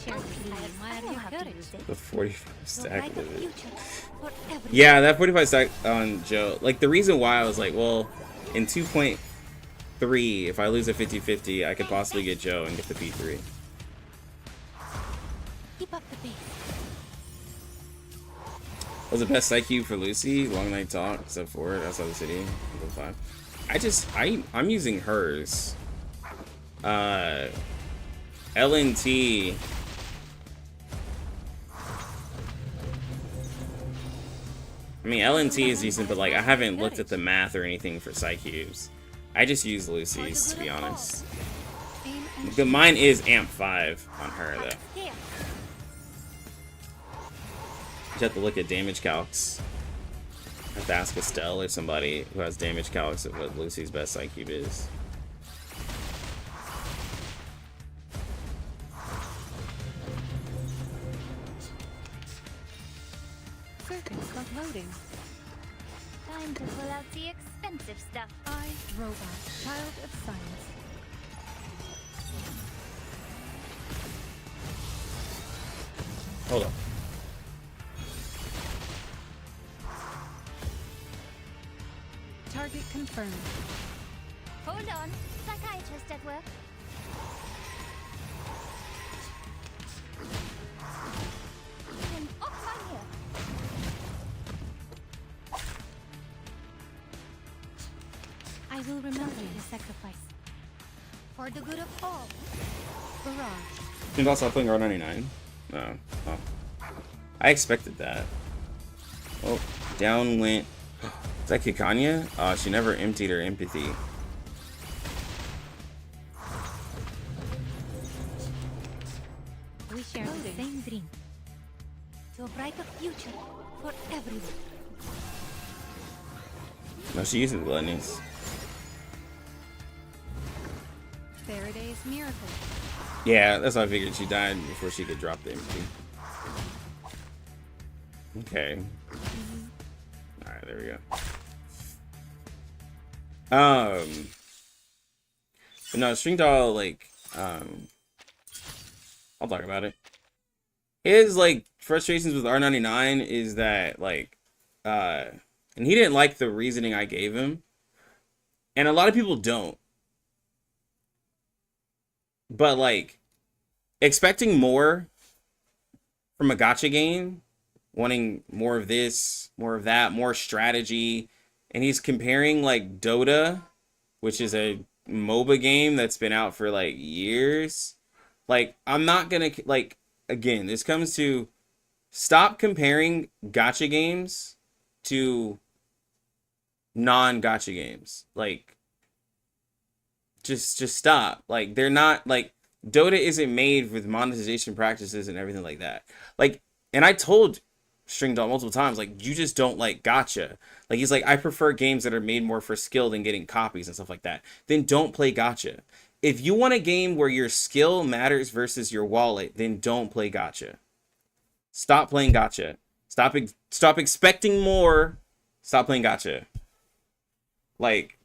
share the same. I Admire know your how to courage. use it. The 45 The stack brighter of it. future for everyone. Yeah, that 45 stack on Joe. Like, the reason why I was like, well, in 2.3, if I lose a 50-50, I could possibly get Joe and get the P3. Keep up the pace. Was the best psych cube for Lucy? Long night talk, step forward, outside the city, level 5. I'm using hers. LNT. I mean, LNT is decent, but like I haven't looked at the math or anything for psych cubes. I just use Lucy's, to be honest. But mine is amp 5 on her though. Here. You have to look at damage calcs. I have to ask Estelle or somebody who has damage calcs of what Lucy's best psych cube is. Circuit stop loading. Time to pull out the expensive stuff. I, robot, child of science. Hold up. Target confirmed. Hold on. Psychiatrist at work. Then off on here. I will remember your sacrifice. For the good of all. Barrage. Think I'll stop playing R99? No. Oh. I expected that. Oh, down went. Is that Kikanya? She never emptied her empathy. We share the same dream. To a brighter future for everyone. No, she uses gluttonies. Faraday's miracle. Yeah, that's why I figured she died before she could drop the empathy. Okay. Alright, there we go. But no, String Doll, like, I'll talk about it. His, like, frustrations with R99 is that, like, and he didn't like the reasoning I gave him. And a lot of people don't. But, like, expecting more from a gacha game, wanting more of this, more of that, more strategy, and he's comparing, like, Dota, which is a MOBA game that's been out for, like, years. Like, I'm not gonna, like, again, this comes to stop comparing gacha games to non-gacha games. Like, just stop. Like, they're not, like, Dota isn't made with monetization practices and everything like that. Like, and I told String Doll multiple times, like, you just don't like gacha. Like, he's like, I prefer games that are made more for skill than getting copies and stuff like that. Then don't play gacha. If you want a game where your skill matters versus your wallet, then don't play gacha. Stop playing gacha. Stop expecting more. Stop playing gacha. Like,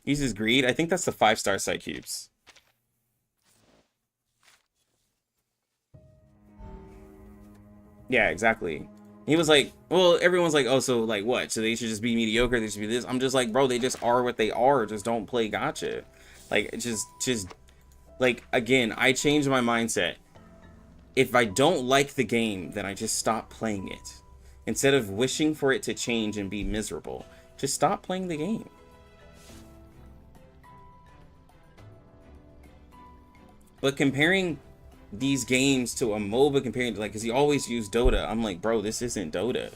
uses greed. I think that's the 5-star site cubes. Yeah, exactly. He was like, well, everyone's like, oh, so like what? So they should just be mediocre. They should be this. I'm just like, bro, they just are what they are. Just don't play gacha. Like, just like, again, I changed my mindset. If I don't like the game, then I just stop playing it. Instead of wishing for it to change and be miserable, just stop playing the game. But comparing these games to a MOBA, comparing to, like, because he always used Dota, I'm like, bro, this isn't Dota.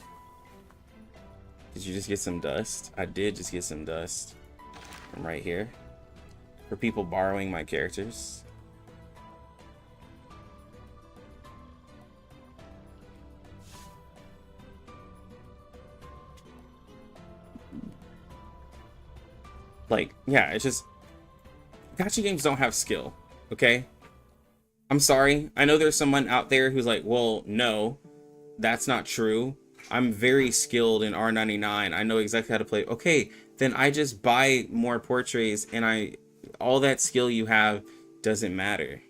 Did you just get some dust? I did just get some dust from right here for people borrowing my characters. Like, yeah, it's just gacha games don't have skill, okay? I'm sorry. I know there's someone out there who's like, well, no, that's not true. I'm very skilled in R99. I know exactly how to play. Okay, then I just buy more portraits, and all that skill you have doesn't matter.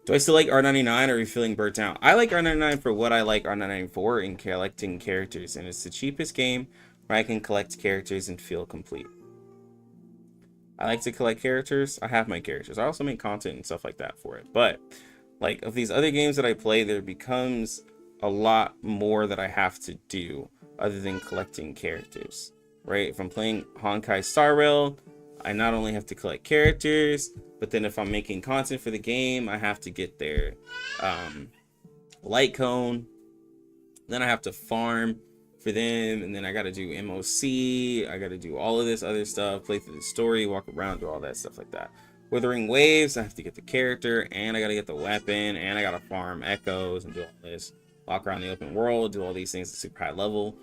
Do I still like R99, or are you feeling burnt out? I like R99 for what I like R99 for, in collecting characters, and it's the cheapest game where I can collect characters and feel complete. I like to collect characters. I have my characters. I also make content and stuff like that for it. But like of these other games that I play, there becomes a lot more that I have to do other than collecting characters, right? If I'm playing Honkai Star Rail, I not only have to collect characters, but then if I'm making content for the game, I have to get their light cone. Then I have to farm for them, and then I got to do MOC. I got to do all of this other stuff, play through the story, walk around, do all that stuff like that. Withering Waves, I have to get the character, and I got to get the weapon, and I got to farm echoes and do all this. Walk around the open world, do all these things at super high level,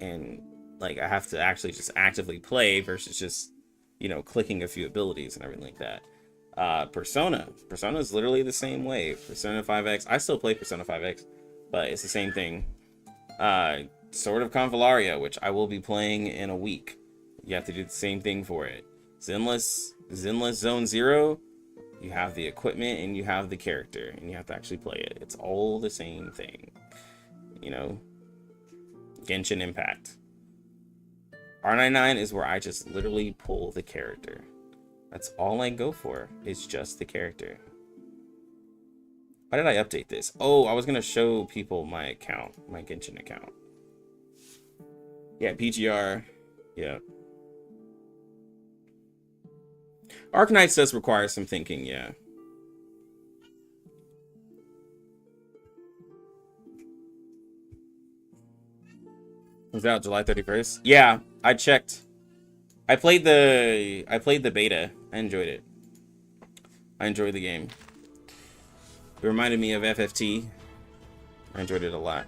and I have to actually just actively play versus just, you know, clicking a few abilities and everything like that. Persona is literally the same way. Persona 5X, I still play Persona 5X, but it's the same thing. Sword of Convallaria, which I will be playing in a week. You have to do the same thing for it. Zenless Zone Zero, you have the equipment and you have the character, and you have to actually play it. It's all the same thing, you know. Genshin Impact. R99 is where I just literally pull the character. That's all I go for. It's just the character. Why did I update this? Oh, I was gonna show people my account, my Genshin account. Yeah, PGR. Yeah. Arknights does require some thinking, yeah. Was out July 31st? Yeah, I checked. I played the beta. I enjoyed it. I enjoyed the game. It reminded me of FFT. I enjoyed it a lot.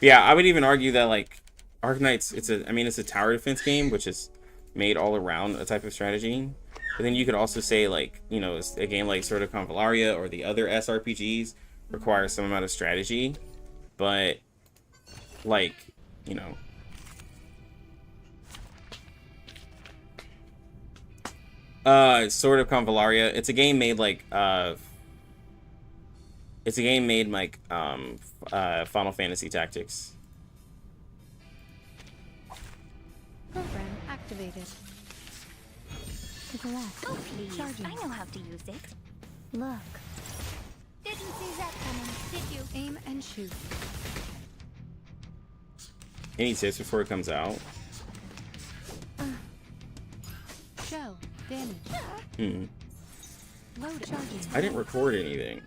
Yeah, I would even argue that like Arknights, it's a tower defense game, which is made all around a type of strategy. But then you could also say, like, you know, a game like Sword of Convallaria or the other SRPGs requires some amount of strategy, but like, you know, Sword of Convallaria, it's a game made like Final Fantasy Tactics. Program activated. To the left. Oh, please. Charging. I know how to use it. Look. Didn't see that coming, did you? Aim and shoot. Any tips before it comes out? Shell. Damage. Load charging. I didn't record anything.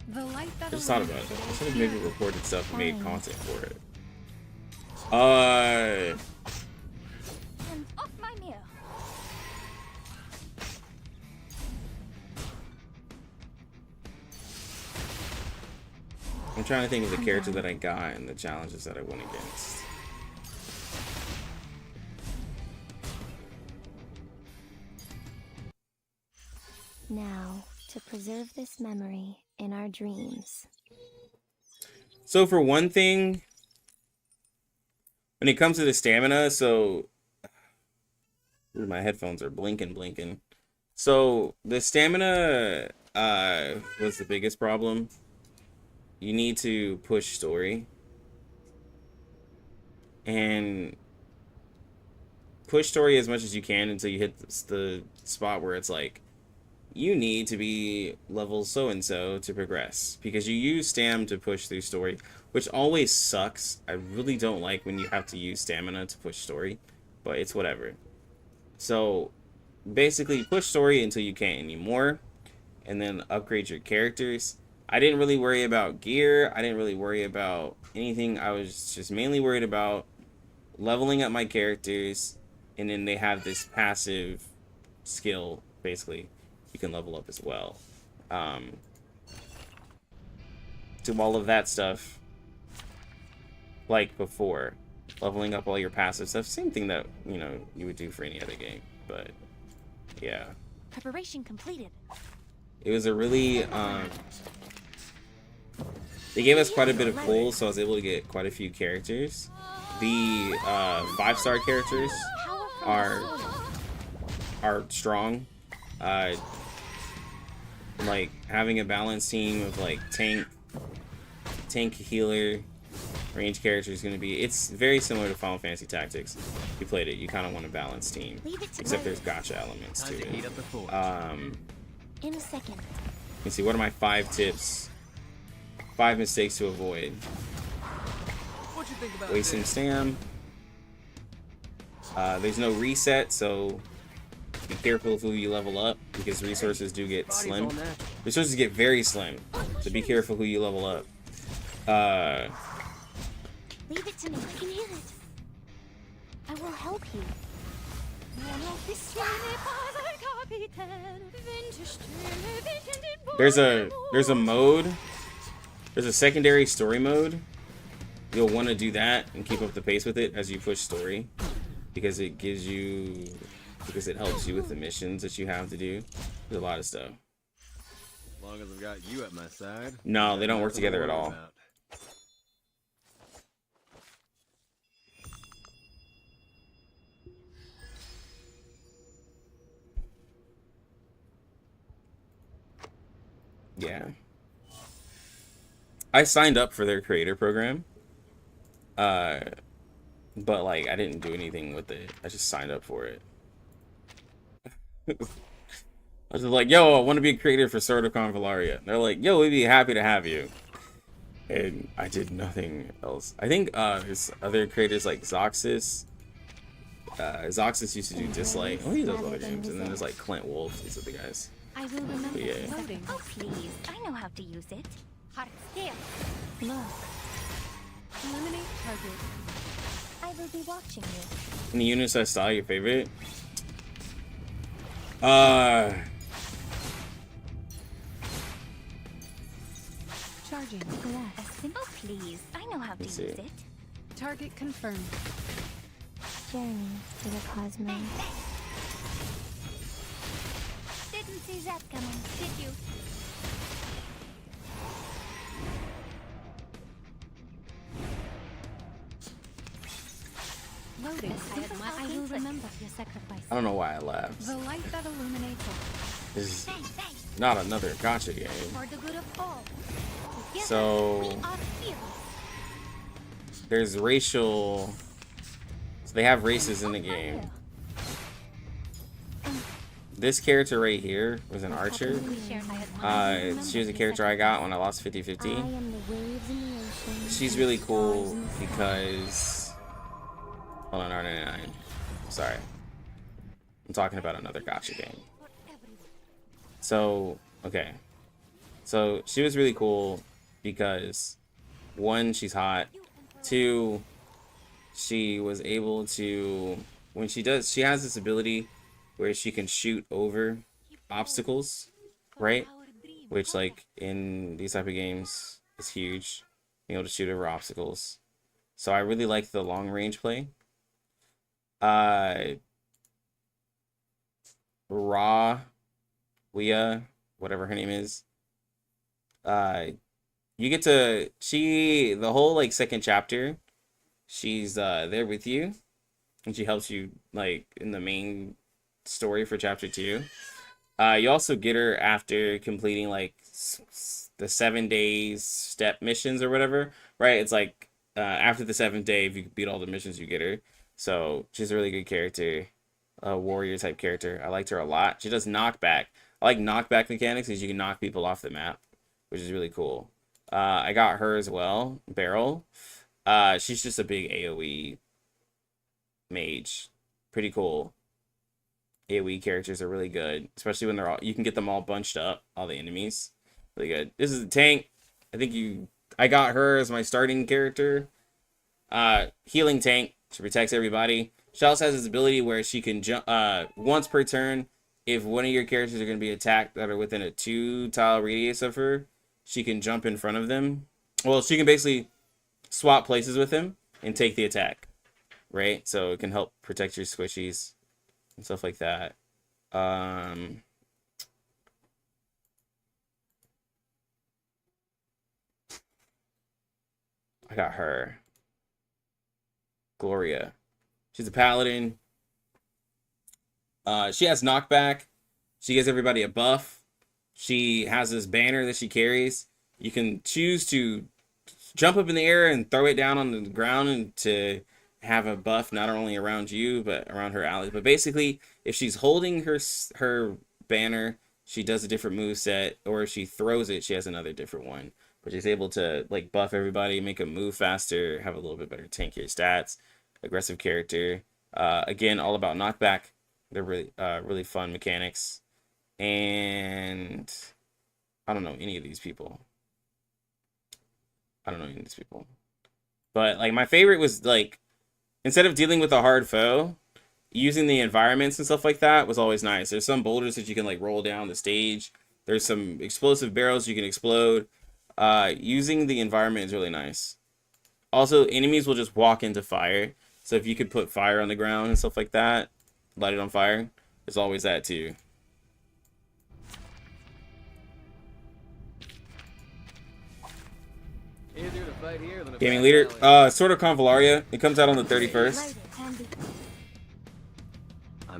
The light that I just thought about it. I should have maybe recorded stuff and made content for it. And off my meal. I'm trying to think of the character that I got and the challenges that I went against. Now, to preserve this memory in our dreams. So for one thing, when it comes to the stamina, so ooh, my headphones are blinking. So the stamina was the biggest problem. You need to push story. And push story as much as you can until you hit the spot where it's like, you need to be level so-and-so to progress. Because you use stam to push through story, which always sucks. I really don't like when you have to use stamina to push story, but it's whatever. So basically push story until you can't anymore, and then upgrade your characters. I didn't really worry about gear. I didn't really worry about anything. I was just mainly worried about leveling up my characters, and then they have this passive skill, basically. You can level up as well. Do all of that stuff like before. Leveling up all your passive stuff. Same thing that, you know, you would do for any other game. But, yeah. Preparation completed. It was a really they gave us quite a bit of pulls, so I was able to get quite a few characters. The 5-star characters are strong. Like having a balanced team of like tank, healer, range character is going to be. It's very similar to Final Fantasy Tactics. If you played it, you kind of want a balanced team, except there's gacha elements to it. In a second. Let's see. What are my 5 tips? 5 mistakes to avoid. What you think about Wasting this? stam. There's no reset, so be careful of who you level up because resources do get Body's slim. all natural. Resources get very slim, so be careful who you level up. Leave it to me. I can heal it. I will help you. There's a mode. There's a secondary story mode. You'll want to do that and keep up the pace with it as you push story, because it helps you with the missions that you have to do. There's a lot of stuff. As long as I've got you at my side. No, they don't work nothing to together at worry all. about. Yeah. I signed up for their creator program. But like I didn't do anything with it. I just signed up for it. I was just like, yo, I want to be a creator for Sword of Convallaria. They're like, yo, we'd be happy to have you. And I did nothing else. I think there's other creators like Zoxus. Zoxus used to do Dislike. Oh, he does other games. And then there's like Clint Wolf. These are the guys. I will remember Yeah. the loading. Oh, please. I know how to use it. Heart scale. Look. Eliminate target. I will be watching you. Any units I saw your favorite? Charging. Oh, please. I know how to Let's use see. it. Target confirmed. Journey to the cosmos. Didn't see that coming, did you? Loading. I will remember your sacrifice. I don't know why I laughed. The light that illuminates all. This is not another gacha game. For the good of all. Together, So we are fearless. there's racial. So they have races in the game. This character right here was an archer. We shared my She was a character I got when I lost I 50-50. am the waves in the ocean. She's really cool because. Hold on, R99. Sorry. I'm talking about another gacha game. So, okay. So, she was really cool because, 1, she's hot. 2, she was able to. When she does, she has this ability where she can shoot over obstacles, right? Which, like, in these type of games is huge. Being able to shoot over obstacles. So, I really like the long range play. Leah, whatever her name is. You get to the whole like second chapter, she's there with you, and she helps you like in the main story for chapter 2. You also get her after completing like the 7 days step missions or whatever, right? It's like after the 7th day, if you beat all the missions, you get her. So she's a really good character, a warrior type character. I liked her a lot. She does knockback. I like knockback mechanics because you can knock people off the map, which is really cool. I got her as well, Beryl. She's just a big AoE mage. Pretty cool. AoE characters are really good, especially when you can get them all bunched up, all the enemies. Really good. This is a tank. I got her as my starting character. Healing tank. She protects everybody. She also has this ability where she can jump once per turn. If one of your characters are going to be attacked that are within a 2-tile radius of her, she can jump in front of them. Well, she can basically swap places with them and take the attack, right? So it can help protect your squishies and stuff like that. I got her. Gloria. She's a paladin. She has knockback. She gives everybody a buff. She has this banner that she carries. You can choose to jump up in the air and throw it down on the ground and to have a buff not only around you but around her allies. But basically, if she's holding her banner, she does a different move set, or if she throws it, she has another different one. But she's able to like buff everybody, make them move faster, have a little bit better tankier stats. Aggressive character. Again, all about knockback. They're really fun mechanics. And I don't know any of these people. But like my favorite was like, instead of dealing with a hard foe, using the environments and stuff like that was always nice. There's some boulders that you can like roll down the stage. There's some explosive barrels you can explode. Using the environment is really nice. Also, enemies will just walk into fire. So if you could put fire on the ground and stuff like that, light it on fire, there's always that too. Easier to fight here than a Gaming back leader, alley. sort of Convallaria. It comes out on the 31st.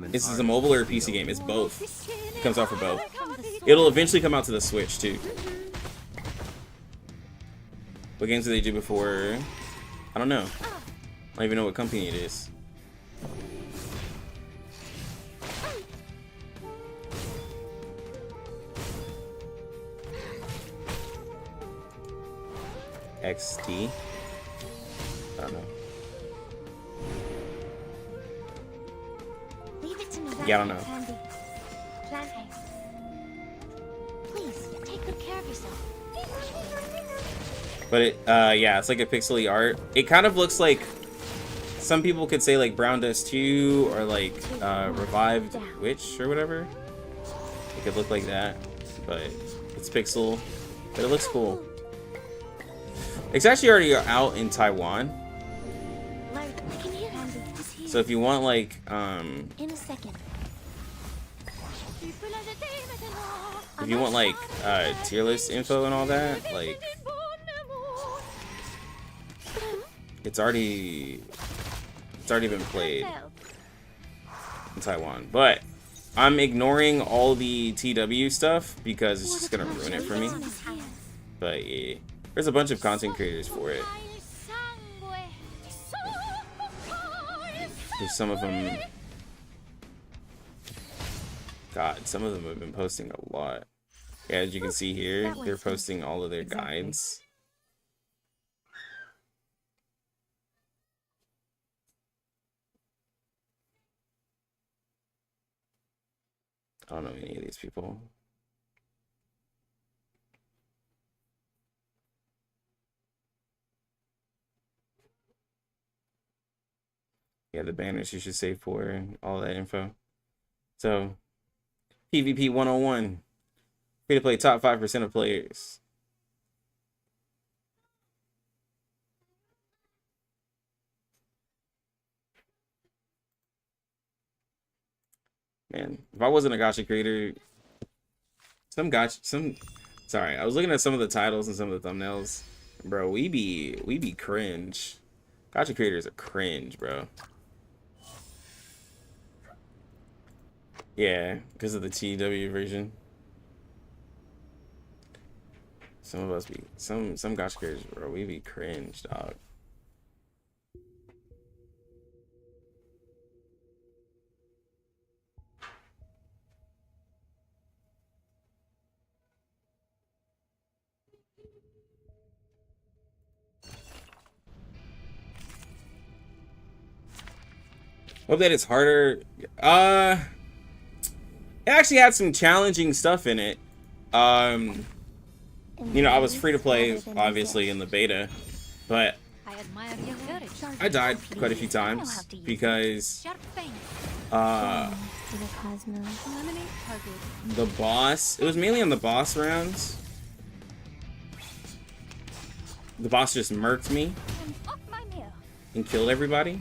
This is a mobile or a PC game. It's both. It comes out for both. It'll eventually come out to the Switch too. What games did they do before? I don't know. I don't even know what company it is. XT? I don't know. Leave it to me. Yeah, I don't know. Candy. Please, take good care of yourself. But it, yeah, it's like a pixely art. It kind of looks like, some people could say like Brown Dust 2 or like Revived Witch or whatever. It could look like that, but it's pixel. But it looks cool. It's actually already out in Taiwan. So if you want like In a second. if you want like tier list info and all that, like it's already been played in Taiwan. But I'm ignoring all the TW stuff because it's just gonna ruin it for me. But yeah, there's a bunch of content creators for it. There's some of them. God, some of them have been posting a lot. Yeah, as you can see here, they're posting all of their guides. I don't know any of these people. Yeah, the banners you should save for and all that info. So, PvP 101. Free to play top 5% of players. Man, if I wasn't a gacha creator, sorry, I was looking at some of the titles and some of the thumbnails. Bro, we be cringe. Gacha creators are cringe, bro. Yeah, because of the TW version. Some of us be some gacha creators, bro. We be cringe, dog. Hope that it's harder. It actually had some challenging stuff in it. You know, I was free to play, obviously, in the beta, but I admire your courage. I died quite a few times because Sharp thing. Eliminate target. the boss, it was mainly on the boss rounds. The boss just murked me And off my meal. and killed everybody.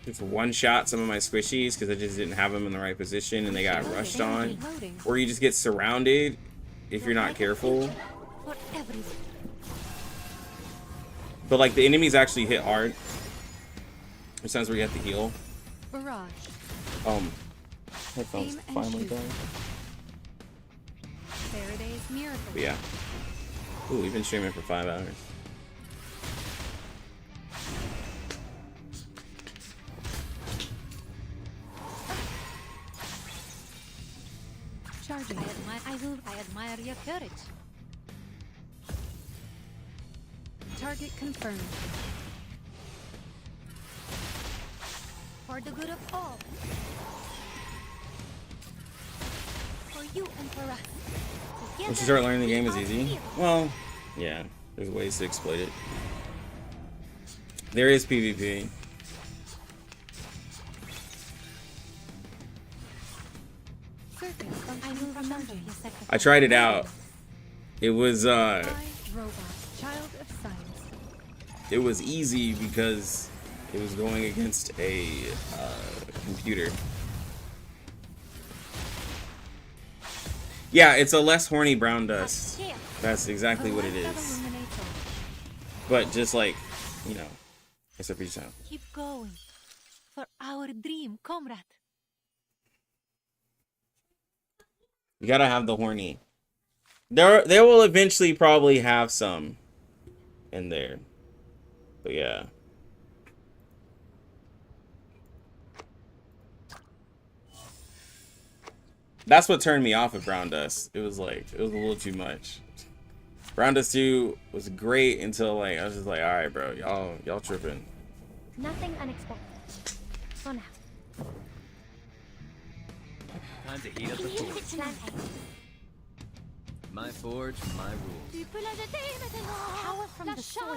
Just one shot some of my squishies because I just didn't have them in the right position and they got rushed on. Or you just get surrounded if you're not careful. For everyone. But like the enemies actually hit hard. There's times where you have to heal. Barrage. Headphones Aim and finally shoot. done. Faraday's miracle. But yeah. Ooh, we've been streaming for 5 hours. Charging. I admire your courage. Target confirmed. For the good of all. For you and for us. Once you start learning the game is easy. Well, yeah, there's ways to exploit it. There is PvP. I will remember your sacrifice. I tried it out. It was Robot, child of science. it was easy because it was going against a computer. Yeah, it's a less horny brown dust. That's exactly what it is. But just like, you know, it's a free time. Keep going. For our dream, comrade. You gotta have the horny. There will eventually probably have some in there. But yeah. That's what turned me off of Brown Dust. It was like, it was a little too much. Brown Dust 2 was great until like, I was just like, alright bro, y'all tripping. Nothing unexpected. For now. Time to heat up the forge. My forge, my rules. Power from the soil.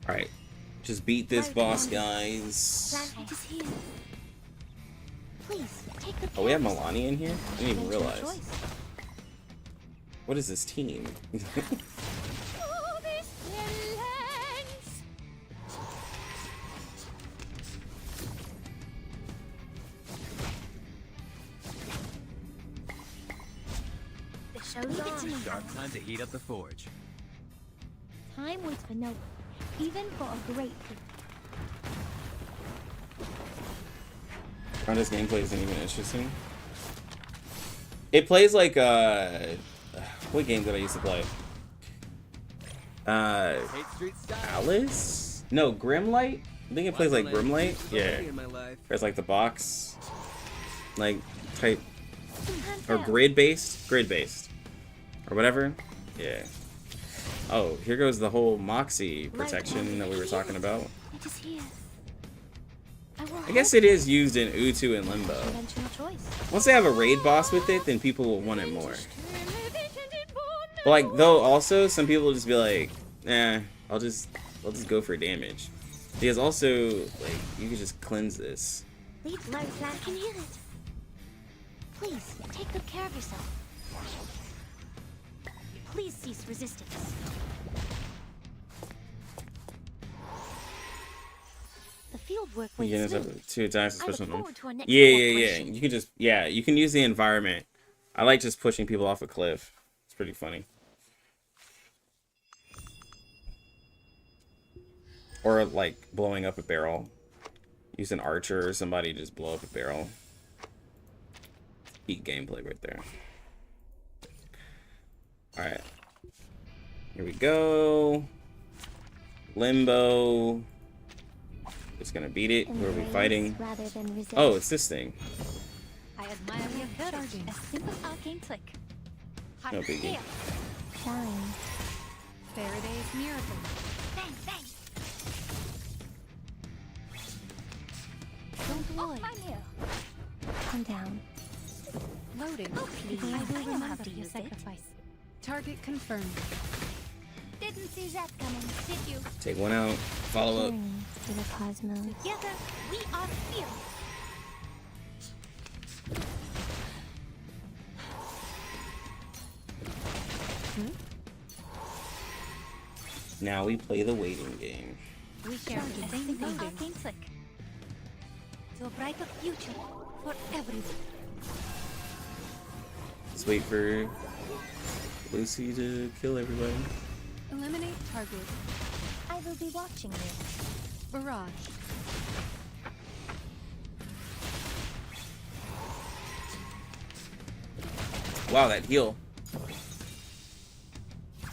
Alright. Just beat this boss, guys. Please, take good Oh, we have care of Milani in here? I didn't even yourself. realize. Choice. What is this team? The show's on. Time to heat up the forge. Time waits for no one, even for a great people. Ronda's gameplay isn't even interesting. It plays like what game did I used to play? Hate Street style. Alice? No, Grimlight? I think it plays like Grimlight. Yeah. In my life. There's like the box like type or grid based? Grid based. Or whatever. Yeah. Oh, here goes the whole Moxie protection that we were talking about. It is here. I guess it is used in Utu and Limbo. Conventional choice. Once they have a raid boss with it, then people will want it more. But like, though, also some people will just be like, I'll just go for damage. Because also, like, you can just cleanse this. Leave light flat. I can hear it. Please, take good care of yourself. Please cease resistance. The field work You waits can me. 2 attacks, I look especially. forward to our next Yeah. cooperation. You can just, you can use the environment. I like just pushing people off a cliff. It's pretty funny. Or like blowing up a barrel. Use an archer or somebody to just blow up a barrel. Peak gameplay right there. Alright. Here we go. Limbo. Just gonna beat it. Who are we fighting? Rather than resist. Oh, it's this thing. I admire your courage. A simple arcane click. No biggie. Shine. Faraday's miracle. Bang, bang. Don't worry. Mine here. Calm down. Loading. Oh, please. I I will know how remember to your use it. sacrifice. Target confirmed. Didn't see that coming, did you? Take one out. Follow up. Journey to the cosmos. Together, we are fearless. Now we play the waiting game. We share the same Simple vision arcane flick. to a brighter future for everyone. Let's wait for Lucy to kill everybody. Eliminate target. I will be watching you. Barrage. Wow, that heal.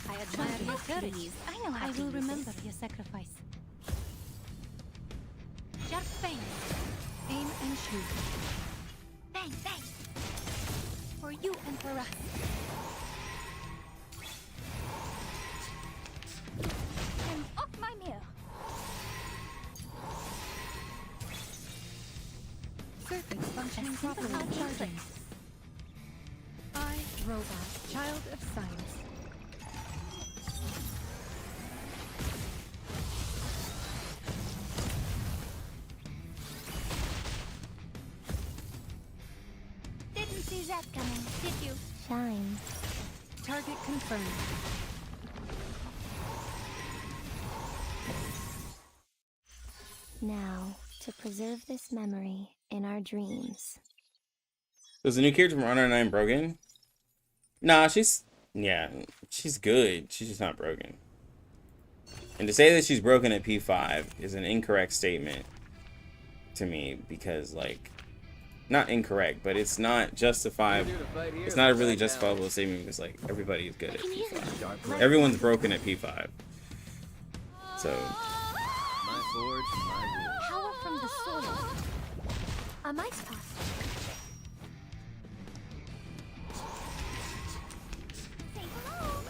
I admire your courage. Please, I know how I to will use remember it. your sacrifice. Sharp bang. Aim and shoot. Bang, bang. For you and for us. And off my mirror. Circuits functioning Simple properly. arcane flick. Charging. I, robot, child of science. Didn't see that coming, did you? Shine. Target confirmed. Now, to preserve this memory in our dreams. Was the new character from Honor 9 broken? Nah, she's good. She's just not broken. And to say that she's broken at P5 is an incorrect statement to me because, like, not incorrect, but it's not justified. It's not a really justifiable statement because, like, everybody is good at P5. Everyone's broken at P5. So, My forge, my rules. Power from the soil. A mice path. Say hello.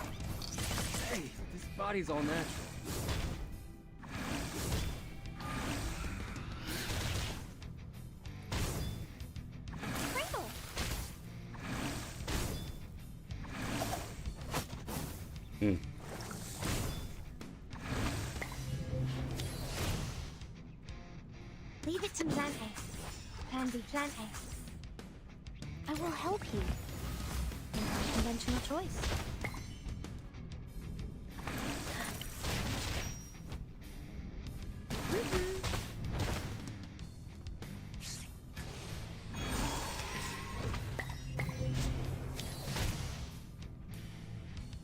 Hey, this body's all natural. Sprinkle. Leave it to Plan A. Plan B, Plan A. I will help you. In our conventional choice.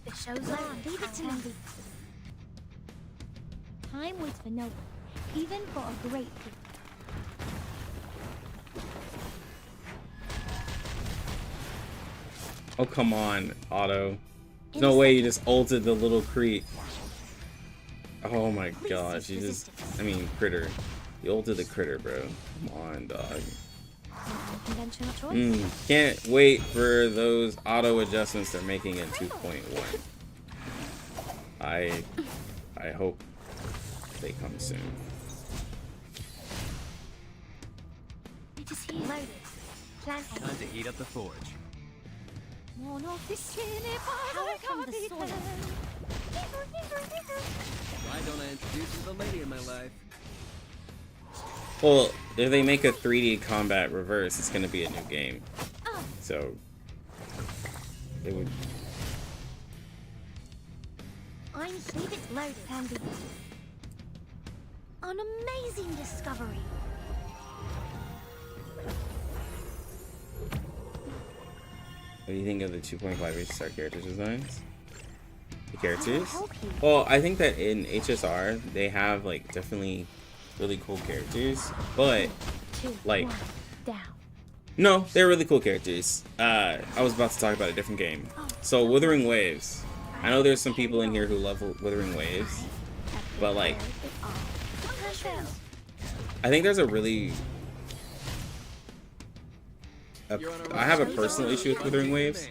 The show's on. Leave it to me. Time waits for no one, even for a great people. oh come on, Otto. There's no way you just ulted the little Crete. Oh my gosh, you just, I mean, critter. You ulted the critter, bro. Come on, dog. Conventional choice. Can't wait for those auto adjustments they're making in 2.1. I hope they come soon. It is here. Loaded. Plan A. Time to heat up the forge. Power from the soil. Why don't I introduce you to the lady in my life? Well, if they make a 3D combat reverse, it's gonna be a new game. So they would. I'm leave it loaded. Plan B. An amazing discovery. What do you think of the 2.5 HSR character designs? The characters? I will help you. Well, I think that in HSR they have like definitely really cool characters, but 2, like 1, down. no, they're really cool characters. I was about to talk about a different game. So Withering Waves. I know there's some people in here who love Withering Waves, but like I think there's a really I have a personal issue with Withering Waves.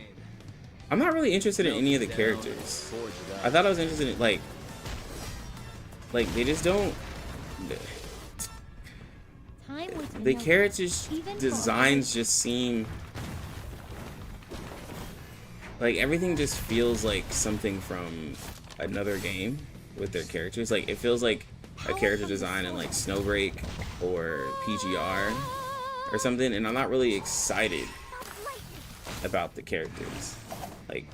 I'm not really interested in any of the characters. I thought I was interested in like they just don't. Time waits for The no one, characters even for designs just seem like everything just feels like something from another game with their characters. Like it feels like a character design in like Snowbreak or PGR or something, and I'm not really excited about the characters. Like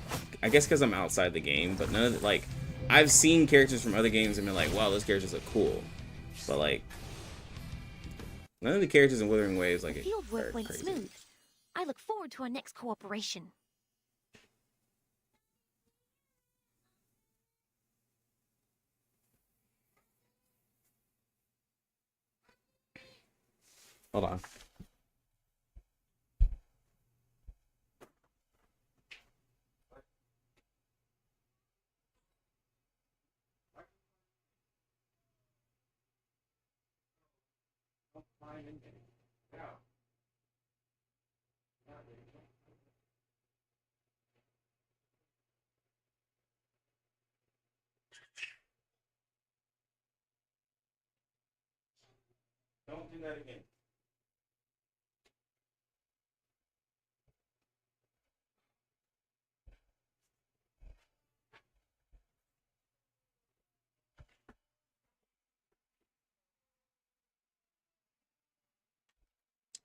I guess because I'm outside the game, but none of the, like I've seen characters from other games and been like, wow, those characters look cool. But like, none of the characters in Wuthering Waves like Field are work went crazy. smooth. I look forward to our next cooperation. Hold on. Don't do that again.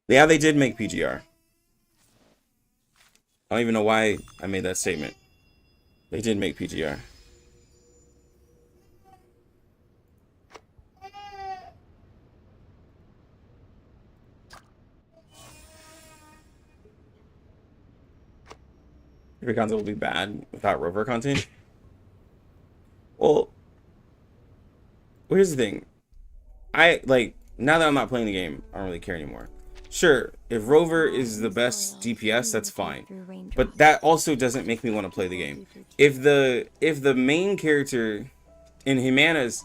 Yeah, they did make PGR. I don't even know why I made that statement. They did make PGR. Every content will be bad without rover content. Well, here's the thing. I like now that I'm not playing the game, I don't really care anymore. Sure, if rover is the best DPS, that's fine. But that also doesn't make me want to play the game. If the main character in Humana's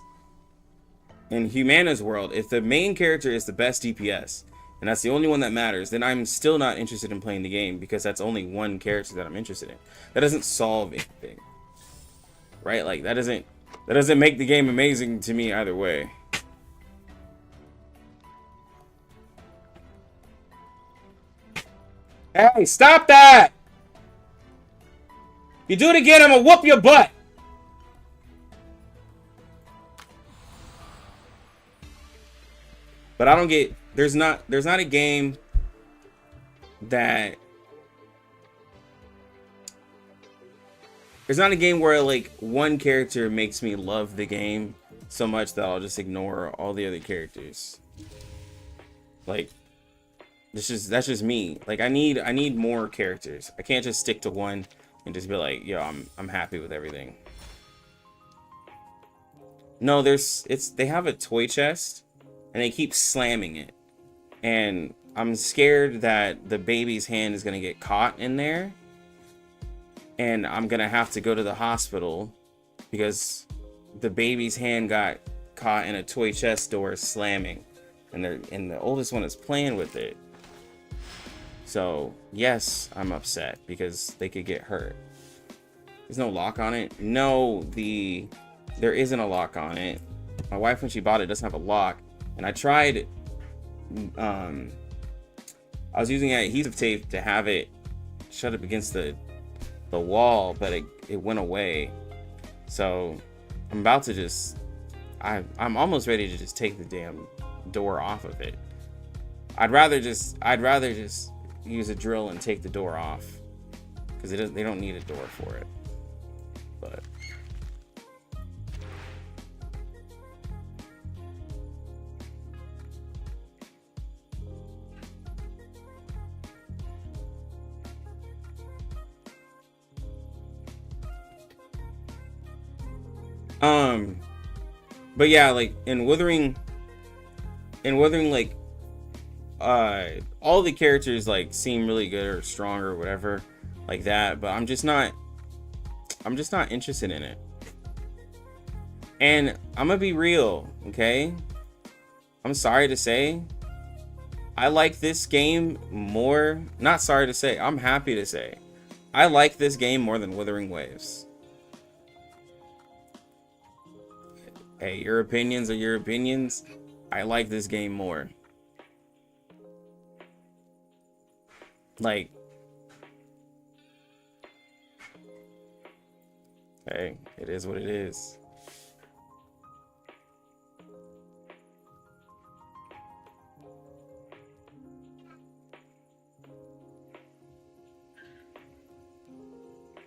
world, if the main character is the best DPS, and that's the only one that matters, then I'm still not interested in playing the game because that's only one character that I'm interested in. That doesn't solve anything. Right? Like that doesn't make the game amazing to me either way. Hey, stop that! You do it again, I'm gonna whoop your butt! But I don't get, there's not a game that, there's not a game where like one character makes me love the game so much that I'll just ignore all the other characters. Like, that's just me. Like I need more characters. I can't just stick to one and just be like, yo, I'm happy with everything. No, they have a toy chest and they keep slamming it. And I'm scared that the baby's hand is gonna get caught in there. And I'm gonna have to go to the hospital because the baby's hand got caught in a toy chest door slamming. And the oldest one is playing with it. So, yes, I'm upset because they could get hurt. There's no lock on it. No, there isn't a lock on it. My wife, when she bought it, doesn't have a lock. And I tried, I was using adhesive tape to have it shut up against the wall, but it went away. So, I'm about to just, I'm almost ready to just take the damn door off of it. I'd rather just use a drill and take the door off because they don't need a door for it. But but yeah, like in Wuthering like all the characters like seem really good or strong or whatever like that, but I'm just not interested in it. And I'm gonna be real, okay? I'm sorry to say I like this game more, not sorry to say, I'm happy to say I like this game more than Wuthering Waves. Hey, your opinions are your opinions. I like this game more. Like, hey, it is what it is.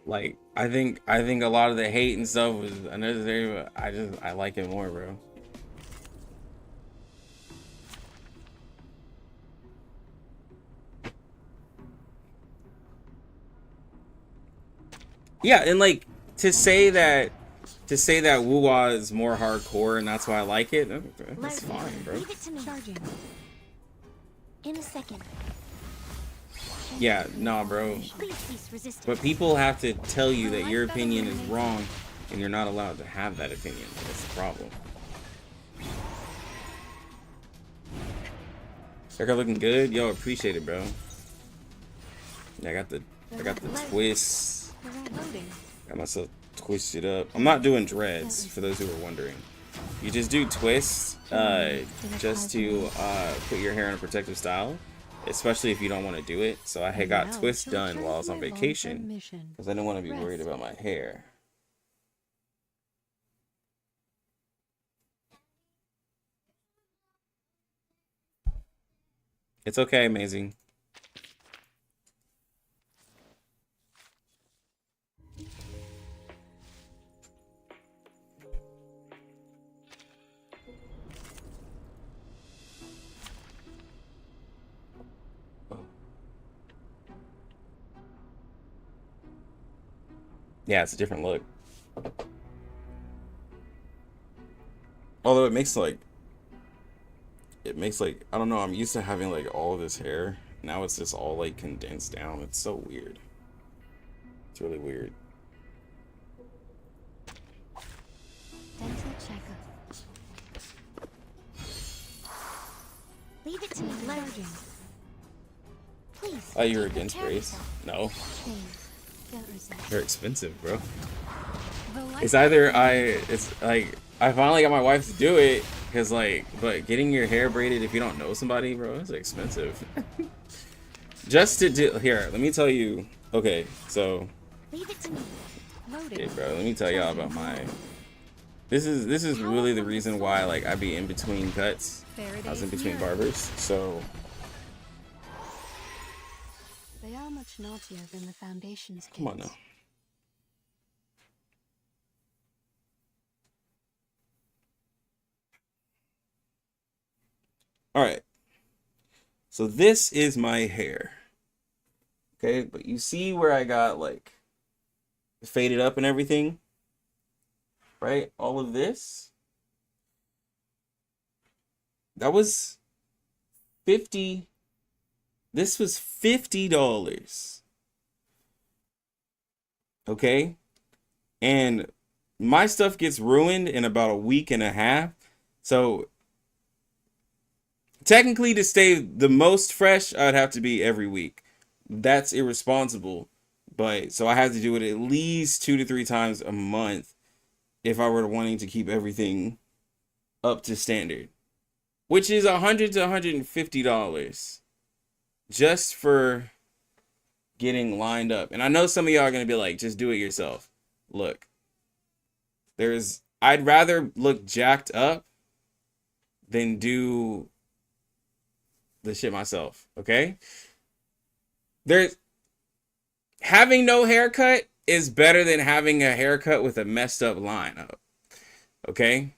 Like, I think a lot of the hate and stuff was unnecessary, but I like it more, bro. Yeah, and like to say that Wuwa is more hardcore and that's why I like it, that's fine, bro. Leave it to me. Charging. In a second. Yeah, nah, bro. Please cease resistance. But people have to tell you that your opinion is wrong and you're not allowed to have that opinion. That's the problem. Haircut looking good? Yo, appreciate it, bro. Yeah, I got the twist. Got myself twisted up. I'm not doing dreads, for those who are wondering. You just do twists just to put your hair in a protective style, especially if you don't want to do it. So I had got twists done while I was on vacation because I didn't want to be worried about my hair. It's okay, amazing. Yeah, it's a different look. Although it makes like, I don't know, I'm used to having like all of this hair. Now it's just all like condensed down. It's so weird. It's really weird. Dental checkup. Leave it to me. Larging. Please. Oh, you're against brace? No. They're expensive, bro. It's either it's like I finally got my wife to do it because like, but getting your hair braided if you don't know somebody, bro, it's expensive. Just to do here, let me tell you. Okay, so okay, bro, let me tell y'all about my. This is really the reason why like I be in between cuts. I was in between barbers, so. They are much naughtier than the Foundation's kids. Come on now. All right. So this is my hair. Okay, but you see where I got like faded up and everything? Right? All of this. That was 50. This was $50. Okay? And my stuff gets ruined in about a week and a half. So technically to stay the most fresh, I'd have to be every week. That's irresponsible. But so I have to do it at least 2 to 3 times a month if I were wanting to keep everything up to standard. Which is $100 to $150. Just for getting lined up. And I know some of y'all are going to be like, just do it yourself. Look, I'd rather look jacked up than do the shit myself. Okay. Having no haircut is better than having a haircut with a messed up line up. Okay.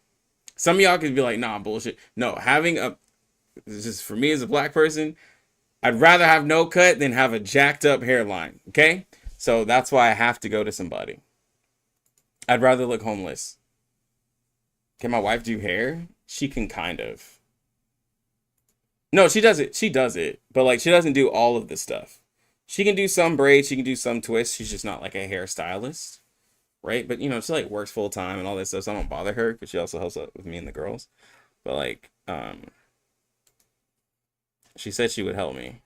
Some of y'all could be like, nah, bullshit. No, just for me as a black person, I'd rather have no cut than have a jacked up hairline, okay? So that's why I have to go to somebody. I'd rather look homeless. Can my wife do hair? She can kind of. No, she does it. She does it. But like she doesn't do all of the stuff. She can do some braids. She can do some twists. She's just not like a hairstylist, right? But you know, she like works full time and all this stuff. So I don't bother her because she also helps out with me and the girls. But like, she said she would help me.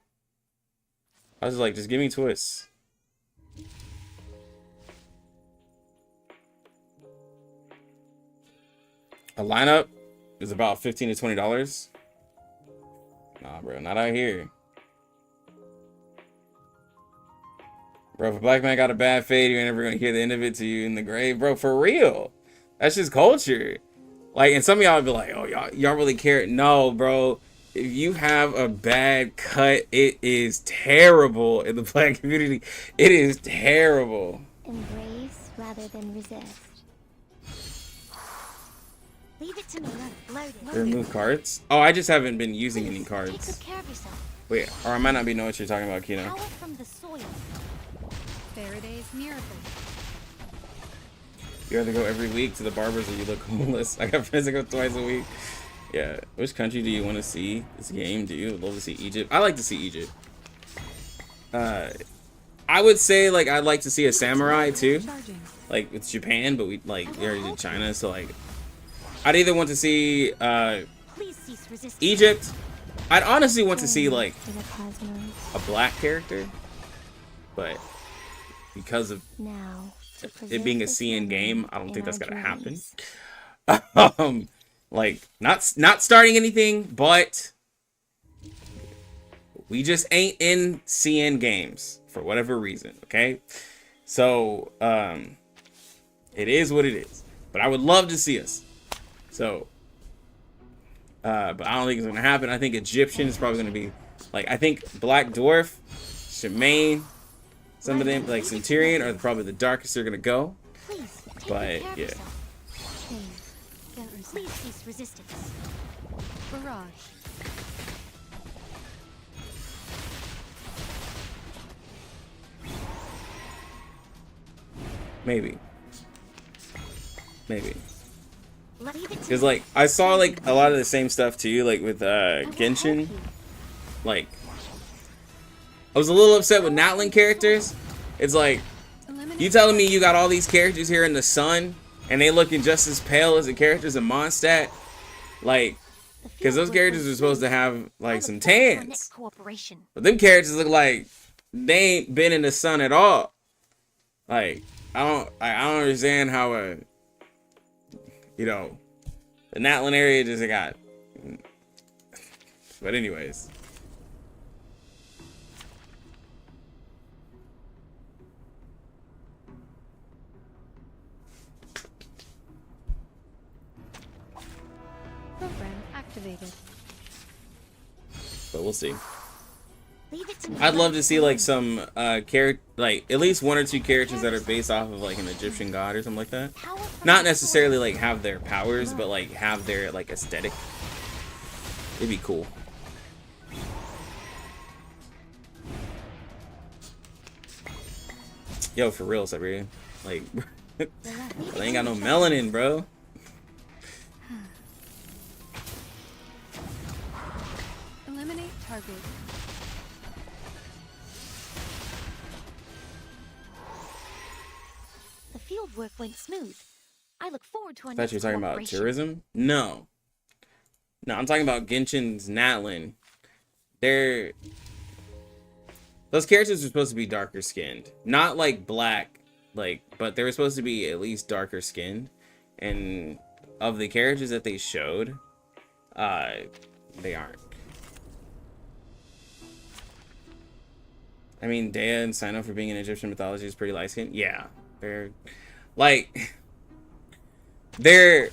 I was like, just give me twists. A lineup is about $15 to $20. Nah, bro, not out here. Bro, if a black man got a bad fade, you're never gonna hear the end of it to you in the grave, bro. For real. That's just culture. Like, and some of y'all would be like, oh, y'all really care. No, bro. If you have a bad cut, it is terrible in the black community. It is terrible. Embrace rather than resist. Leave it to me. Load it. Remove cards? Oh, I just haven't been using any Take cards. good care of yourself. Wait, or I might not be knowing what you're talking about, Kino. Power from the soil. Faraday's miracle. You either go every week to the barbers or you look homeless. I got friends that go twice a week. Yeah. Which country do you want to see this game? Do you love to see Egypt? I like to see Egypt. I would say like I'd like to see a samurai too, like with Japan, but we already did China, so like I'd either want to see Please cease resistance. Egypt. I'd honestly want to see like For the cosmos. a black character, but because of Now, to it being a preserve CN this game, moment I don't in think that's our gonna happen. dreams. Like not starting anything, but we just ain't in CN games for whatever reason, okay? So, it is what it is. But I would love to see us. So, but I don't think it's gonna happen. I think Egyptian is probably gonna be, like, I think Black Dwarf, Shemaine, some of them, like Centurion, are probably the darkest they're gonna go. Please, take But, good care of yeah. yourself. Please cease resistance. Barrage. Maybe. Leave it to Because, me. like, I saw, like, a lot of the same stuff, too, like, with, Genshin. Like, I was a little upset with Natlan characters. It's like, you telling me you got all these characters here in the sun, and they looking just as pale as the characters in Mondstadt? Like, because those characters are supposed to have, like, some tans. Cooperation. But them characters look like they ain't been in the sun at all. Like, I don't understand how you know, the Natlan area just got. But anyways. Program activated. But we'll see. Leave it to me. I'd love to see like some character, like at least one or two characters that are based off of like an Egyptian god or something like that. Power from Not the necessarily like have their powers, but like have their like aesthetic. It'd be cool. Yo, for real, Siberia. Like, they ain't got no melanin, bro. Eliminate target. The field work went smooth. I look forward to our I thought you were next talking about cooperation. tourism. No, I'm talking about Genshin's Natlan. Those characters are supposed to be darker skinned, not like black, like, but they were supposed to be at least darker skinned. And of the characters that they showed, they aren't. I mean, Dea and Sino for being in Egyptian mythology is pretty light skinned. Yeah, they're like. They're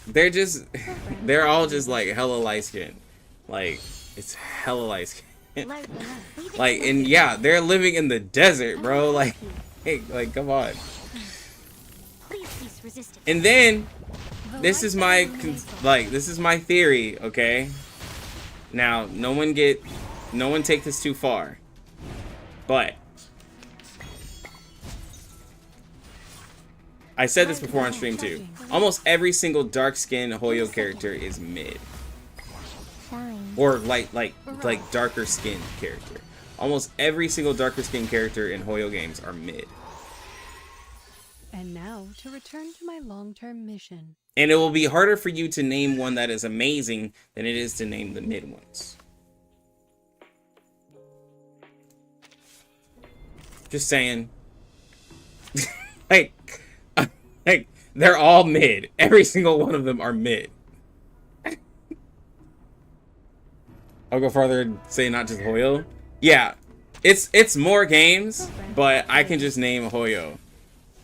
all just like hella light skinned. Like, it's hella light skinned. Like, and yeah, they're living in the desert, bro. Like, hey, like, come on. Please cease resistance. And then this is my theory, okay? Now, no one take this too far. But I said this before on stream too. Almost every single dark-skinned Hoyo character is mid. Shine. Or like darker skinned character. Almost every single darker skinned character in Hoyo games are mid. And now to return to my long-term mission. And it will be harder for you to name one that is amazing than it is to name the mid ones. Just saying. like, they're all mid. Every single one of them are mid. I'll go farther and say not just Hoyo. Yeah, it's more games, but I can just name Hoyo.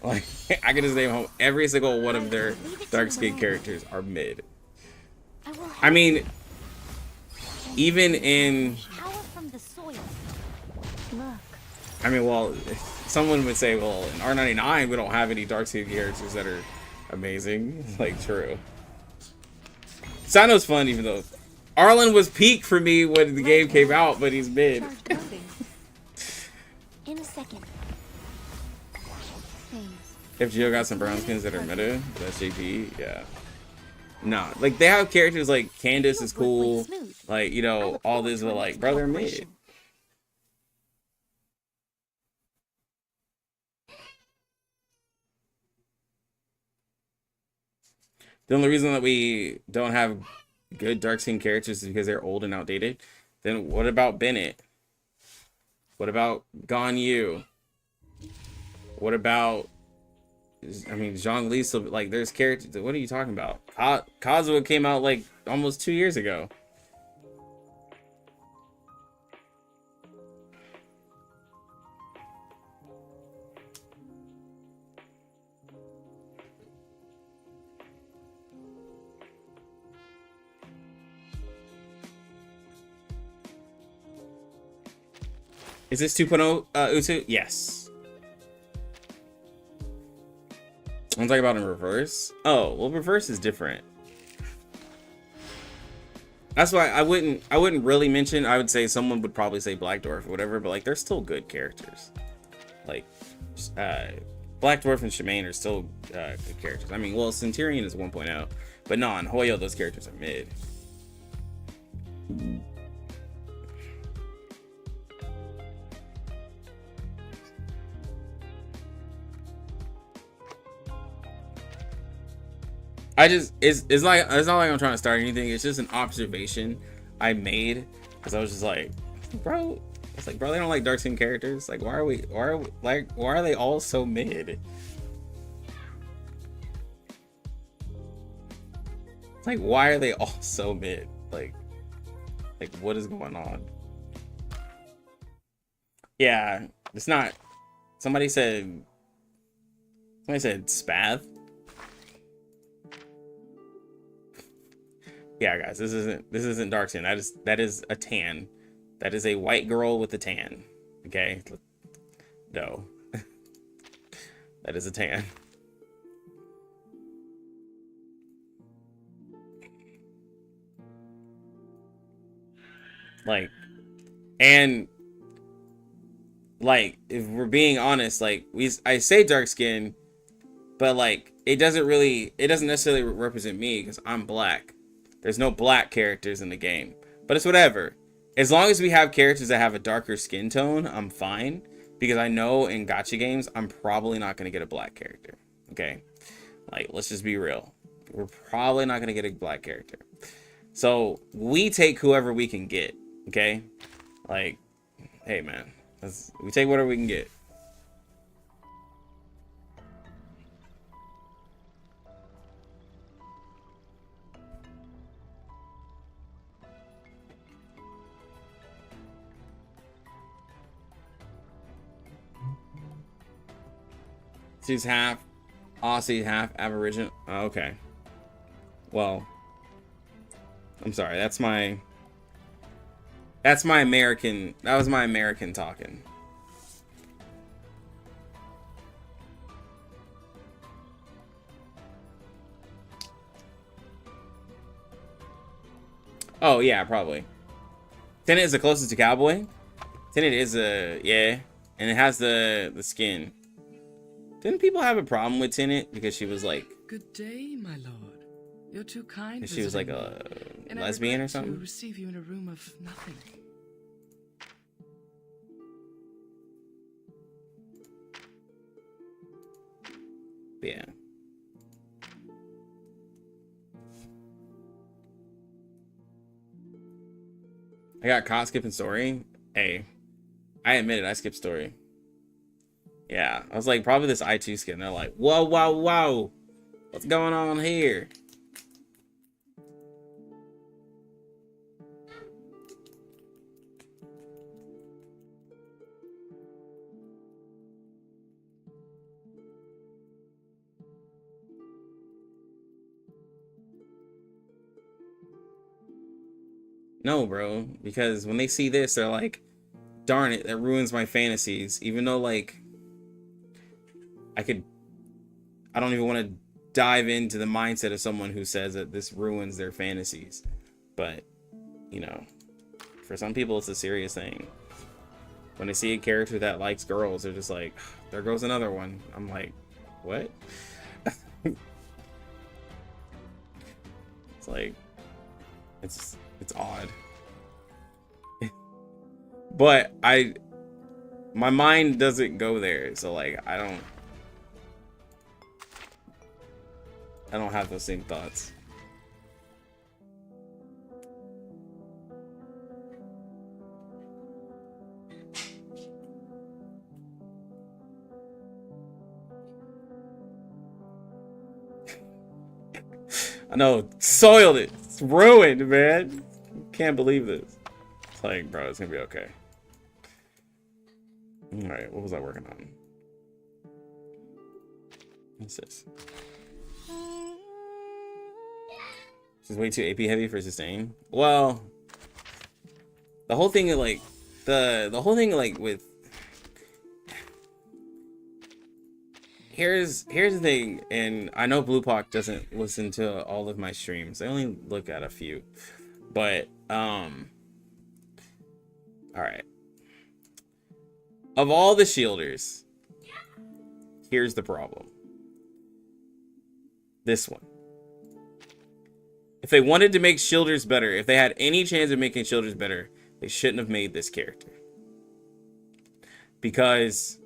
Like, I can just name every single one of their dark-skinned characters are mid. I mean, even in Power from the soil. Look, I mean, well, someone would say, well, in R99 we don't have any dark skin characters that are amazing. Like, true. Sano's fun, even though Arlen was peak for me when the game came out, but he's mid. In a second. If Geo got some brown skins that are meta, that's JP, yeah. Nah, like they have characters like Candace is cool, like, you know, all this, but like, brother, mid. The only reason that we don't have good dark skin characters is because they're old and outdated. Then what about Bennett? What about Ganyu? What about, I mean, Zhongli? So like, there's characters. What are you talking about? Kazuha came out like almost 2 years ago. Is this 2.0 Utu? Yes. I'm talking about in reverse. Oh, well, reverse is different. That's why I wouldn't really mention. I would say someone would probably say Black Dwarf or whatever, but like they're still good characters. Like Black Dwarf and Shemaine are still good characters. I mean, well, Centurion is 1.0, but no, in Hoyo those characters are mid. It's not like I'm trying to start anything. It's just an observation I made because I was just like, bro, it's like, bro, they don't like dark skin characters. Like, why are they all so mid? Like, why are they all so mid? Like what is going on? Yeah, it's not. Somebody said Spath. Yeah, guys, this isn't dark skin. That is a tan. That is a white girl with a tan. Okay, no, that is a tan. Like, and like, if we're being honest, like I say dark skin, but like it doesn't necessarily represent me because I'm black. There's no black characters in the game, but it's whatever. As long as we have characters that have a darker skin tone, I'm fine, because I know in gacha games I'm probably not going to get a black character. Okay, like, let's just be real. We're probably not going to get a black character. So we take whoever we can get. Okay, like, hey man, we take whatever we can get. She's half Aussie, half Aboriginal. Oh, okay. Well, I'm sorry. That's my American. That was my American talking. Oh yeah, probably. Tenet is the closest to cowboy. Tenet is yeah, and it has the skin. Didn't people have a problem with Tenet because she was like, "Good day, my lord. You're too kind." She was like a lesbian or something. To receive you in a room of nothing. Yeah. I got caught skipping story. Hey, I admit it. I skipped story. Yeah, I was like, probably this I2 skin. They're like, whoa, whoa, whoa. What's going on here? No, bro, because when they see this, they're like, darn it, that ruins my fantasies. Even though, like, I don't even want to dive into the mindset of someone who says that this ruins their fantasies. But, you know, for some people, it's a serious thing. When they see a character that likes girls, they're just like, there goes another one. I'm like, what? It's like, it's odd. But my mind doesn't go there, so like I don't have those same thoughts. I know, soiled it. It's ruined, man. Can't believe this. It's like, bro, it's gonna be okay. All right, what was I working on? What's this? She's way too AP heavy for sustain. Well, the whole thing, like, the whole thing, like, with. Here's the thing, and I know Bluepock doesn't listen to all of my streams. I only look at a few, but all right. Of all the shielders, here's the problem. This one. If they wanted to make shielders better, if they had any chance of making shielders better, they shouldn't have made this character. Because,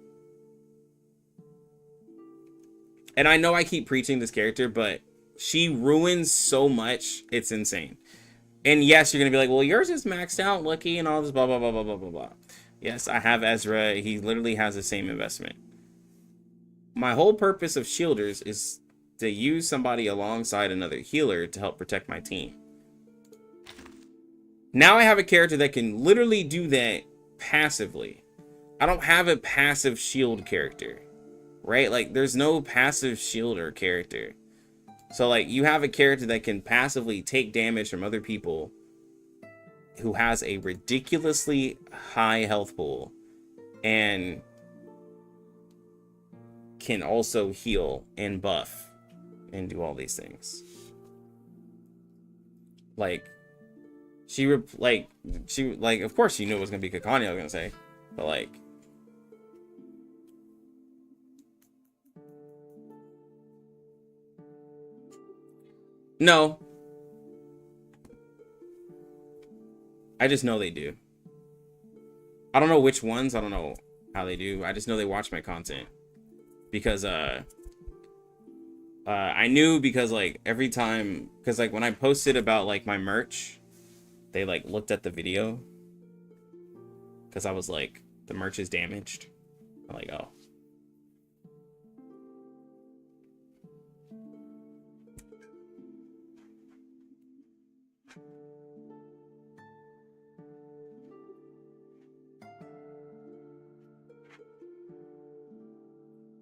and I know I keep preaching this character, but she ruins so much, it's insane. And yes, you're going to be like, well, yours is maxed out, Lucky, and all this blah, blah, blah, blah, blah, blah, blah. Yes, I have Ezra. He literally has the same investment. My whole purpose of shielders is to use somebody alongside another healer to help protect my team. Now I have a character that can literally do that passively. I don't have a passive shield character, right? Like, there's no passive shielder character. So, like, you have a character that can passively take damage from other people who has a ridiculously high health pool and can also heal and buff and do all these things. Like, of course you knew it was gonna be Kakani, I was gonna say, but like, no, I just know they do. I don't know which ones, I don't know how they do. I just know they watch my content because I knew because like every time, because like when I posted about like my merch, they like looked at the video because I was like, the merch is damaged. I'm like, oh.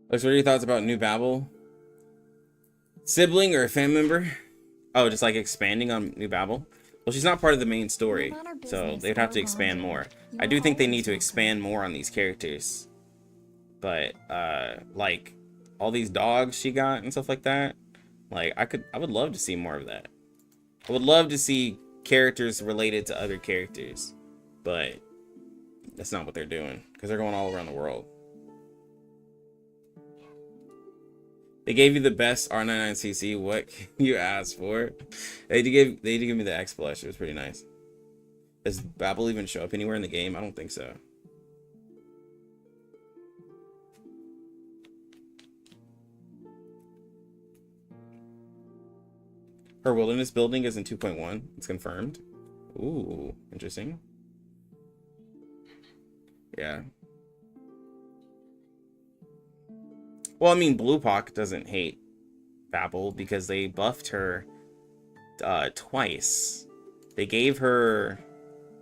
What are your thoughts about New Babel? Sibling or a fan member? Oh, just like expanding on New Babel? Well, she's not part of the main story, so they'd have to expand more. I do think they need to expand more on these characters. But, like, all these dogs she got and stuff like that, like, I would love to see more of that. I would love to see characters related to other characters, but that's not what they're doing, because they're going all around the world. They gave you the best R99CC. What can you ask for? They did give me the X blush. It was pretty nice. Does Babel even show up anywhere in the game? I don't think so. Her wilderness building is in 2.1. It's confirmed. Ooh, interesting. Yeah. Well, I mean, Bluepock doesn't hate Babel because they buffed her twice. They gave her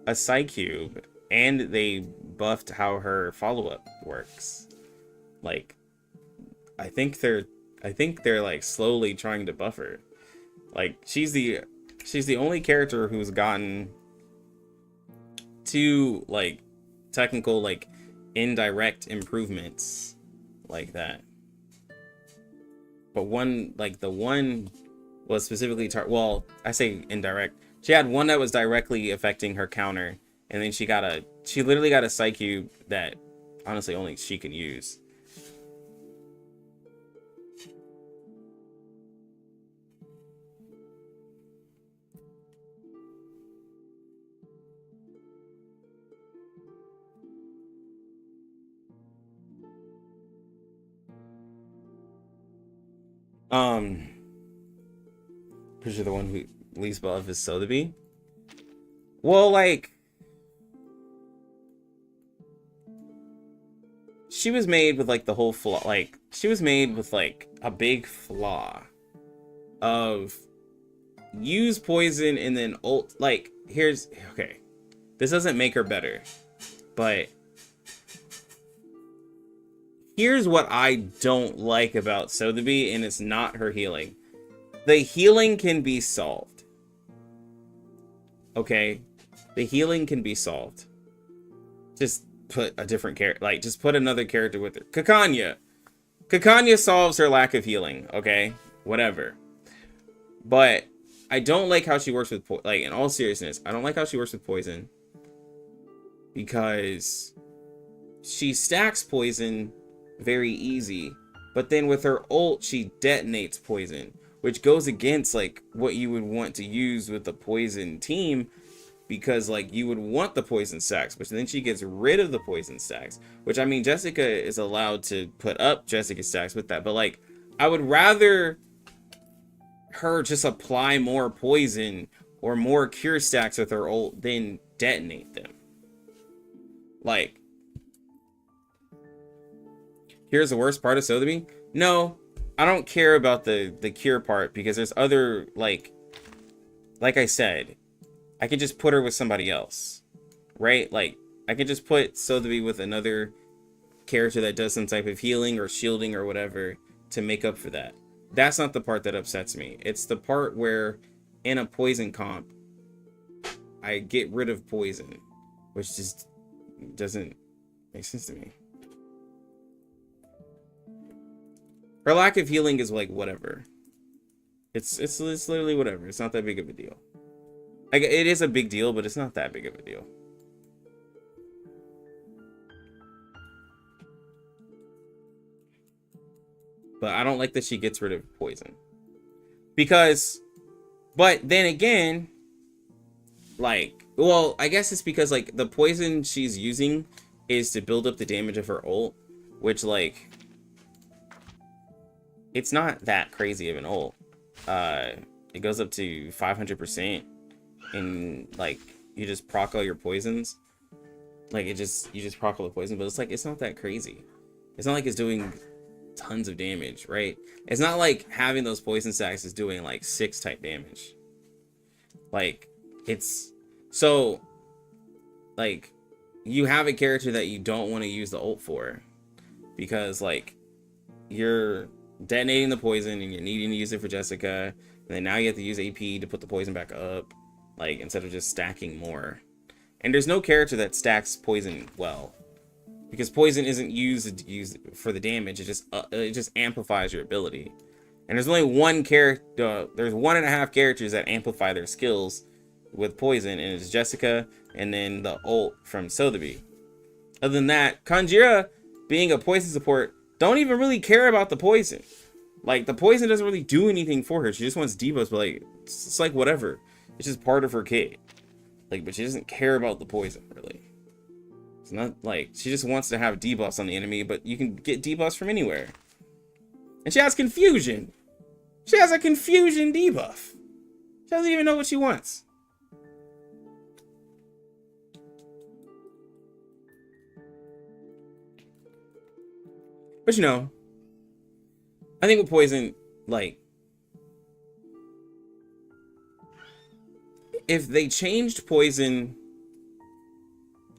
a Psy Cube, and they buffed how her follow-up works. Like, I think they're like slowly trying to buff her. Like, she's the only character who's gotten to like technical, like, indirect improvements like that. But one, like, the one was specifically well, I say indirect. She had one that was directly affecting her counter, and then she literally got a Psy Cube that honestly only she can use. Pretty sure the one who least above is Sotheby. Well, like, she was made with like the whole flaw, like she was made with like a big flaw of use poison and then ult. Like, here's okay, this doesn't make her better, but here's what I don't like about Sotheby, and it's not her healing. The healing can be solved. Okay? The healing can be solved. Just put a different character, like, just put another character with her. Kakanya. Kakanya solves her lack of healing, okay? Whatever. But I don't like how she works with, like, in all seriousness, I don't like how she works with poison. Because she stacks poison very easy, but then with her ult, she detonates poison, which goes against, like, what you would want to use with the poison team, because, like, you would want the poison stacks, but then she gets rid of the poison stacks, which, I mean, Jessica is allowed to put up Jessica stacks with that, but, like, I would rather her just apply more poison or more cure stacks with her ult than detonate them. Like, here's the worst part of Sotheby. No, I don't care about the cure part, because there's other, like I said, I could just put her with somebody else, right? Like, I could just put Sotheby with another character that does some type of healing or shielding or whatever to make up for that. That's not the part that upsets me. It's the part where in a poison comp, I get rid of poison, which just doesn't make sense to me. Her lack of healing is like whatever. It's literally whatever. It's not that big of a deal. Like, it is a big deal, but it's not that big of a deal. But I don't like that she gets rid of poison. Because, but then again, like, well, I guess it's because, like, the poison she's using is to build up the damage of her ult, which, like, it's not that crazy of an ult. It goes up to 500%, and, like, you just proc all your poisons. Like, you just proc all the poison, but it's like, it's not that crazy. It's not like it's doing tons of damage, right? It's not like having those poison stacks is doing like 6 type damage. Like, it's so, like, you have a character that you don't want to use the ult for, because, like, you're detonating the poison and you're needing to use it for Jessica, and then now you have to use AP to put the poison back up, like, instead of just stacking more. And there's no character that stacks poison well, because poison isn't used for the damage. It just amplifies your ability. And there's only one character. There's 1.5 characters that amplify their skills with poison, and it's Jessica and then the ult from Sotheby. Other than that, Conjura, being a poison support, don't even really care about the poison. Like, the poison doesn't really do anything for her. She just wants debuffs, but, like, it's like whatever. It's just part of her kit. Like, but she doesn't care about the poison, really. It's not like, she just wants to have debuffs on the enemy, but you can get debuffs from anywhere. And she has confusion. She has a confusion debuff. She doesn't even know what she wants. But, you know, I think with poison, like, if they changed poison,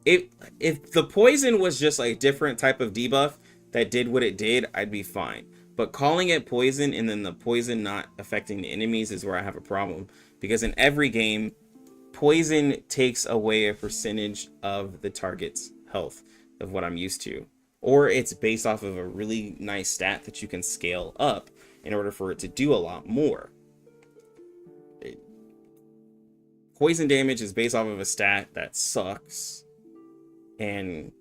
if the poison was just like a different type of debuff that did what it did, I'd be fine. But calling it poison and then the poison not affecting the enemies is where I have a problem. Because in every game, poison takes away a percentage of the target's health of what I'm used to. Or it's based off of a really nice stat that you can scale up in order for it to do a lot more. Poison damage is based off of a stat that sucks, and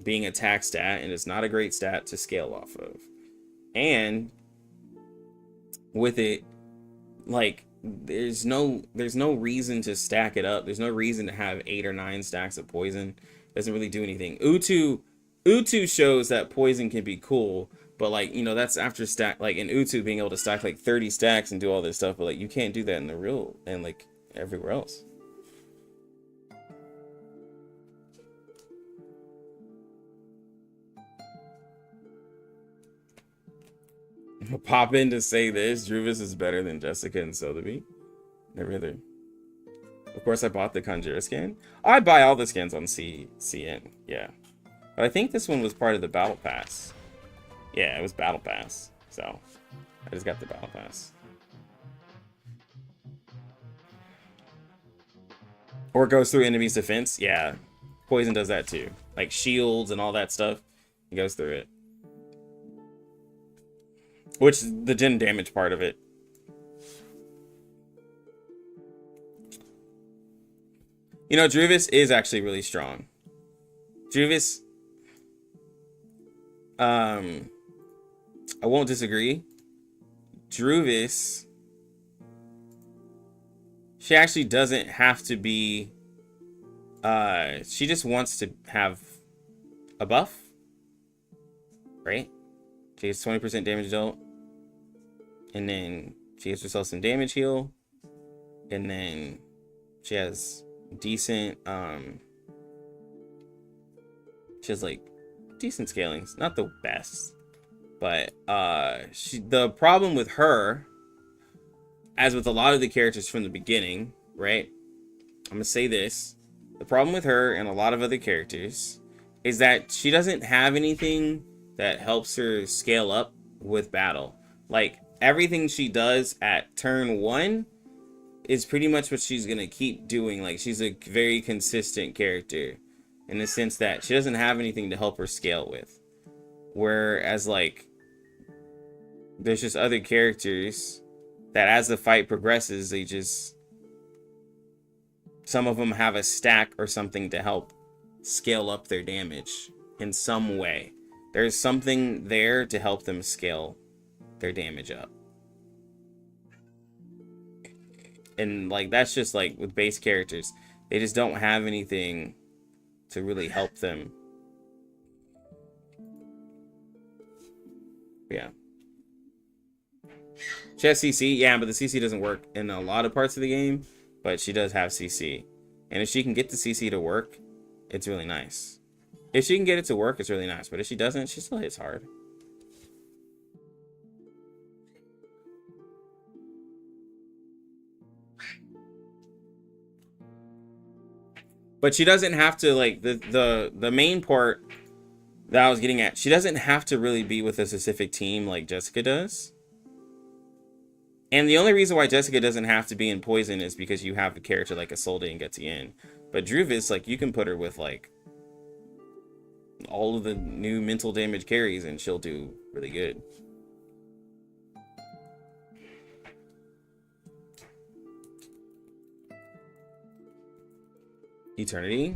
being a attack stat, and it's not a great stat to scale off of. And with it, like, there's no reason to stack it up. There's no reason to have 8 or 9 stacks of poison. It doesn't really do anything. Utu shows that poison can be cool, but like, you know, that's after stack, like in Utu being able to stack like 30 stacks and do all this stuff, but like you can't do that in the real and like everywhere else. Pop in to say this: Druvis is better than Jessica and Sotheby. Never either. Of course, I bought the Conjura skin. I buy all the skins on CN. Yeah, but I think this one was part of the Battle Pass. Yeah, it was Battle Pass. So I just got the Battle Pass. Or it goes through enemies' defense. Yeah, poison does that too. Like shields and all that stuff. It goes through it. Which is the gen damage part of it. You know, Druvis is actually really strong. Druvis, I won't disagree. Druvis, she actually doesn't have to be, she just wants to have a buff, right? She gets 20% damage dealt. And then she gives herself some damage heal. And then she has decent, she has like decent scalings. Not the best. But the problem with her, as with a lot of the characters from the beginning, right? I'm gonna say this. The problem with her and a lot of other characters is that she doesn't have anything that helps her scale up with battle. Like, everything she does at turn 1 is pretty much what she's gonna keep doing. Like, she's a very consistent character in the sense that she doesn't have anything to help her scale with. Whereas, like, there's just other characters that as the fight progresses, they just, some of them have a stack or something to help scale up their damage in some way. There's something there to help them scale their damage up. And like, that's just like with base characters, they just don't have anything to really help them. Yeah. She has CC, yeah, but the CC doesn't work in a lot of parts of the game, but she does have CC. And if she can get the CC to work, it's really nice. If she can get it to work, it's really nice. But if she doesn't, she still hits hard. But she doesn't have to, like, the main part that I was getting at, she doesn't have to really be with a specific team like Jessica does. And the only reason why Jessica doesn't have to be in Poison is because you have a character like Isolde and Getty in. But Druvis, like, you can put her with, like, all of the new mental damage carries and she'll do really good. Eternity.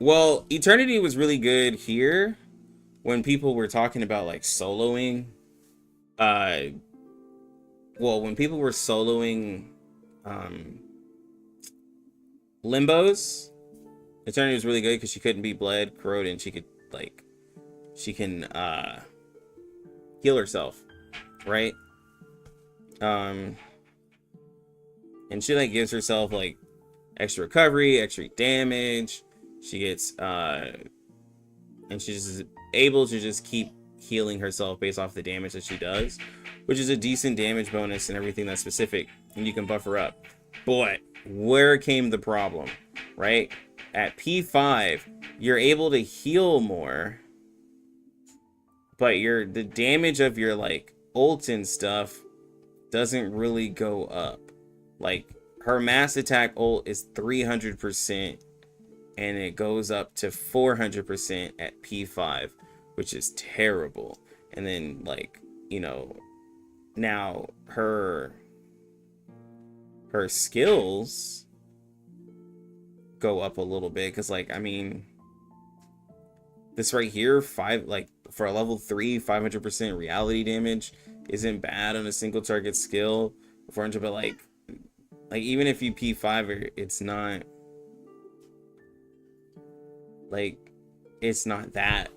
Well, Eternity was really good here when people were talking about like soloing. Well, when people were soloing Limbos, Eternity was really good because she couldn't be bled, corroded, and she could like she can heal herself, right? And she like gives herself like extra recovery, extra damage. She gets and she's able to just keep healing herself based off the damage that she does, which is a decent damage bonus and everything that's specific, and you can buff her up. But where came the problem, right? At P5, you're able to heal more, but the damage of your like ult and stuff doesn't really go up. Like, her mass attack ult is 300%, and it goes up to 400% at P5, which is terrible. And then, like, you know, now her skills go up a little bit, because, like, I mean, this right here, for a level 3, 500% reality damage isn't bad on a single target skill. 400, but like even if you P5, it's not like, it's not that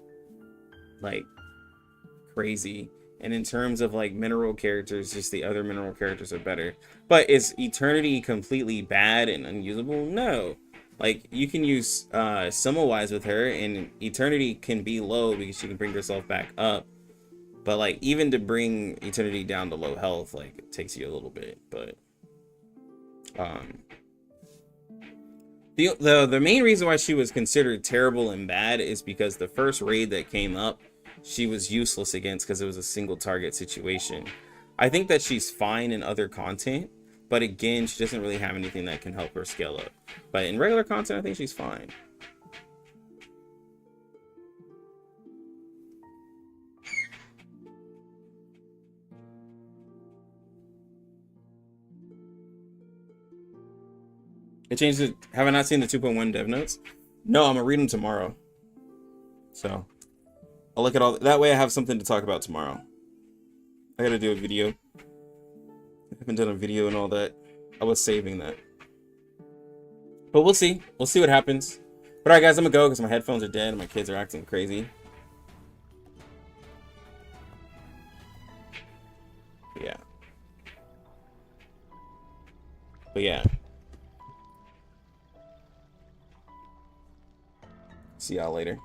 like crazy. And in terms of like mineral characters, just the other mineral characters are better. But is Eternity completely bad and unusable? No. Like, you can use Summerwise with her, and Eternity can be low because she can bring herself back up. But like, even to bring Eternity down to low health, like, it takes you a little bit. But the main reason why she was considered terrible and bad is because the first raid that came up, she was useless against, because it was a single target situation. I think that she's fine in other content, but again, she doesn't really have anything that can help her scale up. But in regular content, I think she's fine. It changed it. Have I not seen the 2.1 dev notes? No, I'm gonna read them tomorrow. So I'll look at all that way. I have something to talk about tomorrow. I gotta do a video. I haven't done a video and all that. I was saving that. But we'll see. We'll see what happens. But alright, guys, I'm gonna go because my headphones are dead and my kids are acting crazy. Yeah. But yeah. See y'all later.